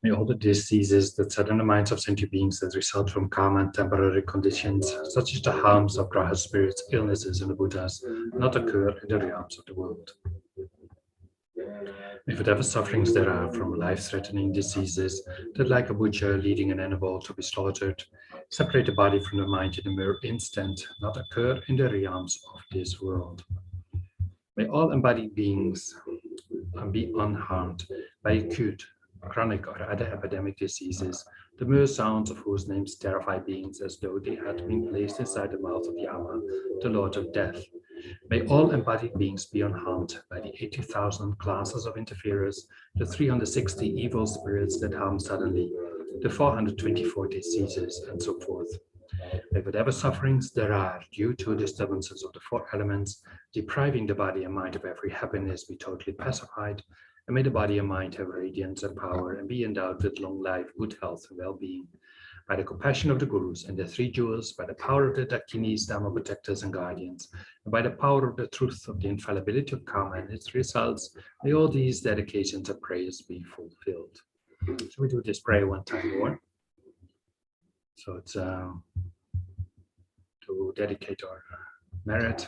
May all the diseases that set in the minds of sentient beings that result from karma and temporary conditions, such as the harms of graha spirits, illnesses, and the Buddhas, not occur in the realms of the world. May whatever sufferings there are from life-threatening diseases that, like a butcher leading an animal to be slaughtered, separate the body from the mind in a mere instant, not occur in the realms of this world. May all embodied beings be unharmed by acute, chronic, or other epidemic diseases, the mere sounds of whose names terrify beings as though they had been placed inside the mouth of Yama, the Lord of Death. May all embodied beings be unharmed by the 80,000 classes of interferers, the 360 evil spirits that harm suddenly, the 424 diseases, and so forth. May whatever sufferings there are due to disturbances of the four elements, depriving the body and mind of every happiness, be totally pacified, and may the body and mind have radiance and power and be endowed with long life, good health, and well-being. By the compassion of the Gurus and the three jewels, by the power of the Dakinis, Dharma protectors and guardians, and by the power of the truth of the infallibility of karma and its results, may all these dedications and prayers be fulfilled. So we do this prayer one time more. So it's to dedicate our merit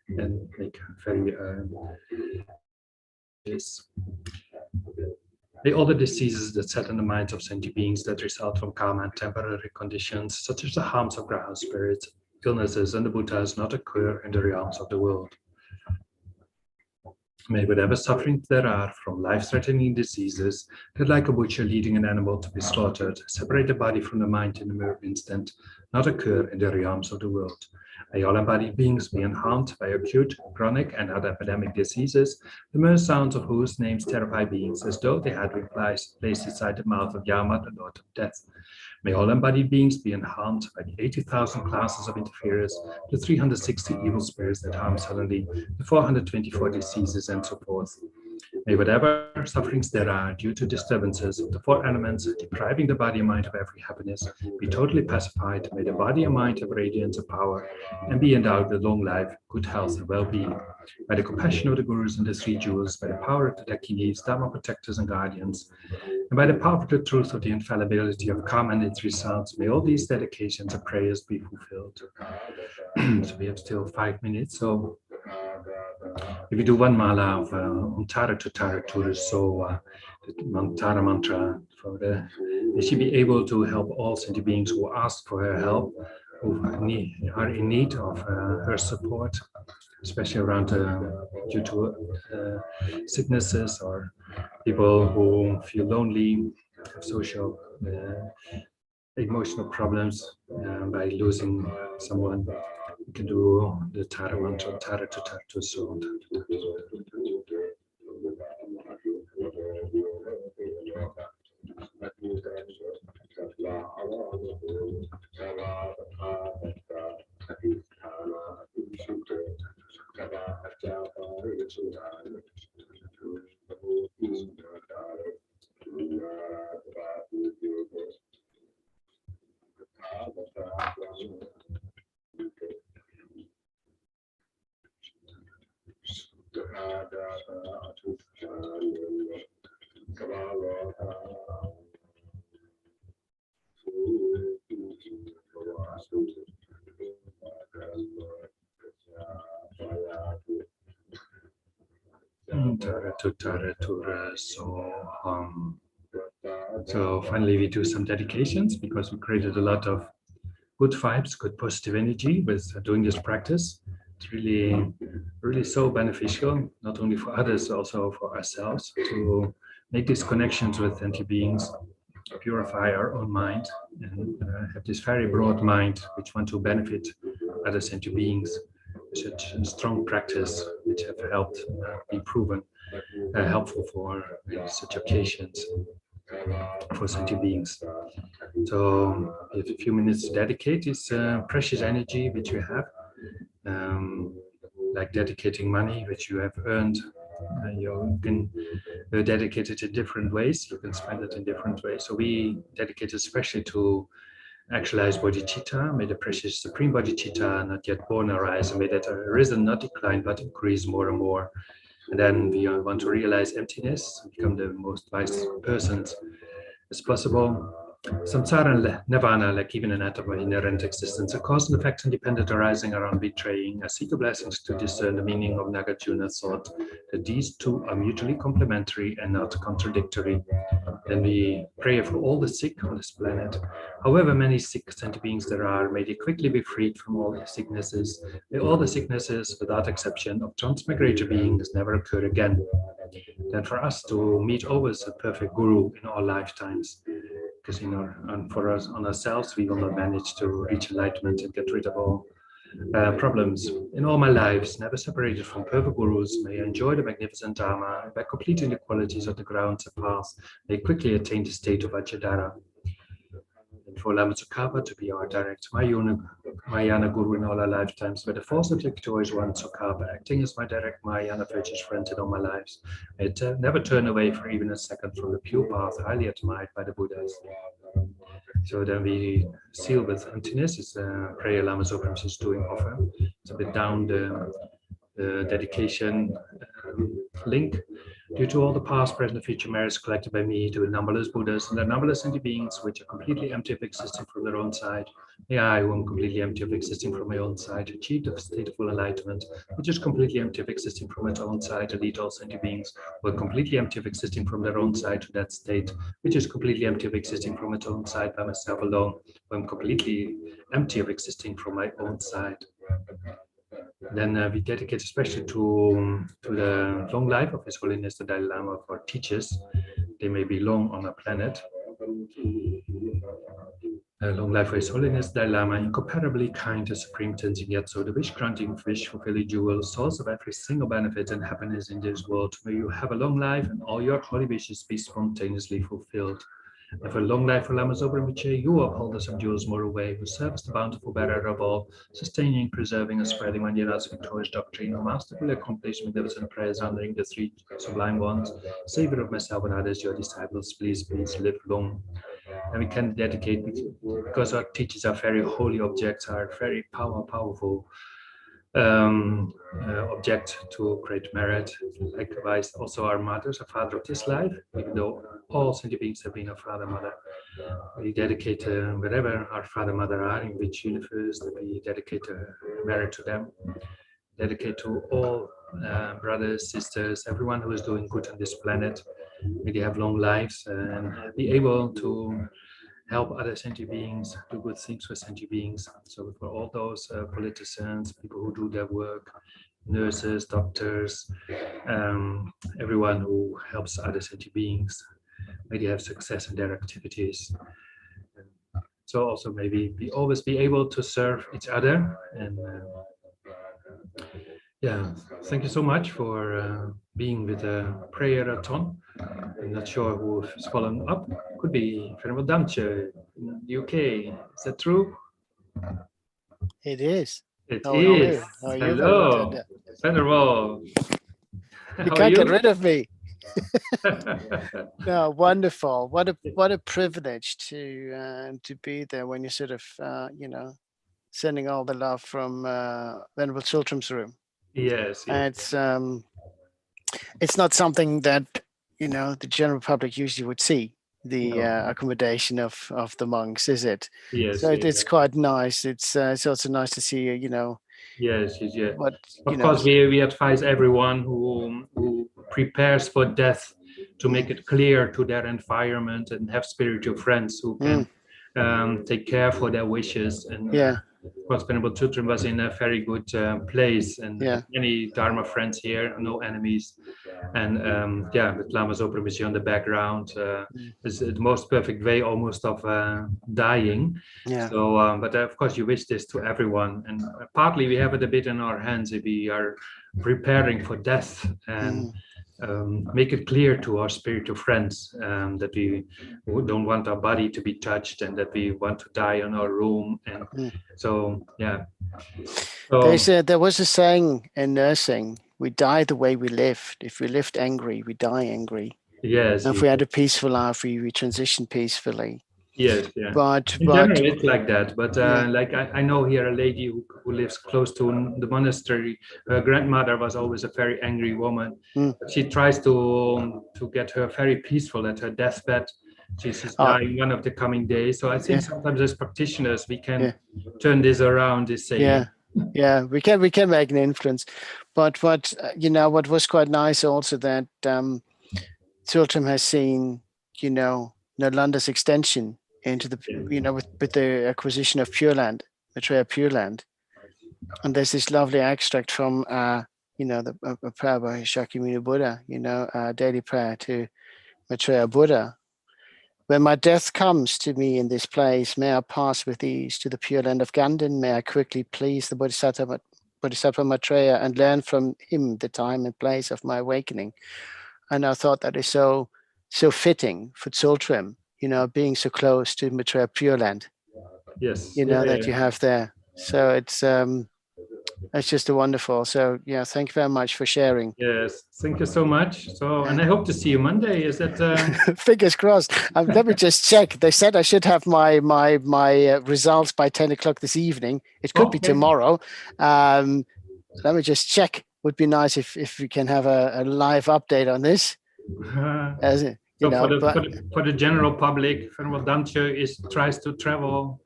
and make very May all the diseases that set in the minds of sentient beings that result from karma and temporary conditions, such as the harms of graha spirits, illnesses, and the Buddhas, not occur in the realms of the world. May whatever sufferings there are from life-threatening diseases that, like a butcher leading an animal to be slaughtered, separate the body from the mind in a mere instant, not occur in the realms of the world. May all embodied beings be unharmed by acute, chronic, and other epidemic diseases, the mere sounds of whose names terrify beings as though they had been placed inside the mouth of Yama, the Lord of Death. May all embodied beings be unharmed by the 80,000 classes of interferers, the 360 evil spirits that harm suddenly, the 424 diseases, and so forth. May whatever sufferings there are due to disturbances of the four elements depriving the body and mind of every happiness be totally pacified. May the body and mind have radiance of power and be endowed with long life, good health and well-being. By the compassion of the Gurus and the Three Jewels, by the power of the Dakinis, Dharma protectors and guardians, and by the power of the truth of the infallibility of karma and its results, may all these dedications and prayers be fulfilled. So we have still 5 minutes. So if you do one mala of Tara to Tara Tura, so the Tara mantra, may she be able to help all sentient beings who ask for her help, who are in need of her support, especially around due to sicknesses or people who feel lonely, have social, emotional problems by losing someone. You can do the Tara mantra, Tara to Tara to so. So finally we do some dedications because we created a lot of good vibes, good positive energy with doing this practice. It's really so beneficial, not only for others, also for ourselves, to make these connections with sentient beings, purify our own mind, and have this very broad mind which want to benefit other sentient beings. Such a strong practice which have helped be proven helpful for such occasions for sentient beings. So we have a few minutes to dedicate this precious energy which you have, like dedicating money which you have earned. You can dedicate it in different ways. You can spend it in different ways. So we dedicate it especially to actualize bodhicitta. May the precious supreme bodhicitta not yet born arise, and may that arisen not decline but increase more and more. And then we want to realize emptiness, become the most wise persons as possible. Samsara and nirvana, like even an atom of inherent existence, a cause and effect independent arising around betraying. I seek the blessings to discern the meaning of Nagarjuna thought, that these two are mutually complementary and not contradictory. Then we pray for all the sick on this planet. However many sick sentient beings there are, may they quickly be freed from all their sicknesses. May all the sicknesses, without exception, of transmigrator beings never occur again. Then for us to meet always a perfect guru in our lifetimes. Because and for us on ourselves, we will not manage to reach enlightenment and get rid of all problems. In all my lives, never separated from perfect gurus, may I enjoy the magnificent Dharma. By completing the qualities of the grounds and paths, may quickly attain the state of Ajadara. And for Lama Tsukapa to be our direct Mahayana Guru in all our lifetimes, by the force of the victorious one Tsukapa, acting as my direct Mahayana virtuous friend in all my lives, may it never turn away for even a second from the pure path highly admired by the Buddhas. So then we seal with emptiness. It's a prayer Lama Zopa Rinpoche is doing offer. It's a bit down the dedication link. Due to all the past, present, and future merits collected by me, to the numberless Buddhas and the numberless sentient beings which are completely empty of existing from their own side, may I, who am completely empty of existing from my own side, achieve the state of full enlightenment, which is completely empty of existing from its own side, to lead all sentient beings who are completely empty of existing from their own side to that state, which is completely empty of existing from its own side by myself alone, who am completely empty of existing from my own side. Then we dedicate especially to the long life of His Holiness the Dalai Lama, for teachers. They may be long on our planet. Long life for His Holiness Dalai Lama, incomparably kind to Supreme Tenzin Gyatso, the wish-granting, wish-fulfilling jewel, source of every single benefit and happiness in this world. May you have a long life and all your holy wishes be spontaneously fulfilled. And for long life for Lama Zopa Rinpoche, you uphold us of Jules Moral Way, who serves the bountiful bearer of all, sustaining, preserving, and spreading Manjana's victorious doctrine, who masterfully accomplished magnificent prayers honoring the three sublime ones, Savior of myself and others, your disciples, please live long. And we can dedicate, because our teachers are very holy objects, are very powerful object to great merit. Likewise, also our mothers, our father of this life, even though all sentient beings have been our father, mother. We dedicate wherever our father, mother are, in which universe, we dedicate merit to them. Dedicate to all brothers, sisters, everyone who is doing good on this planet. May they have long lives and be able to help other sentient beings, do good things for sentient beings. So for all those politicians, people who do their work, nurses, doctors, everyone who helps other sentient beings, may they have success in their activities. So also maybe always be able to serve each other. And yeah, thank you so much for being with the prayerathon. I'm not sure who is following up. Could be Venerable Damche in the UK. Is that true? It is. It How is. are you? Hello, Venerable. You can't get rid of me. No, wonderful. What a privilege to be there when you're sort of sending all the love from Venerable Chiltram's room. Yes. It's not something that the general public usually would see, the accommodation of the monks, is it? Yes. So it's quite nice. It's also nice to see Yes. What, of course, we advise everyone who prepares for death to make it clear to their environment and have spiritual friends who can take care for their wishes. And of course, Venerable Chutram was in a very good place, and many Dharma friends here, no enemies. And with Lama Zopa Rinpoche on the background is the most perfect way almost of dying. So, but of course you wish this to everyone, and partly we have it a bit in our hands if we are preparing for death and make it clear to our spiritual friends that we don't want our body to be touched and that we want to die in our room. And so, there was a saying in nursing: we die the way we lived. If we lived angry, we die angry. Yes. And if we had a peaceful life, we transition peacefully. Yes, But in general, it's like that. But like I know here a lady who lives close to the monastery. Her grandmother was always a very angry woman. She tries to get her very peaceful at her deathbed. She's dying one of the coming days. So I think sometimes as practitioners we can turn this around. This saying. We can make an influence. But what was quite nice also that Chiltram has seen Nalanda's extension into the with the acquisition of Pure Land, Maitreya Pure Land. And there's this lovely extract from a prayer by Shakyamuni Buddha, a daily prayer to Maitreya Buddha. When my death comes to me in this place, may I pass with ease to the Pure Land of Ganden. May I quickly please the Bodhisattva Maitreya and learn from him the time and place of my awakening. And I thought that is so fitting for Chiltram, being so close to Maitreya Pure Land. Yes. That you have there. So it's just a wonderful. So thank you very much for sharing. Yes, thank you so much. So, and I hope to see you Monday. Is that? Fingers crossed. Let me just check. They said I should have my results by 10 o'clock this evening. It could be tomorrow. Let me just check. Would be nice if we can have a live update on this. For the general public, Venerable Damche tries to travel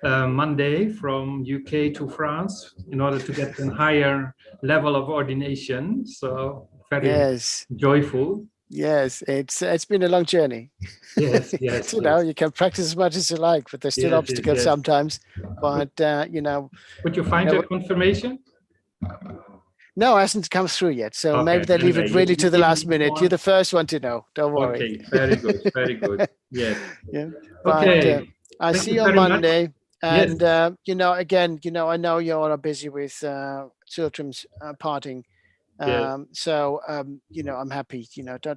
Monday from UK to France in order to get a higher level of ordination. So very joyful. Yes, it's been a long journey. Yes. You can practice as much as you like, but there's still obstacles sometimes. But Would you find a confirmation? No, it hasn't come through yet. So maybe they leave it really to the last minute. You're the first one to know. Don't worry. Okay, very good, very good. Yes. But, okay. I see you on Monday. And, again, I know you all are busy with Chiltram's parting. So I'm happy.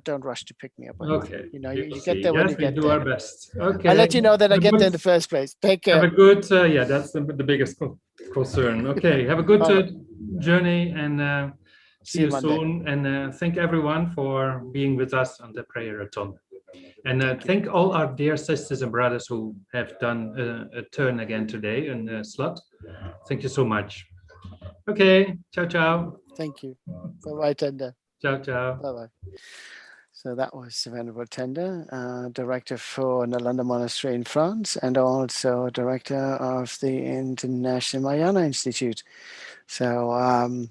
Don't rush to pick me up. Okay. You get there when you get do there. our best. Okay. I'll let you know that I get there in the first place. Take care. Have a good. That's the biggest concern. Okay. Have a good journey and see you soon. And thank everyone for being with us on the prayerathon. And thank all our dear sisters and brothers who have done a turn again today in the slot. Thank you so much. Okay. Ciao, ciao. Thank you. Bye-bye, Tender. Ciao, ciao. Bye-bye. So that was Venerable Tender, Director for Nalanda Monastery in France, and also Director of the International Mahayana Institute. So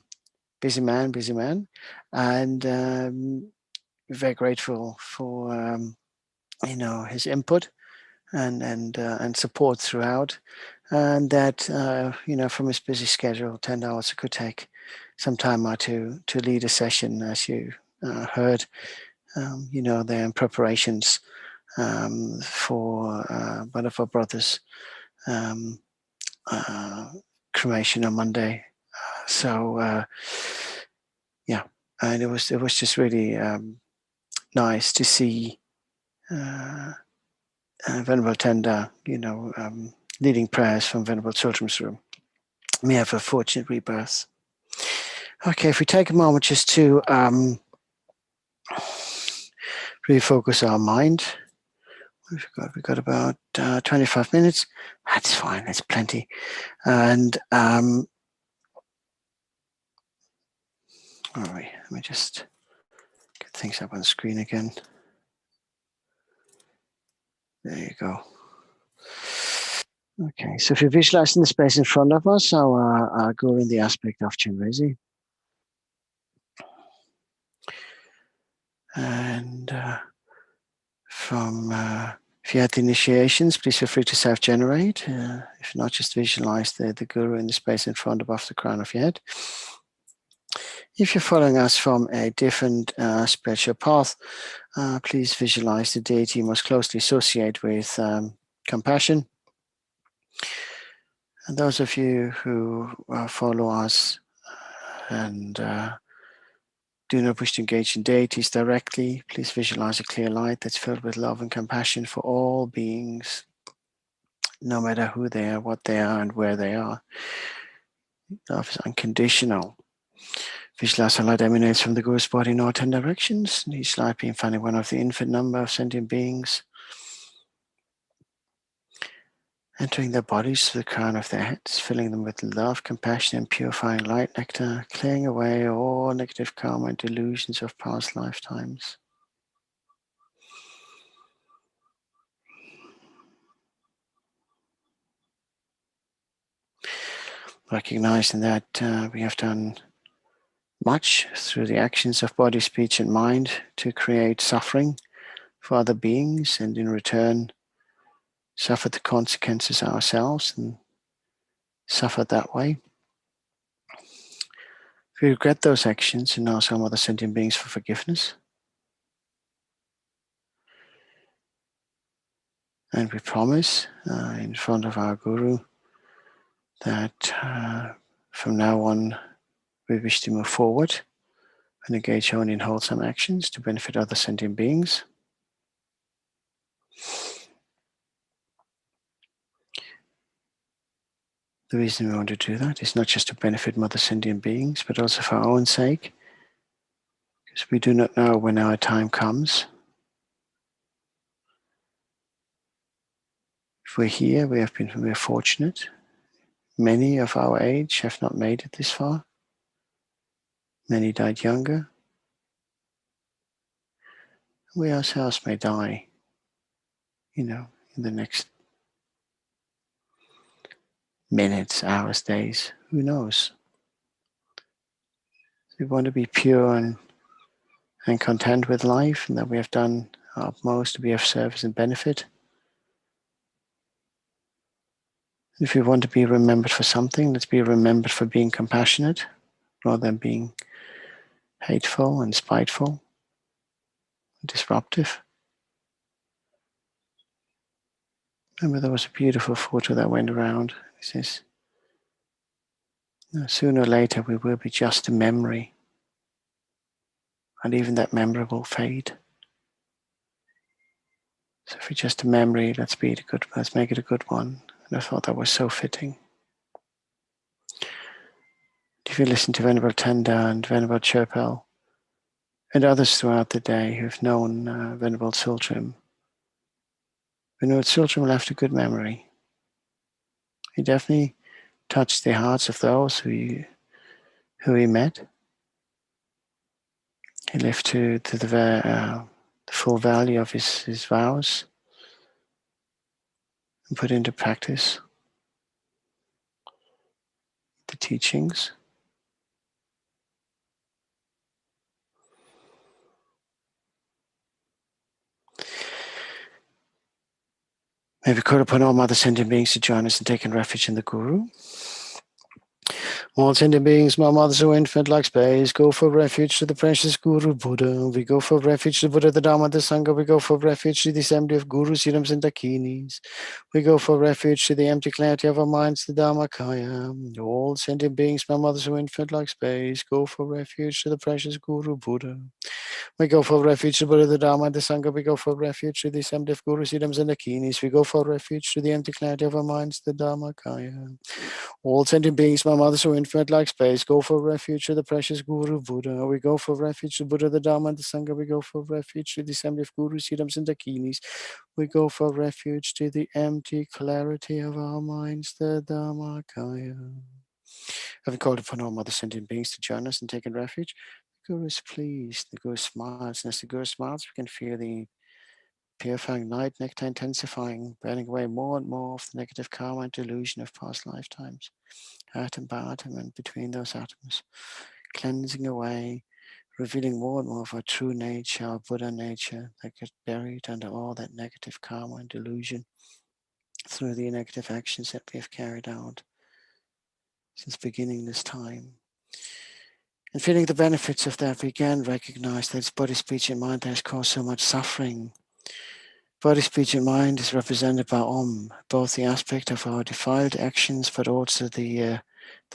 busy man. And very grateful for, his input and support throughout. And that, from his busy schedule, Tender also could take some time out to lead a session, as you heard. They're in preparations for one of our brothers' cremation on Monday. And it was just really nice to see Venerable Tender, leading prayers from Venerable Children's Room. May have a fortunate rebirth. Okay, if we take a moment just to refocus our mind. We've got about 25 minutes. That's fine. That's plenty. And all right, let me just get things up on the screen again. There you go. Okay, so if you're visualizing the space in front of us, our Guru in the aspect of Chenrezig. And if you had the initiations, please feel free to self-generate. If not, just visualize the Guru in the space in front above the crown of your head. If you're following us from a different spiritual path, please visualize the deity you most closely associate with compassion. And those of you who follow us and do not wish to engage in deities directly, please visualize a clear light that's filled with love and compassion for all beings, no matter who they are, what they are, and where they are. Love is unconditional. Visualize how light emanates from the Guru's body in all 10 directions, and each light being finding one of the infinite number of sentient beings, entering their bodies to the crown of their heads, filling them with love, compassion, and purifying light nectar, clearing away all negative karma and delusions of past lifetimes. Recognizing that we have done much through the actions of body, speech, and mind to create suffering for other beings, and in return suffer the consequences ourselves and suffer that way. We regret those actions and ask some other sentient beings for forgiveness. And we promise in front of our Guru that from now on we wish to move forward and engage only in wholesome actions to benefit other sentient beings. The reason we want to do that is not just to benefit other sentient beings, but also for our own sake, because we do not know when our time comes. If we're here, we're fortunate. Many of our age have not made it this far. Many died younger. We ourselves may die, in the next minutes, hours, days, who knows? We want to be pure and content with life, and that we have done our utmost to be of service and benefit. If we want to be remembered for something, let's be remembered for being compassionate rather than being hateful and spiteful and disruptive. Remember, there was a beautiful photo that went around. It says, sooner or later we will be just a memory. and even that memory will fade. So if it's just a memory, let's make it a good one. And I thought that was so fitting. If you listen to Venerable Tenda and Venerable Chirpel and others throughout the day who've known Venerable Tsultrim, Venerable Tsultrim left a good memory. He definitely touched the hearts of those who he met. He lived to the full value of his vows and put into practice the teachings. May we call upon all Mother Sentient Beings to join us in taking refuge in the Guru. All sentient beings, my mothers who infinite like space, go for refuge to the precious Guru Buddha. We go for refuge to Buddha, the Dharma, the Sangha. We go for refuge to the assembly of Gurus, Yidams, and Dakinis. We go for refuge to the empty clarity of our minds, the Dharmakaya. All sentient beings, my mothers who infinite like space, go for refuge to the precious Guru Buddha. We go for refuge to Buddha, the Dharma, the Sangha. We go for refuge to the assembly of Gurus, Yidams, and Dakinis. We go for refuge to the empty clarity of our minds, the Dharmakaya. All sentient beings, my mothers who infinite like space, go for refuge to the precious Guru Buddha. We go for refuge to Buddha, the Dharma, and the Sangha. We go for refuge to the assembly of Gurus, Yidams, and Dakinis. We go for refuge to the empty clarity of our minds, the Dharmakaya. Having called upon all mother sentient beings to join us and take refuge, the Guru is pleased, the Guru smiles, and as the Guru smiles, we can feel the purifying light nectar intensifying, burning away more and more of the negative karma and delusion of past lifetimes, atom by atom and between those atoms, cleansing away, revealing more and more of our true nature, our Buddha nature that gets buried under all that negative karma and delusion through the negative actions that we have carried out since beginning this time. And feeling the benefits of that, we again recognize that it's body, speech, and mind that has caused so much suffering. Body, speech, and mind is represented by Om, both the aspect of our defiled actions, but also the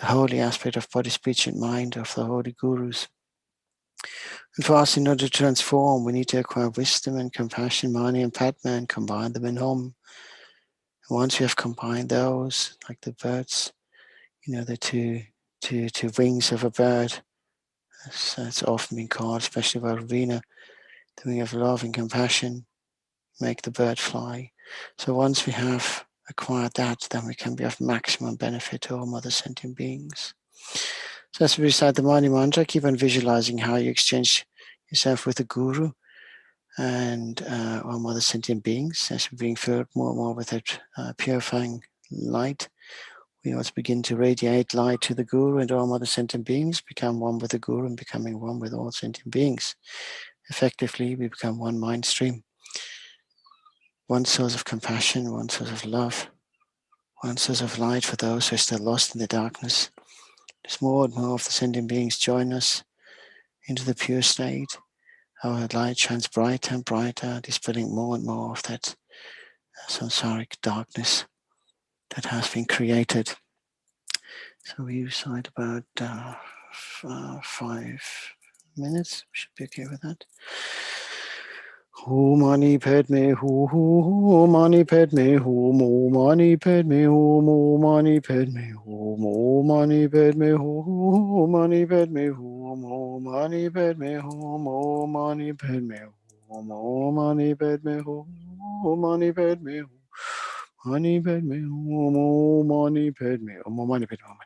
holy aspect of body, speech, and mind of the holy gurus. And for us, in order to transform, we need to acquire wisdom and compassion, Mani and Padma, and combine them in Om. And once we have combined those, like the birds, the two wings of a bird, as it's often been called, especially by Ravina, the wing of love and compassion, make the bird fly. So once we have acquired that, then we can be of maximum benefit to all mother sentient beings. So as we recite the Mani mantra, keep on visualizing how you exchange yourself with the Guru and all mother sentient beings. As we're being filled more and more with that purifying light, we also begin to radiate light to the Guru, and all mother sentient beings become one with the Guru and becoming one with all sentient beings. Effectively, we become one mind stream. One source of compassion, one source of love, one source of light for those who are still lost in the darkness. As more and more of the sentient beings join us into the pure state, our light shines brighter and brighter, dispelling more and more of that samsaric darkness that has been created. So we recite about 5 minutes. We should be okay with that. Hu mani padme hu mani padme hu mo mani padme hu mo mani padme hu mo mani padme hu mani padme hu mo mani padme hu mo mani padme hu mo mani padme hu mani padme hu mani padme hu mo mani padme hu mo mani padme hu.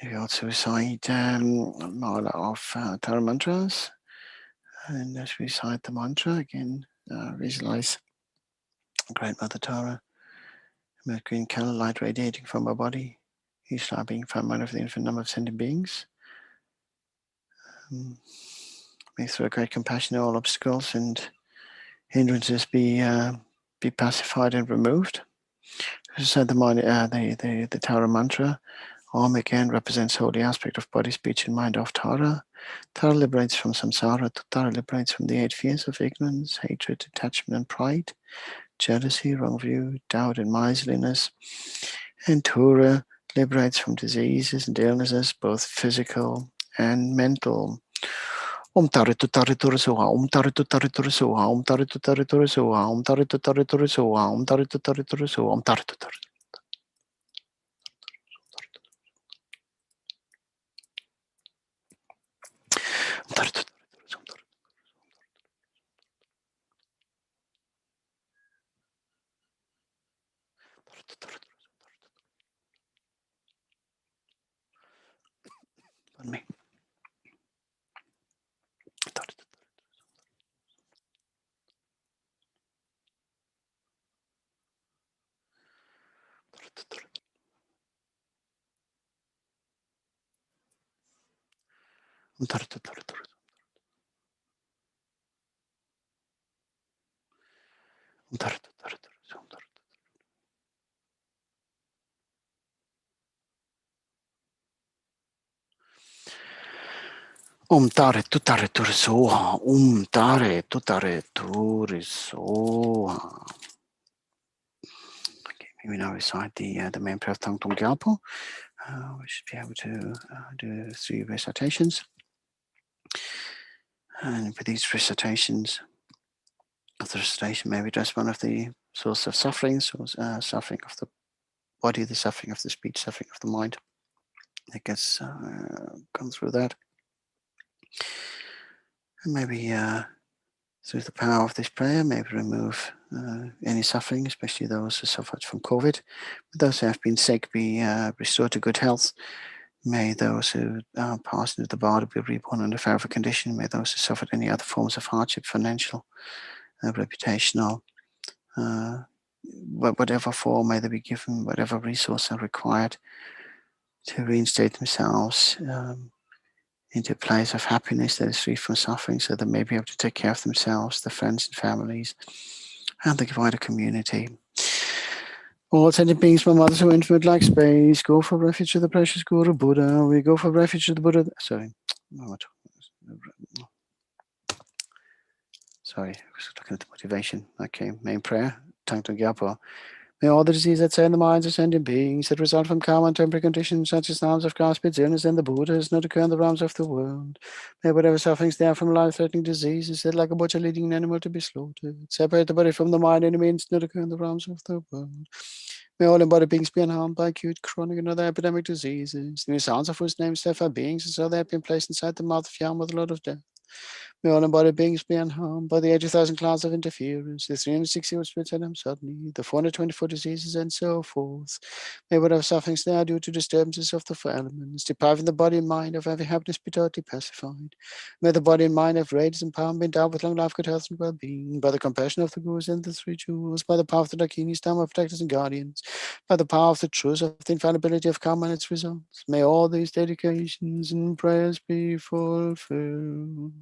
You also recite mala of Tara mantras, and as we recite the mantra again, visualize Great Mother Tara, with green candle light radiating from her body, each star being found one of the infinite number of sentient beings. May through a great compassion all obstacles and hindrances be pacified and removed. So the Tara mantra, Om again represents holy aspect of body, speech, and mind of Tara. Tara liberates from samsara. Tara liberates from the 8 fears of ignorance, hatred, attachment, and pride, jealousy, wrong view, doubt, and miserliness. And Tura liberates from diseases and illnesses, both physical and mental. Om Tara Tutara Tura Soha, Om Tara Tutara Tura Soha, Om Tara Tutara Tura Soha, Om Tara Tutara Tura Soha, Om Tara Tutara Tura Soha, Om Tara Tutara. Pardon me. Om Tara Tutara Tura. Om Tara Tutara Tura. Om Tare Tutare Tura Soha, Om Tare Tutare Tura Soha. Okay, we now recite the main prayer of Thangtong Gyalpo. We should be able to do 3 recitations. And for these recitations, of the recitation may we address one of the sources of suffering, suffering of the body, the suffering of the speech, suffering of the mind. that gets gone through that. And maybe through the power of this prayer, maybe remove any suffering, especially those who suffered from COVID. But those who have been sick be restored to good health. May those who passed into the body be reborn in a fairer condition. May those who suffered any other forms of hardship, financial, reputational, whatever form, may they be given whatever resources are required to reinstate themselves into a place of happiness that is free from suffering, so they may be able to take care of themselves, their friends and families, and the wider community. All sentient beings from others who infinite like space, go for refuge to the precious Guru Buddha. We go for refuge to the Buddha. Sorry, I was looking at the motivation. Okay, main prayer, Thangtong Gyalpo. May all the diseases that say in the minds of sentient beings that result from karma and temporary conditions, such as arms of grasping illness and the Buddhas, not occur in the realms of the world. May whatever sufferings there from life-threatening diseases that like a butcher leading an animal to be slaughtered, separate the body from the mind and means not occur in the realms of the world. May all embodied beings be unharmed by acute, chronic, and other epidemic diseases. The sounds of whose names therefore beings, as though they have been placed inside the mouth of Yama, the Lord of Death. May all embodied beings be unharmed by the 80,000 clouds of interference, the 360 spirits and suddenly, the 424 diseases, and so forth. May whatever sufferings there are due to disturbances of the four elements, depriving the body and mind of every happiness, be totally pacified. May the body and mind have radiance and power, be endowed with long life, good health, and well-being, by the compassion of the Gurus and the three jewels, by the power of the Dakinis, Dharma protectors and guardians, by the power of the truth of the infallibility of karma and its results. May all these dedications and prayers be fulfilled.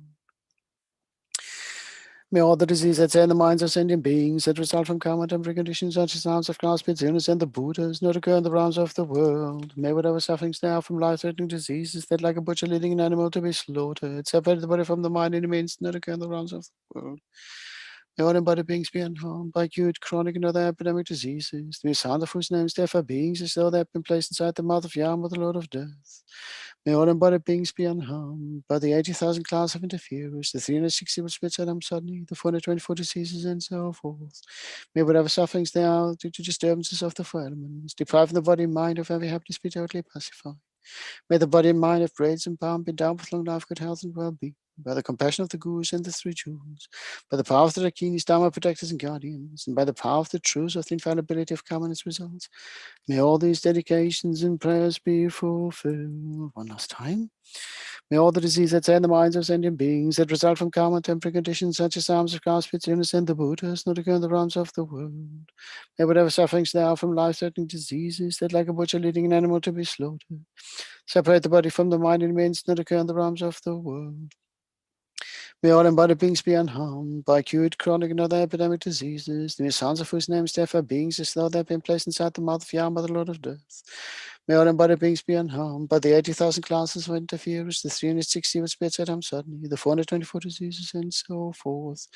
May all the diseases that say in the minds of sentient beings that result from karma and temporary conditions, such as arms of grasping illness and the Buddhas, not occur in the realms of the world. May whatever sufferings there are from life-threatening diseases that, like a butcher leading an animal to be slaughtered, separate the body from the mind and means not occur in the realms of the world. May all embodied beings be unharmed by acute, chronic, and other epidemic diseases, the sound of whose names therefore beings, as though they have been placed inside the mouth of Yama, the Lord of Death. May all embodied beings be unharmed by the 80,000 clouds of interference, the 360 spirits Adam suddenly, the 424 diseases, and so forth. May whatever sufferings there are due to disturbances of the four elements, depriving the body and mind of every happiness, be totally pacified. May the body and mind have radiance and power, be endowed with long life, good health, and well-being, by the compassion of the Gurus and the three jewels, by the power of the Dakinis, Dharma protectors and guardians, and by the power of the truth of the infallibility of karma and its results. May all these dedications and prayers be fulfilled. One last time. May all the diseases that say in the minds of sentient beings that result from karma and temporary conditions, such as arms of grasping illness and the Buddhas, not occur in the realms of the world. May whatever sufferings there are from life-threatening diseases that, like a butcher leading an animal to be slaughtered, separate the body from the mind and means not occur in the realms of the world. May all embodied beings be unharmed by acute, chronic, and other epidemic diseases, the sounds of whose names therefore beings, as though they have been placed inside the mouth of Yama, the Lord of Death. May all embodied beings be unharmed by the 80,000 classes of interference, the 360 with spirits at suddenly, the 424 diseases, and so forth.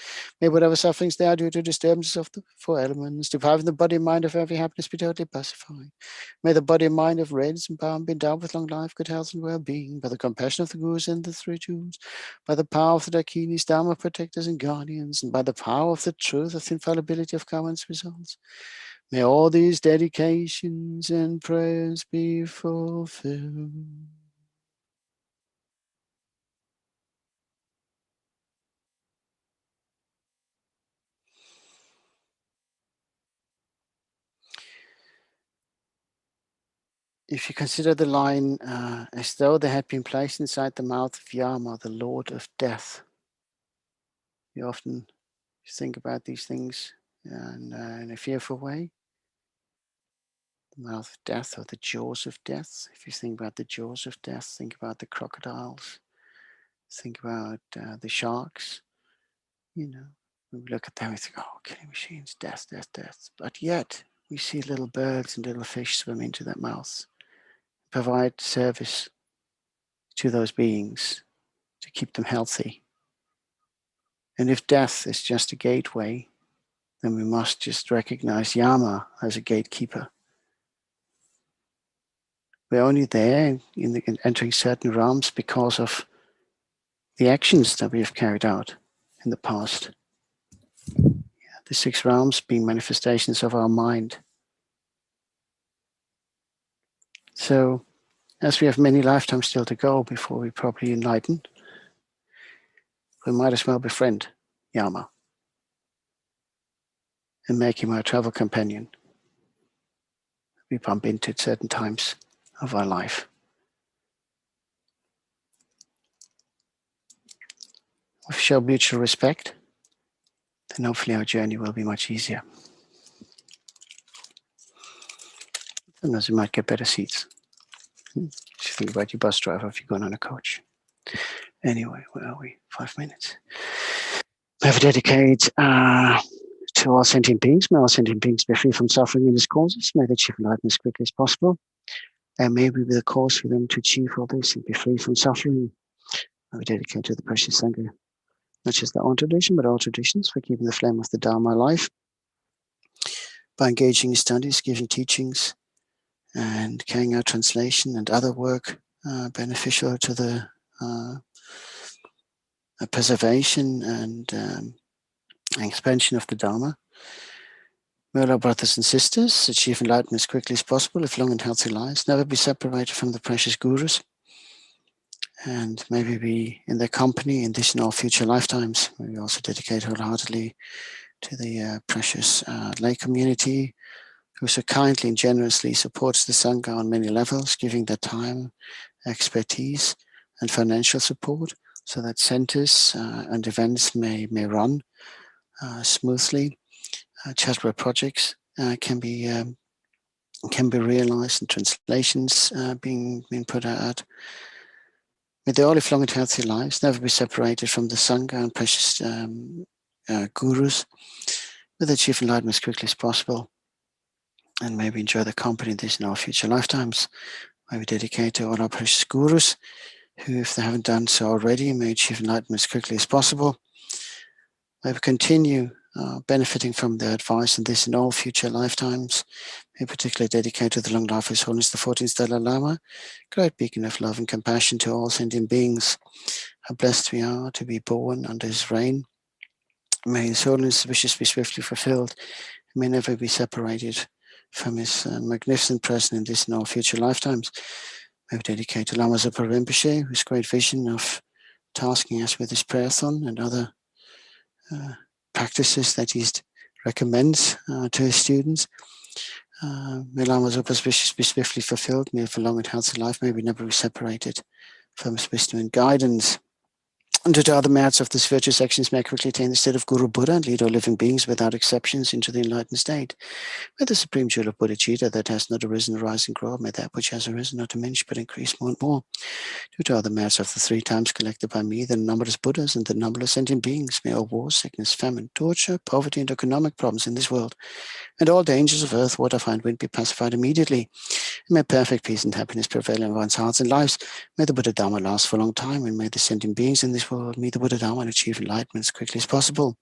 May whatever sufferings there are due to disturbances of the four elements, depriving the body and mind of every happiness, be totally pacified. May the body and mind have radiance and power, be endowed with long life, good health, and well-being, by the compassion of the Gurus and the three jewels, by the power of the Dakinis, Dharma protectors and guardians, and by the power of the truth of the infallibility of karma and its results. May all these dedications and prayers be fulfilled. If you consider the line as though they had been placed inside the mouth of Yama, the Lord of Death, you often think about these things in a fearful way. The mouth of death or the jaws of death. If you think about the jaws of death, think about the crocodiles, think about the sharks. You know, we look at them and think, oh, killing machines, death, death, death. But yet we see little birds and little fish swim into that mouth, provide service to those beings to keep them healthy. And if death is just a gateway, then we must just recognize Yama as a gatekeeper. We're only there in entering certain realms because of the actions that we have carried out in the past. The 6 realms being manifestations of our mind. So as we have many lifetimes still to go before we properly enlighten, we might as well befriend Yama and make him our travel companion we bump into at certain times of our life. If we show mutual respect, then hopefully our journey will be much easier. Sometimes we might get better seats. Just think about your bus driver if you're going on a coach. Anyway, where are we? 5 minutes. I have a dedicate to all sentient beings. May all sentient beings be free from suffering and its causes. May they achieve enlightenment as quickly as possible. And may we be the cause for them to achieve all this and be free from suffering. I have a dedicate to the precious Sangha, not just their own tradition, but all traditions, for keeping the flame of the Dharma alive by engaging in studies, giving teachings, and carrying out translation and other work beneficial to the preservation and expansion of the Dharma. May all our brothers and sisters achieve enlightenment as quickly as possible, live long and healthy lives, never be separated from the precious gurus, and maybe be in their company in this and all future lifetimes. We also dedicate wholeheartedly to the precious lay community, who so kindly and generously supports the Sangha on many levels, giving their time, expertise, and financial support so that centers and events may run smoothly. Charitable projects can be realized and translations being put out. May they all live long and healthy lives, never be separated from the Sangha and precious gurus. May they achieve enlightenment as quickly as possible, and maybe enjoy the company in this and our future lifetimes. May we dedicate to all our precious gurus, who, if they haven't done so already, may achieve enlightenment as quickly as possible. May we continue benefiting from their advice in this and all future lifetimes. May particularly dedicate to the long life of His Holiness the 14th Dalai Lama, great beacon of love and compassion to all sentient beings. How blessed we are to be born under his reign. May His Holiness' wishes be swiftly fulfilled. May never be separated from his magnificent presence in this and all future lifetimes. May we dedicate to Lama Zopa Rinpoche, whose great vision of tasking us with his prayerathon and other practices that he recommends to his students. May Lama Zopa's wishes be swiftly fulfilled. May for long and healthy life. May we never be separated from his wisdom and guidance. And to other merits of this virtuous actions may quickly attain the state of Guru Buddha and lead all living beings without exceptions into the enlightened state. May the supreme jewel of Bodhicitta that has not arisen rise and grow. May that which has arisen not diminish but increase more and more. Due to other merits of the 3 times collected by me, the numberless Buddhas and the numberless sentient beings, may all war, sickness, famine, torture, poverty, and economic problems in this world, and all dangers of earth, water, fire, and wind be pacified immediately. And may perfect peace and happiness prevail in one's hearts and lives. May the Buddha Dharma last for a long time, and may the sentient beings in this world meet the Buddha Dharma and achieve enlightenment as quickly as possible.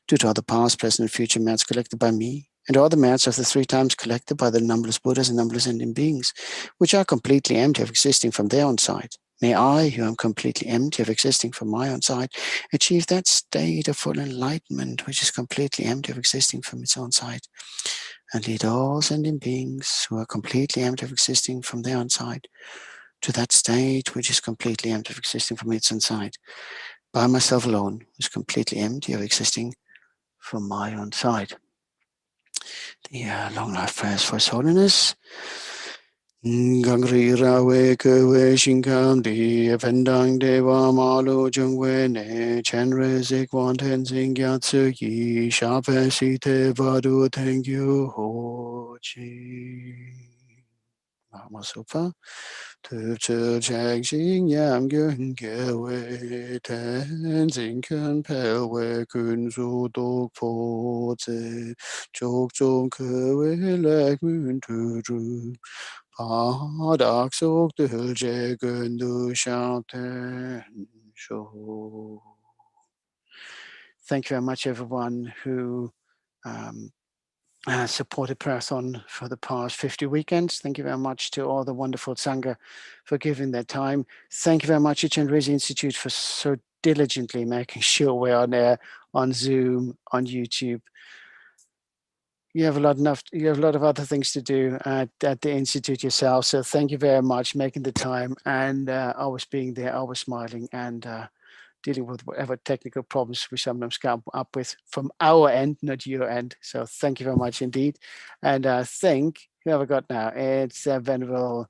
Due to all the past, present, and future merits collected by me, and all the merits of the 3 times collected by the numberless Buddhas and numberless sentient beings, which are completely empty of existing from their own side, may I, who am completely empty of existing from my own side, achieve that state of full enlightenment, which is completely empty of existing from its own side, and lead all sentient beings who are completely empty of existing from their own side to that state which is completely empty of existing from its own side, by myself alone, who is completely empty of existing from my own side. The long life prayers for His Holiness. Gangri rawe kewe shinkam di pendang dewa malu jungwe ne Chenrezig Gyatso yi shape site vadu thank you hochi. Lama Zopa. Tu chu chak xing yam gyun kewe ten zing kan pelwe kun su dok po zi chok zong kewe lek mun tu zhu. Thank you very much, everyone who supported Prayerathon for the past 50 weekends. Thank you very much to all the wonderful Sangha for giving their time. Thank you very much to Chenrezig Institute for so diligently making sure we're on air, on Zoom, on YouTube. you have a lot of other things to do at the Institute yourself. So thank you very much making the time and always being there, always smiling and dealing with whatever technical problems we sometimes come up with from our end, not your end. So thank you very much indeed. And I think, who have I got now? It's Venerable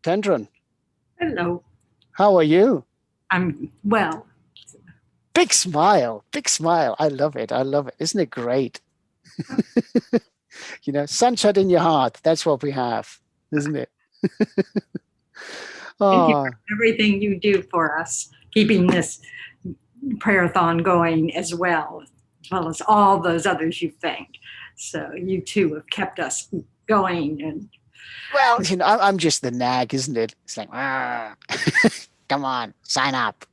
Tendron. Hello. How are you? I'm well. Big smile, big smile. I love it. I love it. Isn't it great? You know, sunshine in your heart. That's what we have, isn't it? Thank you for everything you do for us, keeping this prayerathon going as well as all those others you thanked. So you too have kept us going. And well, you know, I'm just the nag, isn't it? It's like, come on, sign up.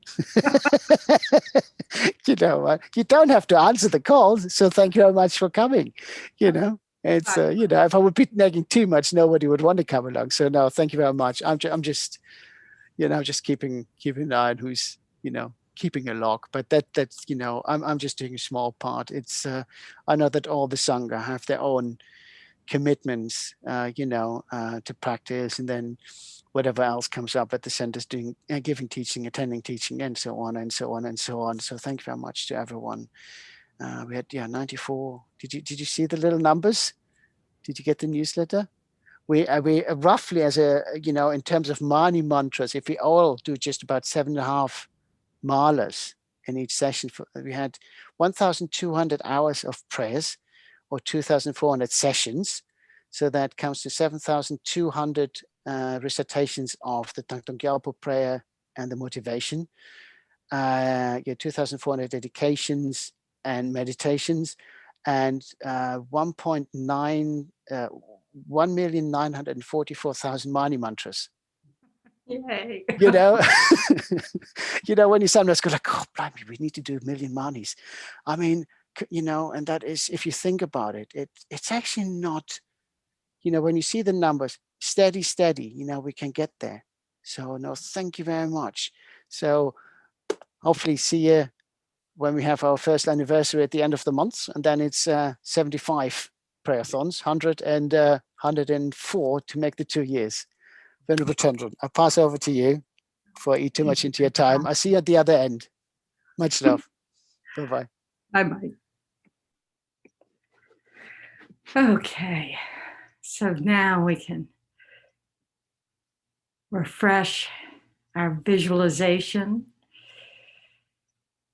You know, you don't have to answer the calls. So thank you very much for coming. You know, it's, you know, if I would be nagging too much, nobody would want to come along. So no, thank you very much. I'm just, you know, just keeping an eye on who's, you know, keeping a log. But that's, you know, I'm just doing a small part. It's, I know that all the Sangha have their own commitments, you know, to practice, and then whatever else comes up at the centers, doing giving teaching, attending teaching, and so on and so on and so on. So thank you very much to everyone. We had 94. Did you see the little numbers? Did you get the newsletter? We roughly, as a, you know, in terms of Mani mantras, if we all do just about 7.5 malas in each session, we had 1,200 hours of prayers, or 2,400 sessions. So that comes to 7,200 recitations of the Thangtong Gyalpo Prayer and the motivation. 2,400 dedications and meditations, and 1,944,000 Mani mantras. Yay. You know, you know, when you sometimes go like, oh, blimey, we need to do 1 million manis. I mean, you know, and that is, if you think about it, it's actually not, you know, when you see the numbers, steady, you know, we can get there. So no, thank you very much. So hopefully see you when we have our first anniversary at the end of the month, and then it's 75 prayerathons, 104 to make the 2 years. Venerable Tendron, I'll pass over to you before I eat too much into your time. I see you at the other end. Much love. Bye-bye. Bye-bye. Okay, so now we can refresh our visualization,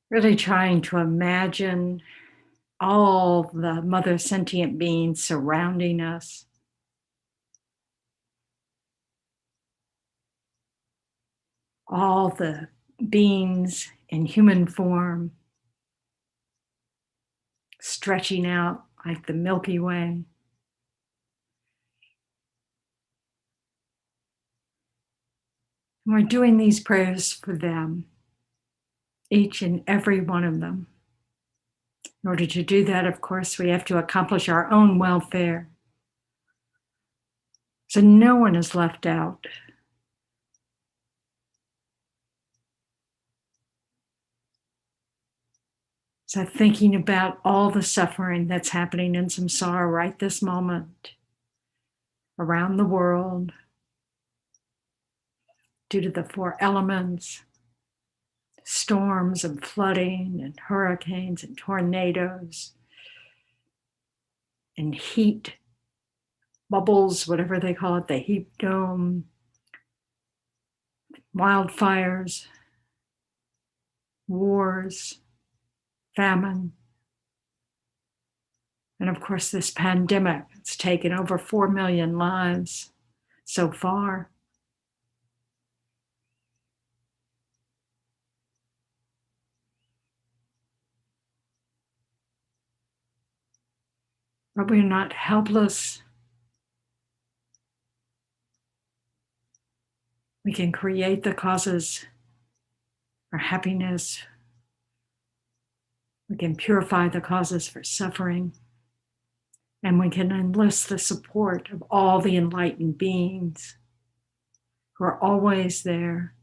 really trying to imagine all the mother sentient beings surrounding us. All the beings in human form stretching out like the Milky Way. And we're doing these prayers for them, each and every one of them. In order to do that, of course, we have to accomplish our own welfare. So no one is left out. So thinking about all the suffering that's happening in samsara right this moment, around the world, due to the 4 elements, storms and flooding and hurricanes and tornadoes and heat bubbles, whatever they call it, the heat dome, wildfires, wars, famine, and of course this pandemic. It's taken over 4 million lives so far. But we're not helpless. We can create the causes for happiness. We can purify the causes for suffering. And we can enlist the support of all the enlightened beings who are always there,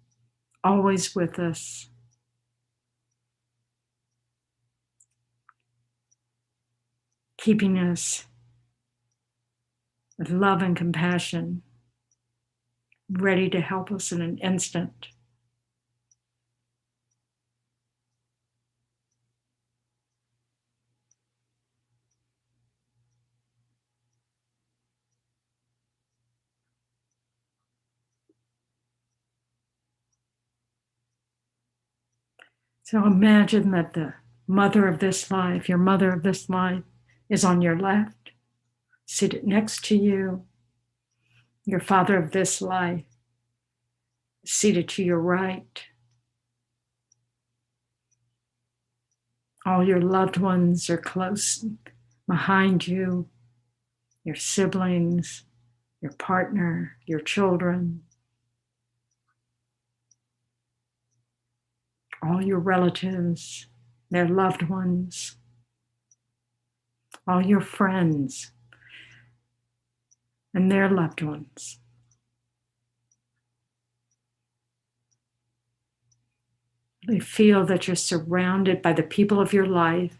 always with us. Keeping us with love and compassion, ready to help us in an instant. So imagine that the mother of this life, your mother of this life, is on your left, seated next to you. Your father of this life, seated to your right. All your loved ones are close behind you, your siblings, your partner, your children, all your relatives, their loved ones, all your friends and their loved ones. Really feel that you're surrounded by the people of your life,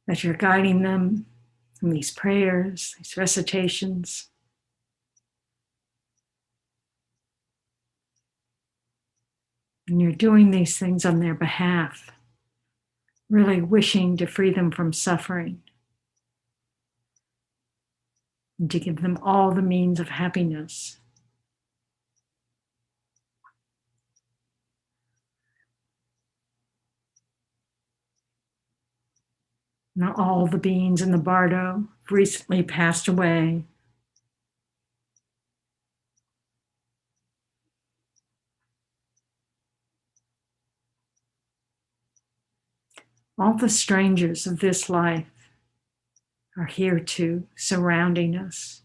that you're guiding them in these prayers, these recitations. And you're doing these things on their behalf, really wishing to free them from suffering and to give them all the means of happiness. Now all the beings in the bardo have recently passed away. All the strangers of this life are here too, surrounding us.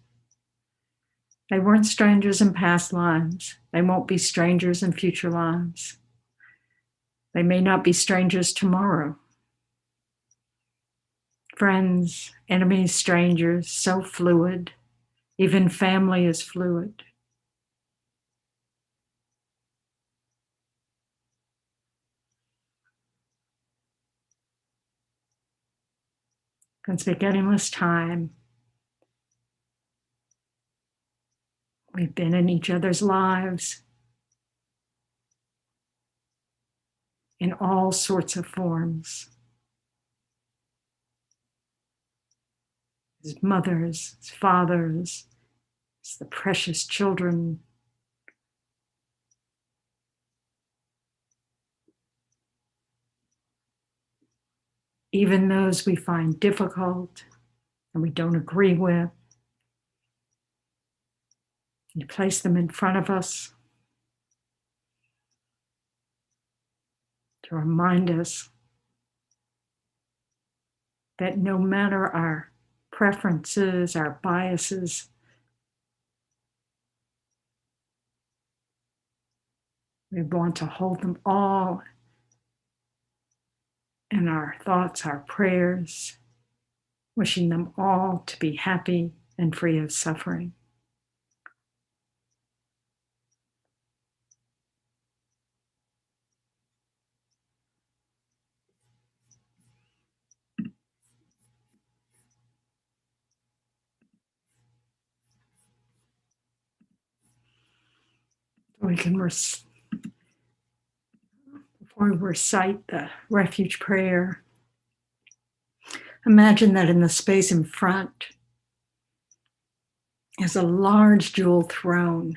They weren't strangers in past lives. They won't be strangers in future lives. They may not be strangers tomorrow. Friends, enemies, strangers, so fluid. Even family is fluid. It's beginningless time. We've been in each other's lives in all sorts of forms. As mothers, as fathers, as the precious children. Even those we find difficult and we don't agree with. You place them in front of us to remind us that no matter our preferences, our biases, we want to hold them all in our thoughts, our prayers, wishing them all to be happy and free of suffering. We can before we recite the refuge prayer, imagine that in the space in front is a large jewel throne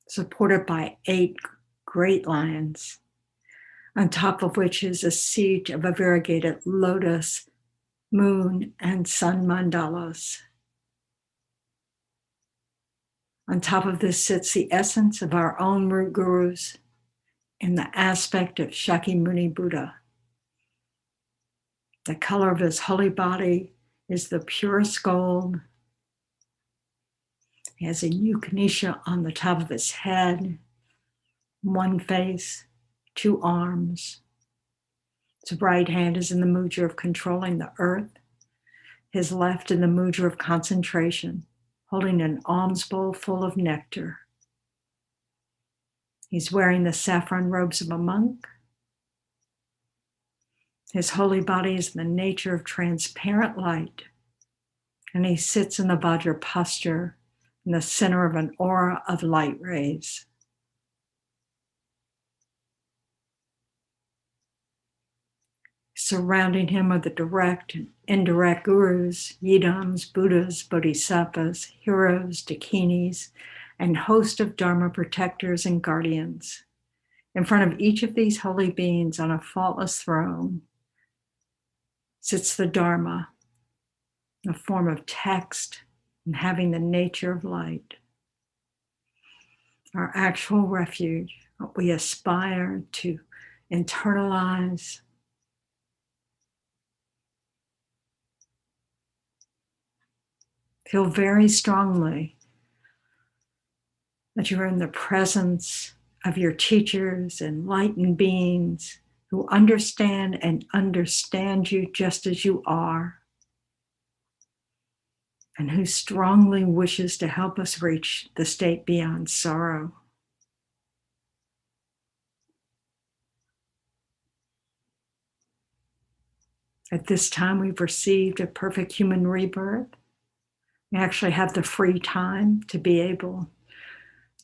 supported by 8 great lions, on top of which is a seat of a variegated lotus, moon, and sun mandalas. On top of this sits the essence of our own root gurus in the aspect of Shakyamuni Buddha. The color of his holy body is the purest gold. He has a Upanisha on the top of his head, 1 face, 2 arms. His right hand is in the mudra of controlling the earth, his left in the mudra of concentration, holding an alms bowl full of nectar. He's wearing the saffron robes of a monk. His holy body is the nature of transparent light, And he sits in the Vajra posture in the center of an aura of light rays. Surrounding him are the direct and indirect gurus, yidams, buddhas, bodhisattvas, heroes, dakinis, and host of dharma protectors and guardians. In front of each of these holy beings on a faultless throne sits the Dharma, a form of text and having the nature of light. Our actual refuge, what we aspire to internalize. Feel very strongly that you're in the presence of your teachers, enlightened beings who understand and understand you just as you are, and who strongly wishes to help us reach the state beyond sorrow. At this time, we've received a perfect human rebirth. We actually have the free time to be able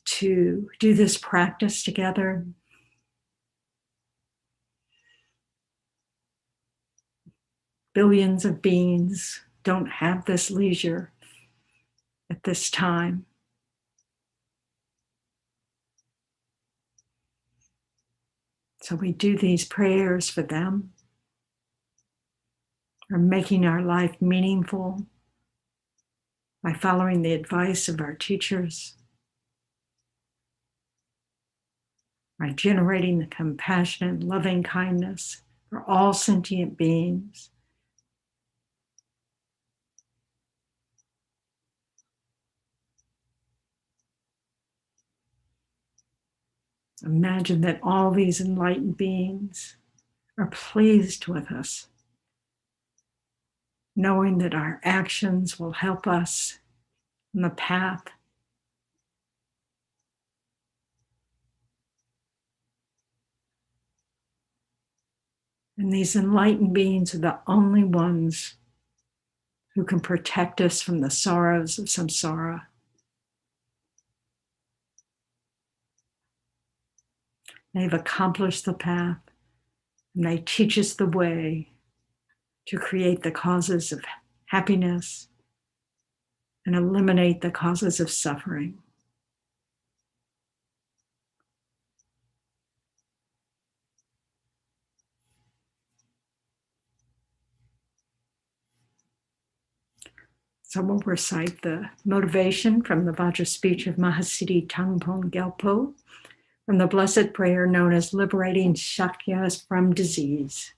to do this practice together. Billions of beings don't have this leisure at this time. So we do these prayers for them. We're making our life meaningful by following the advice of our teachers, by generating the compassion and loving kindness for all sentient beings. Imagine that all these enlightened beings are pleased with us, knowing that our actions will help us on the path. And these enlightened beings are the only ones who can protect us from the sorrows of samsara. They've accomplished the path, and they teach us the way to create the causes of happiness and eliminate the causes of suffering. So we'll recite the motivation from the Vajra speech of Mahasiddhi Thangtong Gyalpo, from the blessed prayer known as liberating Shakyas from disease.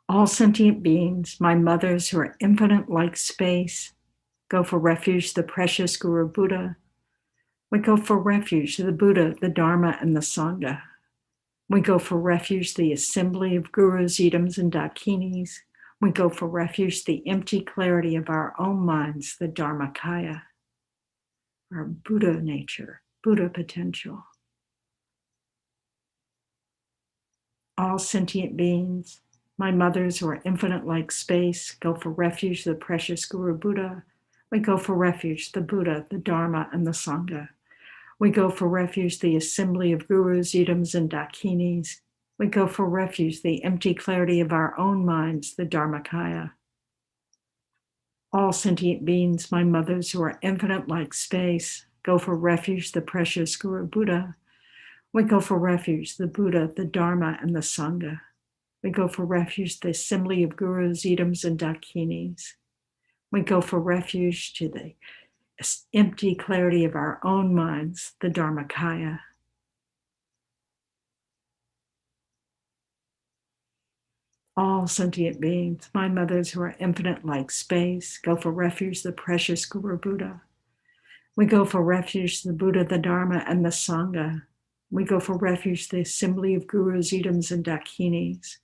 All sentient beings, my mothers who are infinite like space, go for refuge the precious Guru Buddha. We go for refuge the Buddha, the Dharma, and the Sangha. We go for refuge the assembly of gurus, idams, and dakinis. We go for refuge the empty clarity of our own minds, the Dharmakaya, our Buddha nature, Buddha potential. All sentient beings, my mothers who are infinite like space, go for refuge the precious Guru Buddha. We go for refuge the Buddha, the Dharma, and the Sangha. We go for refuge the assembly of gurus, idams, and dakinis. We go for refuge the empty clarity of our own minds, the Dharmakaya. All sentient beings, my mothers who are infinite like space, go for refuge the precious Guru Buddha. We go for refuge the Buddha, the Dharma, and the Sangha. We go for refuge the assembly of gurus, idams, and dakinis. We go for refuge to the empty clarity of our own minds, the Dharmakaya. All sentient beings, my mothers who are infinite like space, go for refuge the precious Guru Buddha. We go for refuge the Buddha, the Dharma, and the Sangha. We go for refuge the assembly of gurus, idams, and dakinis.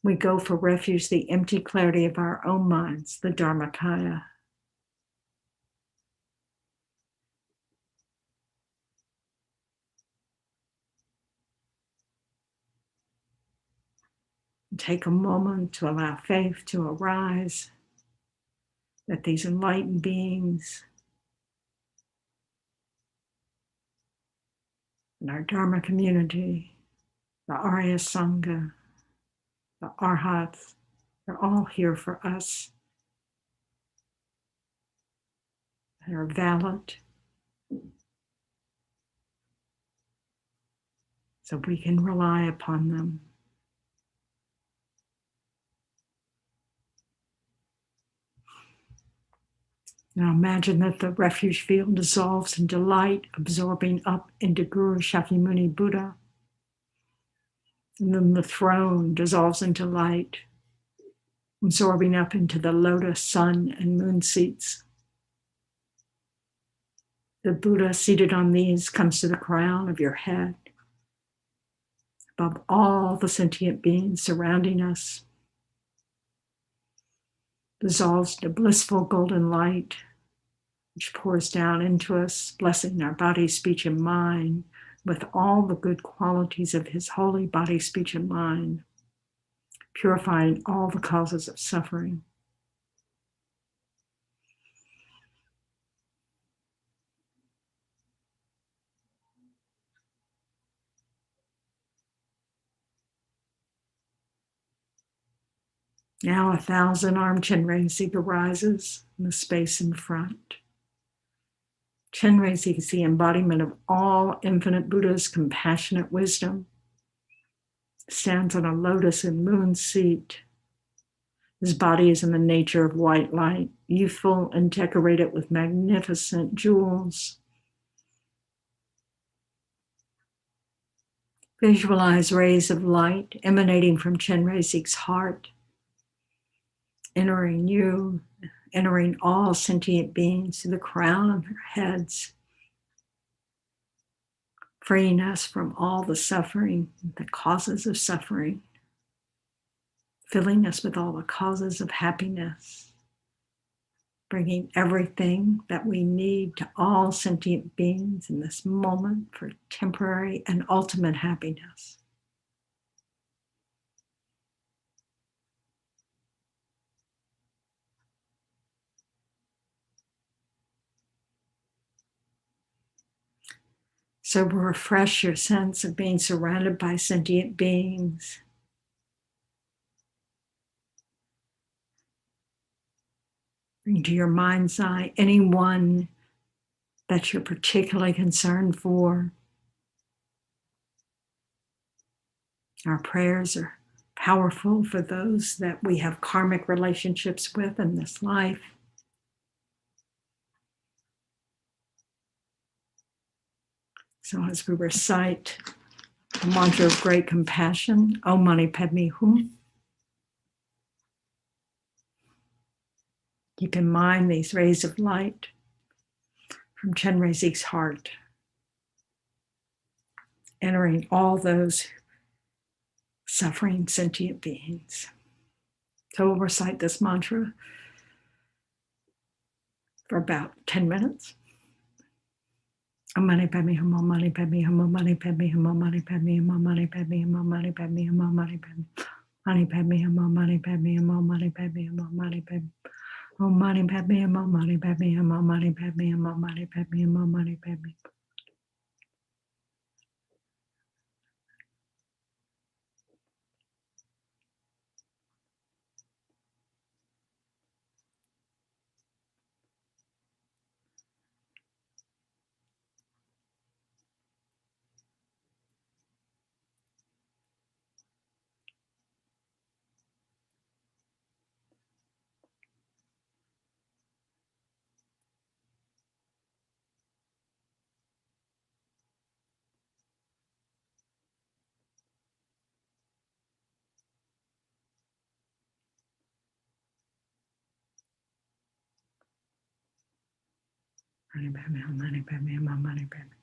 We go for refuge the empty clarity of our own minds, the Dharmakaya. Take a moment to allow faith to arise that these enlightened beings in our Dharma community, the Arya Sangha, the Arhats, they're all here for us. They're valid. So we can rely upon them. Now imagine that the refuge field dissolves into light, absorbing up into Guru Shakyamuni Buddha. And then the throne dissolves into light, absorbing up into the lotus, sun, and moon seats. The Buddha seated on these comes to the crown of your head, above all the sentient beings surrounding us, dissolves into blissful golden light, which pours down into us, blessing our body, speech, and mind with all the good qualities of his holy body, speech, and mind, purifying all the causes of suffering. Now 1,000-armed Chenrezig arises in the space in front. Chenrezig is the embodiment of all infinite Buddha's compassionate wisdom. Stands on a lotus and moon seat. His body is in the nature of white light, youthful and decorated with magnificent jewels. Visualize rays of light emanating from Chenrezig's heart, entering you, entering all sentient beings to the crown of their heads, freeing us from all the suffering, the causes of suffering, filling us with all the causes of happiness, bringing everything that we need to all sentient beings in this moment for temporary and ultimate happiness. So refresh your sense of being surrounded by sentient beings. Bring to your mind's eye anyone that you're particularly concerned for. Our prayers are powerful for those that we have karmic relationships with in this life. So as we recite the mantra of great compassion, Om Mani Padme Hum, keep in mind these rays of light from Chenrezig's heart, entering all those suffering sentient beings. So we'll recite this mantra for about 10 minutes. Om Mani Padme Hum, Om Mani Padme Hum, Om Mani Padme Hum, Om Mani Padme Hum, Om Mani Padme Hum, Om Mani Padme Hum, Om Mani Padme Mani Padme Hum, Om Mani Padme Hum, Om Mani Padme Hum, Om Mani Padme Om Mani Padme Hum, Om Mani Padme Hum, Om Mani Padme Hum, Om Mani Padme Hum, Om Mani Padme. Mani Padme Hum, Mani Padme Hum, Om Mani Padme.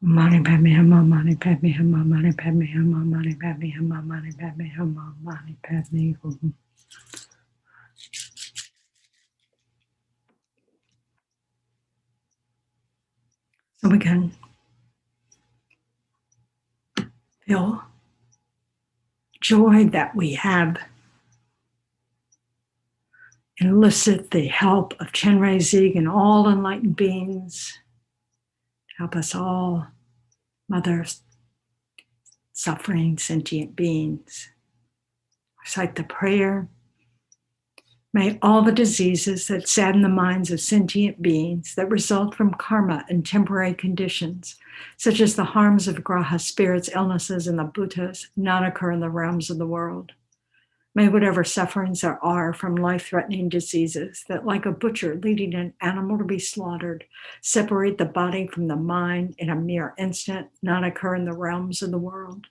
Mani padme huma, mani padme huma, mani padme huma, mani padme huma, mani padme huma, mani padme huma. So we can feel joy that we have, enlisted the help of Chenrezig and all enlightened beings. Help us all, mothers, suffering sentient beings. Recite the prayer. May all the diseases that sadden the minds of sentient beings that result from karma and temporary conditions, such as the harms of graha spirits, illnesses, and the bhutas, not occur in the realms of the world. May whatever sufferings there are from life-threatening diseases that, like a butcher leading an animal to be slaughtered, separate the body from the mind in a mere instant, not occur in the realms of the world.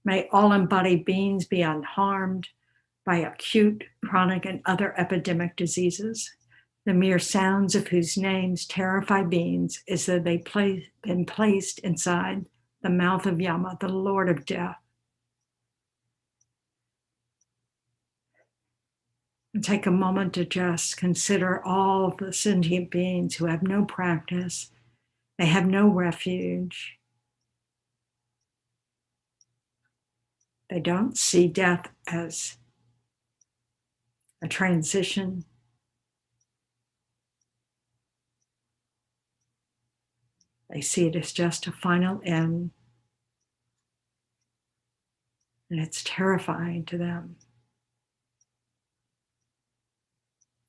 May all embodied beings be unharmed by acute, chronic, and other epidemic diseases, the mere sounds of whose names terrify beings as though they've been placed inside the mouth of Yama, the Lord of Death. And take a moment to just consider all of the sentient beings who have no practice, they have no refuge. They don't see death as a transition. They see it as just a final end. And it's terrifying to them.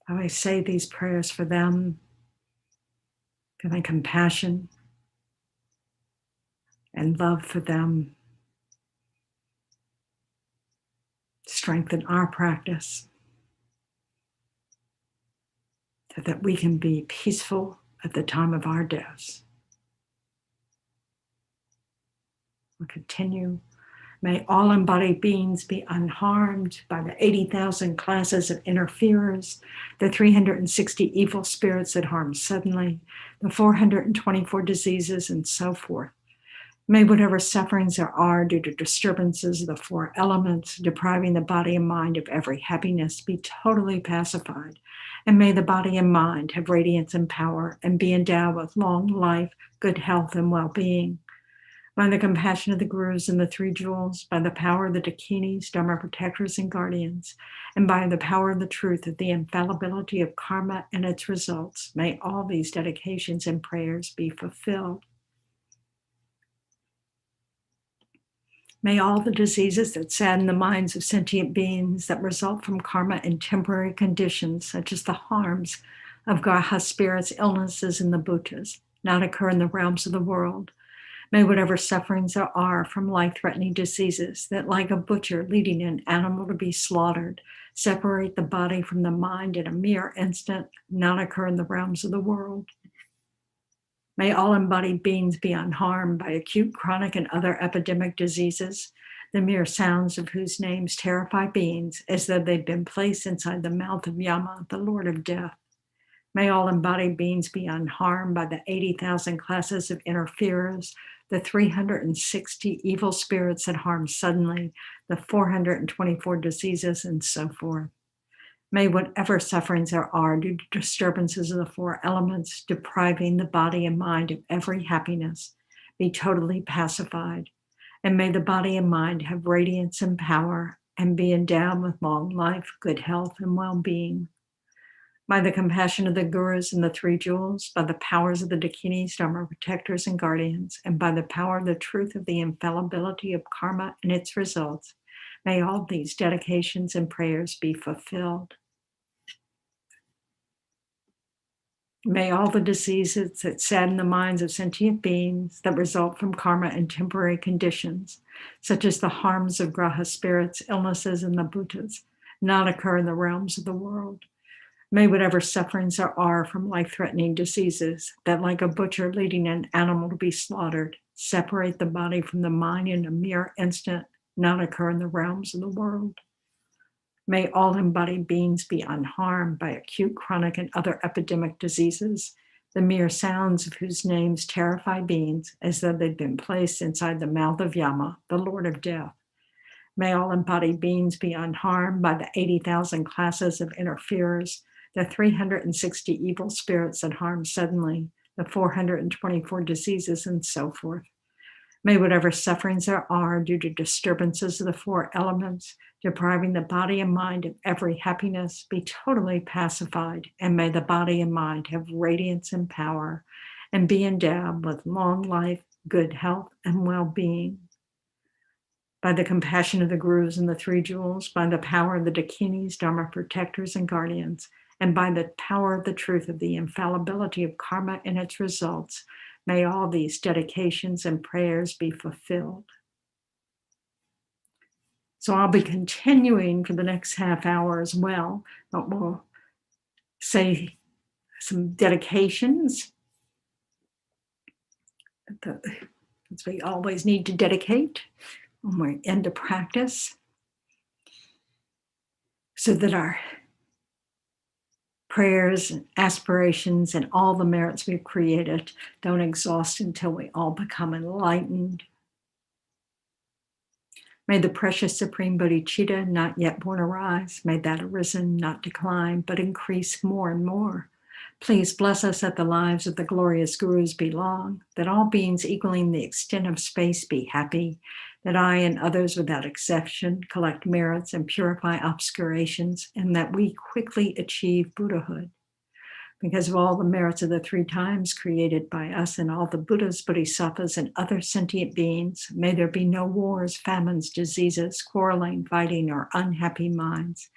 I always say these prayers for them, feeling compassion and love for them. Strengthen our practice so that we can be peaceful at the time of our deaths. We'll continue. May all embodied beings be unharmed by the 80,000 classes of interferers, the 360 evil spirits that harm suddenly, the 424 diseases, and so forth. May whatever sufferings there are due to disturbances of the four elements, depriving the body and mind of every happiness, be totally pacified. And may the body and mind have radiance and power and be endowed with long life, good health, and well-being. By the compassion of the gurus and the three jewels, by the power of the dakinis, dharma protectors and guardians, and by the power of the truth of the infallibility of karma and its results, may all these dedications and prayers be fulfilled. May all the diseases that sadden the minds of sentient beings that result from karma and temporary conditions, such as the harms of graha spirits, illnesses, and the bhutas, not occur in the realms of the world. May whatever sufferings there are from life-threatening diseases that, like a butcher leading an animal to be slaughtered, separate the body from the mind in a mere instant, not occur in the realms of the world. May all embodied beings be unharmed by acute, chronic, and other epidemic diseases, the mere sounds of whose names terrify beings as though they'd been placed inside the mouth of Yama, the Lord of Death. May all embodied beings be unharmed by the 80,000 classes of interferers, the 360 evil spirits that harm suddenly, the 424 diseases, and so forth. May whatever sufferings there are due to disturbances of the four elements, depriving the body and mind of every happiness, be totally pacified. And may the body and mind have radiance and power and be endowed with long life, good health, and well-being. By the compassion of the gurus and the three jewels, by the powers of the dakinis, dharma protectors and guardians, and by the power of the truth of the infallibility of karma and its results, may all these dedications and prayers be fulfilled. May all the diseases that sadden the minds of sentient beings that result from karma and temporary conditions, such as the harms of graha spirits, illnesses, and the bhutas, not occur in the realms of the world. May whatever sufferings there are from life-threatening diseases that, like a butcher leading an animal to be slaughtered, separate the body from the mind in a mere instant, not occur in the realms of the world. May all embodied beings be unharmed by acute, chronic, and other epidemic diseases, the mere sounds of whose names terrify beings as though they'd been placed inside the mouth of Yama, the Lord of Death. May all embodied beings be unharmed by the 80,000 classes of interferers, the 360 evil spirits that harm suddenly, the 424 diseases, and so forth. May whatever sufferings there are due to disturbances of the four elements, depriving the body and mind of every happiness, be totally pacified, and may the body and mind have radiance and power, and be endowed with long life, good health, and well-being. By the compassion of the gurus and the three jewels, by the power of the dakinis, dharma protectors and guardians, and by the power of the truth of the infallibility of karma and its results, may all these dedications and prayers be fulfilled. So I'll be continuing for the next half hour as well, but we'll say some dedications. As we always need to dedicate when we're into practice, so that our prayers and aspirations and all the merits we've created don't exhaust until we all become enlightened. May the precious Supreme Bodhicitta not yet born arise. May that arisen not decline, but increase more and more. Please bless us that the lives of the glorious gurus be long, that all beings equaling the extent of space be happy, that I and others without exception collect merits and purify obscurations, and that we quickly achieve Buddhahood. Because of all the merits of the 3 times created by us and all the Buddhas, Bodhisattvas, and other sentient beings, may there be no wars, famines, diseases, quarreling, fighting, or unhappy minds.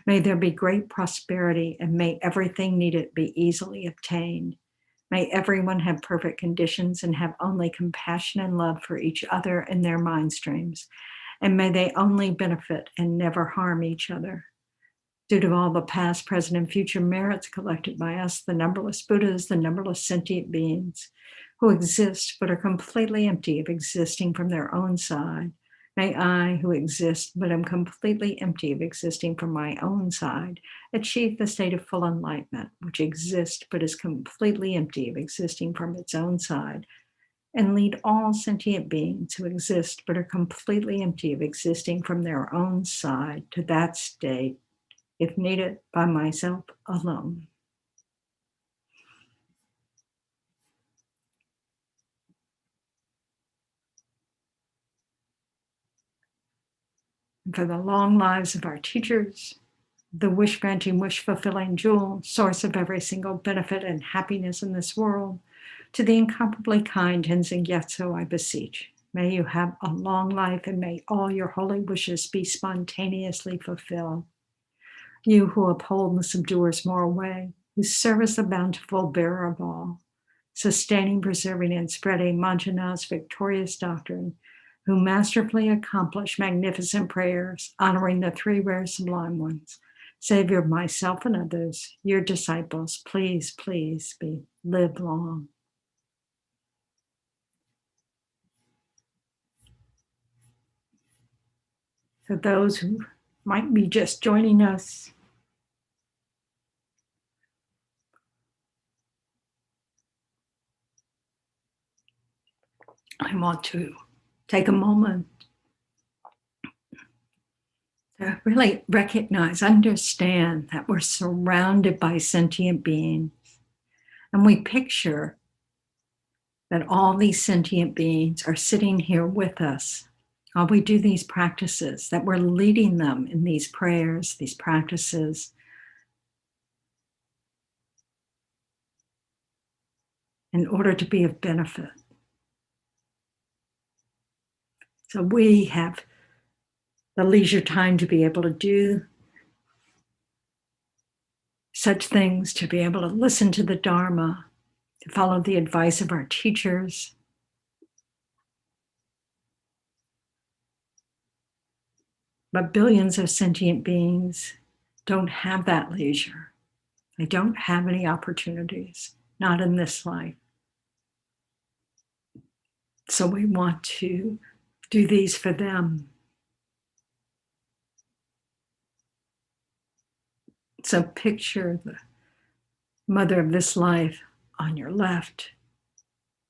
May there be great prosperity, and may everything needed be easily obtained. May everyone have perfect conditions and have only compassion and love for each other in their mind streams. And may they only benefit and never harm each other. Due to all the past, present, and future merits collected by us, the numberless Buddhas, the numberless sentient beings who exist but are completely empty of existing from their own side, may I, who exist but am completely empty of existing from my own side, achieve the state of full enlightenment, which exists but is completely empty of existing from its own side, and lead all sentient beings who exist but are completely empty of existing from their own side to that state, if needed, by myself alone. And for the long lives of our teachers, the wish-granting, wish-fulfilling jewel, source of every single benefit and happiness in this world, to the incomparably kind Tenzin Gyatso, I beseech, may you have a long life and may all your holy wishes be spontaneously fulfilled. You who uphold the subduer's moral way, who serve as the bountiful bearer of all, sustaining, preserving, and spreading Manjana's victorious doctrine, who masterfully accomplish magnificent prayers, honoring the 3 rare sublime ones, Savior of myself and others, your disciples, please, please live long. For those who might be just joining us, I want to take a moment to really recognize, understand that we're surrounded by sentient beings. And we picture that all these sentient beings are sitting here with us while we do these practices, that we're leading them in these prayers, these practices, in order to be of benefit. So we have the leisure time to be able to do such things, to be able to listen to the Dharma, to follow the advice of our teachers. But billions of sentient beings don't have that leisure. They don't have any opportunities, not in this life. So we want to do these for them. So picture the mother of this life on your left,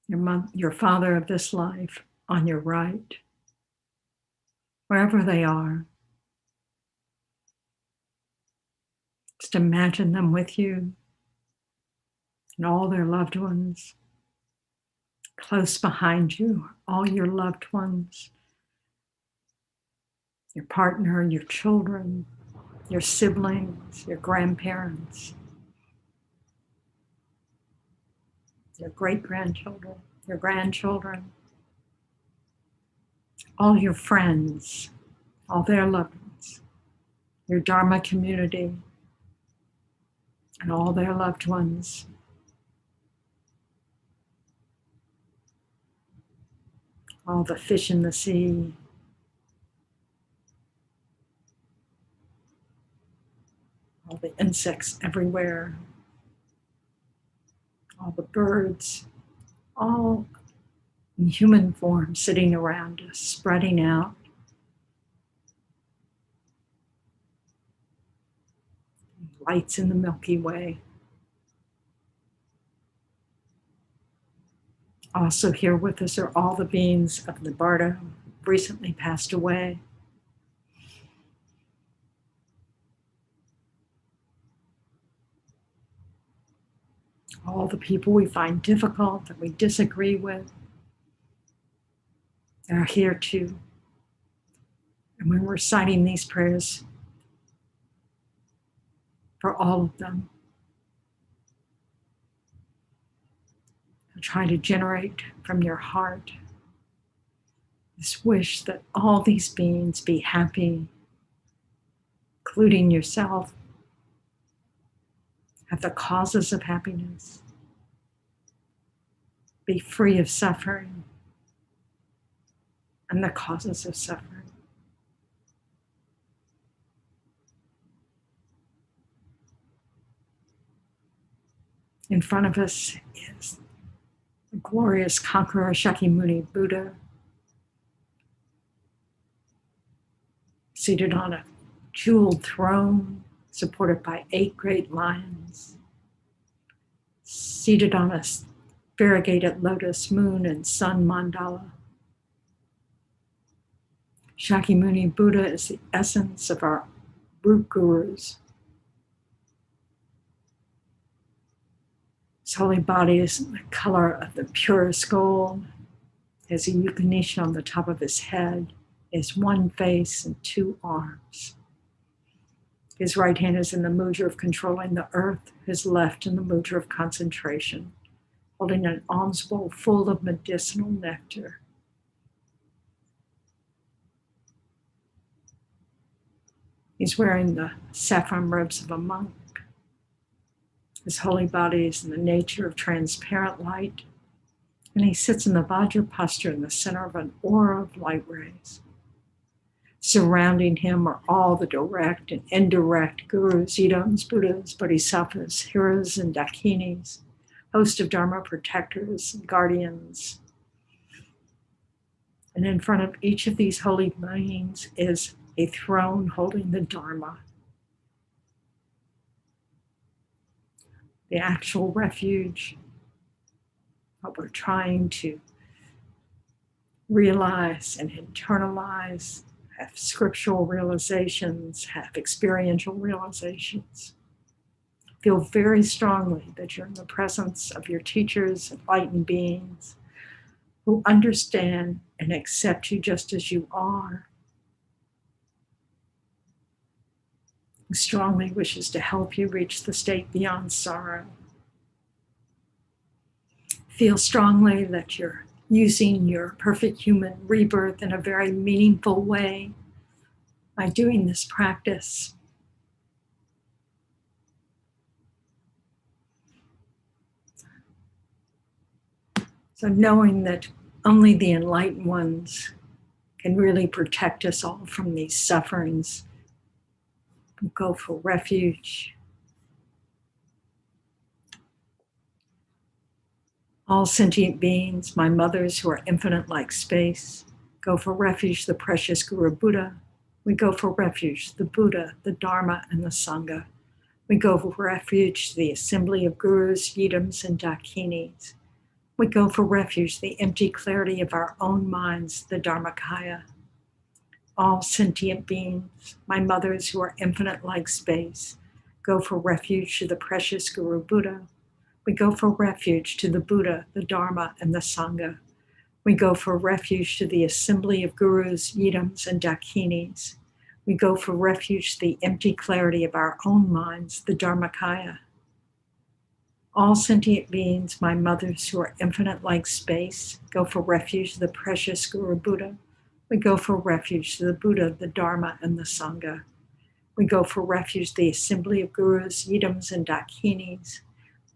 your father of this life on your right, wherever they are. Just imagine them with you and all their loved ones. Close behind you, all your loved ones, your partner, your children, your siblings, your grandparents, your great-grandchildren, your grandchildren, all your friends, all their loved ones, your Dharma community, and all their loved ones. All the fish in the sea, all the insects everywhere, all the birds, all in human form sitting around us, spreading out. Lights in the Milky Way. Also here with us are all the beings of the Bardo who recently passed away. all the people we find difficult, that we disagree with, are here too. And when we're reciting these prayers for all of them, try to generate from your heart this wish that all these beings be happy, including yourself, have the causes of happiness, be free of suffering and the causes of suffering. In front of us is the glorious conqueror Shakyamuni Buddha, seated on a jeweled throne, supported by 8 great lions, seated on a variegated lotus, moon, and sun mandala. Shakyamuni Buddha is the essence of our root gurus. His holy body is the color of the purest gold. He has a Upanishad on the top of his head. He has 1 face and 2 arms. His right hand is in the mudra of controlling the earth, his left in the mudra of concentration, holding an alms bowl full of medicinal nectar. He's wearing the saffron robes of a monk. His holy body is in the nature of transparent light, and he sits in the Vajra posture in the center of an aura of light rays. Surrounding him are all the direct and indirect gurus, idams, buddhas, bodhisattvas, heroes, and dakinis, host of dharma protectors and guardians. And in front of each of these holy beings is a throne holding the dharma, the actual refuge, what we're trying to realize and internalize, have scriptural realizations, have experiential realizations. Feel very strongly that you're in the presence of your teachers, enlightened beings who understand and accept you just as you are. Who strongly wishes to help you reach the state beyond sorrow. Feel strongly that you're using your perfect human rebirth in a very meaningful way by doing this practice. So knowing that only the enlightened ones can really protect us all from these sufferings, go for refuge. All sentient beings, my mothers who are infinite like space, go for refuge, the precious Guru Buddha. We go for refuge, the Buddha, the Dharma, and the Sangha. We go for refuge, the assembly of gurus, yidams, and dakinis. We go for refuge, the empty clarity of our own minds, the Dharmakaya. All sentient beings, my mothers who are infinite like space, go for refuge to the precious Guru Buddha. We go for refuge to the Buddha, the Dharma, and the Sangha. We go for refuge to the assembly of gurus, yidams, and dakinis. We go for refuge to the empty clarity of our own minds, the Dharmakaya. All sentient beings, my mothers who are infinite like space, go for refuge to the precious Guru Buddha. We go for refuge to the Buddha, the Dharma, and the Sangha. We go for refuge to the assembly of gurus, yidams, and dakinis.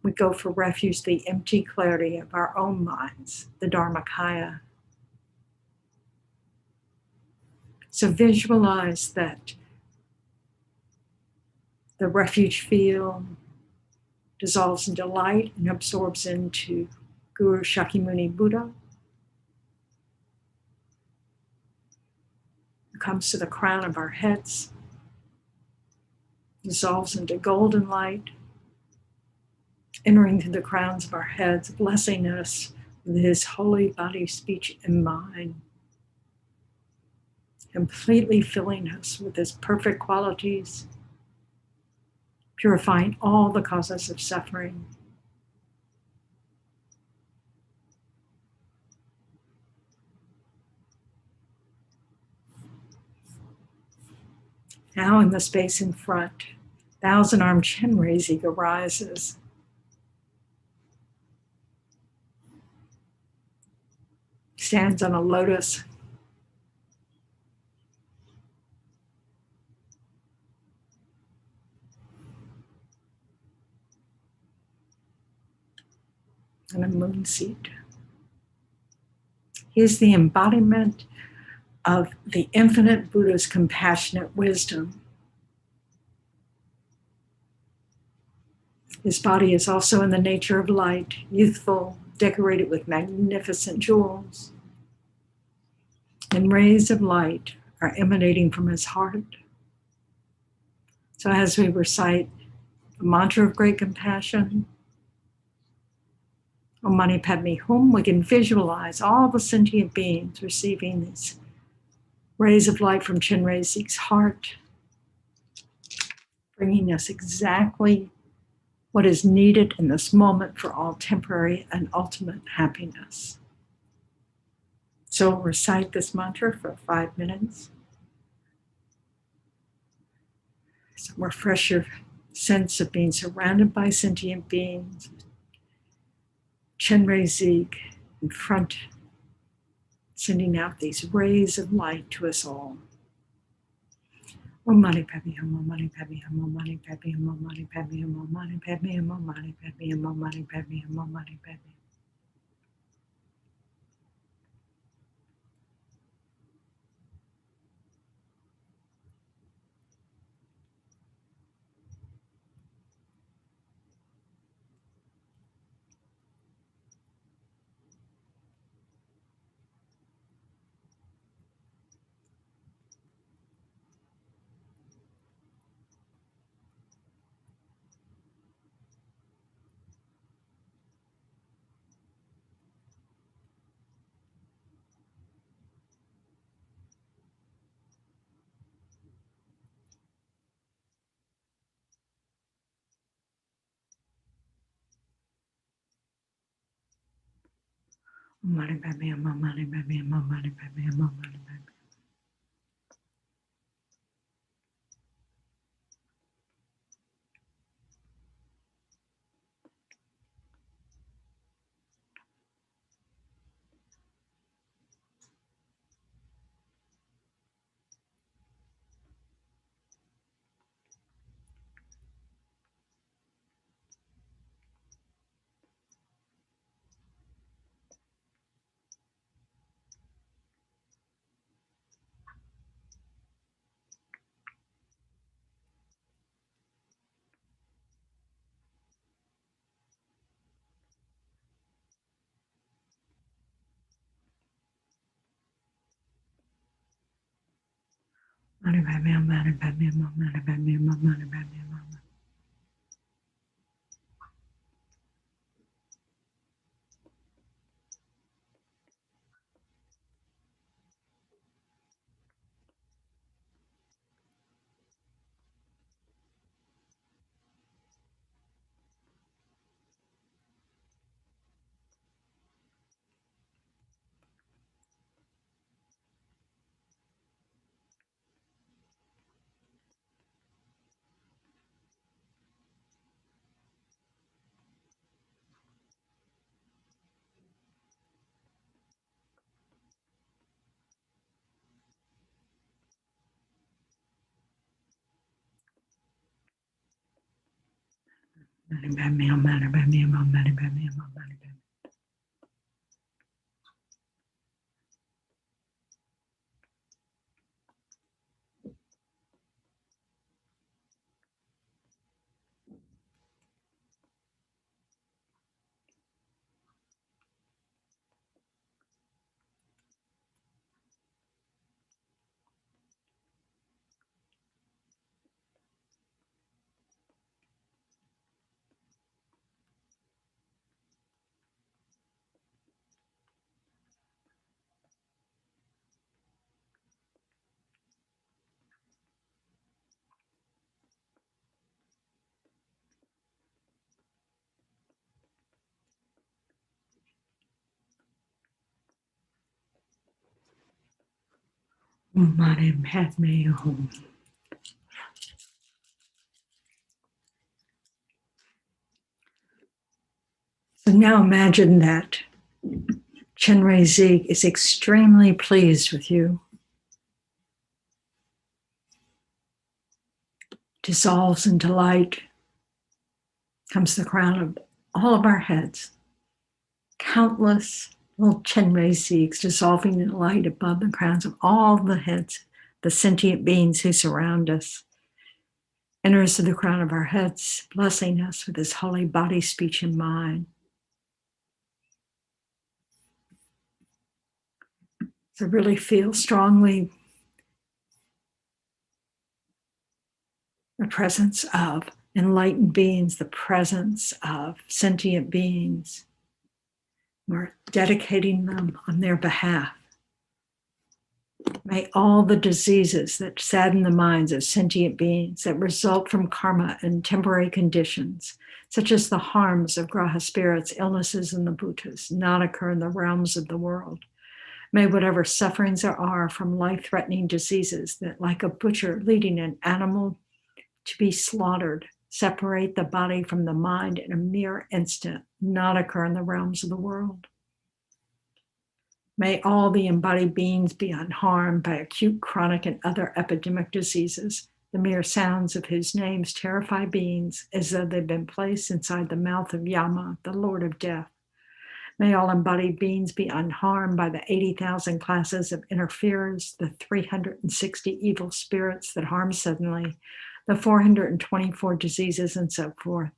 We go for refuge to the empty clarity of our own minds, the Dharmakaya. So visualize that the refuge field dissolves into light and absorbs into Guru Shakyamuni Buddha. It comes to the crown of our heads, dissolves into golden light, entering through the crowns of our heads, blessing us with his holy body, speech, and mind, completely filling us with his perfect qualities, purifying all the causes of suffering, Now in the space in front, thousand-armed Chenrezig arises. Stands on a lotus. And a moon seat. He is the embodiment of the infinite Buddha's compassionate wisdom. His body is also in the nature of light, youthful, decorated with magnificent jewels. And rays of light are emanating from his heart. So as we recite the mantra of great compassion, Om Mani Padme Hum, we can visualize all the sentient beings receiving these rays of light from Chenrezig's heart, bringing us exactly what is needed in this moment for all temporary and ultimate happiness. So recite this mantra for 5 minutes. So refresh your sense of being surrounded by sentient beings. Chenrezig in front, sending out these rays of light to us all. Om Mani Padme Hum, Om Mani Padme Hum, Om Mani Padme Hum, Om Mani Padme Hum, Om Mani Padme Hum, Om Mani Padme Hum, Om Mani Padme Hum, Om Mani Padme Hum. Om Mani Padme Hum, Om Mani Padme Hum, Om Mani Padme Hum, Om Mani Padme Hum. Mani Padme Hum, Mani Padme Hum, Om Mani Padme Hum, Om Mani Padme Hum, Om Mani. Mani Padme Hum, Mani Padme Hum, Om Mani Padme Hum, Om Mani Padme Hum. Om Mani Padme Hum. So now imagine that Chenrezig is extremely pleased with you. Dissolves into light, comes the crown of all of our heads. Countless little Chenrezigs dissolving in light above the crowns of all the heads, the sentient beings who surround us. Enters to the crown of our heads, blessing us with his holy body, speech, and mind. So really feel strongly the presence of enlightened beings, the presence of sentient beings. We're dedicating them on their behalf. May all the diseases that sadden the minds of sentient beings that result from karma and temporary conditions, such as the harms of graha spirits, illnesses, and the bhutas, not occur in the realms of the world. May whatever sufferings there are from life-threatening diseases that, like a butcher leading an animal to be slaughtered, separate the body from the mind in a mere instant, not occur in the realms of the world. May all the embodied beings be unharmed by acute, chronic, and other epidemic diseases, the mere sounds of whose names terrify beings as though they've been placed inside the mouth of Yama, the Lord of Death. May all embodied beings be unharmed by the 80,000 classes of interferers, the 360 evil spirits that harm suddenly, the 424 diseases, and so forth.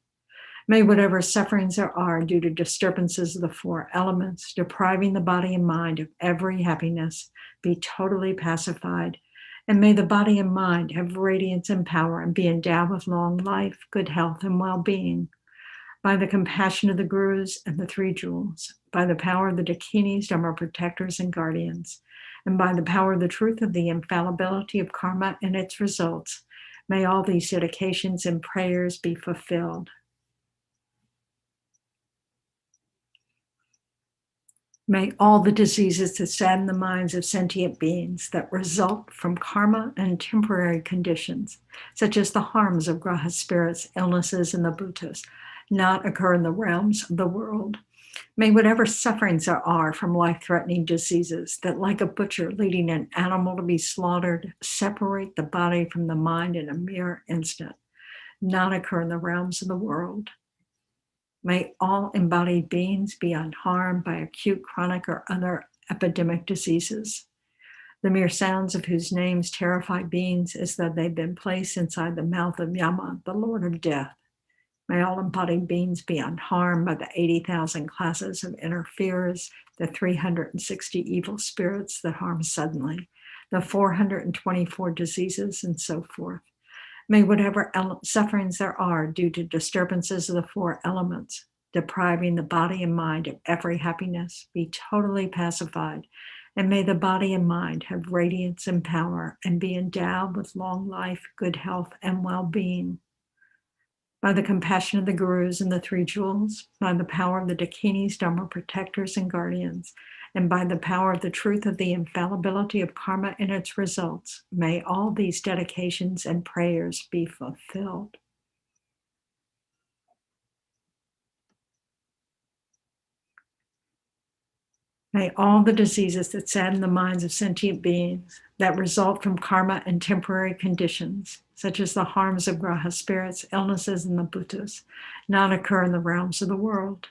May whatever sufferings there are due to disturbances of the four elements, depriving the body and mind of every happiness, be totally pacified. And may the body and mind have radiance and power and be endowed with long life, good health, and well-being. By the compassion of the gurus and the three jewels, by the power of the dakinis, dharma protectors and guardians, and by the power of the truth of the infallibility of karma and its results, may all these dedications and prayers be fulfilled. May all the diseases that sadden the minds of sentient beings that result from karma and temporary conditions, such as the harms of graha spirits, illnesses, and the bhutas, not occur in the realms of the world. May whatever sufferings there are from life-threatening diseases that, like a butcher leading an animal to be slaughtered, separate the body from the mind in a mere instant, not occur in the realms of the world. May all embodied beings be unharmed by acute, chronic, or other epidemic diseases, the mere sounds of whose names terrify beings as though they've been placed inside the mouth of Yama, the Lord of Death. May all embodied beings be unharmed by the 80,000 classes of interferers, the 360 evil spirits that harm suddenly, the 424 diseases, and so forth. May whatever sufferings there are due to disturbances of the four elements, depriving the body and mind of every happiness, be totally pacified. And may the body and mind have radiance and power and be endowed with long life, good health, and well-being. By the compassion of the gurus and the three jewels, by the power of the dakinis, dharma protectors and guardians, and by the power of the truth of the infallibility of karma and its results, may all these dedications and prayers be fulfilled. May all the diseases that sadden the minds of sentient beings that result from karma and temporary conditions, such as the harms of graha spirits, illnesses, and the bhutas, not occur in the realms of the world.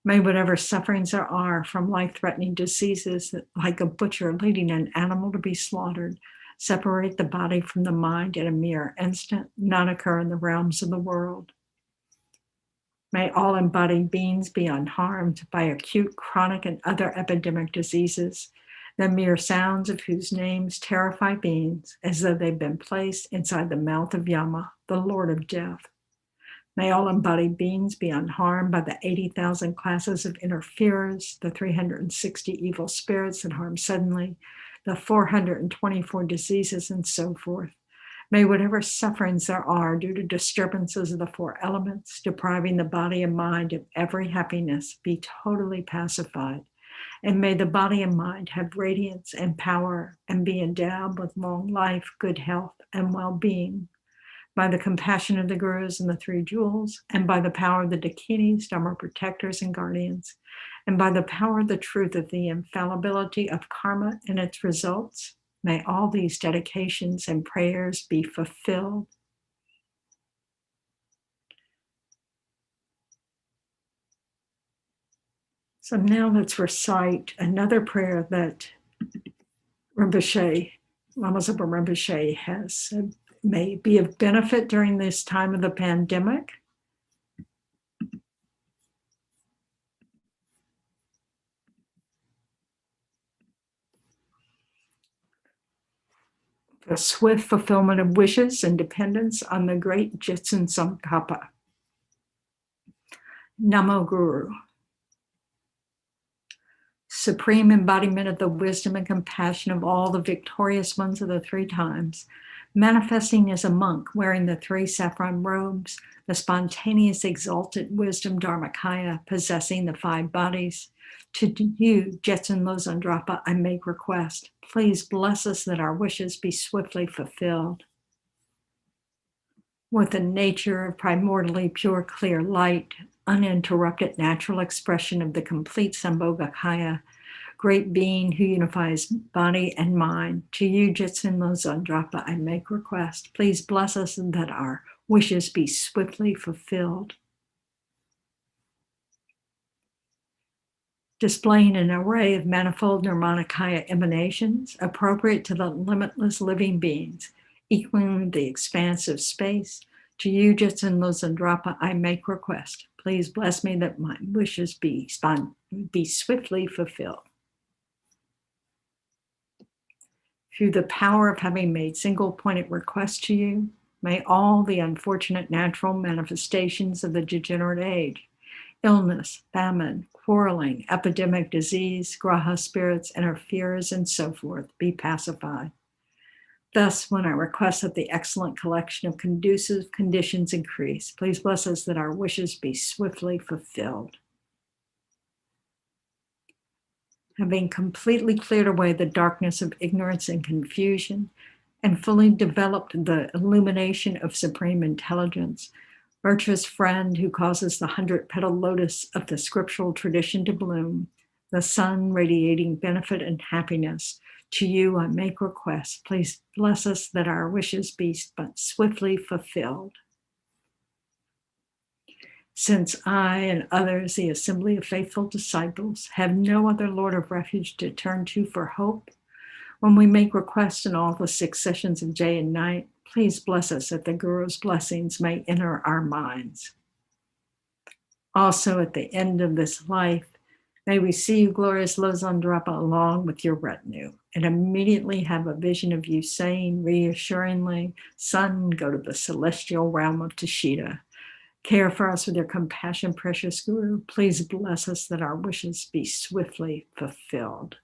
May whatever sufferings there are from life-threatening diseases that, like a butcher leading an animal to be slaughtered, separate the body from the mind in a mere instant, not occur in the realms of the world. May all embodied beings be unharmed by acute, chronic, and other epidemic diseases, the mere sounds of whose names terrify beings as though they've been placed inside the mouth of Yama, the Lord of Death. May all embodied beings be unharmed by the 80,000 classes of interferers, the 360 evil spirits that harm suddenly, the 424 diseases, and so forth. May whatever sufferings there are due to disturbances of the four elements, depriving the body and mind of every happiness, be totally pacified. And may the body and mind have radiance and power and be endowed with long life, good health, and well-being. by the compassion of the gurus and the three jewels, and by the power of the dakinis, Dharma protectors and guardians, and by the power of the truth of the infallibility of karma and its results, may all these dedications and prayers be fulfilled. So now let's recite another prayer that Rinpoche, Lama Zopa Rinpoche has said may be of benefit during this time of the pandemic. The swift fulfillment of wishes and dependence on the great Jetsun Tsongkhapa. Namo Guru. Supreme embodiment of the wisdom and compassion of all the victorious ones of the three times, manifesting as a monk wearing the three saffron robes, the spontaneous exalted wisdom Dharmakaya possessing the five bodies. To you, Jetsun Losang Drapa, I make request. Please bless us that our wishes be swiftly fulfilled. With the nature of primordially pure, clear light, uninterrupted natural expression of the complete Sambhogakaya, great being who unifies body and mind, to you, Jetsun Losang Drapa, I make request. Please bless us that our wishes be swiftly fulfilled. Displaying an array of manifold Nirmanakaya emanations appropriate to the limitless living beings, equaling the expanse of space, to you, Jetsun Losang Drapa, I make request. Please bless me that my wishes be swiftly fulfilled. Through the power of having made single-pointed requests to you, may all the unfortunate natural manifestations of the degenerate age, illness, famine, quarreling, epidemic disease, graha spirits, interferers, and so forth, be pacified. Thus, when I request that the excellent collection of conducive conditions increase, please bless us that our wishes be swiftly fulfilled. Having completely cleared away the darkness of ignorance and confusion, and fully developed the illumination of supreme intelligence, virtuous friend who causes the 100-petal lotus of the scriptural tradition to bloom, the sun radiating benefit and happiness, to you I make request. Please bless us that our wishes be swiftly fulfilled. Since I and others, the assembly of faithful disciples, have no other Lord of refuge to turn to for hope, when we make requests in all the 6 sessions of day and night, please bless us that the Guru's blessings may enter our minds. Also, at the end of this life, may we see you, glorious Losang Drapa, along with your retinue, and immediately have a vision of you saying reassuringly, Son, go to the celestial realm of Tushita. Care for us with your compassion, precious Guru. Please bless us that our wishes be swiftly fulfilled.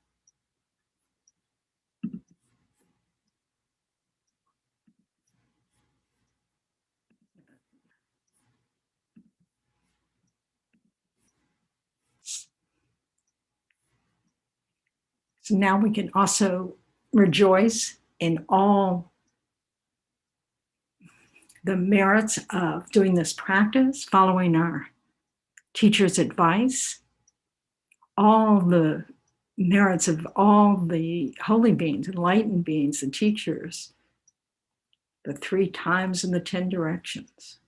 So now we can also rejoice in all the merits of doing this practice, following our teacher's advice, all the merits of all the holy beings, enlightened beings, and teachers, the 3 times in the 10 directions.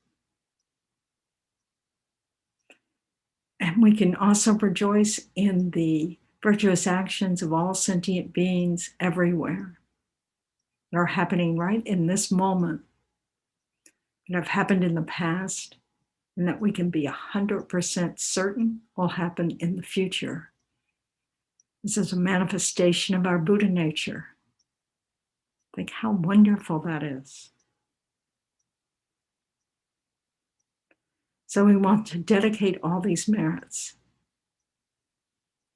And we can also rejoice in the virtuous actions of all sentient beings everywhere that are happening right in this moment, that have happened in the past, and that we can be 100% certain will happen in the future. This is a manifestation of our Buddha nature. Think how wonderful that is. So we want to dedicate all these merits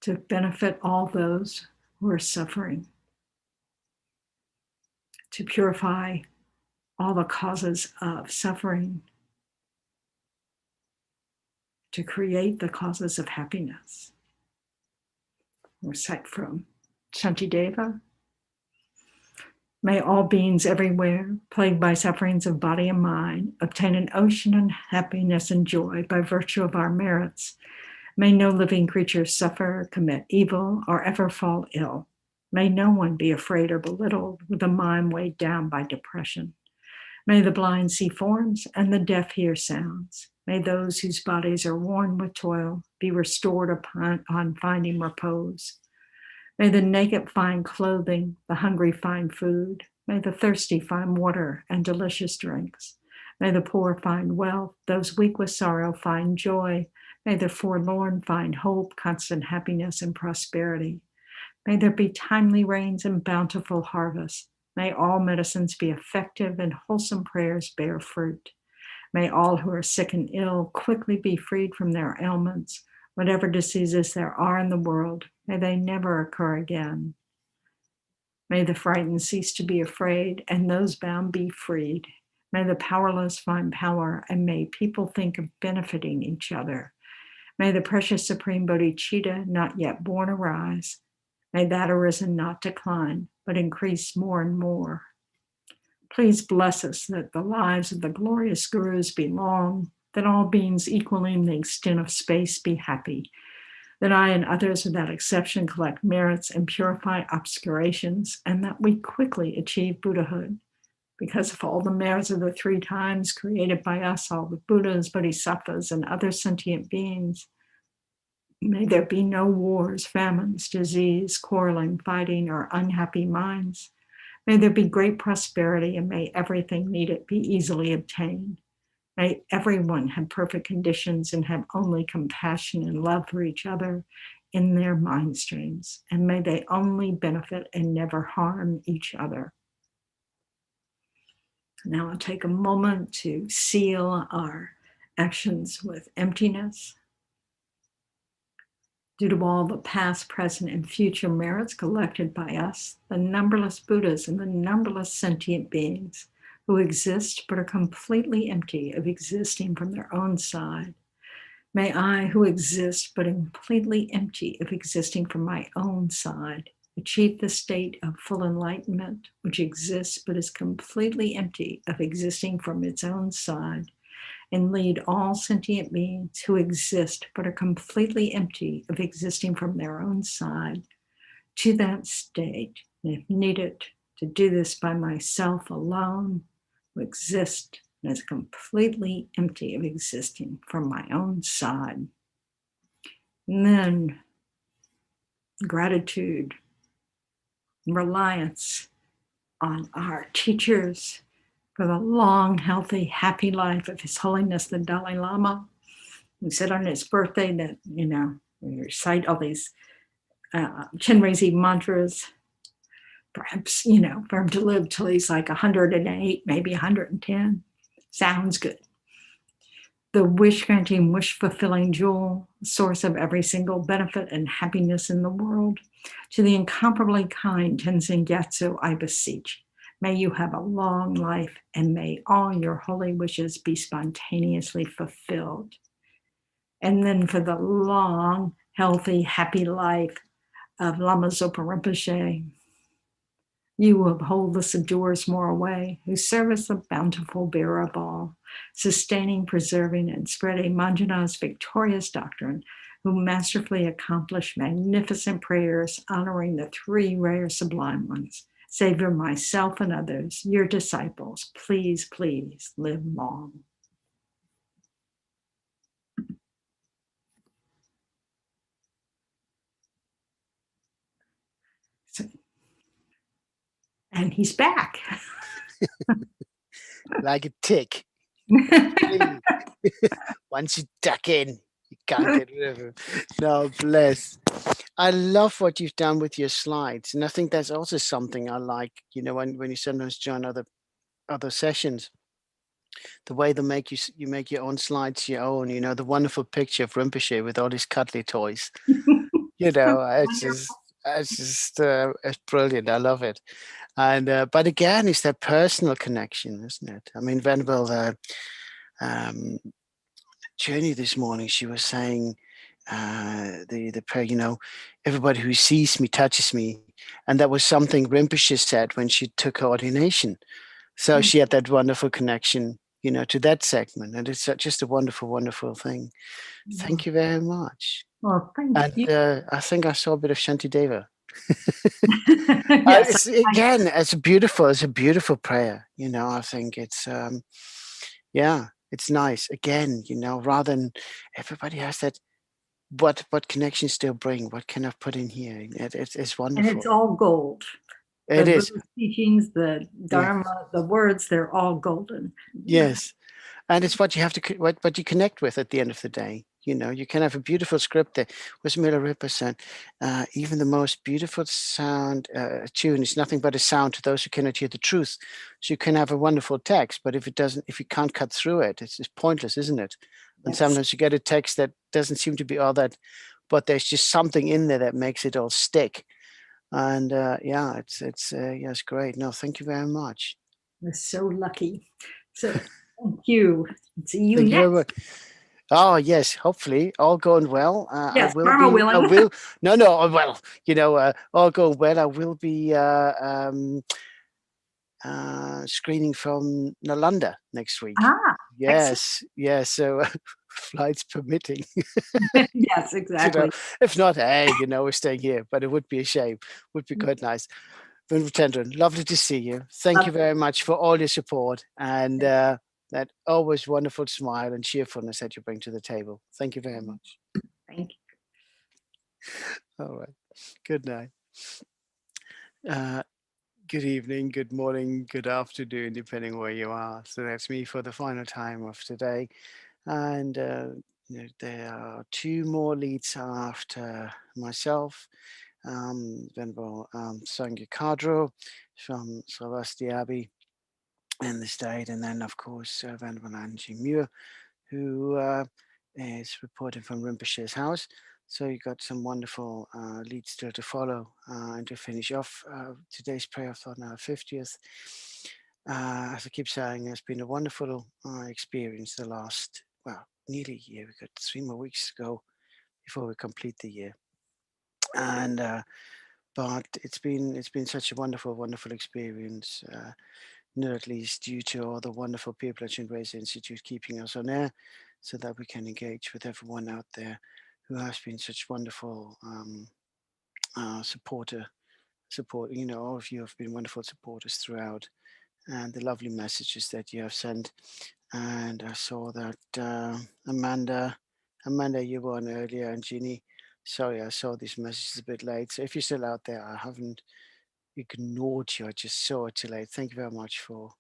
to benefit all those who are suffering, to purify all the causes of suffering, to create the causes of happiness. Recite from Shantideva. May all beings everywhere, plagued by sufferings of body and mind, obtain an ocean of happiness and joy by virtue of our merits. May no living creature suffer, commit evil, or ever fall ill. May no one be afraid or belittled with a mind weighed down by depression. May the blind see forms and the deaf hear sounds. May those whose bodies are worn with toil be restored upon finding repose. May the naked find clothing, the hungry find food. May the thirsty find water and delicious drinks. May the poor find wealth, those weak with sorrow find joy. May the forlorn find hope, constant happiness, and prosperity. May there be timely rains and bountiful harvests. May all medicines be effective and wholesome prayers bear fruit. May all who are sick and ill quickly be freed from their ailments. Whatever diseases there are in the world, may they never occur again. May the frightened cease to be afraid and those bound be freed. May the powerless find power and may people think of benefiting each other. May the precious Supreme Bodhicitta not yet born arise. May that arisen not decline, but increase more and more. Please bless us that the lives of the glorious gurus be long, that all beings equally in the extent of space be happy, that I and others without exception collect merits and purify obscurations, and that we quickly achieve Buddhahood. Because of all the merits of the 3 times created by us, all the Buddhas, Bodhisattvas, and other sentient beings, may there be no wars, famines, disease, quarreling, fighting, or unhappy minds. May there be great prosperity and may everything needed be easily obtained. May everyone have perfect conditions and have only compassion and love for each other in their mind streams. And may they only benefit and never harm each other. Now I'll take a moment to seal our actions with emptiness. Due to all the past, present, and future merits collected by us, the numberless Buddhas and the numberless sentient beings who exist but are completely empty of existing from their own side, may I, who exist but am completely empty of existing from my own side, achieve the state of full enlightenment, which exists but is completely empty of existing from its own side, and lead all sentient beings who exist but are completely empty of existing from their own side to that state, and if needed, to do this by myself alone, who exist and is completely empty of existing from my own side. And then gratitude, reliance on our teachers for the long, healthy, happy life of His Holiness the Dalai Lama, who said on his birthday that, we recite all these Chenrezig mantras, perhaps, for him to live till he's like 108, maybe 110. Sounds good. The wish-granting, wish-fulfilling jewel, source of every single benefit and happiness in the world. To the incomparably kind Tenzin Gyatso, I beseech, may you have a long life and may all your holy wishes be spontaneously fulfilled. And then for the long, healthy, happy life of Lama Zopa Rinpoche, you who uphold the subduers more away, who serve as the bountiful bearer of all, sustaining, preserving, and spreading Manjana's victorious doctrine, who masterfully accomplish magnificent prayers honoring the 3 rare sublime ones. Savior myself and others, your disciples, please, please live long. And he's back. Like a tick. Once you duck in, you can't get rid of him. No, bless. I love what you've done with your slides. And I think that's also something I like, when you sometimes join other sessions, the way they make you make your own slides your own, the wonderful picture of Rinpoche with all his cuddly toys. It's brilliant. I love it. And but again, it's that personal connection, isn't it? I mean, Venerable Journey this morning, she was saying the prayer, everybody who sees me, touches me, And that was something Rinpoche said when she took her ordination. So she had that wonderful connection, you know, to that segment. And it's just a wonderful, wonderful thing. Thank you very much. Well, thank you. I think I saw a bit of Shantideva. Yes, Again, it's a beautiful prayer. You know, I think it's, yeah, it's nice. Again, you know, rather than everybody has that, what connections they'll bring, what can I put in here? It's wonderful. and it's all gold. It is. Buddha's teachings, the Dharma, the words, they're all golden. Yes. And it's what you have to, what you connect with at the end of the day. You know, you can have a beautiful script there. Was Milarepa said, even the most beautiful sound tune is nothing but a sound to those who cannot hear the truth. So you can have a wonderful text, but if you can't cut through it, it's pointless, isn't it? And Yes. sometimes you get a text that doesn't seem to be all that, but there's just something in there that makes it all stick. And yeah, it's great. No, thank you very much. We're so lucky. So thank you. See you Thank you very next. much. Oh yes, hopefully all going well. Yes, I Karma willing. will. No. Well, you know, all going well. I will be screening from Nalanda next week. Yes. So flights permitting. Yes, exactly. You know, if not, hey, you know, we're staying here. But it would be a shame. Would be quite nice. Tendron, lovely to see you. Thank you very much for all your support and that always wonderful smile and cheerfulness that you bring to the table. Thank you very much. Thank you. All right. Good night. Good evening, good morning, good afternoon, depending where you are. So that's me for the final time of today. And you know, there are two more leads after myself. Venerable Sangha Kadro from Sravasti Abbey in the state, and then of course Venerable Anji Muir, who is reporting from Rinpoche's house. So you got some wonderful leads still to follow and to finish off today's prayerathon, our 50th. As I keep saying, it's been a wonderful experience the last, well, nearly a year. We've got 3 more weeks to go before we complete the year. And but it's been such a wonderful experience. Not least due to all the wonderful people at Chenrezig Institute keeping us on air, so that we can engage with everyone out there who has been such wonderful support. You know, all of you have been wonderful supporters throughout, and the lovely messages that you have sent. And I saw that Amanda, you were on earlier, and Ginny. Sorry, I saw these messages a bit late. So if you're still out there, I haven't ignored you. I just saw it too late. Thank you very much for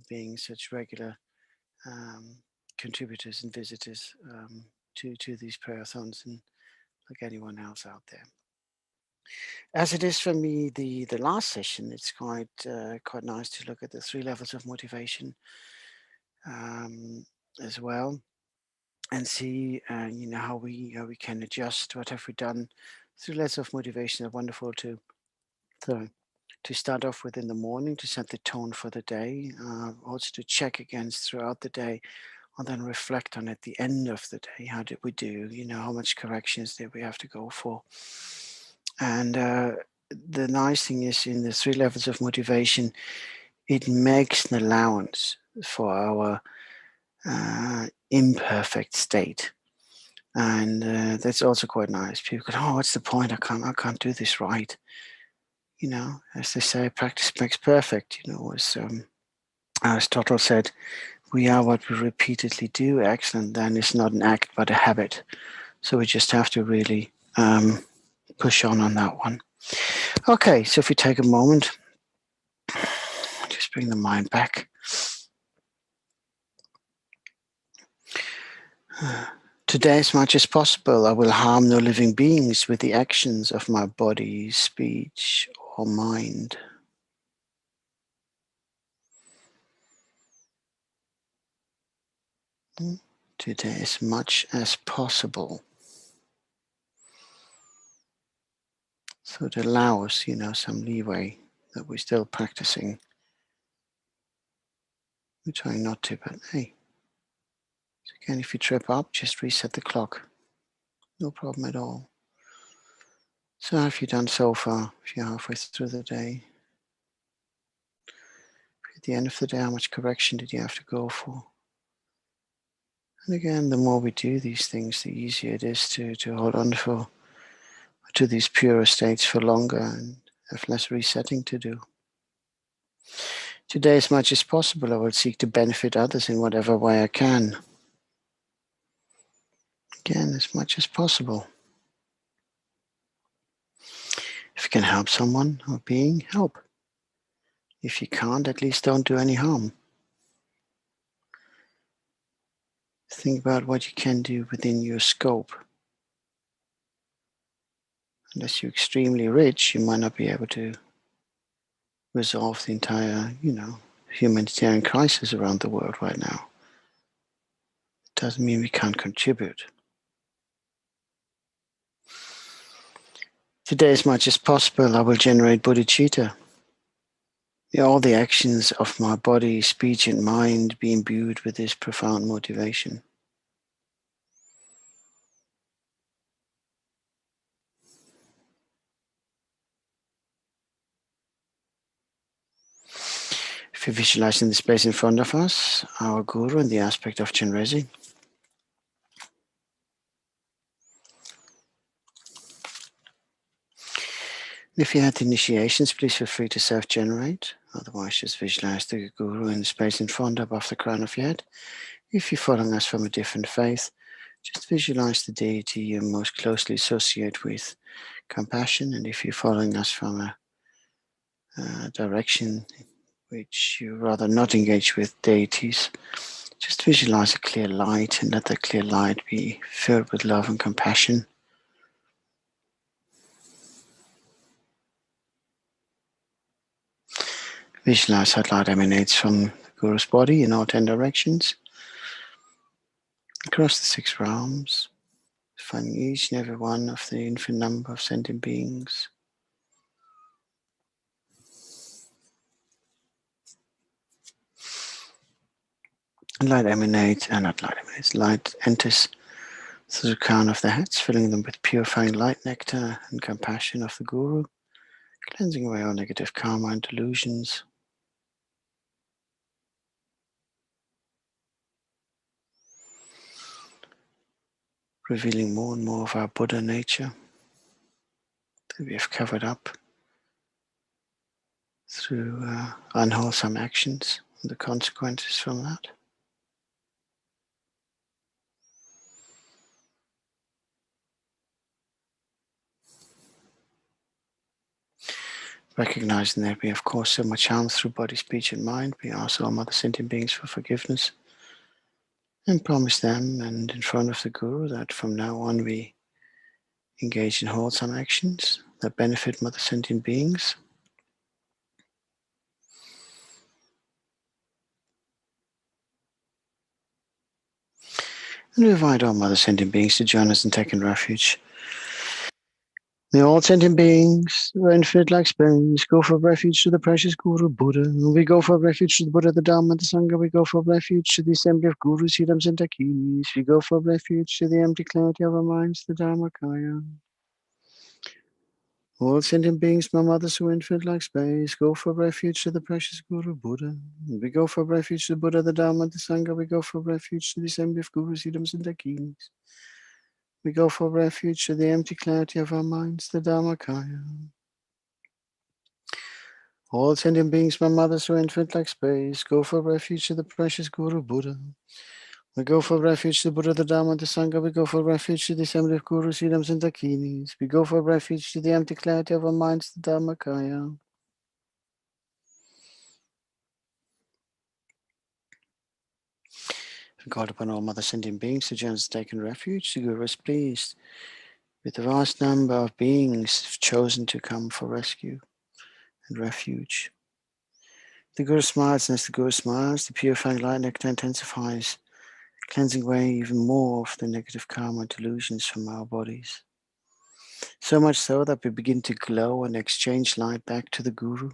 being such regular contributors and visitors to these prayerathons, and like anyone else out there. As it is for me, the last session, it's quite nice to look at the 3 levels of motivation as well, and see you know, how we can adjust. What have we done? 3 levels of motivation are wonderful to start off with in the morning, to set the tone for the day, also to check against throughout the day, and then reflect on at the end of the day. How did we do? You know, how much corrections did we have to go for? And the nice thing is, in the 3 levels of motivation, it makes an allowance for our imperfect state. And that's also quite nice. People go, oh, what's the point? I can't do this right. You know, as they say, practice makes perfect. You know, as Aristotle said, we are what we repeatedly do. Excellent. Then it's not an act, but a habit. So we just have to really push on that one. Okay, so if we take a moment, just bring the mind back. Today, as much as possible, I will harm no living beings with the actions of my body, speech, or mind. Today, as much as possible. So it allows, you know, some leeway that we're still practicing. We're trying not to, but hey. So again, if you trip up, just reset the clock. No problem at all. So how have you done so far? If you're halfway through the day, at the end of the day, how much correction did you have to go for? And again, the more we do these things, the easier it is to hold on to these purer states for longer and have less resetting to do. Today, as much as possible, I will seek to benefit others in whatever way I can. Again, as much as possible. If you can help someone or being, help. If you can't, at least don't do any harm. Think about what you can do within your scope. Unless you're extremely rich, you might not be able to resolve the entire, humanitarian crisis around the world right now. It doesn't mean we can't contribute. Today, as much as possible, I will generate bodhicitta. May all the actions of my body, speech, and mind be imbued with this profound motivation. If you visualize in the space in front of us, our Guru in the aspect of Chenrezig. If you had the initiations, please feel free to self-generate. Otherwise, just visualize the Guru in the space in front above the crown of your head. If you're following us from a different faith, just visualize the deity you most closely associate with compassion. And if you're following us from a direction which you rather not engage with deities, just visualize a clear light and let that clear light be filled with love and compassion. Visualize how light emanates from the Guru's body in all 10 directions, across the 6 realms, finding each and every one of the infinite number of sentient beings. Light enters through the crown of their heads, filling them with purifying light nectar and compassion of the Guru, cleansing away all negative karma and delusions. Revealing more and more of our Buddha nature that we have covered up through unwholesome actions and the consequences from that. Recognizing that we have caused so much harm through body, speech, and mind, we ask all Mother Sentient Beings for forgiveness and promise them and in front of the Guru that from now on we engage in wholesome actions that benefit Mother Sentient Beings. And we invite all Mother Sentient Beings to join us in taking refuge. May all sentient beings, who are infinite like space, go for refuge to the precious Guru Buddha. We go for refuge to the Buddha, the Dharma, the Sangha. We go for refuge to the assembly of Gurus, Siddhams, and Dakinis. We go for refuge to the empty clarity of our minds, the Dharmakaya. All sentient beings, my mothers who are infinite like space, go for refuge to the precious Guru Buddha. We go for refuge to the Buddha, the Dharma, the Sangha. We go for refuge to the assembly of Gurus, Siddhams, and Dakinis. We go for refuge to the empty clarity of our minds, the Dharmakaya. All sentient beings, my mothers who are infinite like space, go for refuge to the precious Guru Buddha. We go for refuge to the Buddha, the Dharma, the Sangha. We go for refuge to the assembly of Gurus, Siddhams, and Dakinis. We go for refuge to the empty clarity of our minds, the Dharmakaya. We call upon all Mother Sentient Beings to join us in taking refuge. The Guru is pleased with the vast number of beings who have chosen to come for rescue and refuge. The Guru smiles, and as the Guru smiles, the purifying light nectar intensifies, cleansing away even more of the negative karma and delusions from our bodies. So much so that we begin to glow and exchange light back to the Guru.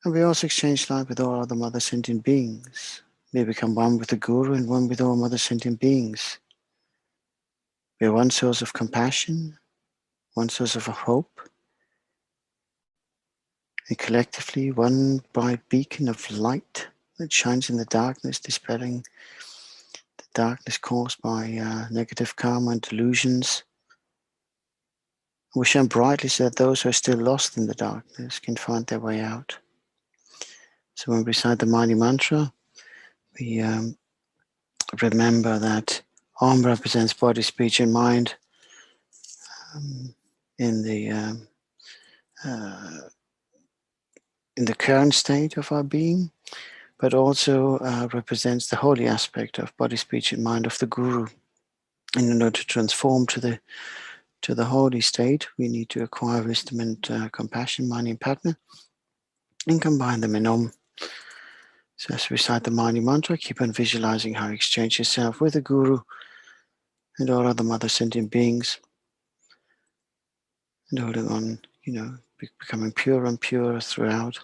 And we also exchange light with all other Mother Sentient Beings. We become one with the Guru and one with all Mother Sentient Beings. We are one source of compassion, one source of hope, and collectively one bright beacon of light that shines in the darkness, dispelling the darkness caused by negative karma and delusions. We shine brightly so that those who are still lost in the darkness can find their way out. So when we recite the mighty mantra, we remember that Om represents body, speech, and mind in the current state of our being, but also represents the holy aspect of body, speech, and mind of the Guru. And in order to transform to the holy state, we need to acquire wisdom and compassion, Mani and Padma, and combine them in Om. So as we recite the Mani mantra, keep on visualizing how you exchange yourself with the Guru and all other mother sentient beings, and holding on, becoming purer and purer throughout.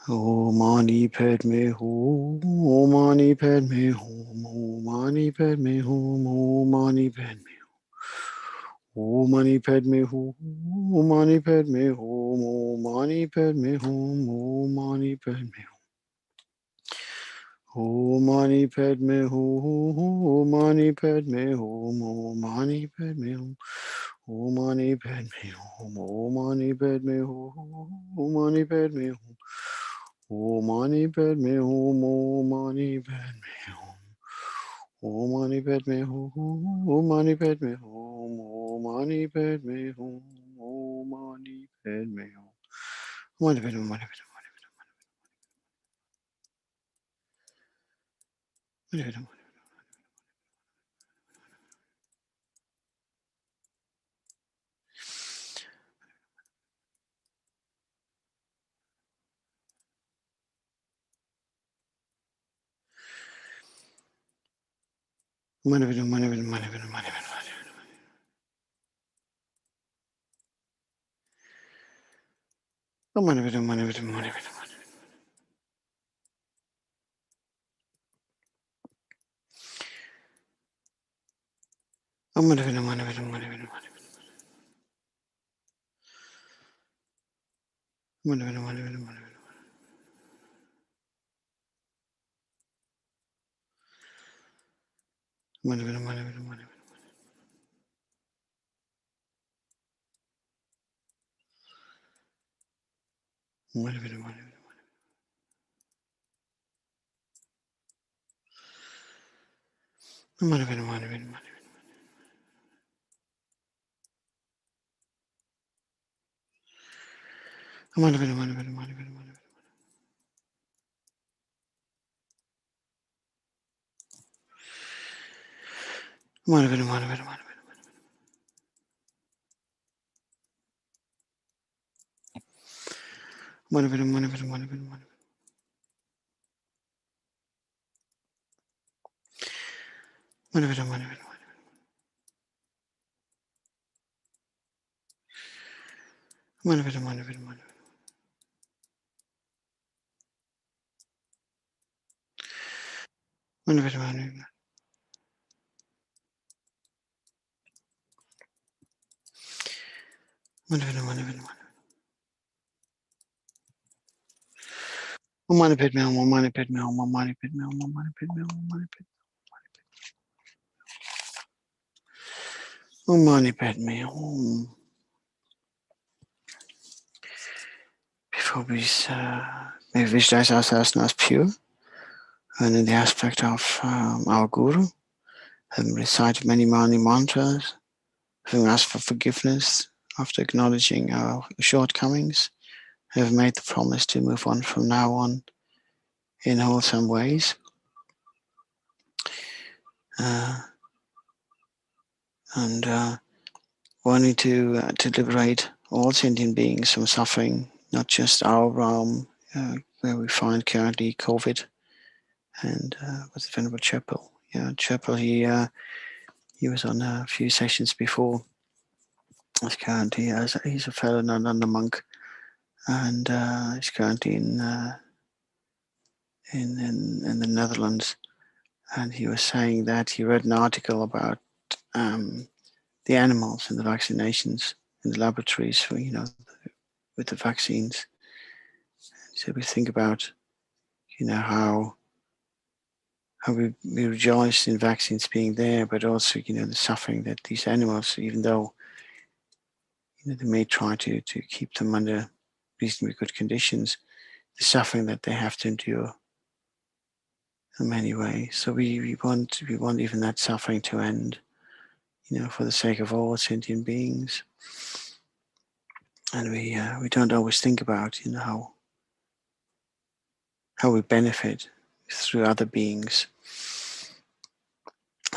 Om Mani Padme Hum, Om Mani Padme Hum, Om Mani Padme Hum, Om Mani Padme Hum, Om Mani Padme Hum, Om Mani Padme Hum, Om Mani Padme Hum, Om Mani Padme Hum. Om Mani Padme Hum, Om Mani Padme Hum, Om Mani Padme Hum, Om Mani Padme Hum, Om Mani Padme Hum, Om Mani Padme Hum. Om Mani Padme Hum, Om Mani Padme Hum, Om Mani Padme Hum, Om Mani Padme Hum, Om Mani Padme Hum, Om Mani Padme Hum, Om Mani Padme Hum, Mani Padme Hum. Om Mani Padme Hum, Om Mani Padme Hum, Om Mani Padme Hum, Om Mani Padme Hum, Om Mani Padme Hum. Before we maybe visualize ourselves now as pure, and in the aspect of our Guru, having recited many Mani mantras, having asked for forgiveness after acknowledging our shortcomings, have made the promise to move on from now on in wholesome ways. And wanting to liberate all sentient beings from suffering, not just our realm, where we find currently COVID, and what's the Venerable Chapel? Yeah, Chapel. He was on a few sessions before. He's currently he's a fellow nun monk, and he's currently in the Netherlands. And he was saying that he read an article about animals and the vaccinations in the laboratories for, with the vaccines. So we think about, how we rejoice in vaccines being there, but also, the suffering that these animals, even though, they may try to keep them under reasonably good conditions, the suffering that they have to endure in many ways. So we want even that suffering to end, for the sake of all sentient beings. And we don't always think about, how we benefit through other beings.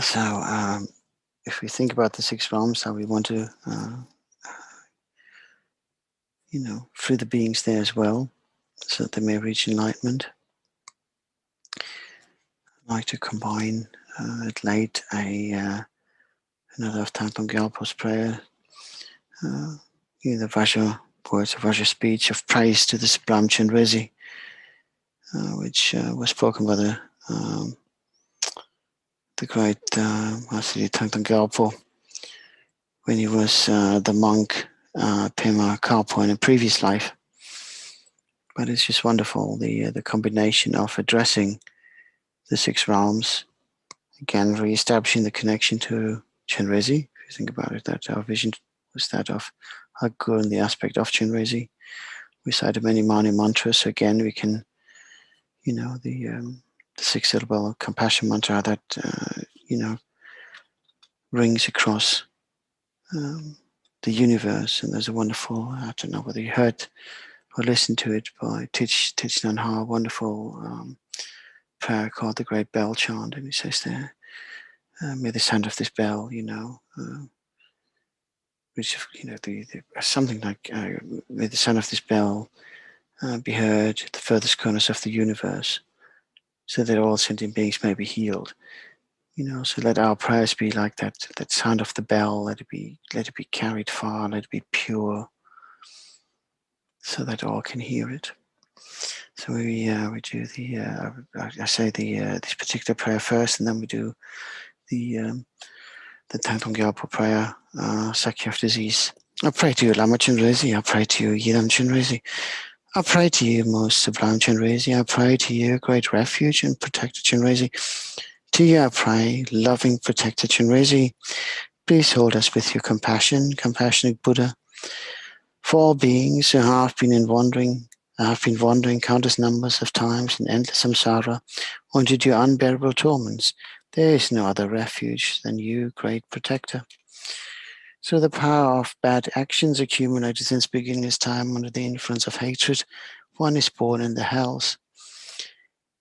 So if we think about the 6 realms, how we want to, free the beings there as well, so that they may reach enlightenment. I'd like to combine at late another of Thangtong Gyalpo's prayer, the Vajra words of Vajra speech of praise to the sublime Chenrezig, which was spoken by the great Master Thangtong Gyalpo when he was the monk Pema Kalpo in a previous life. But it's just wonderful, the combination of addressing the 6 realms, again re-establishing the connection to Chenrezig. If you think about it, that our vision was that of Hakur and the aspect of Chenrezig. We cited many Mani mantras, so again we can, the 6-syllable compassion mantra that, rings across the universe. And there's a wonderful, I don't know whether you heard or listened to it, by Thich Nhat Hanh, a wonderful prayer called the Great Bell Chant. And he says there, may the sound of this bell, which, something like, may the sound of this bell be heard at the furthest corners of the universe, so that all sentient beings may be healed. So let our prayers be like that sound of the bell. Let it be carried far. Let it be pure, so that all can hear it. So we do I say this particular prayer first, and then we do the Thangtong Gyalpo Prayer, Sakya of Disease. I pray to you, Lama Chenrezig. I pray to you, Yidam Chenrezig. I pray to you, most sublime Chenrezig. I pray to you, great refuge and protector Chenrezig. To you I pray, loving protector Chenrezig. Please hold us with your compassion, compassionate Buddha. For all beings who have been wandering countless numbers of times in endless samsara, or into your unbearable torments, there is no other refuge than you, great protector. So the power of bad actions accumulated since beginning this time under the influence of hatred, one is born in the hells.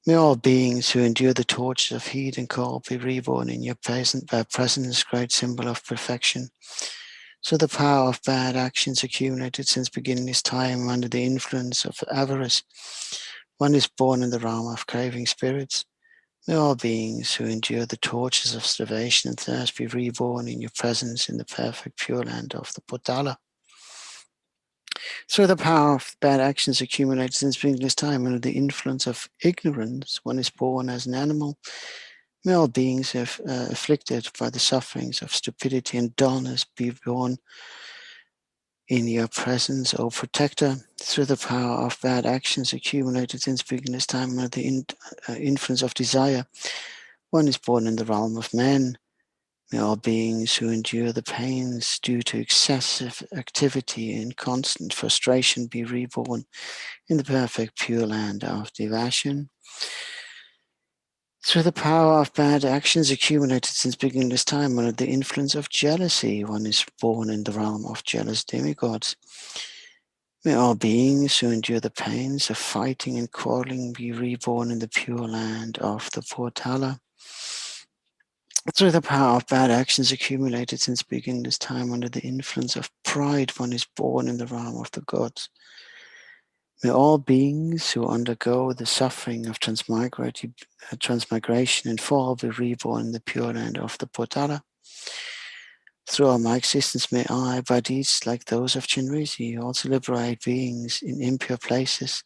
May all beings who endure the tortures of heat and cold be reborn in your presence, great symbol of perfection. So the power of bad actions accumulated since beginning this time under the influence of avarice, one is born in the realm of craving spirits. May all beings who endure the tortures of starvation and thirst be reborn in your presence in the perfect pure land of the Potala. So the power of bad actions accumulated since beginning this time under the influence of ignorance, one is born as an animal. May all beings afflicted by the sufferings of stupidity and dullness be born in your presence, O protector. Through the power of bad actions accumulated since beginning this time under the influence of desire, one is born in the realm of men. May all beings who endure the pains due to excessive activity and constant frustration be reborn in the perfect pure land of devotion. Through the power of bad actions accumulated since beginning this time under the influence of jealousy, one is born in the realm of jealous demigods. May all beings who endure the pains of fighting and quarreling be reborn in the pure land of the Potala. Through the power of bad actions accumulated since beginning this time under the influence of pride, one is born in the realm of the gods. May all beings who undergo the suffering of transmigration and fall be reborn in the pure land of the Potala. Through all my existence may I, by deeds like those of Chenrezig, also liberate beings in impure places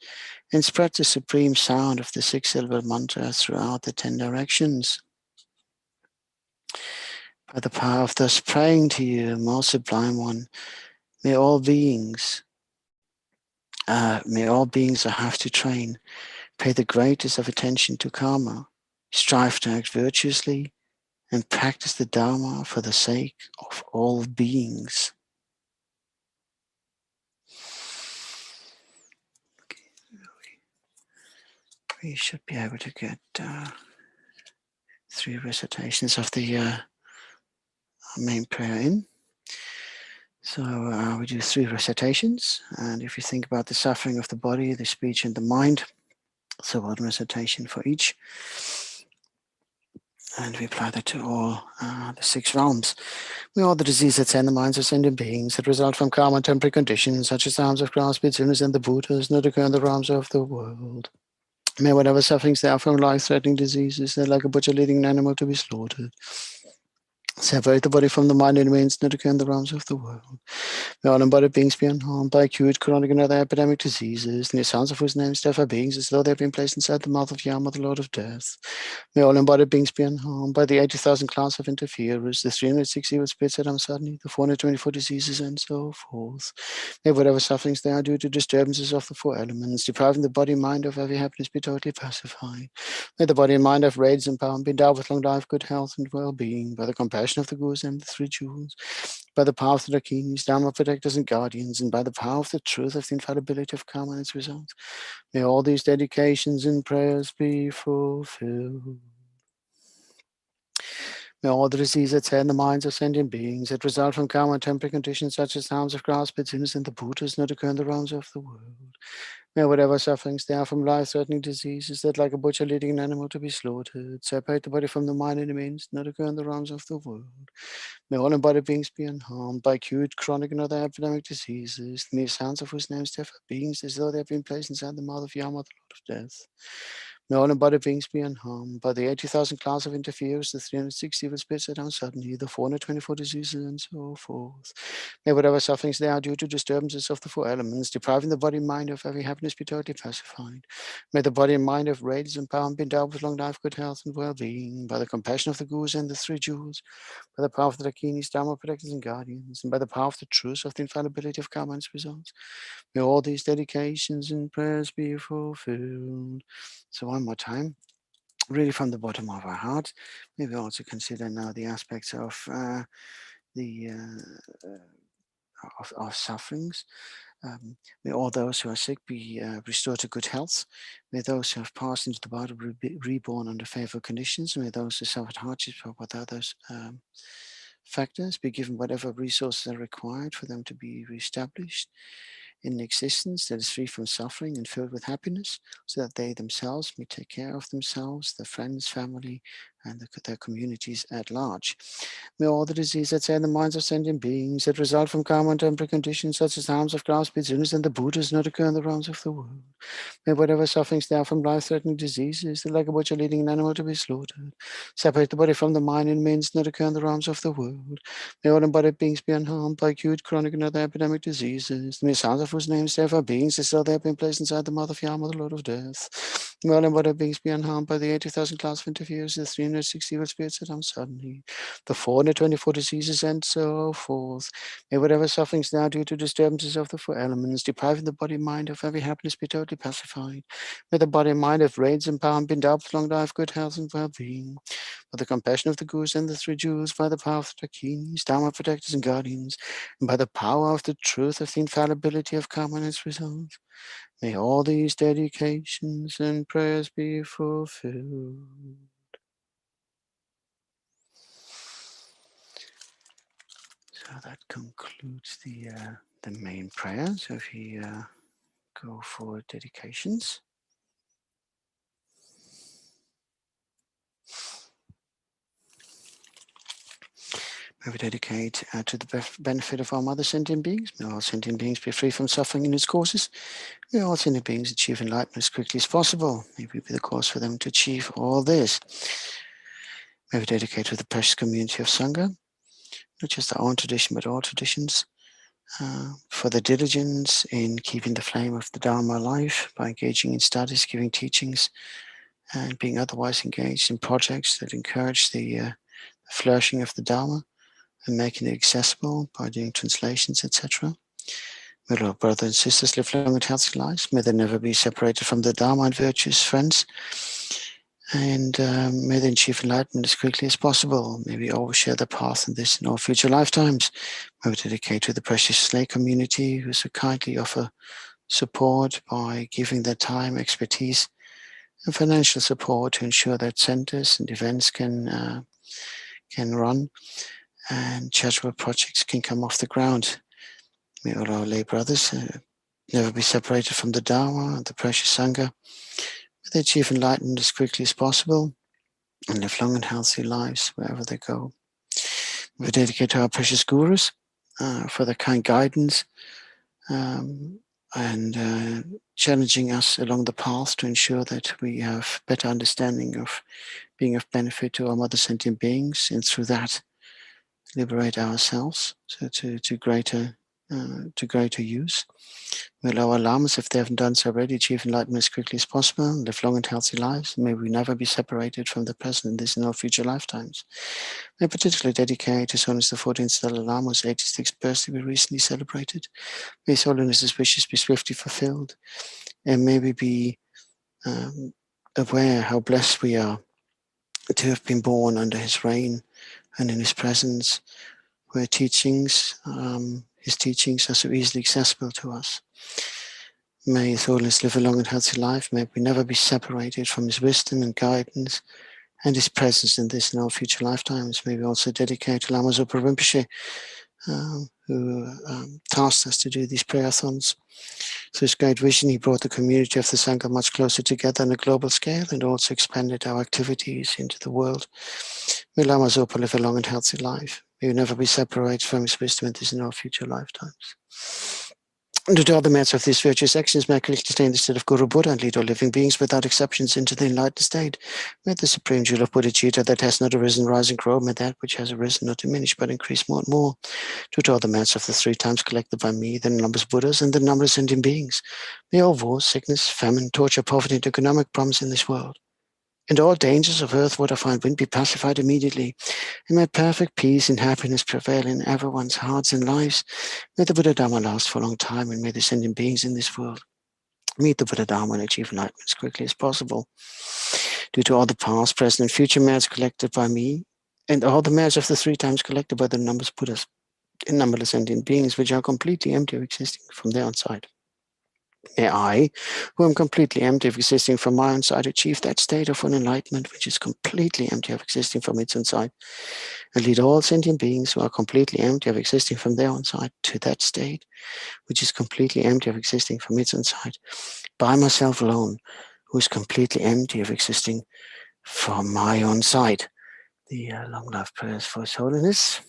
and spread the supreme sound of the 6-syllable mantra throughout the 10 directions. By the power of thus praying to you, most sublime one, may all beings that have to train, pay the greatest of attention to karma, strive to act virtuously, and practice the Dharma for the sake of all beings. We should be able to get 3 recitations of the main prayer in. So we do 3 recitations, and if you think about the suffering of the body, the speech, and the mind, so 1 recitation for each. And we apply that to all the 6 realms. May all the diseases that send the minds of sentient beings that result from karma and temporary conditions, such as the arms of grass, sinners, and the Buddhas, not occur in the realms of the world. May whatever sufferings there are from life-threatening diseases, they're like a butcher leading an animal to be slaughtered. Separate the body from the mind and remains not occur in the realms of the world. May all embodied beings be unharmed by acute, chronic, and other epidemic diseases, and the sounds of whose names deaf are beings, as though they have been placed inside the mouth of Yama, the Lord of Death. May all embodied beings be unharmed by the 80,000 class of interferers, the 360 evil spirits at Amsadni, the 424 diseases, and so forth. May whatever sufferings they are due to disturbances of the 4 elements, depriving the body and mind of every happiness, be totally pacified. May the body and mind have radiance and power, and be endowed with long life, good health, and well-being, by the compassion of the Gurus and the 3 jewels, by the power of the Dakinis, Dharma protectors and guardians, and by the power of the truth of the infallibility of karma and its results. May all these dedications and prayers be fulfilled. May all the diseases that tear in the minds of sentient beings that result from karma and temporary conditions, such as harms of grass, sinners, and the Buddhas, not occur in the realms of the world. May whatever sufferings there are from life-threatening diseases that, like a butcher leading an animal to be slaughtered, separate the body from the mind and the means, not occur in the realms of the world. May all embodied beings be unharmed by acute, chronic, and other epidemic diseases, the mere sounds of whose names differ beings, as though they have been placed inside the mouth of Yama, the Lord of Death. May all embodied beings be unharmed by the 80,000 class of interferers, the 360 evil spirits that down suddenly, the 424 diseases, and so forth. May whatever sufferings they are due to disturbances of the 4 elements, depriving the body and mind of every happiness, be totally pacified. May the body and mind have radiance and power, and be endowed with long life, good health, and well-being, by the compassion of the Gurus and the 3 jewels, by the power of the Dakinis, Dharma protectors and guardians, and by the power of the truth of the infallibility of karma and its results. May all these dedications and prayers be fulfilled. So 1 more time, really from the bottom of our heart. Maybe also consider now the aspects of of sufferings. May all those who are sick be restored to good health. May those who have passed into the body be reborn under favorable conditions. May those who suffered hardships or with others factors be given whatever resources are required for them to be reestablished in existence that is free from suffering and filled with happiness, so that they themselves may take care of themselves, their friends, family, and their communities at large. May all the diseases that tear in the minds of sentient beings that result from karma and temporary conditions, such as harms of grass, sinners, and the Buddhas, not occur in the realms of the world. May whatever sufferings there are from life-threatening diseases, that like a butcher leading an animal to be slaughtered, separate the body from the mind and means not occur in the realms of the world. May all embodied beings be unharmed by acute, chronic, and other epidemic diseases. May sounds of whose names there are beings, as though they have been placed inside the mouth of Yama, the Lord of Death. May all embodied beings be unharmed by the 80,000 class of interferers, the 360 evil spirits that come suddenly, the 424 diseases, and so forth. May whatever sufferings now due to disturbances of the 4 elements, depriving the body and mind of every happiness, be totally pacified. May the body and mind have radiance and power, and be endowed with long life, good health, and well-being. By the compassion of the Gurus and the 3 jewels, by the power of the Dakinis, Dharma protectors and guardians, and by the power of the truth of the infallibility of karma and its results, may all these dedications and prayers be fulfilled. So that concludes the main prayer. So if we go for dedications. May we dedicate to the benefit of all mother sentient beings. May all sentient beings be free from suffering and its causes. May all sentient beings achieve enlightenment as quickly as possible. May we be the cause for them to achieve all this. May we dedicate to the precious community of Sangha, not just our own tradition, but all traditions, for the diligence in keeping the flame of the Dharma alive by engaging in studies, giving teachings, and being otherwise engaged in projects that encourage the flourishing of the Dharma and making it accessible by doing translations, etc. May our brothers and sisters live long and healthy lives. May they never be separated from the Dharma and virtuous friends. And may they achieve enlightenment as quickly as possible. May we always share the path in this and all future lifetimes. May we dedicate to the precious lay community who so kindly offer support by giving their time, expertise, and financial support to ensure that centers and events can run and charitable projects can come off the ground. May all our lay brothers never be separated from the Dharma and the precious Sangha. May they achieve enlightenment as quickly as possible and live long and healthy lives wherever they go. We dedicate to our precious gurus for their kind guidance and challenging us along the path to ensure that we have better understanding of being of benefit to our mother sentient beings, and through that liberate ourselves to greater use. May allow our lamas, if they haven't done so already, achieve enlightenment as quickly as possible, live long and healthy lives. May we never be separated from the present in this and all future lifetimes. May particularly dedicate His Holiness the 14th Dalai Lama's 86th birthday we recently celebrated. May His Holiness's wishes be swiftly fulfilled, and may we be aware how blessed we are to have been born under His reign and in His presence, where His teachings are so easily accessible to us. May His Holiness live a long and healthy life. May we never be separated from His wisdom and guidance and His presence in this and all future lifetimes. May we also dedicate to Lama Zopa Rinpoche, who tasked us to do these prayer-thons. Through his great vision, he brought the community of the Sangha much closer together on a global scale and also expanded our activities into the world. May Lama Zopa live a long and healthy life. May we never be separated from his wisdom in this and all future lifetimes. And to all the merits of these virtuous actions, may I collectively stay in the state of Guru Buddha and lead all living beings without exceptions into the enlightened state. May the supreme jewel of Bodhicitta that has not arisen rise and grow. May that which has arisen not diminish but increase more and more. To all the merits of the 3 times collected by me, the numberless Buddhas and the numberless sentient beings. May all war, sickness, famine, torture, poverty, and economic problems in this world, and all dangers of earth, water, fire, and wind be pacified immediately. And may perfect peace and happiness prevail in everyone's hearts and lives. May the Buddha Dharma last for a long time, and may the sentient beings in this world meet the Buddha Dharma and achieve enlightenment as quickly as possible. Due to all the past, present, and future merits collected by me, and all the merits of the 3 times collected by the numberless Buddhas and numberless sentient beings, which are completely empty of existing from their own side. May I, who am completely empty of existing from my own side, achieve that state of an enlightenment which is completely empty of existing from its own side, and lead all sentient beings who are completely empty of existing from their own side to that state which is completely empty of existing from its own side, by myself alone, who is completely empty of existing from my own side. The long love prayers for His Holiness.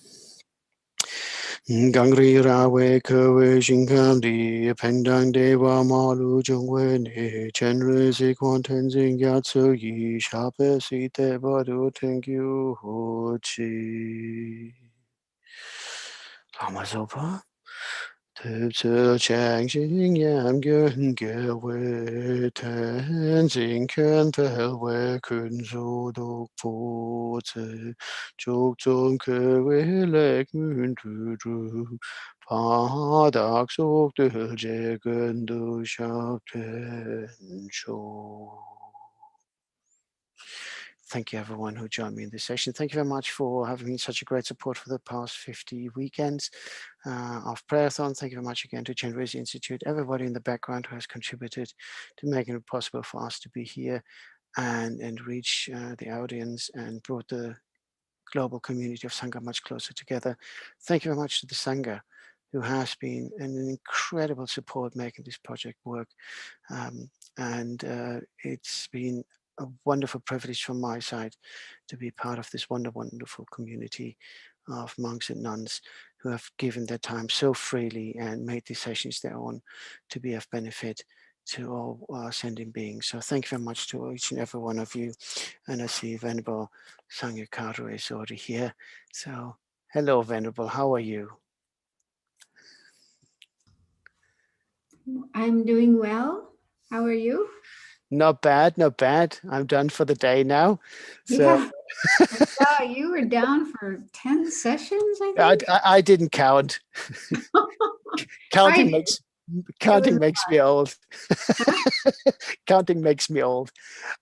Gangri rawe kewe shinkam di pendang dewa malu jungwe ne Chenrezig Thangtong Gyalpo yi shape site badu thank you hochi. Lama Zopa. Tse chang xing yam gyun ge we ten xing ken pel we kun zu duk pu tse chuk zong ke we lek mun tu zhu pa dak sok de je gun du shak ten shu. Thank you, everyone who joined me in this session. Thank you very much for having been such a great support for the past 50 weekends of prayerathon. Thank you very much again to Chenrezig Institute, everybody in the background who has contributed to making it possible for us to be here and reach the audience and brought the global community of Sangha much closer together. Thank you very much to the Sangha, who has been an incredible support making this project work. It's been a wonderful privilege from my side to be part of this wonderful community of monks and nuns who have given their time so freely and made these sessions their own to be of benefit to all our sending beings. So thank you very much to each and every one of you. And I see Venerable Sangha Karu is already here. So hello, Venerable, how are you? I'm doing well. How are you? Not bad, not bad. I'm done for the day now. So Yeah. Wow, you were down for 10 sessions, I think. I didn't count. Counting makes me old. Counting makes me old.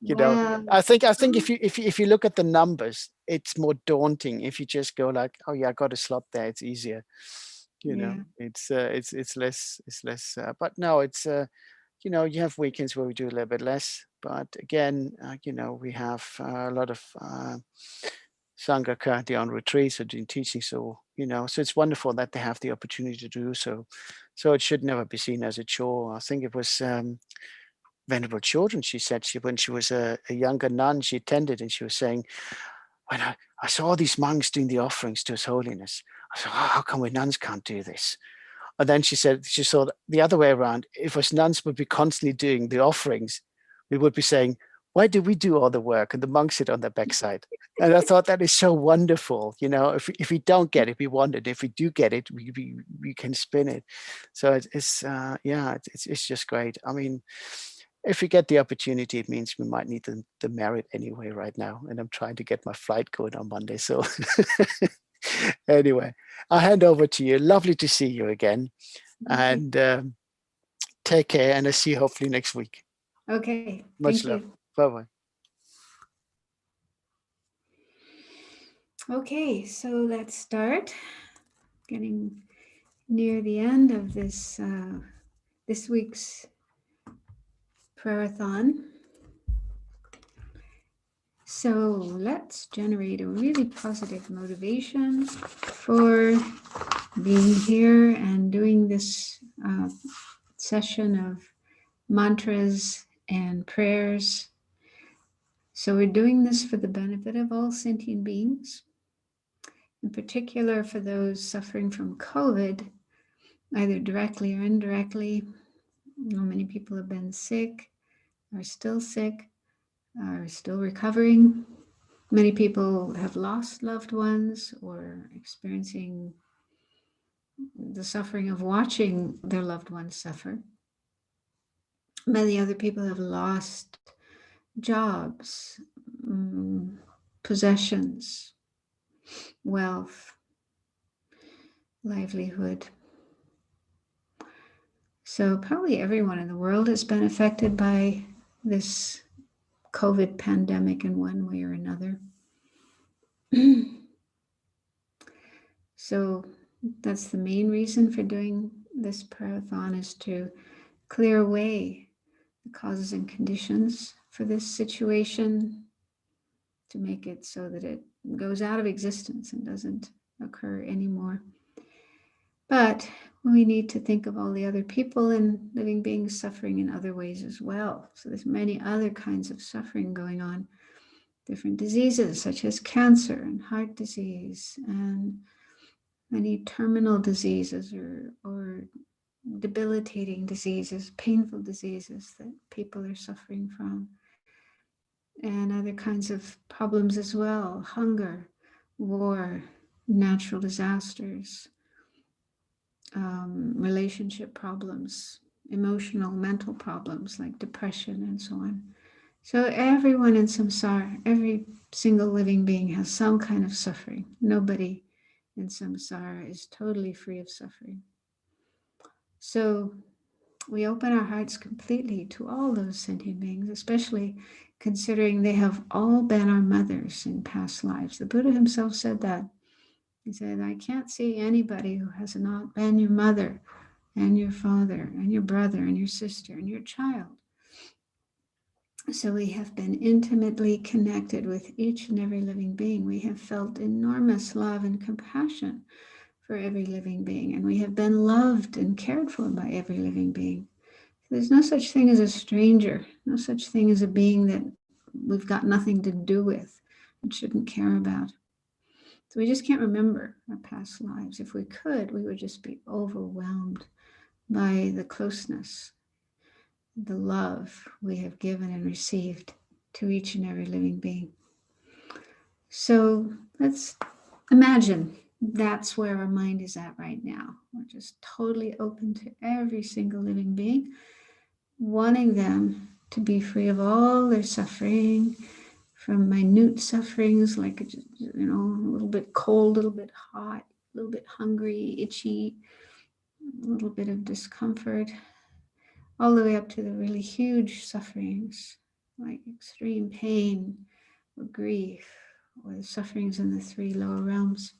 You know, I think if you look at the numbers, it's more daunting. If you just go like, oh yeah, I got a slot there, it's easier. You know, it's less, but no, it's you know, you have weekends where we do a little bit less, but again, you know, we have a lot of Sangha currently on retreats or doing teaching. So, you know, so it's wonderful that they have the opportunity to do so. So it should never be seen as a chore. I think it was Venerable Children, she said, when she was a younger nun, she attended and she was saying, when I saw all these monks doing the offerings to His Holiness, I said, oh, how come we nuns can't do this? And then she said, she saw the other way around. If us nuns would be constantly doing the offerings, we would be saying, why do we do all the work and the monks sit on their backside? And I thought that is so wonderful. You know, if we don't get it, we want it. If we do get it, we can spin it. So it's just great. I mean, if we get the opportunity, it means we might need the merit anyway right now. And I'm trying to get my flight going on Monday. So anyway, I'll hand over to you. Lovely to see you again. And take care. And I'll see you hopefully next week. Okay. Much love. Bye-bye. Okay, so let's start. Getting near the end of this this week's prayerathon. So let's generate a really positive motivation for being here and doing this session of mantras and prayers. So we're doing this for the benefit of all sentient beings, in particular for those suffering from COVID, either directly or indirectly. You know, many people have been sick, are still sick, are still recovering. Many people have lost loved ones or experiencing the suffering of watching their loved ones suffer. Many other people have lost jobs, possessions, wealth, livelihood. So probably everyone in the world has been affected by this COVID pandemic in one way or another. So that's the main reason for doing this prayerathon, is to clear away the causes and conditions for this situation, to make it so that it goes out of existence and doesn't occur anymore. But we need to think of all the other people and living beings suffering in other ways as well. So there's many other kinds of suffering going on, different diseases such as cancer and heart disease and many terminal diseases or debilitating diseases, painful diseases that people are suffering from, and other kinds of problems as well: hunger, war, natural disasters, relationship problems, emotional, mental problems like depression and so on. So everyone in samsara, every single living being has some kind of suffering. Nobody in samsara is totally free of suffering. So we open our hearts completely to all those sentient beings, especially considering they have all been our mothers in past lives. The Buddha himself said that. He said, I can't see anybody who has not been your mother and your father and your brother and your sister and your child. So we have been intimately connected with each and every living being. We have felt enormous love and compassion for every living being, and we have been loved and cared for by every living being. There's no such thing as a stranger, no such thing as a being that we've got nothing to do with and shouldn't care about. So we just can't remember our past lives. If we could, we would just be overwhelmed by the closeness, the love we have given and received to each and every living being. So let's imagine that's where our mind is at right now. We're just totally open to every single living being, wanting them to be free of all their suffering, from minute sufferings like, a little bit cold, a little bit hot, a little bit hungry, itchy, a little bit of discomfort, all the way up to the really huge sufferings like extreme pain or grief or the sufferings in the 3 lower realms.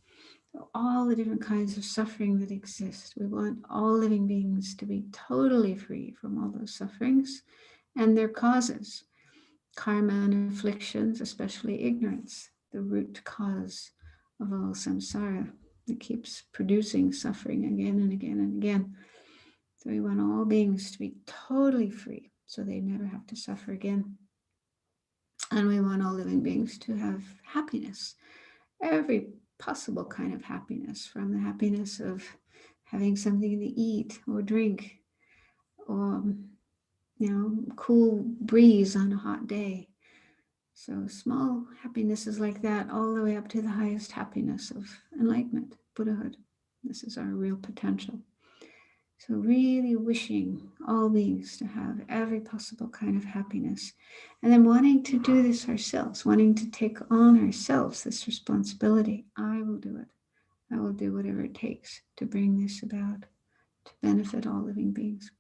So all the different kinds of suffering that exist. We want all living beings to be totally free from all those sufferings and their causes. Karma and afflictions, especially ignorance, the root cause of all samsara that keeps producing suffering again and again and again. So we want all beings to be totally free so they never have to suffer again. And we want all living beings to have happiness, every possible kind of happiness, from the happiness of having something to eat or drink, or cool breeze on a hot day. So small happinesses like that, all the way up to the highest happiness of enlightenment, Buddhahood. This is our real potential. So really wishing all beings to have every possible kind of happiness, and then wanting to do this ourselves, wanting to take on ourselves this responsibility. I will do it. I will do whatever it takes to bring this about, to benefit all living beings.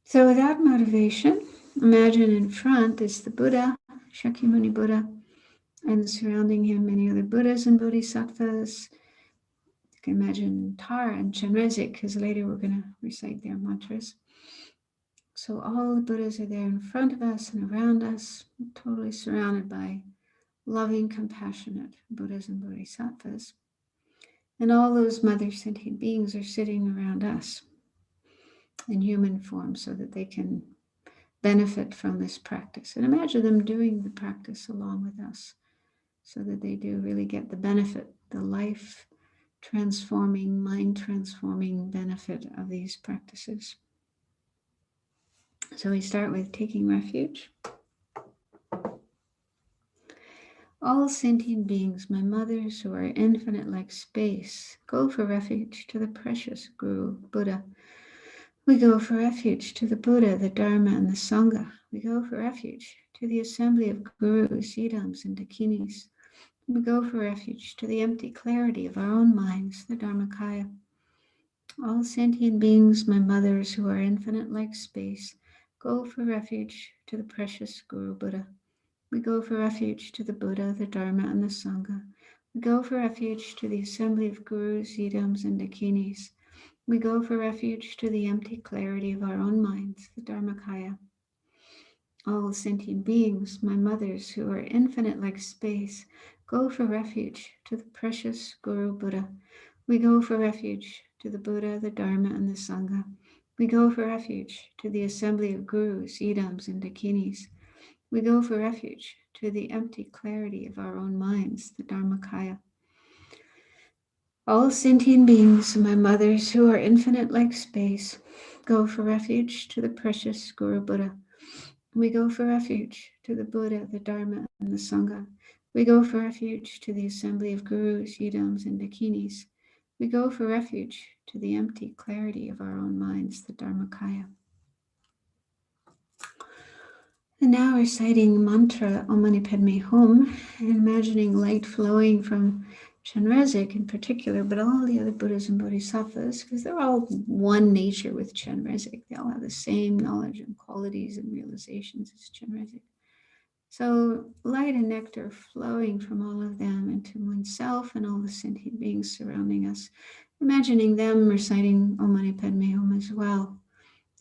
So with that motivation, imagine in front is the Buddha, Shakyamuni Buddha, and surrounding him many other Buddhas and Bodhisattvas. You can imagine Tara and Chenrezig, because later we're going to recite their mantras. So all the Buddhas are there in front of us and around us, totally surrounded by loving, compassionate Buddhas and Bodhisattvas. And all those mother sentient beings are sitting around us in human form so that they can benefit from this practice. And imagine them doing the practice along with us so that they do really get the benefit, the life transforming, mind transforming benefit of these practices. So we start with taking refuge. All sentient beings, my mothers who are infinite like space, go for refuge to the precious Guru, Buddha. We go for refuge to the Buddha, the Dharma, and the Sangha. We go for refuge to the assembly of gurus, yidams, and dakinis. We go for refuge to the empty clarity of our own minds, the Dharmakaya. All sentient beings, my mothers who are infinite like space, go for refuge to the precious Guru Buddha. We go for refuge to the Buddha, the Dharma, and the Sangha. We go for refuge to the assembly of gurus, yidams, and dakinis. We go for refuge to the empty clarity of our own minds, the Dharmakaya. All sentient beings, my mothers who are infinite like space, go for refuge to the precious Guru Buddha. We go for refuge to the Buddha, the Dharma, and the Sangha. We go for refuge to the assembly of gurus, yidams, and dakinis. We go for refuge to the empty clarity of our own minds, the Dharmakaya. All sentient beings, my mothers who are infinite like space, go for refuge to the precious Guru Buddha. We go for refuge to the Buddha, the Dharma, and the Sangha. We go for refuge to the assembly of gurus, yidams, and dakinis. We go for refuge to the empty clarity of our own minds, the Dharmakaya. And now reciting mantra Om Mani Padme Hum, and imagining light flowing from Chenrezig in particular, but all the other Buddhas and Bodhisattvas, because they're all one nature with Chenrezig. They all have the same knowledge and qualities and realizations as Chenrezig. So light and nectar flowing from all of them into oneself and all the sentient beings surrounding us, imagining them reciting Om Mani Padme Hum as well.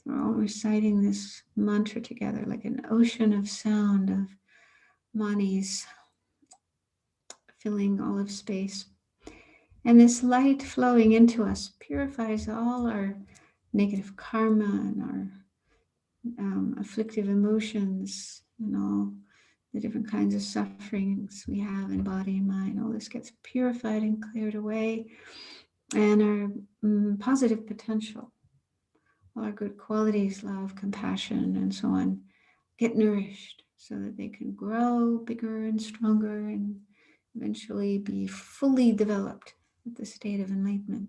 We're all reciting this mantra together like an ocean of sound of manis filling all of space. And this light flowing into us purifies all our negative karma and our afflictive emotions and all the different kinds of sufferings we have in body and mind. All this gets purified and cleared away, and our positive potential, all our good qualities, love, compassion, and so on, get nourished so that they can grow bigger and stronger and eventually be fully developed at the state of enlightenment.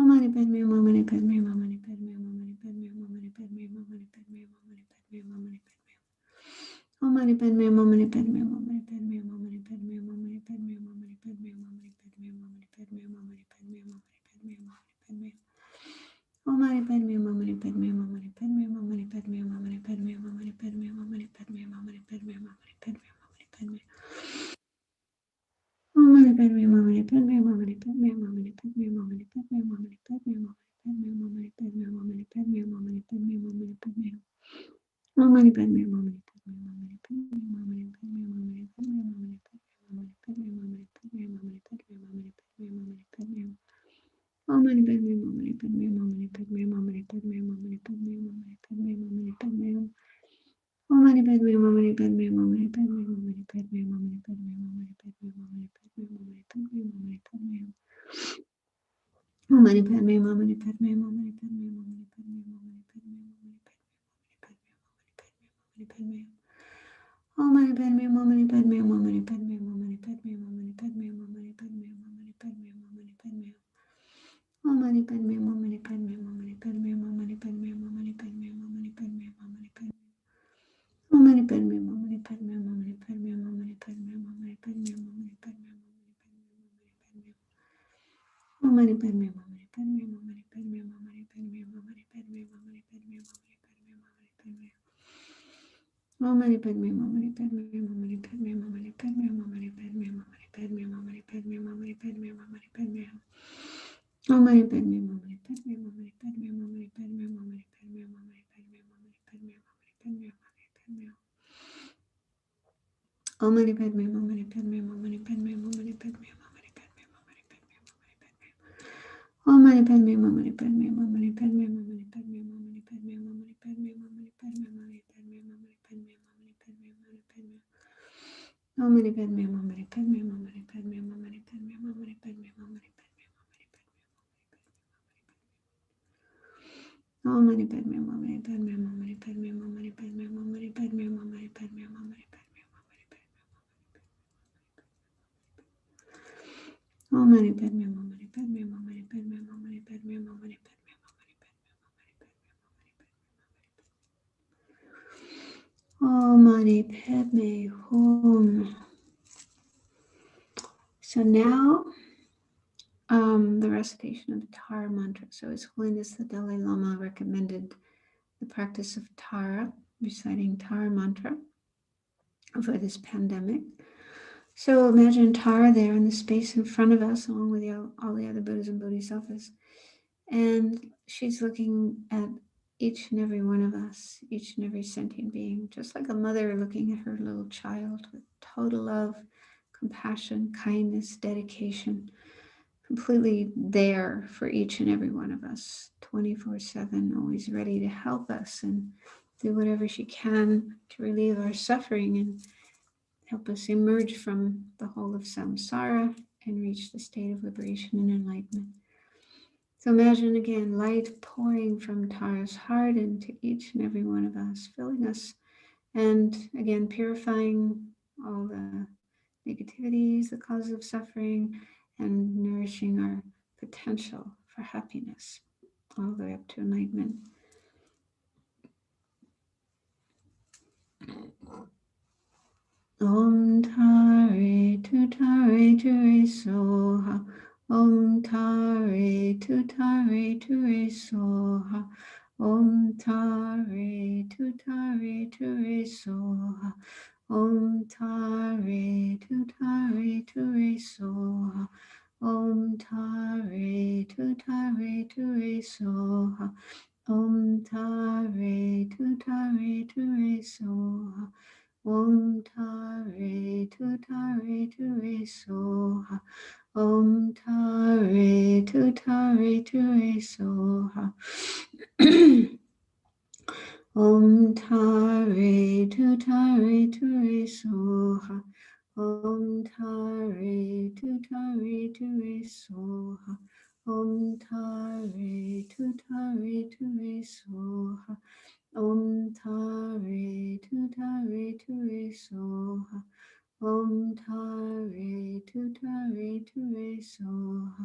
Om Mani Padme Hum, Mani Padme Hum, Mani Padme Hum, Mani Padme Hum, Mani Padme Hum, Mani Padme Hum, Mani Padme Hum, Mani Padme Hum. Om Mani Padme Hum, Mani Padme Hum, Mani Padme Hum, Mani Padme Hum, Mani Padme Hum, Mani Padme Hum, Mani Padme Hum, Mani Padme Hum, Mani Padme Hum, Mani Padme Hum, Mani Padme Hum. Om Mani Padme Hum, Mani Padme Hum, Mani Padme Hum, Mani Padme Hum, Mani Padme Hum, Mani Padme Hum, Mani Padme Hum, Mani Padme Hum, Mani Padme Hum, Mani Padme Hum. Om Mani Padme Hum, Mani Padme Hum, Mani Padme Hum, Mani Padme Hum, Mani Padme Hum, Mani Padme Hum, Mani Padme Hum, Mani Padme Hum, Mani Padme Hum, Mani Padme Hum. Om Mani Padme Hum, Mani Padme Hum, Mani Padme Hum, Mani Padme Hum, Mani Padme Hum, Mani Padme Hum, Mani Padme Hum, Mani Padme Hum, Mani Padme Hum, Mani Padme Hum. Om Mani Padme Hum, Mani Padme Hum, Mani Padme Hum, Mani Padme Hum, Mani Padme Hum, Mani Padme Hum, Mani Padme Hum. Om Mani Padme Hum, Mani Padme Hum, Mani Padme Hum, Mani Padme Hum, Mani Padme Hum, Mani Padme Hum, Mani Padme Hum, Mani Padme Hum, Mani Padme Hum. Om Mani Padme Hum, Mani Padme Hum, Mani Padme Hum, Mani Padme Hum, Mani Padme Hum, Mani Padme Hum. Om Mani Padme Hum, Mani Padme Hum, Mani Padme Hum, Mani Padme Hum, Mani Padme Hum, Mani Padme Hum, Mani Padme Hum, Mani Padme Hum. Om Mani Padme Hum, Mani Padme Hum, Mani Padme Hum, Mani Padme Hum, Mani Padme Hum, Mani Padme Hum, Mani Padme Hum. Om Mani Padme Hum, Mani Padme Hum, Mani Padme Hum, Mani Padme Hum, Mani Padme Hum, Mani Padme Hum, Mani Padme Hum, Mani Padme Hum. Om Mani Padme Hum, Mani Padme Hum, Mani Padme Hum, Mani Padme Hum, Mani Padme Hum, Mani Padme Hum, Mani Padme Hum, Mani Padme Hum. Om Mani Padme Hum, Mani Padme Hum, Mani Padme Hum, Mani Padme Hum, Mani Padme Hum, Mani Padme Hum, Mani Padme Hum, Mani Padme Hum, Mani Padme Hum. Om Mani Padme Hum, Mani Padme Hum, Mani Padme Hum, Mani Padme Hum, Mani Padme Hum, Mani Padme Hum, Mani Padme Hum, Mani Padme Hum, Mani Padme Hum. Om Mani Padme Hum, Mani Padme Hum, Mani Padme Hum, Mani Padme Hum, Mani Padme Hum, Mani Padme Hum, Mani Padme Hum. Om Mani Padme Hum, Mani Padme Hum, Mani Padme Hum, Mani Padme Hum, Mani Padme Hum, Mani Padme Hum, Mani Padme Hum, Mani Padme Hum, Mani Padme Hum, Mani Padme Hum, Mani Padme Hum. Om Mani Padme Hum, Mani Padme Hum, Mani Padme Hum, Mani Padme Hum, Mani Padme Hum, Mani Padme Hum, Mani Padme Hum. Om Mani Padme Hum, Mani Padme Hum, Mani Padme Hum, Mani Padme Hum, Mani Padme Hum, Mani Padme Hum, Mani Padme Hum, Mani Padme Hum. Om Mani Padme Hum, Mani Padme Hum, Mani Padme Hum, Mani Padme Hum, Mani Padme Hum, Mani Padme Hum, Mani Padme Hum. Om Mani Padme Hum. So now, the recitation of the Tara mantra. So His Holiness the Dalai Lama recommended the practice of Tara, reciting Tara mantra for this pandemic. So imagine Tara there in the space in front of us, along with all the other Buddhas and Bodhisattvas. And she's looking at each and every one of us, each and every sentient being, just like a mother looking at her little child with total love, compassion, kindness, dedication, completely there for each and every one of us, 24/7, always ready to help us and do whatever she can to relieve our suffering and help us emerge from the hole of samsara and reach the state of liberation and enlightenment. So imagine again, light pouring from Tara's heart into each and every one of us, filling us, and again, purifying all the negativities, the causes of suffering, and nourishing our potential for happiness, all the way up to enlightenment. Om Tare Tutare Ture Soha. Om Tare Tutare Ture Soha. Om Tare Tutare Ture Soha. Om Tare Tutare Ture Soha. Om Tare Tutare Ture Soha. Om Tare Tutare Ture Soha. Om Tare Tutare Ture Soha. Om Tare Tutare Ture Soha. Om Tare Tutare Ture Soha. Om Tare Tutare Ture Soha. Om Tare Tutare Ture Soha. Om Tare Tutare Ture Soha. Om Tare Tutare Ture Soha.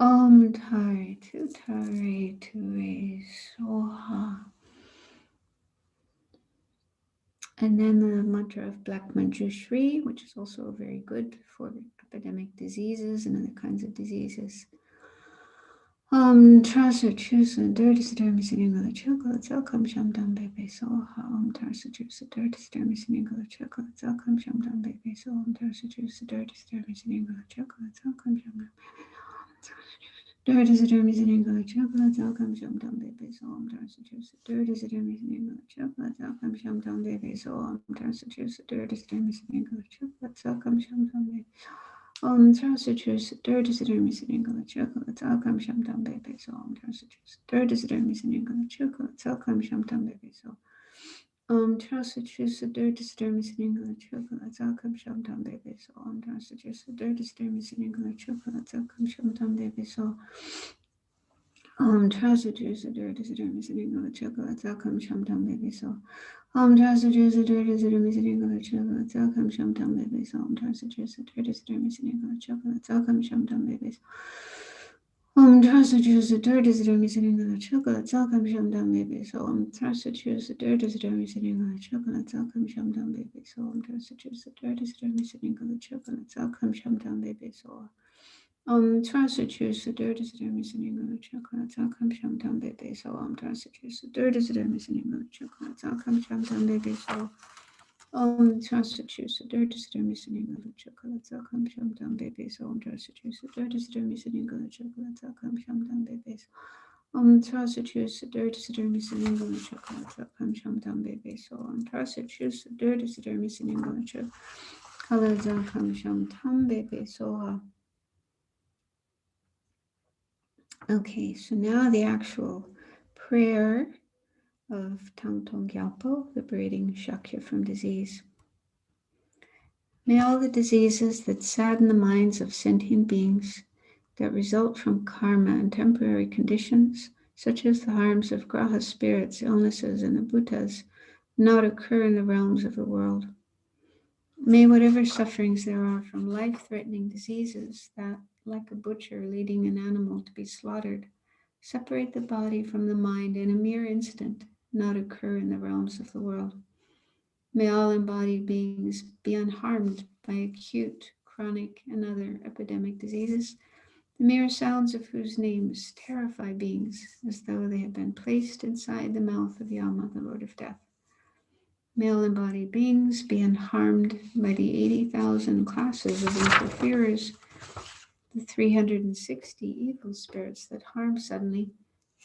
Om Tare Tutare Ture Soha. And then the mantra of Black Manjushri, which is also very good for epidemic diseases and other kinds of diseases. Trasa Chusa Dirtis Dermisiningala Chocolate Zelcom Shamdam Bebe Soha. Tarsa Chusa Dirtis Dermisiningala Chocolate Zelcom Shamdam Bebe Soha. Tarsa Chusa Dirtis Dermisiningala Chocolate Zelcom Shamdam. Dirt is a dermis in English chocolate, I'll sham down baby, so I'm Tarsachusa. Dirt is a dermis in English chocolate, I'll sham down baby, so I'm Tarsachusa. Dirt is a dermis in English chocolate, I'll sham down baby. Tarsachusa. Dirt is a dermis in English chocolate, I'll sham down baby, so I'm Tarsachusa. Dirt is a dermis in English chocolate, I'll sham down baby, so Tarsachusa. Dirt is a dermis in English chocolate, I'll sham down baby, so I'm Tarsachusa. Dirt is a dermis in English chocolate, I'll sham down baby, so Tarsachusa. Dirt is a dermis in English chocolate, I'll sham down baby, so Tarsachusa. Dirt is a dermis in English chocolate, I'll sham down baby, so Tarsachusa. Dirt is a dermis in English chocolate, I'll sham down baby, so Tarsachusa. Dirt is a dermis in English chocolate, I'll sham down baby, so Tarsachusa. Dirt is a dermis in English chocolate, I'll sham down baby, so Tarsachusa. Dirt is a dermis in English chocolate, I'll sham down baby, so Tarsachusa. Dirt is a dermis in English chocolate, I'll sham down baby, so Tarsachusa. Dirt is a dermis in English chocolate, I'll sham down baby, so Tarsachusa. Dirt is a dermis in English chocolate, I'll sham down baby, so Tarsachusa. Dirt is a dermis in English chocolate, I'll sham down baby, so Tarsachusa. Dirt is a dermis in English chocolate, I'll sham down baby, so Tarsachusa. Dirt is a dermis in English chocolate, I'll sham down baby, so okay, so now the actual prayer of Thangtong Gyalpo, liberating Shakya from disease. May all the diseases that sadden the minds of sentient beings, that result from karma and temporary conditions, such as the harms of graha spirits, illnesses, and abhutas, not occur in the realms of the world. May whatever sufferings there are from life-threatening diseases that, like a butcher leading an animal to be slaughtered, separate the body from the mind in a mere instant, not occur in the realms of the world. May all embodied beings be unharmed by acute, chronic, and other epidemic diseases, the mere sounds of whose names terrify beings as though they had been placed inside the mouth of Yama, the Lord of Death. Male embodied beings be unharmed by the 80,000 classes of interferers, the 360 evil spirits that harm suddenly,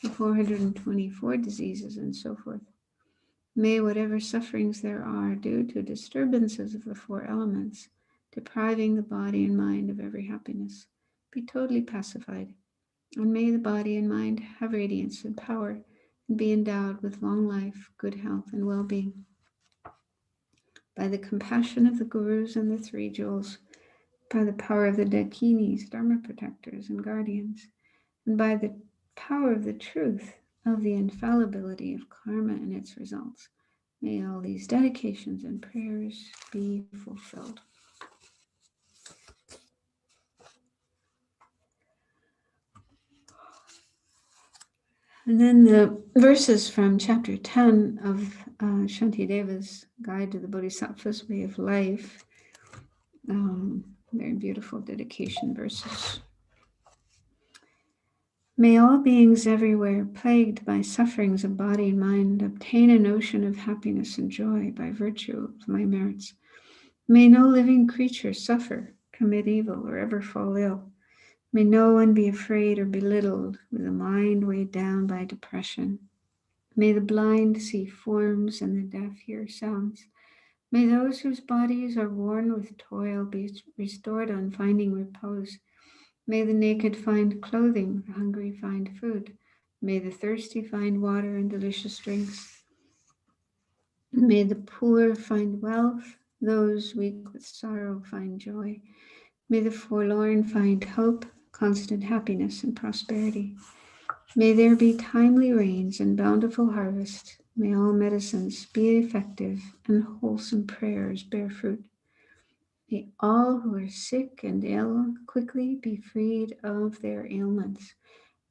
the 424 diseases, and so forth. May whatever sufferings there are due to disturbances of the four elements, depriving the body and mind of every happiness, be totally pacified. And may the body and mind have radiance and power and be endowed with long life, good health, and well-being. By the compassion of the gurus and the three jewels, by the power of the dakinis, dharma protectors, and guardians, and by the power of the truth of the infallibility of karma and its results, may all these dedications and prayers be fulfilled. And then the verses from chapter 10 of Shantideva's Guide to the Bodhisattva's Way of Life. Very beautiful dedication verses. May all beings everywhere plagued by sufferings of body and mind obtain a notion of happiness and joy by virtue of my merits. May no living creature suffer, commit evil, or ever fall ill. May no one be afraid or belittled with a mind weighed down by depression. May the blind see forms and the deaf hear sounds. May those whose bodies are worn with toil be restored on finding repose. May the naked find clothing, the hungry find food. May the thirsty find water and delicious drinks. May the poor find wealth, those weak with sorrow find joy. May the forlorn find hope, constant happiness, and prosperity. May there be timely rains and bountiful harvest. May all medicines be effective and wholesome prayers bear fruit. May all who are sick and ill quickly be freed of their ailments.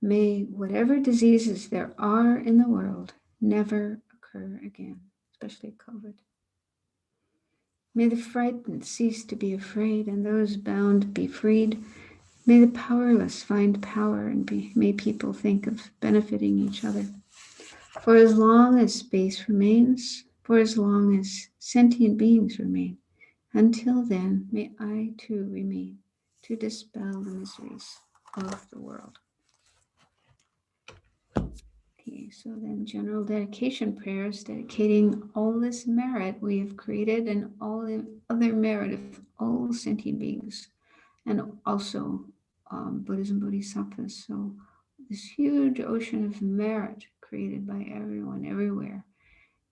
May whatever diseases there are in the world never occur again, especially COVID. May the frightened cease to be afraid and those bound be freed. May the powerless find power and may people think of benefiting each other. For as long as space remains, for as long as sentient beings remain, until then may I too remain to dispel the miseries of the world. Okay, so then general dedication prayers, dedicating all this merit we have created and all the other merit of all sentient beings, and also Buddhas and Bodhisattvas. So this huge ocean of merit created by everyone, everywhere,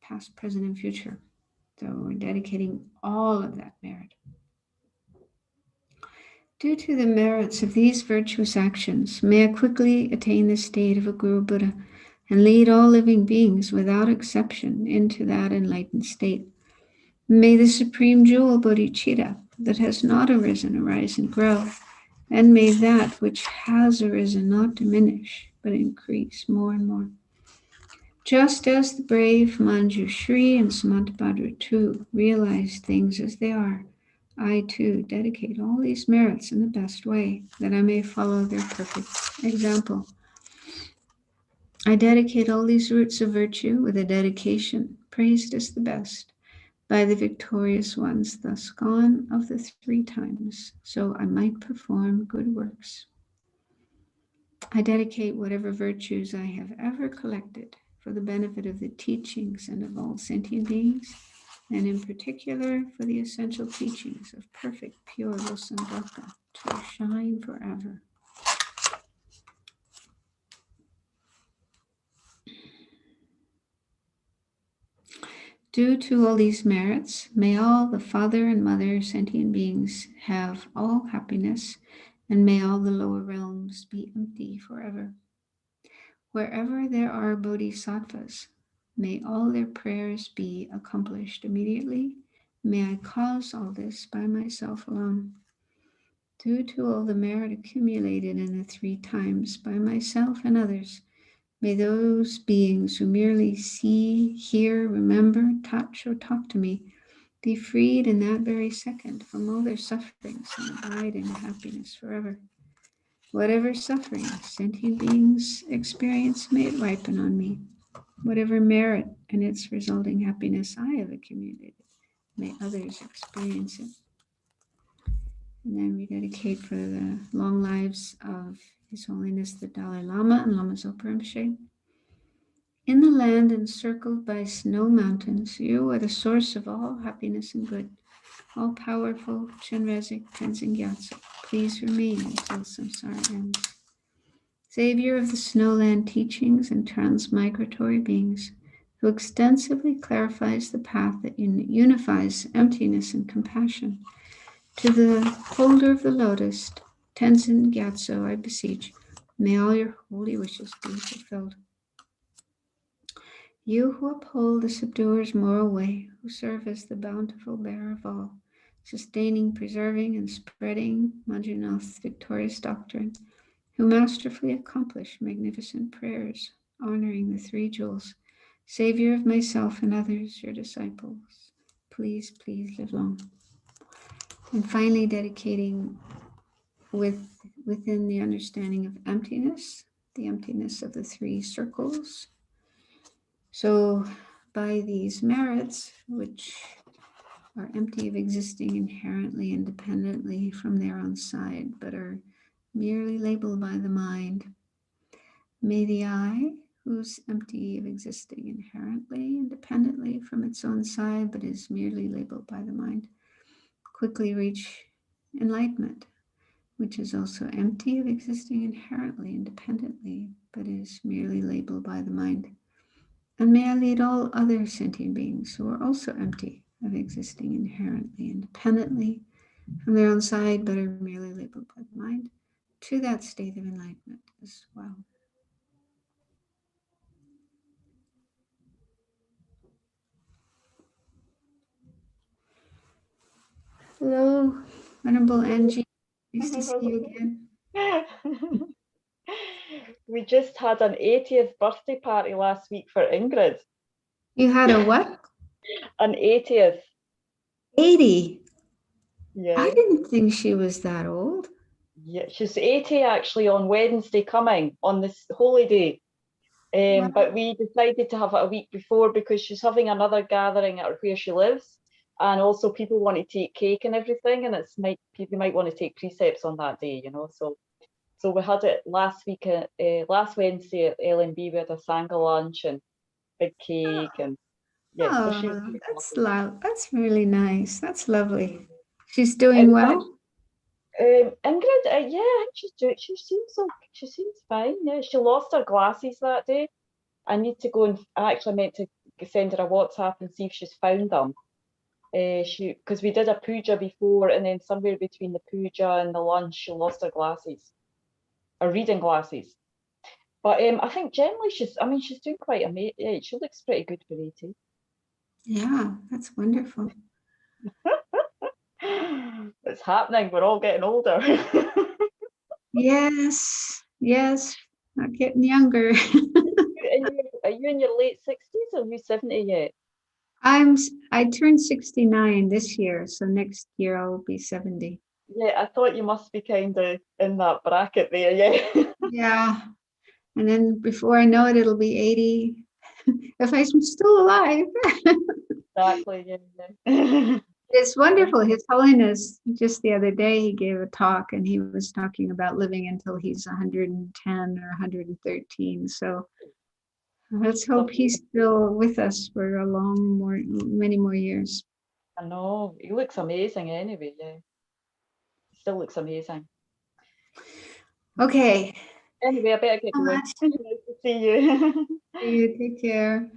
past, present, and future. So we're dedicating all of that merit. Due to the merits of these virtuous actions, may I quickly attain the state of a Guru Buddha and lead all living beings without exception into that enlightened state. May the supreme jewel bodhicitta that has not arisen arise and grow, and may that which has arisen not diminish, but increase more and more. Just as the brave Manjushri and Samantabhadra too realized things as they are, I too dedicate all these merits in the best way, that I may follow their perfect example. I dedicate all these roots of virtue with a dedication praised as the best by the victorious ones thus gone of the three times, so I might perform good works. I dedicate whatever virtues I have ever collected for the benefit of the teachings and of all sentient beings, and in particular for the essential teachings of perfect, pure Vosambhaka to shine forever. Due to all these merits, may all the father and mother sentient beings have all happiness, and may all the lower realms be empty forever. Wherever there are bodhisattvas, may all their prayers be accomplished immediately. May I cause all this by myself alone. Due to all the merit accumulated in the three times by myself and others, may those beings who merely see, hear, remember, touch, or talk to me be freed in that very second from all their sufferings and abide in happiness forever. Whatever suffering sentient beings experience, may it ripen on me. Whatever merit and its resulting happiness I have accumulated. May others experience it. And then we dedicate for the long lives of His Holiness the Dalai Lama and Lama Zopa Rinpoche. In the land encircled by snow mountains, you are the source of all happiness and good. All-powerful Chenrezig Gyatso, please remain until samsara ends. Savior of the snowland teachings and transmigratory beings, who extensively clarifies the path that unifies emptiness and compassion. To the holder of the lotus, Tenzin Gyatso, I beseech, may all your holy wishes be fulfilled. You who uphold the subduer's moral way, who serve as the bountiful bearer of all, sustaining, preserving, and spreading Manjunath's victorious doctrine, who masterfully accomplish magnificent prayers, honoring the three jewels, Savior of myself and others, your disciples, please, please live long. And finally, dedicating within the understanding of emptiness, the emptiness of the three circles. So by these merits, which are empty of existing inherently independently from their own side, but are merely labeled by the mind, may the I, who's empty of existing inherently independently from its own side, but is merely labeled by the mind, quickly reach enlightenment, which is also empty of existing inherently independently, but is merely labeled by the mind. And may I lead all other sentient beings who are also empty of existing inherently independently from their own side, but are merely labeled by the mind, to that state of enlightenment as well. Hello, Venerable Angie. Nice to see you again. We just had an 80th birthday party last week for Ingrid. You had a what? An 80th. 80? Yeah. I didn't think she was that old. Yeah, she's 80 actually on Wednesday coming, on this holy day. Wow. But we decided to have it a week before because she's having another gathering at where she lives. And also people want to take cake and everything, and people might want to take precepts on that day, you know. So we had it last week, last Wednesday at LMB. We had a Sangha lunch and big cake, and yeah. So that's really nice. That's lovely. She's doing well. Ingrid, yeah, I think she seems fine. Yeah, she lost her glasses that day. I need to go and I actually meant to send her a WhatsApp and see if she's found them. Because we did a puja before, and then somewhere between the puja and the lunch, she lost her glasses, her reading glasses. But I think generally she's doing quite amazing. Yeah, she looks pretty good for 80. Yeah, that's wonderful. It's happening. We're all getting older. Yes, not getting younger. Are you in your late 60s or are you 70 yet? I turned 69 this year, so next year I'll be 70. Yeah, I thought you must be kind of in that bracket there, yeah. Yeah, and then before I know it, it'll be 80 if I'm still alive. Exactly, yeah. It's wonderful. His Holiness, just the other day, he gave a talk and he was talking about living until he's 110 or 113. So let's hope he's still with us for many more years. I know. He looks amazing anyway, yeah. He still looks amazing. Okay. Anyway, I better get going. Nice to see you. See you. Take care.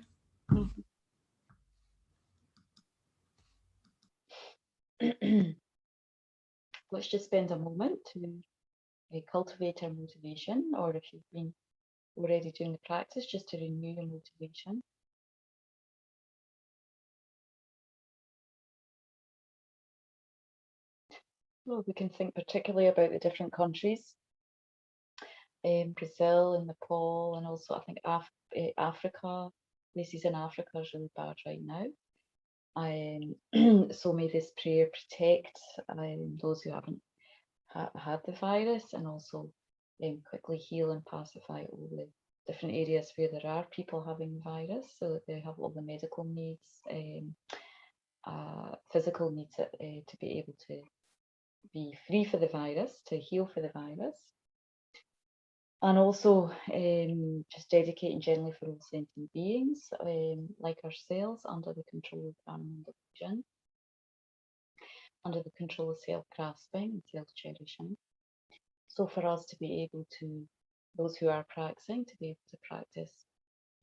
Let's just spend a moment to cultivate our motivation, or if you've been already doing the practice, just to renew your motivation. Well, we can think particularly about the different countries, Brazil and Nepal, and also I think Africa. Places in Africa is really bad right now. So may this prayer protect those who haven't had the virus, and also quickly heal and pacify all different areas where there are people having the virus, so that they have all the medical needs, physical needs to be able to be free for the virus, to heal for the virus. And also just dedicating generally for all sentient beings like ourselves under the control of animal delusion, under the control of self-grasping and self-cherishing. So for us to be able to, those who are practicing, to be able to practice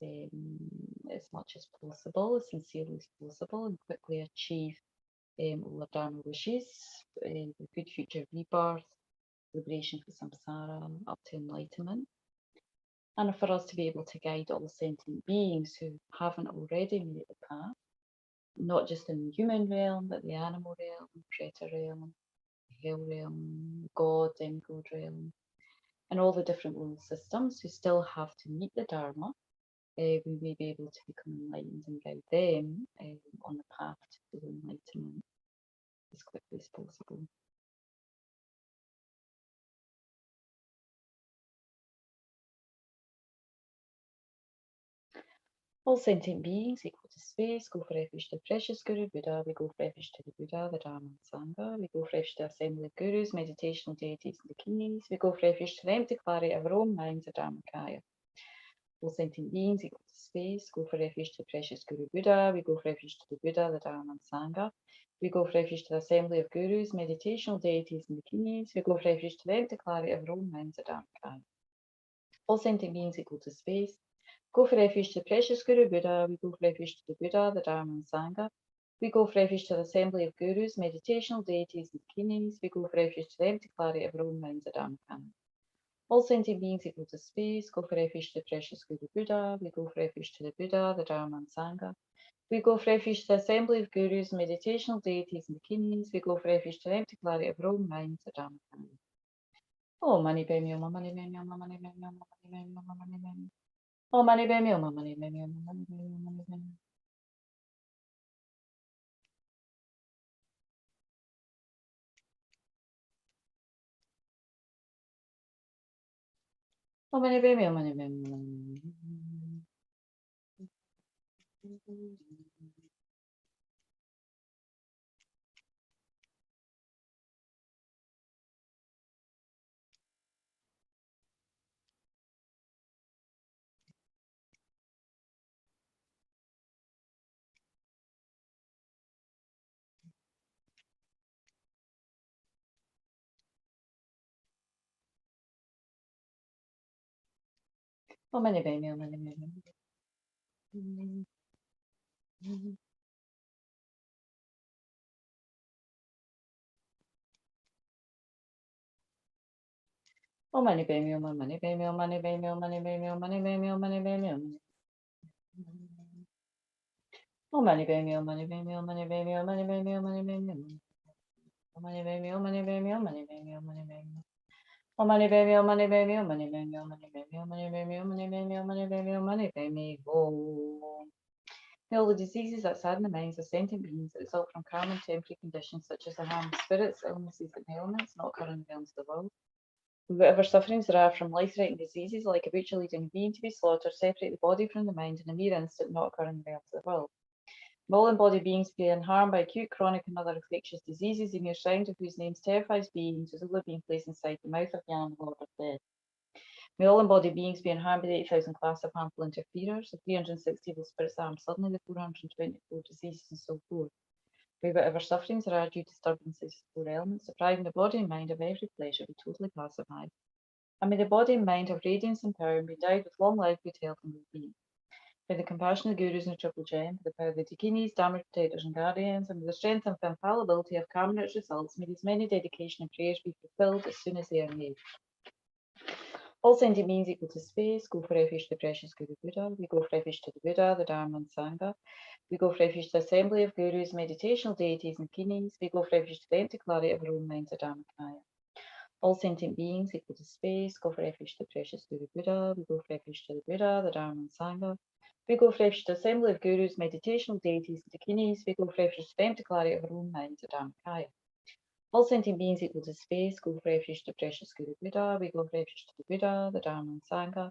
as much as possible, as sincerely as possible, and quickly achieve all our Dharma wishes, the good future rebirth, liberation from samsara, up to enlightenment. And for us to be able to guide all sentient beings who haven't already made the path, not just in the human realm, but the animal realm, predator realm, hell realm, God, demigod realm, and all the different world systems who still have to meet the Dharma. We may be able to become enlightened and guide them on the path to enlightenment as quickly as possible. All sentient beings equal to space, go for refuge to the precious Guru Buddha, we go for refuge to the Buddha, the Dharma and Sangha, we go for refuge to the assembly of gurus, meditational deities and the kings, we go for refuge to the empty clarity of our own minds, the Dharmakaya. All sentient beings equal to space, go for refuge to the precious Guru Buddha, we go for refuge to the Buddha, the Dharma and Sangha, we go for refuge to the assembly of gurus, meditational deities and the kings, we go for refuge to the empty clarity of our own minds, the Dharmakaya. All sentient beings equal to space, go for refuge to the precious Guru Buddha, we go for refuge to the Buddha, the Dharma and Sangha, we go for refuge to the assembly of gurus, meditational deities and kings, we go for refuge to the empty clarity of our own minds, the Dharmakaya. All sentient beings equal to space, go for refuge to the precious Guru Buddha, we go for refuge to the Buddha, the Dharma and Sangha, we go for refuge to the assembly of gurus, meditational deities and kings, we go for refuge to the empty clarity of our own minds, the Dharmakaya. Oh, money, baby, oh, money, baby, oh, money, baby, oh, money, baby, oh, money, baby. Oh, money, baby, oh, money, baby, oh, money, baby, oh, money, baby. Oh, money, baby, oh, money, baby, oh, money, baby. Oh, money, baby, oh, money, baby. Oh, money, baby, oh, money, baby, oh, money, baby, oh, money, baby, oh, money, baby, oh, money, baby, oh, money. Oh, money, baby, oh, money, baby, oh, money, baby, oh, money, baby, oh, money, baby, oh, money, baby, oh, money, baby, oh, money, baby, oh, money, baby. Oh, money, baby, oh, money, baby, oh, money, baby, oh, money, baby, oh, money, baby, oh, money, baby, oh, money, baby, oh, money, baby, oh. May all the diseases that sadden the minds of sentient beings that result from karma and temporary conditions such as the harm of spirits, illnesses, and ailments not occur in the realms of the world. Whatever sufferings there are from life-threatening diseases like a butcher leading a being to be slaughtered, separate the body from the mind in a mere instant, not occur in the realms of the world. May all embodied beings being harmed by acute, chronic, and other infectious diseases, the mere sound of whose names terrifies beings, as though being placed inside the mouth of the animal or of death. May all embodied beings being harmed by the 80,000 class of harmful interferers, the 360 evil spirits harmed suddenly, the 424 diseases, and so forth. May whatever sufferings there are due to disturbances of 4 elements, depriving the body and mind of every pleasure, be totally pacified. And may the body and mind have radiance and power and be endowed with long life, good health, and well-being. By the compassion of the gurus and the triple gem, by the power of the dakinis, dharma protectors and guardians, and with the strength and infallibility of karma and its results, may these many dedication and prayers be fulfilled as soon as they are made. All sentient beings equal to space, go for refuge to the precious Guru Buddha, we go for refuge to the Buddha, the Dharma and Sangha, we go for refuge to the assembly of gurus, meditational deities and kings, we go for refuge to the empty clarity of our own minds, the Dharmakaya. All sentient beings equal to space, go for refuge to the precious Guru Buddha, we go for refuge to the Buddha, the Dharma and Sangha, we go for refuge to the assembly of gurus, meditational deities and dakinis, we go for refuge to the empty clarity of our own minds, the Dharmakaya. All sentient beings equal to space, go for refuge to the precious Guru Buddha, we go for refuge to the Buddha, the Dharma and Sangha,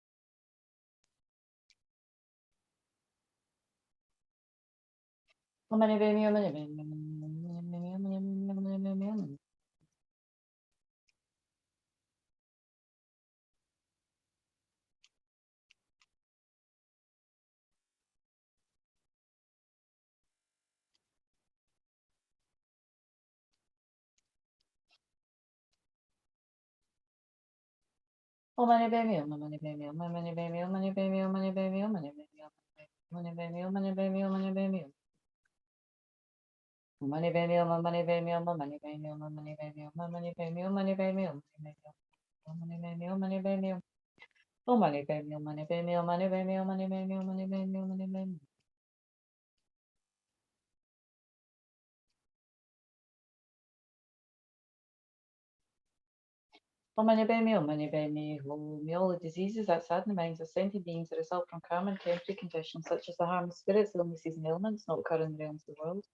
May all the diseases that sadden the minds of sentient beings that result from karma and temporary conditions such as the harm of spirits, illnesses and ailments not occur in the realms of the world.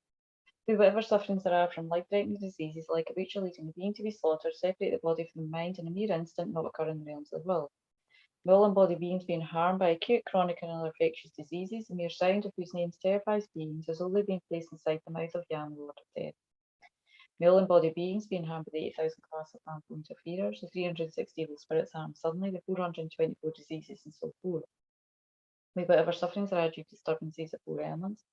Through whatever sufferings there are from life-threatening diseases like a butcher leading a being to be slaughtered, separate the body from the mind in a mere instant not occur in the realms of the world. May all embodied beings being harmed by acute, chronic and other infectious diseases, the mere sound of whose names terrifies beings, as though they've been placed inside the mouth of Yam, the Lord of Death. May all embodied beings being harmed by the 8,000 class of harmful interferers, the 360 evil spirits harmed suddenly, the 424 diseases, and so forth. May whatever sufferings there are due to disturbances of four elements,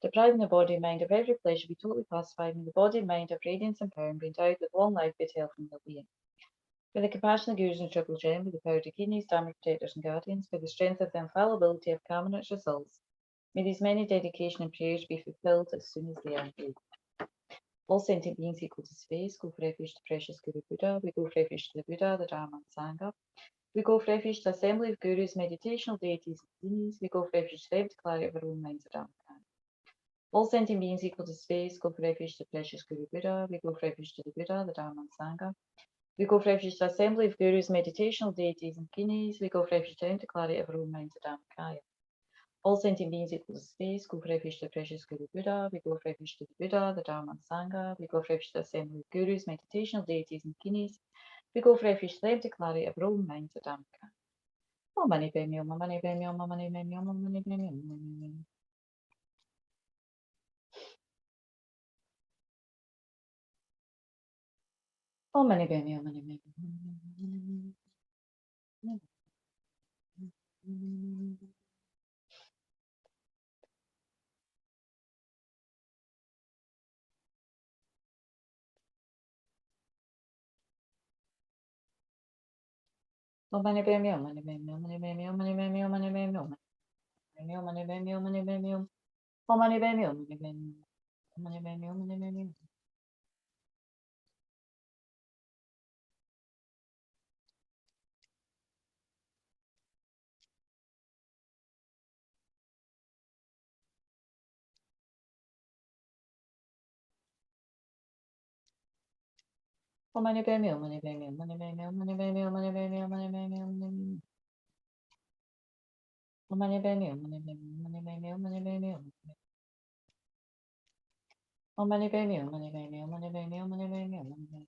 depriving the body and mind of every pleasure, be totally pacified, and the body and mind of radiance and power, and be endowed with long life, good health, and well-being. By the compassion of the Gurus and Triple Gem, by the power of the kidneys, Dharma protectors and guardians, by the strength of the infallibility of karma and its results, may these many dedication and prayers be fulfilled as soon as they are due. All sentient beings equal to space, go for refuge to precious Guru Buddha. We go for refuge to the Buddha, the Dharma and Sangha. We go for refuge to the assembly of Gurus, meditational deities and genies. We go for refuge to the evident clarity of our own minds, the Dharma. All sentient beings equal to space, go for refuge to the precious Guru Buddha. We go for refuge to the Buddha, the Dharma and Sangha. We go for refuge to the assembly of Gurus, meditational deities and genies. We go for refuge to the evident clarity of our own minds, the Dharmakaya. All sentient beings equal to space, go for refuge to the precious Guru Buddha. We go for refuge to the Buddha, the Dharma and Sangha. We go for refuge to the assembly of Gurus, meditational deities and genies. We go for refuge to the empty clarity of our own minds, the Dhamaka. Oh, money, baby, oh, money, baby, oh, money, baby, oh, money, baby, oh, money, baby. Oh, money, baby, oh, money, baby, oh, money, baby, oh, money, baby, oh, money, baby, oh, money, baby, oh, money, baby, oh, money, baby, oh, money, baby, oh, oh, money, baby, oh, money, baby, oh, money, baby, oh, money, baby. Oh, money, baby, oh, money, baby, oh, money, baby, oh, money, baby, oh, money, baby, oh, money, baby, oh, money, baby. Oh, money, baby, oh, money, baby, oh, money, baby, oh, money, baby, oh, money, baby. Oh, money, baby, oh, money, baby, oh, money, baby, oh, money, baby, oh, money, baby.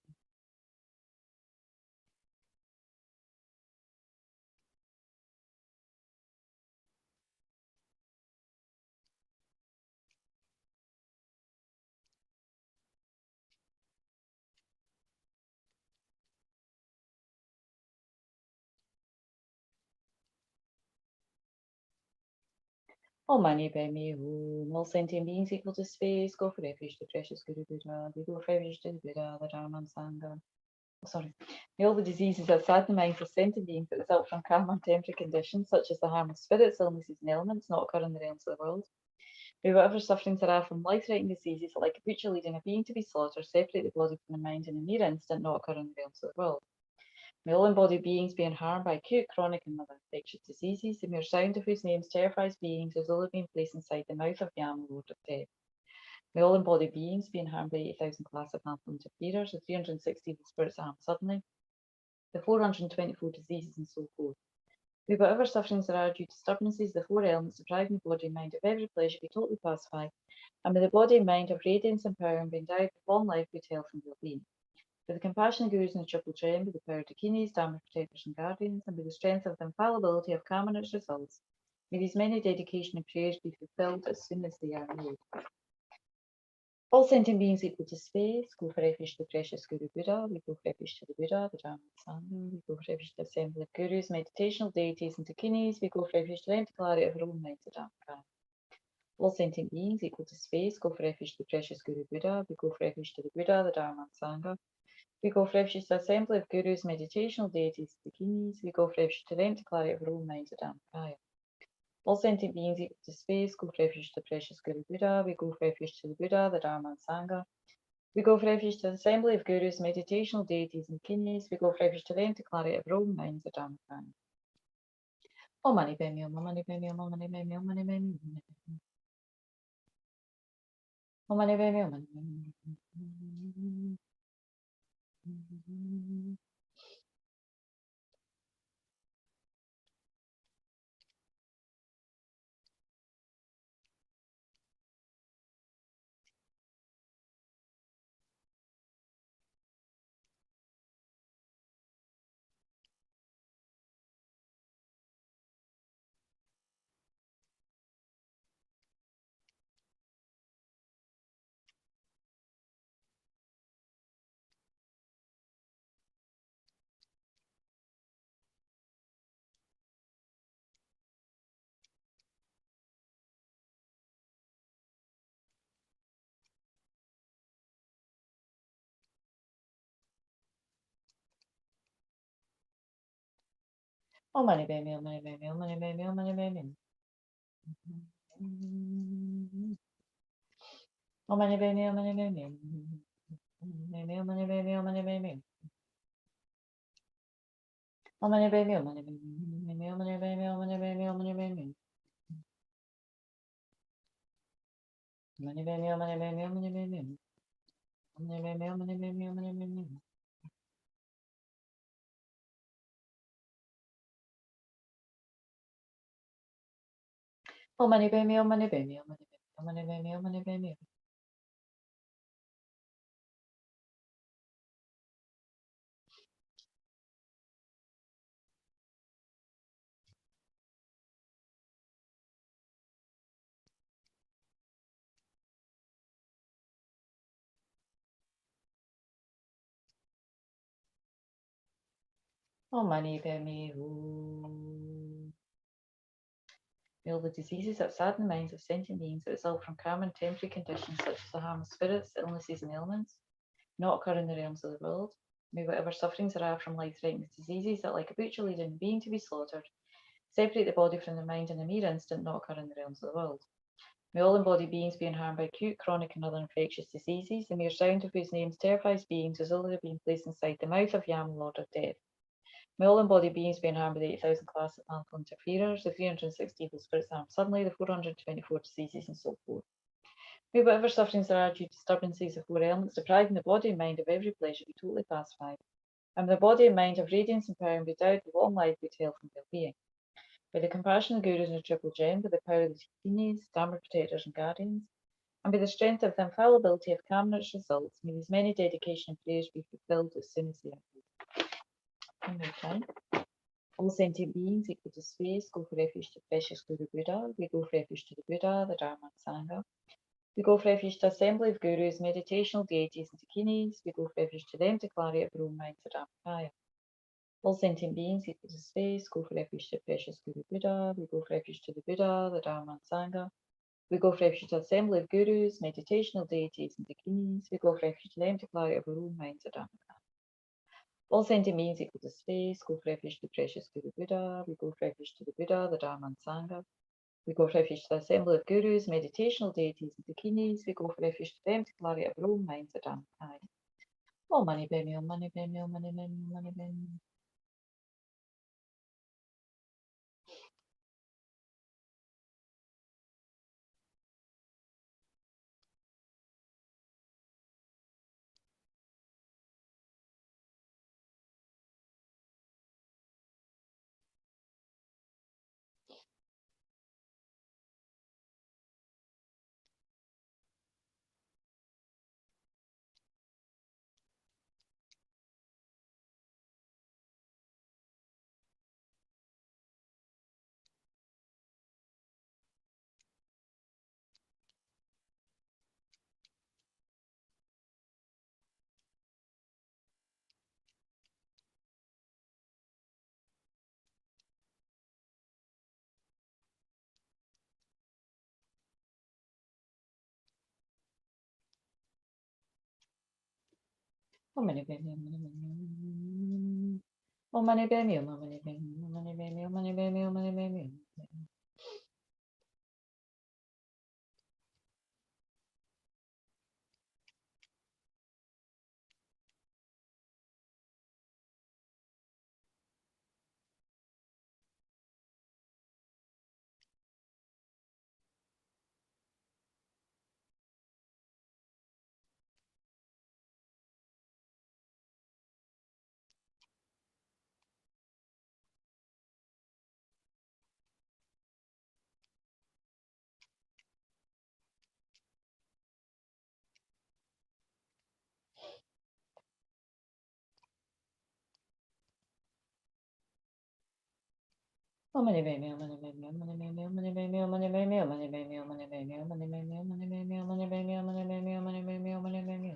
Oh, money, baby, oh, all sentient beings equal to space, go for refuge to precious Guru Buddha. We go for refuge to the Buddha, the Dharma and Sangha. May all the diseases that sadden the minds of sentient beings that result from karma and temporary conditions, such as the harm of spirits, illnesses, and ailments, not occur in the realms of the world. May whatever sufferings there are from life-threatening diseases that like a butcher leading a being to be slaughtered, separate the body from the mind in a mere instant, not occur in the realms of the world. May all embodied beings be harmed by acute, chronic, and other infectious diseases, the mere sound of whose names terrifies beings as though they've been placed inside the mouth of Yama, Lord of Death. May all embodied beings be harmed by 80,000 class of harmful interferers, the 360 evil spirits harmed suddenly, the 424 diseases, and so forth. May whatever sufferings there are due to disturbances, the four elements depriving the body and mind of every pleasure be totally pacified, and may the body and mind have radiance and power and be endowed with long life, good health, and well-being. With the compassion of gurus and the triple gem, with the power of dakinis, dharma protectors and guardians, and with the strength of the infallibility of karma and its results, may these many dedication and prayers be fulfilled as soon as they are made. All sentient beings equal to space, go for refuge to the precious Guru Buddha, we go for refuge to the Buddha, the Dharma and Sangha, we go for refuge to the assembly of gurus, meditational deities and dakinis, we go for refuge to the empty clarity of our own minds, the Dharma. All sentient beings equal to space, go for refuge to the precious Guru Buddha, we go for refuge to the Buddha, the Dharma and Sangha. We go for refuge to the assembly of gurus, meditational deities, dakinis. We go for refuge to the empty clarity of our own minds, the Dhammakaya. All sentient beings equal to space go for refuge to the precious Guru Buddha. We go for refuge to the Buddha, the Dharma and Sangha. We go for refuge to the assembly of gurus, meditational deities, and dakinis. We go for refuge to the empty clarity of our own minds, the Dhammakaya. Om Mani Padme Hum, Om Mani Padme Hum, Om Mani Padme Hum, Om Mani Padme Hum. Om Mani Padme Hum, Om Mani Padme Hum. Om Mani Padme Hum, Om Mani Padme Hum, Om Mani Padme Hum, Om Mani Padme Hum. Om Mani Padme Hum, Om Mani Padme Hum. Om Mani Padme Hum, Om Mani Padme Hum. Om Mani Padme Hum, Om Mani Padme Hum. Om Mani Padme Hum, Om Mani Padme Hum, Om Mani Padme Hum. Om Mani Padme Hum, Om Mani Padme Hum, Om Mani Padme Hum. Om Mani Padme Hum, Om Mani Padme Hum, Om Mani Padme Hum. Om Mani Padme Hum, Om Mani Padme Hum, Om Mani Padme Hum, Om Mani Padme Hum, Om Mani Padme Hum, Om Mani Padme Hum. Om Mani Padme Hum. May all the diseases that sadden the minds of sentient beings that result from karma and temporary conditions such as the harm of spirits, illnesses, and ailments not occur in the realms of the world. May whatever sufferings there are from life-threatening diseases that like a butcher leading a being to be slaughtered, separate the body from the mind in a mere instant, not occur in the realms of the world. May all embodied beings be harmed by acute, chronic, and other infectious diseases, the mere sound of whose names terrifies beings as though they have been placed inside the mouth of Yama, Lord of Death. May all embodied beings be harmed by the 80,000 class of harmful interferers, the 360 evil spirits harmed suddenly, the 424 diseases, and so forth. May whatever sufferings there are due to disturbances of four elements depriving the body and mind of every pleasure be totally pacified, and the body and mind have radiance and power and be endowed with long life, good health, and well-being. By the compassion of the gurus and the triple gem, by the power of the dakinis, dharma protectors and guardians, and by the strength of the infallibility of karma and its results, may these many dedication and prayers be fulfilled as soon as they are made. One more time. All sentient beings equal to space go for refuge to the precious Guru Buddha. We go for refuge to the Buddha, the Dharma and Sangha. We go for refuge to the assembly of gurus, meditational deities and dakinis. We go for refuge to them to clarity of our own minds, the Dhammakaya. All sentient beings equal to space go for refuge to the precious Guru Buddha. We go for refuge to the Buddha, the Dharma and Sangha. We go for refuge to the assembly of gurus, meditational deities and dakinis. We go for refuge to them to clarity of our own minds, the Dhammakaya. All sentient beings equal to space, go for refuge to the precious Guru Buddha. We go for refuge to the Buddha, the Dharma and Sangha. We go for refuge to the assembly of gurus, meditational deities and dakinis. We go for refuge to the empty clarity of our own minds at Dhamma. Oh, money, baby, oh, money, baby, oh, money, baby, oh, money, baby. Oh, money, baby, oh, money, baby. Oh, money, baby, oh, money, baby, oh, money, baby, oh, money, baby, oh, money, baby. Oh, money, baby, oh, money, baby, oh, money, baby, oh, money, baby, oh, money, baby, oh, money, baby, oh, money, baby, oh, money, baby, oh, money, baby, oh, money, baby, oh, money, baby, oh, money, baby, oh, money, baby,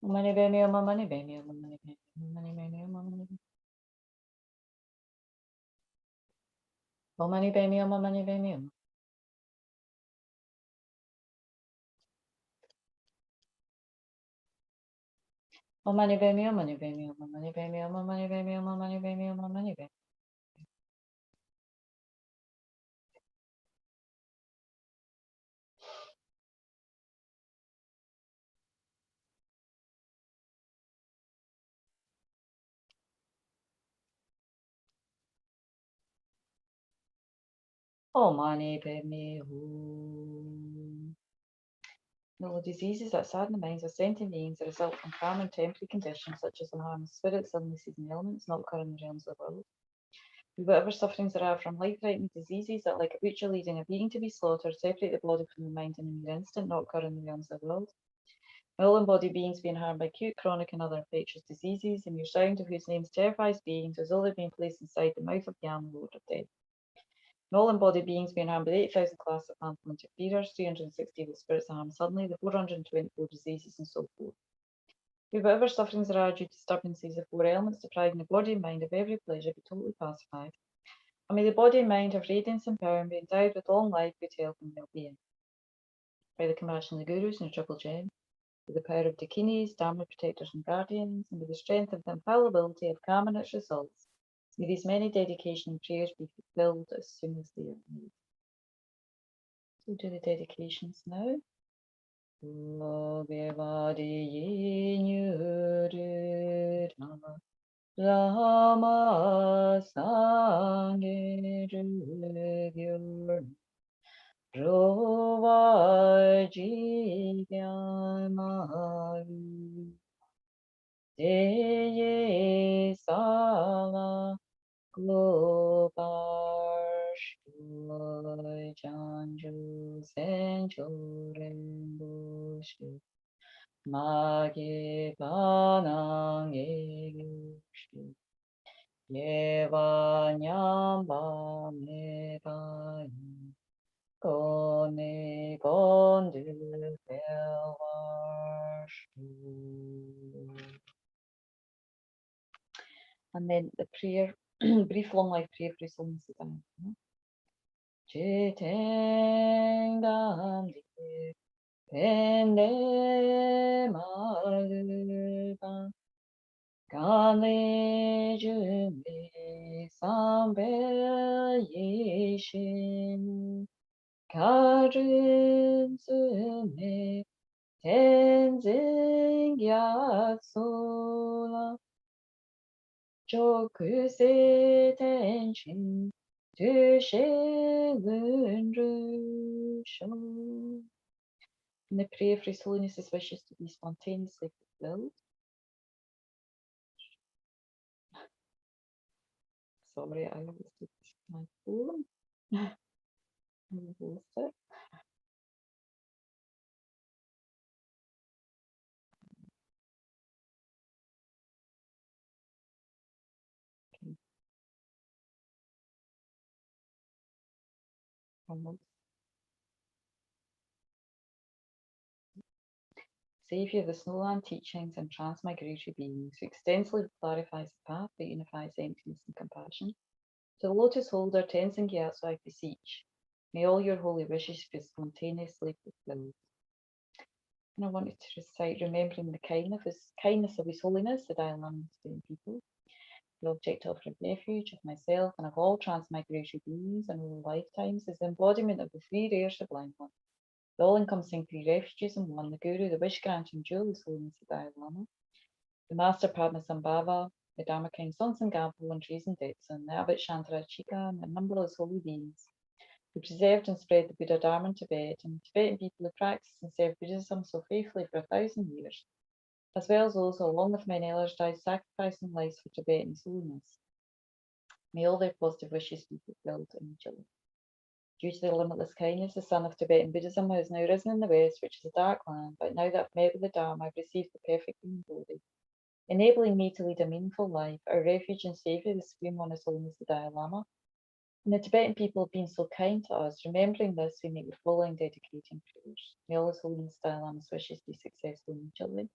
oh, money, baby, oh, my money, baby, oh, my money, baby, oh, money, baby, oh, my money, baby. Oh, money, baby, oh, my money, baby, oh. Oh, money, baby, oh, money, baby, oh, my money, baby, oh, my money, baby, oh, my money, baby, oh, my money, baby. Oh, money, baby, oh. No diseases that sadden the minds of sentient beings that result from karma and temporary conditions such as the harm of spirits, illnesses, and ailments not occur in the realms of the world. Whatever sufferings there are from life-threatening diseases that, like a butcher leading a being to be slaughtered, separate the body from the mind in a mere instant, not occur in the realms of the world. All embodied beings being harmed by acute, chronic, and other infectious diseases, the mere sound of whose names terrifies beings, as though they're being placed inside the mouth of Yam, Lord of Death. All embodied beings being harmed by the 8,000 class of harmful interferers, 360 evil spirits harmed suddenly, the 424 diseases, and so forth. Whatever sufferings there are due to disturbances of four elements, depriving the body and mind of every pleasure, be totally pacified. And may the body and mind have radiance and power and be endowed with long life, good health, and well-being. By the compassion of the Gurus and the Triple Gem, with the power of Dakinis, Dharma protectors and guardians, and with the strength of the infallibility of karma and its results, may these many dedication and prayers be fulfilled as soon as they are made. So we'll do the dedications now. Rama Sanghe Gyur Rova Jigyamayu Deye Sala Goparshu Janju Sencho Remboshi Magi Banang Egushu Yeva Nyamba Mebai Kone Kondu Pelvarshu. And then the prayer, brief long life prayer for his holiness the time. Chiteng Gandhi Pende Malva Gale jume sambe yeshin Karin zume tenzing yatsula Jokuse tenshin Dushe lunrusho. And the prayer for His Holiness's wishes to be spontaneously fulfilled. Sorry, I always do my phone. It. Almost. Saviour of the Snowland teachings and transmigratory beings, who extensively clarifies the path that unifies emptiness and compassion. To the lotus holder, Tenzin Gyatso, I beseech, may all your holy wishes be spontaneously fulfilled. And I wanted to recite, remembering the kindness of His Holiness, the Dalai Lama of Tibetan people, the object of refuge of myself and of all transmigratory beings in all lifetimes, is the embodiment of the three rare sublime ones, the all-encompassing three refuges in one, the Guru, the wish-granting jewel, His Holiness the Dalai Lama, the Master Padmasambhava, the Dharma King Songtsen Gampo and Tresen Detsun, the Abbot Shantarachika, and a numberless holy beings who preserved and spread the Buddha Dharma in Tibet, and the Tibetan people who practiced and served Buddhism so faithfully for 1,000 years, as well as those who, along with many others, died sacrificing lives for Tibetan holiness. May all their positive wishes be fulfilled immediately. Due to their limitless kindness, the sun of Tibetan Buddhism has now risen in the west, which is a dark land, but now that I've met with the Dharma, I've received the perfect human body, enabling me to lead a meaningful life. Our refuge and saviour, the Supreme One, His Holiness the Dalai Lama, and the Tibetan people have been so kind to us. Remembering this, we make the following dedicating prayers. May all His Holiness Dalai Lama's wishes be successful immediately.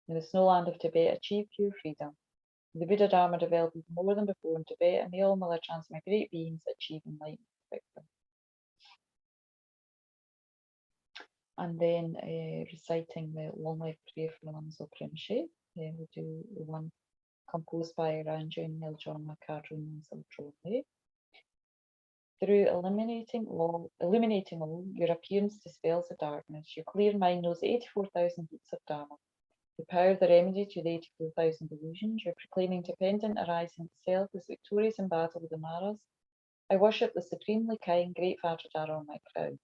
May the snow land of Tibet achieve pure freedom. May the Buddha Dharma develop even more than before in Tibet, and may all Mother Transmigrate beings achieve enlightenment quickly. And then reciting the long life prayer for Lama Zopa Rinpoche. Then we'll do the one composed by Ranjun Niljong Makadrun and Ziltrone. Through illuminating all, your appearance dispels the darkness. Your clear mind knows 84,000 beats of Dharma. The power of the remedy to the 84,000 delusions. You're proclaiming dependent arising itself is victorious in battle with the Maras. I worship the supremely kind great Vajradhara on my crown.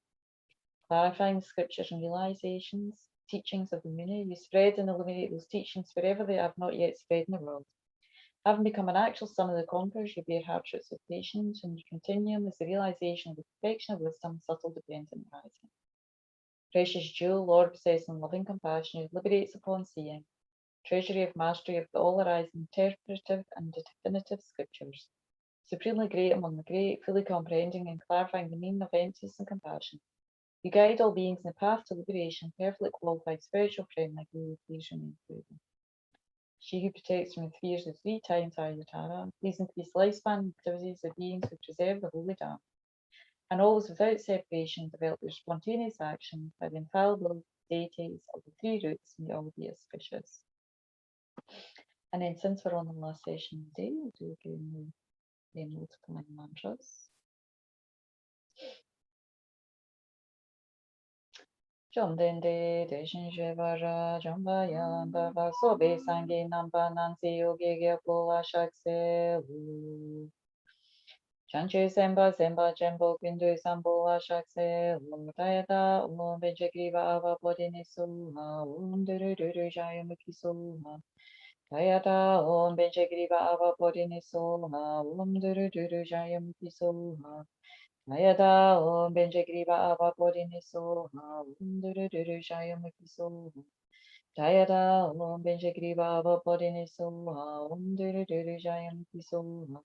Clarifying the scriptures and realizations, teachings of the Muni, you spread and illuminate those teachings wherever they have not yet spread in the world. Having become an actual son of the conquerors, you bear hardships with patience, and your continuum is the realization of the perfection of wisdom, subtle dependent arising. Precious jewel, Lord, possessing loving compassion, who liberates upon seeing, treasury of mastery of the all arising interpretive and definitive scriptures, supremely great among the great, fully comprehending and clarifying the meaning of emptiness and compassion. You guide all beings in the path to liberation, perfectly qualified spiritual friend like you, please remain proven. She who protects from the fears of 3 times Ayatara, please increase lifespan and activities of beings who preserve the holy Dharma, and always without separation develop their spontaneous action by the infallible deities of the 3 roots, may all be auspicious. And then, since we're on the last session today, we'll do again the multiplying mantras. Jomdende deshin shevara jombayan baba sobe sangi namba nansi yogi gyalpo ashakse lu. Chanchu semba semba jembo kindu sambo ashakse lu. Tayata benjagriva ava bodini suha duru duru jayamuki suha. Tayata benjagriva ava bodini suha duru duru jayamuki suha. Ayada om benjagriva ava bodini soha duru duru jayamuki soha. Ayada om benjagriva ava bodini soha duru duru jayamuki soha.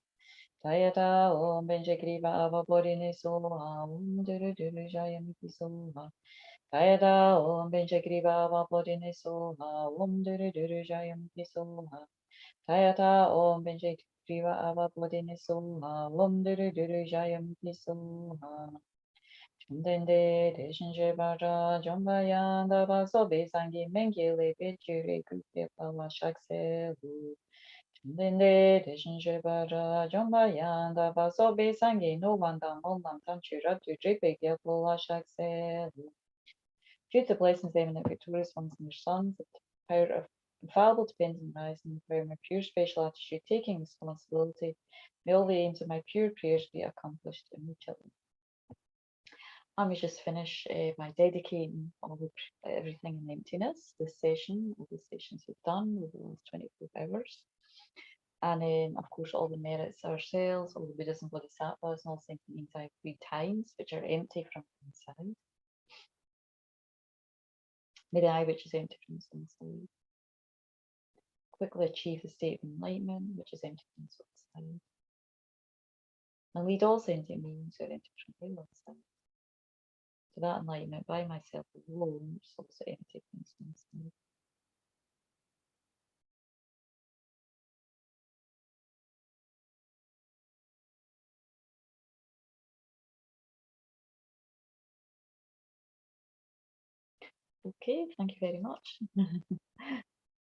Ayada om benjagriva ava bodini soha duru duru jayamuki soha. Ayada om benjagriva ava bodini soha duru duru jayamuki soha. Ayada om benjagriva ava bodini soha duru duru jayamuki soha. Dende deshin shebara jombayan daba sobe sangi mengile bechire kupe pawa shakse lu. Linde Deshinje Bara Jomba Yanda Vaso Be Sangi no Wanda Monlam Tanchira to Dripe Gyalpo Shakse. Due to blessings eminent victorious ones and their sons, the power of infallible depends on rising, the power of my pure spiritual attitude, taking responsibility. May all the aims of my pure prayers be accomplished in my children. And we just finish by dedicating everything in emptiness, this session, all the sessions we've done over the last 24 hours. And of course, all the merits ourselves, all the Buddhas and Bodhisattvas, and all sentient beings I've 3 times, which are empty from inside. May the I, which is empty from inside, quickly achieve the state of enlightenment, which is empty from outside. And lead all sentient beings who are empty from outside to that enlightenment by myself alone, which is also empty from inside. Okay, thank you very much.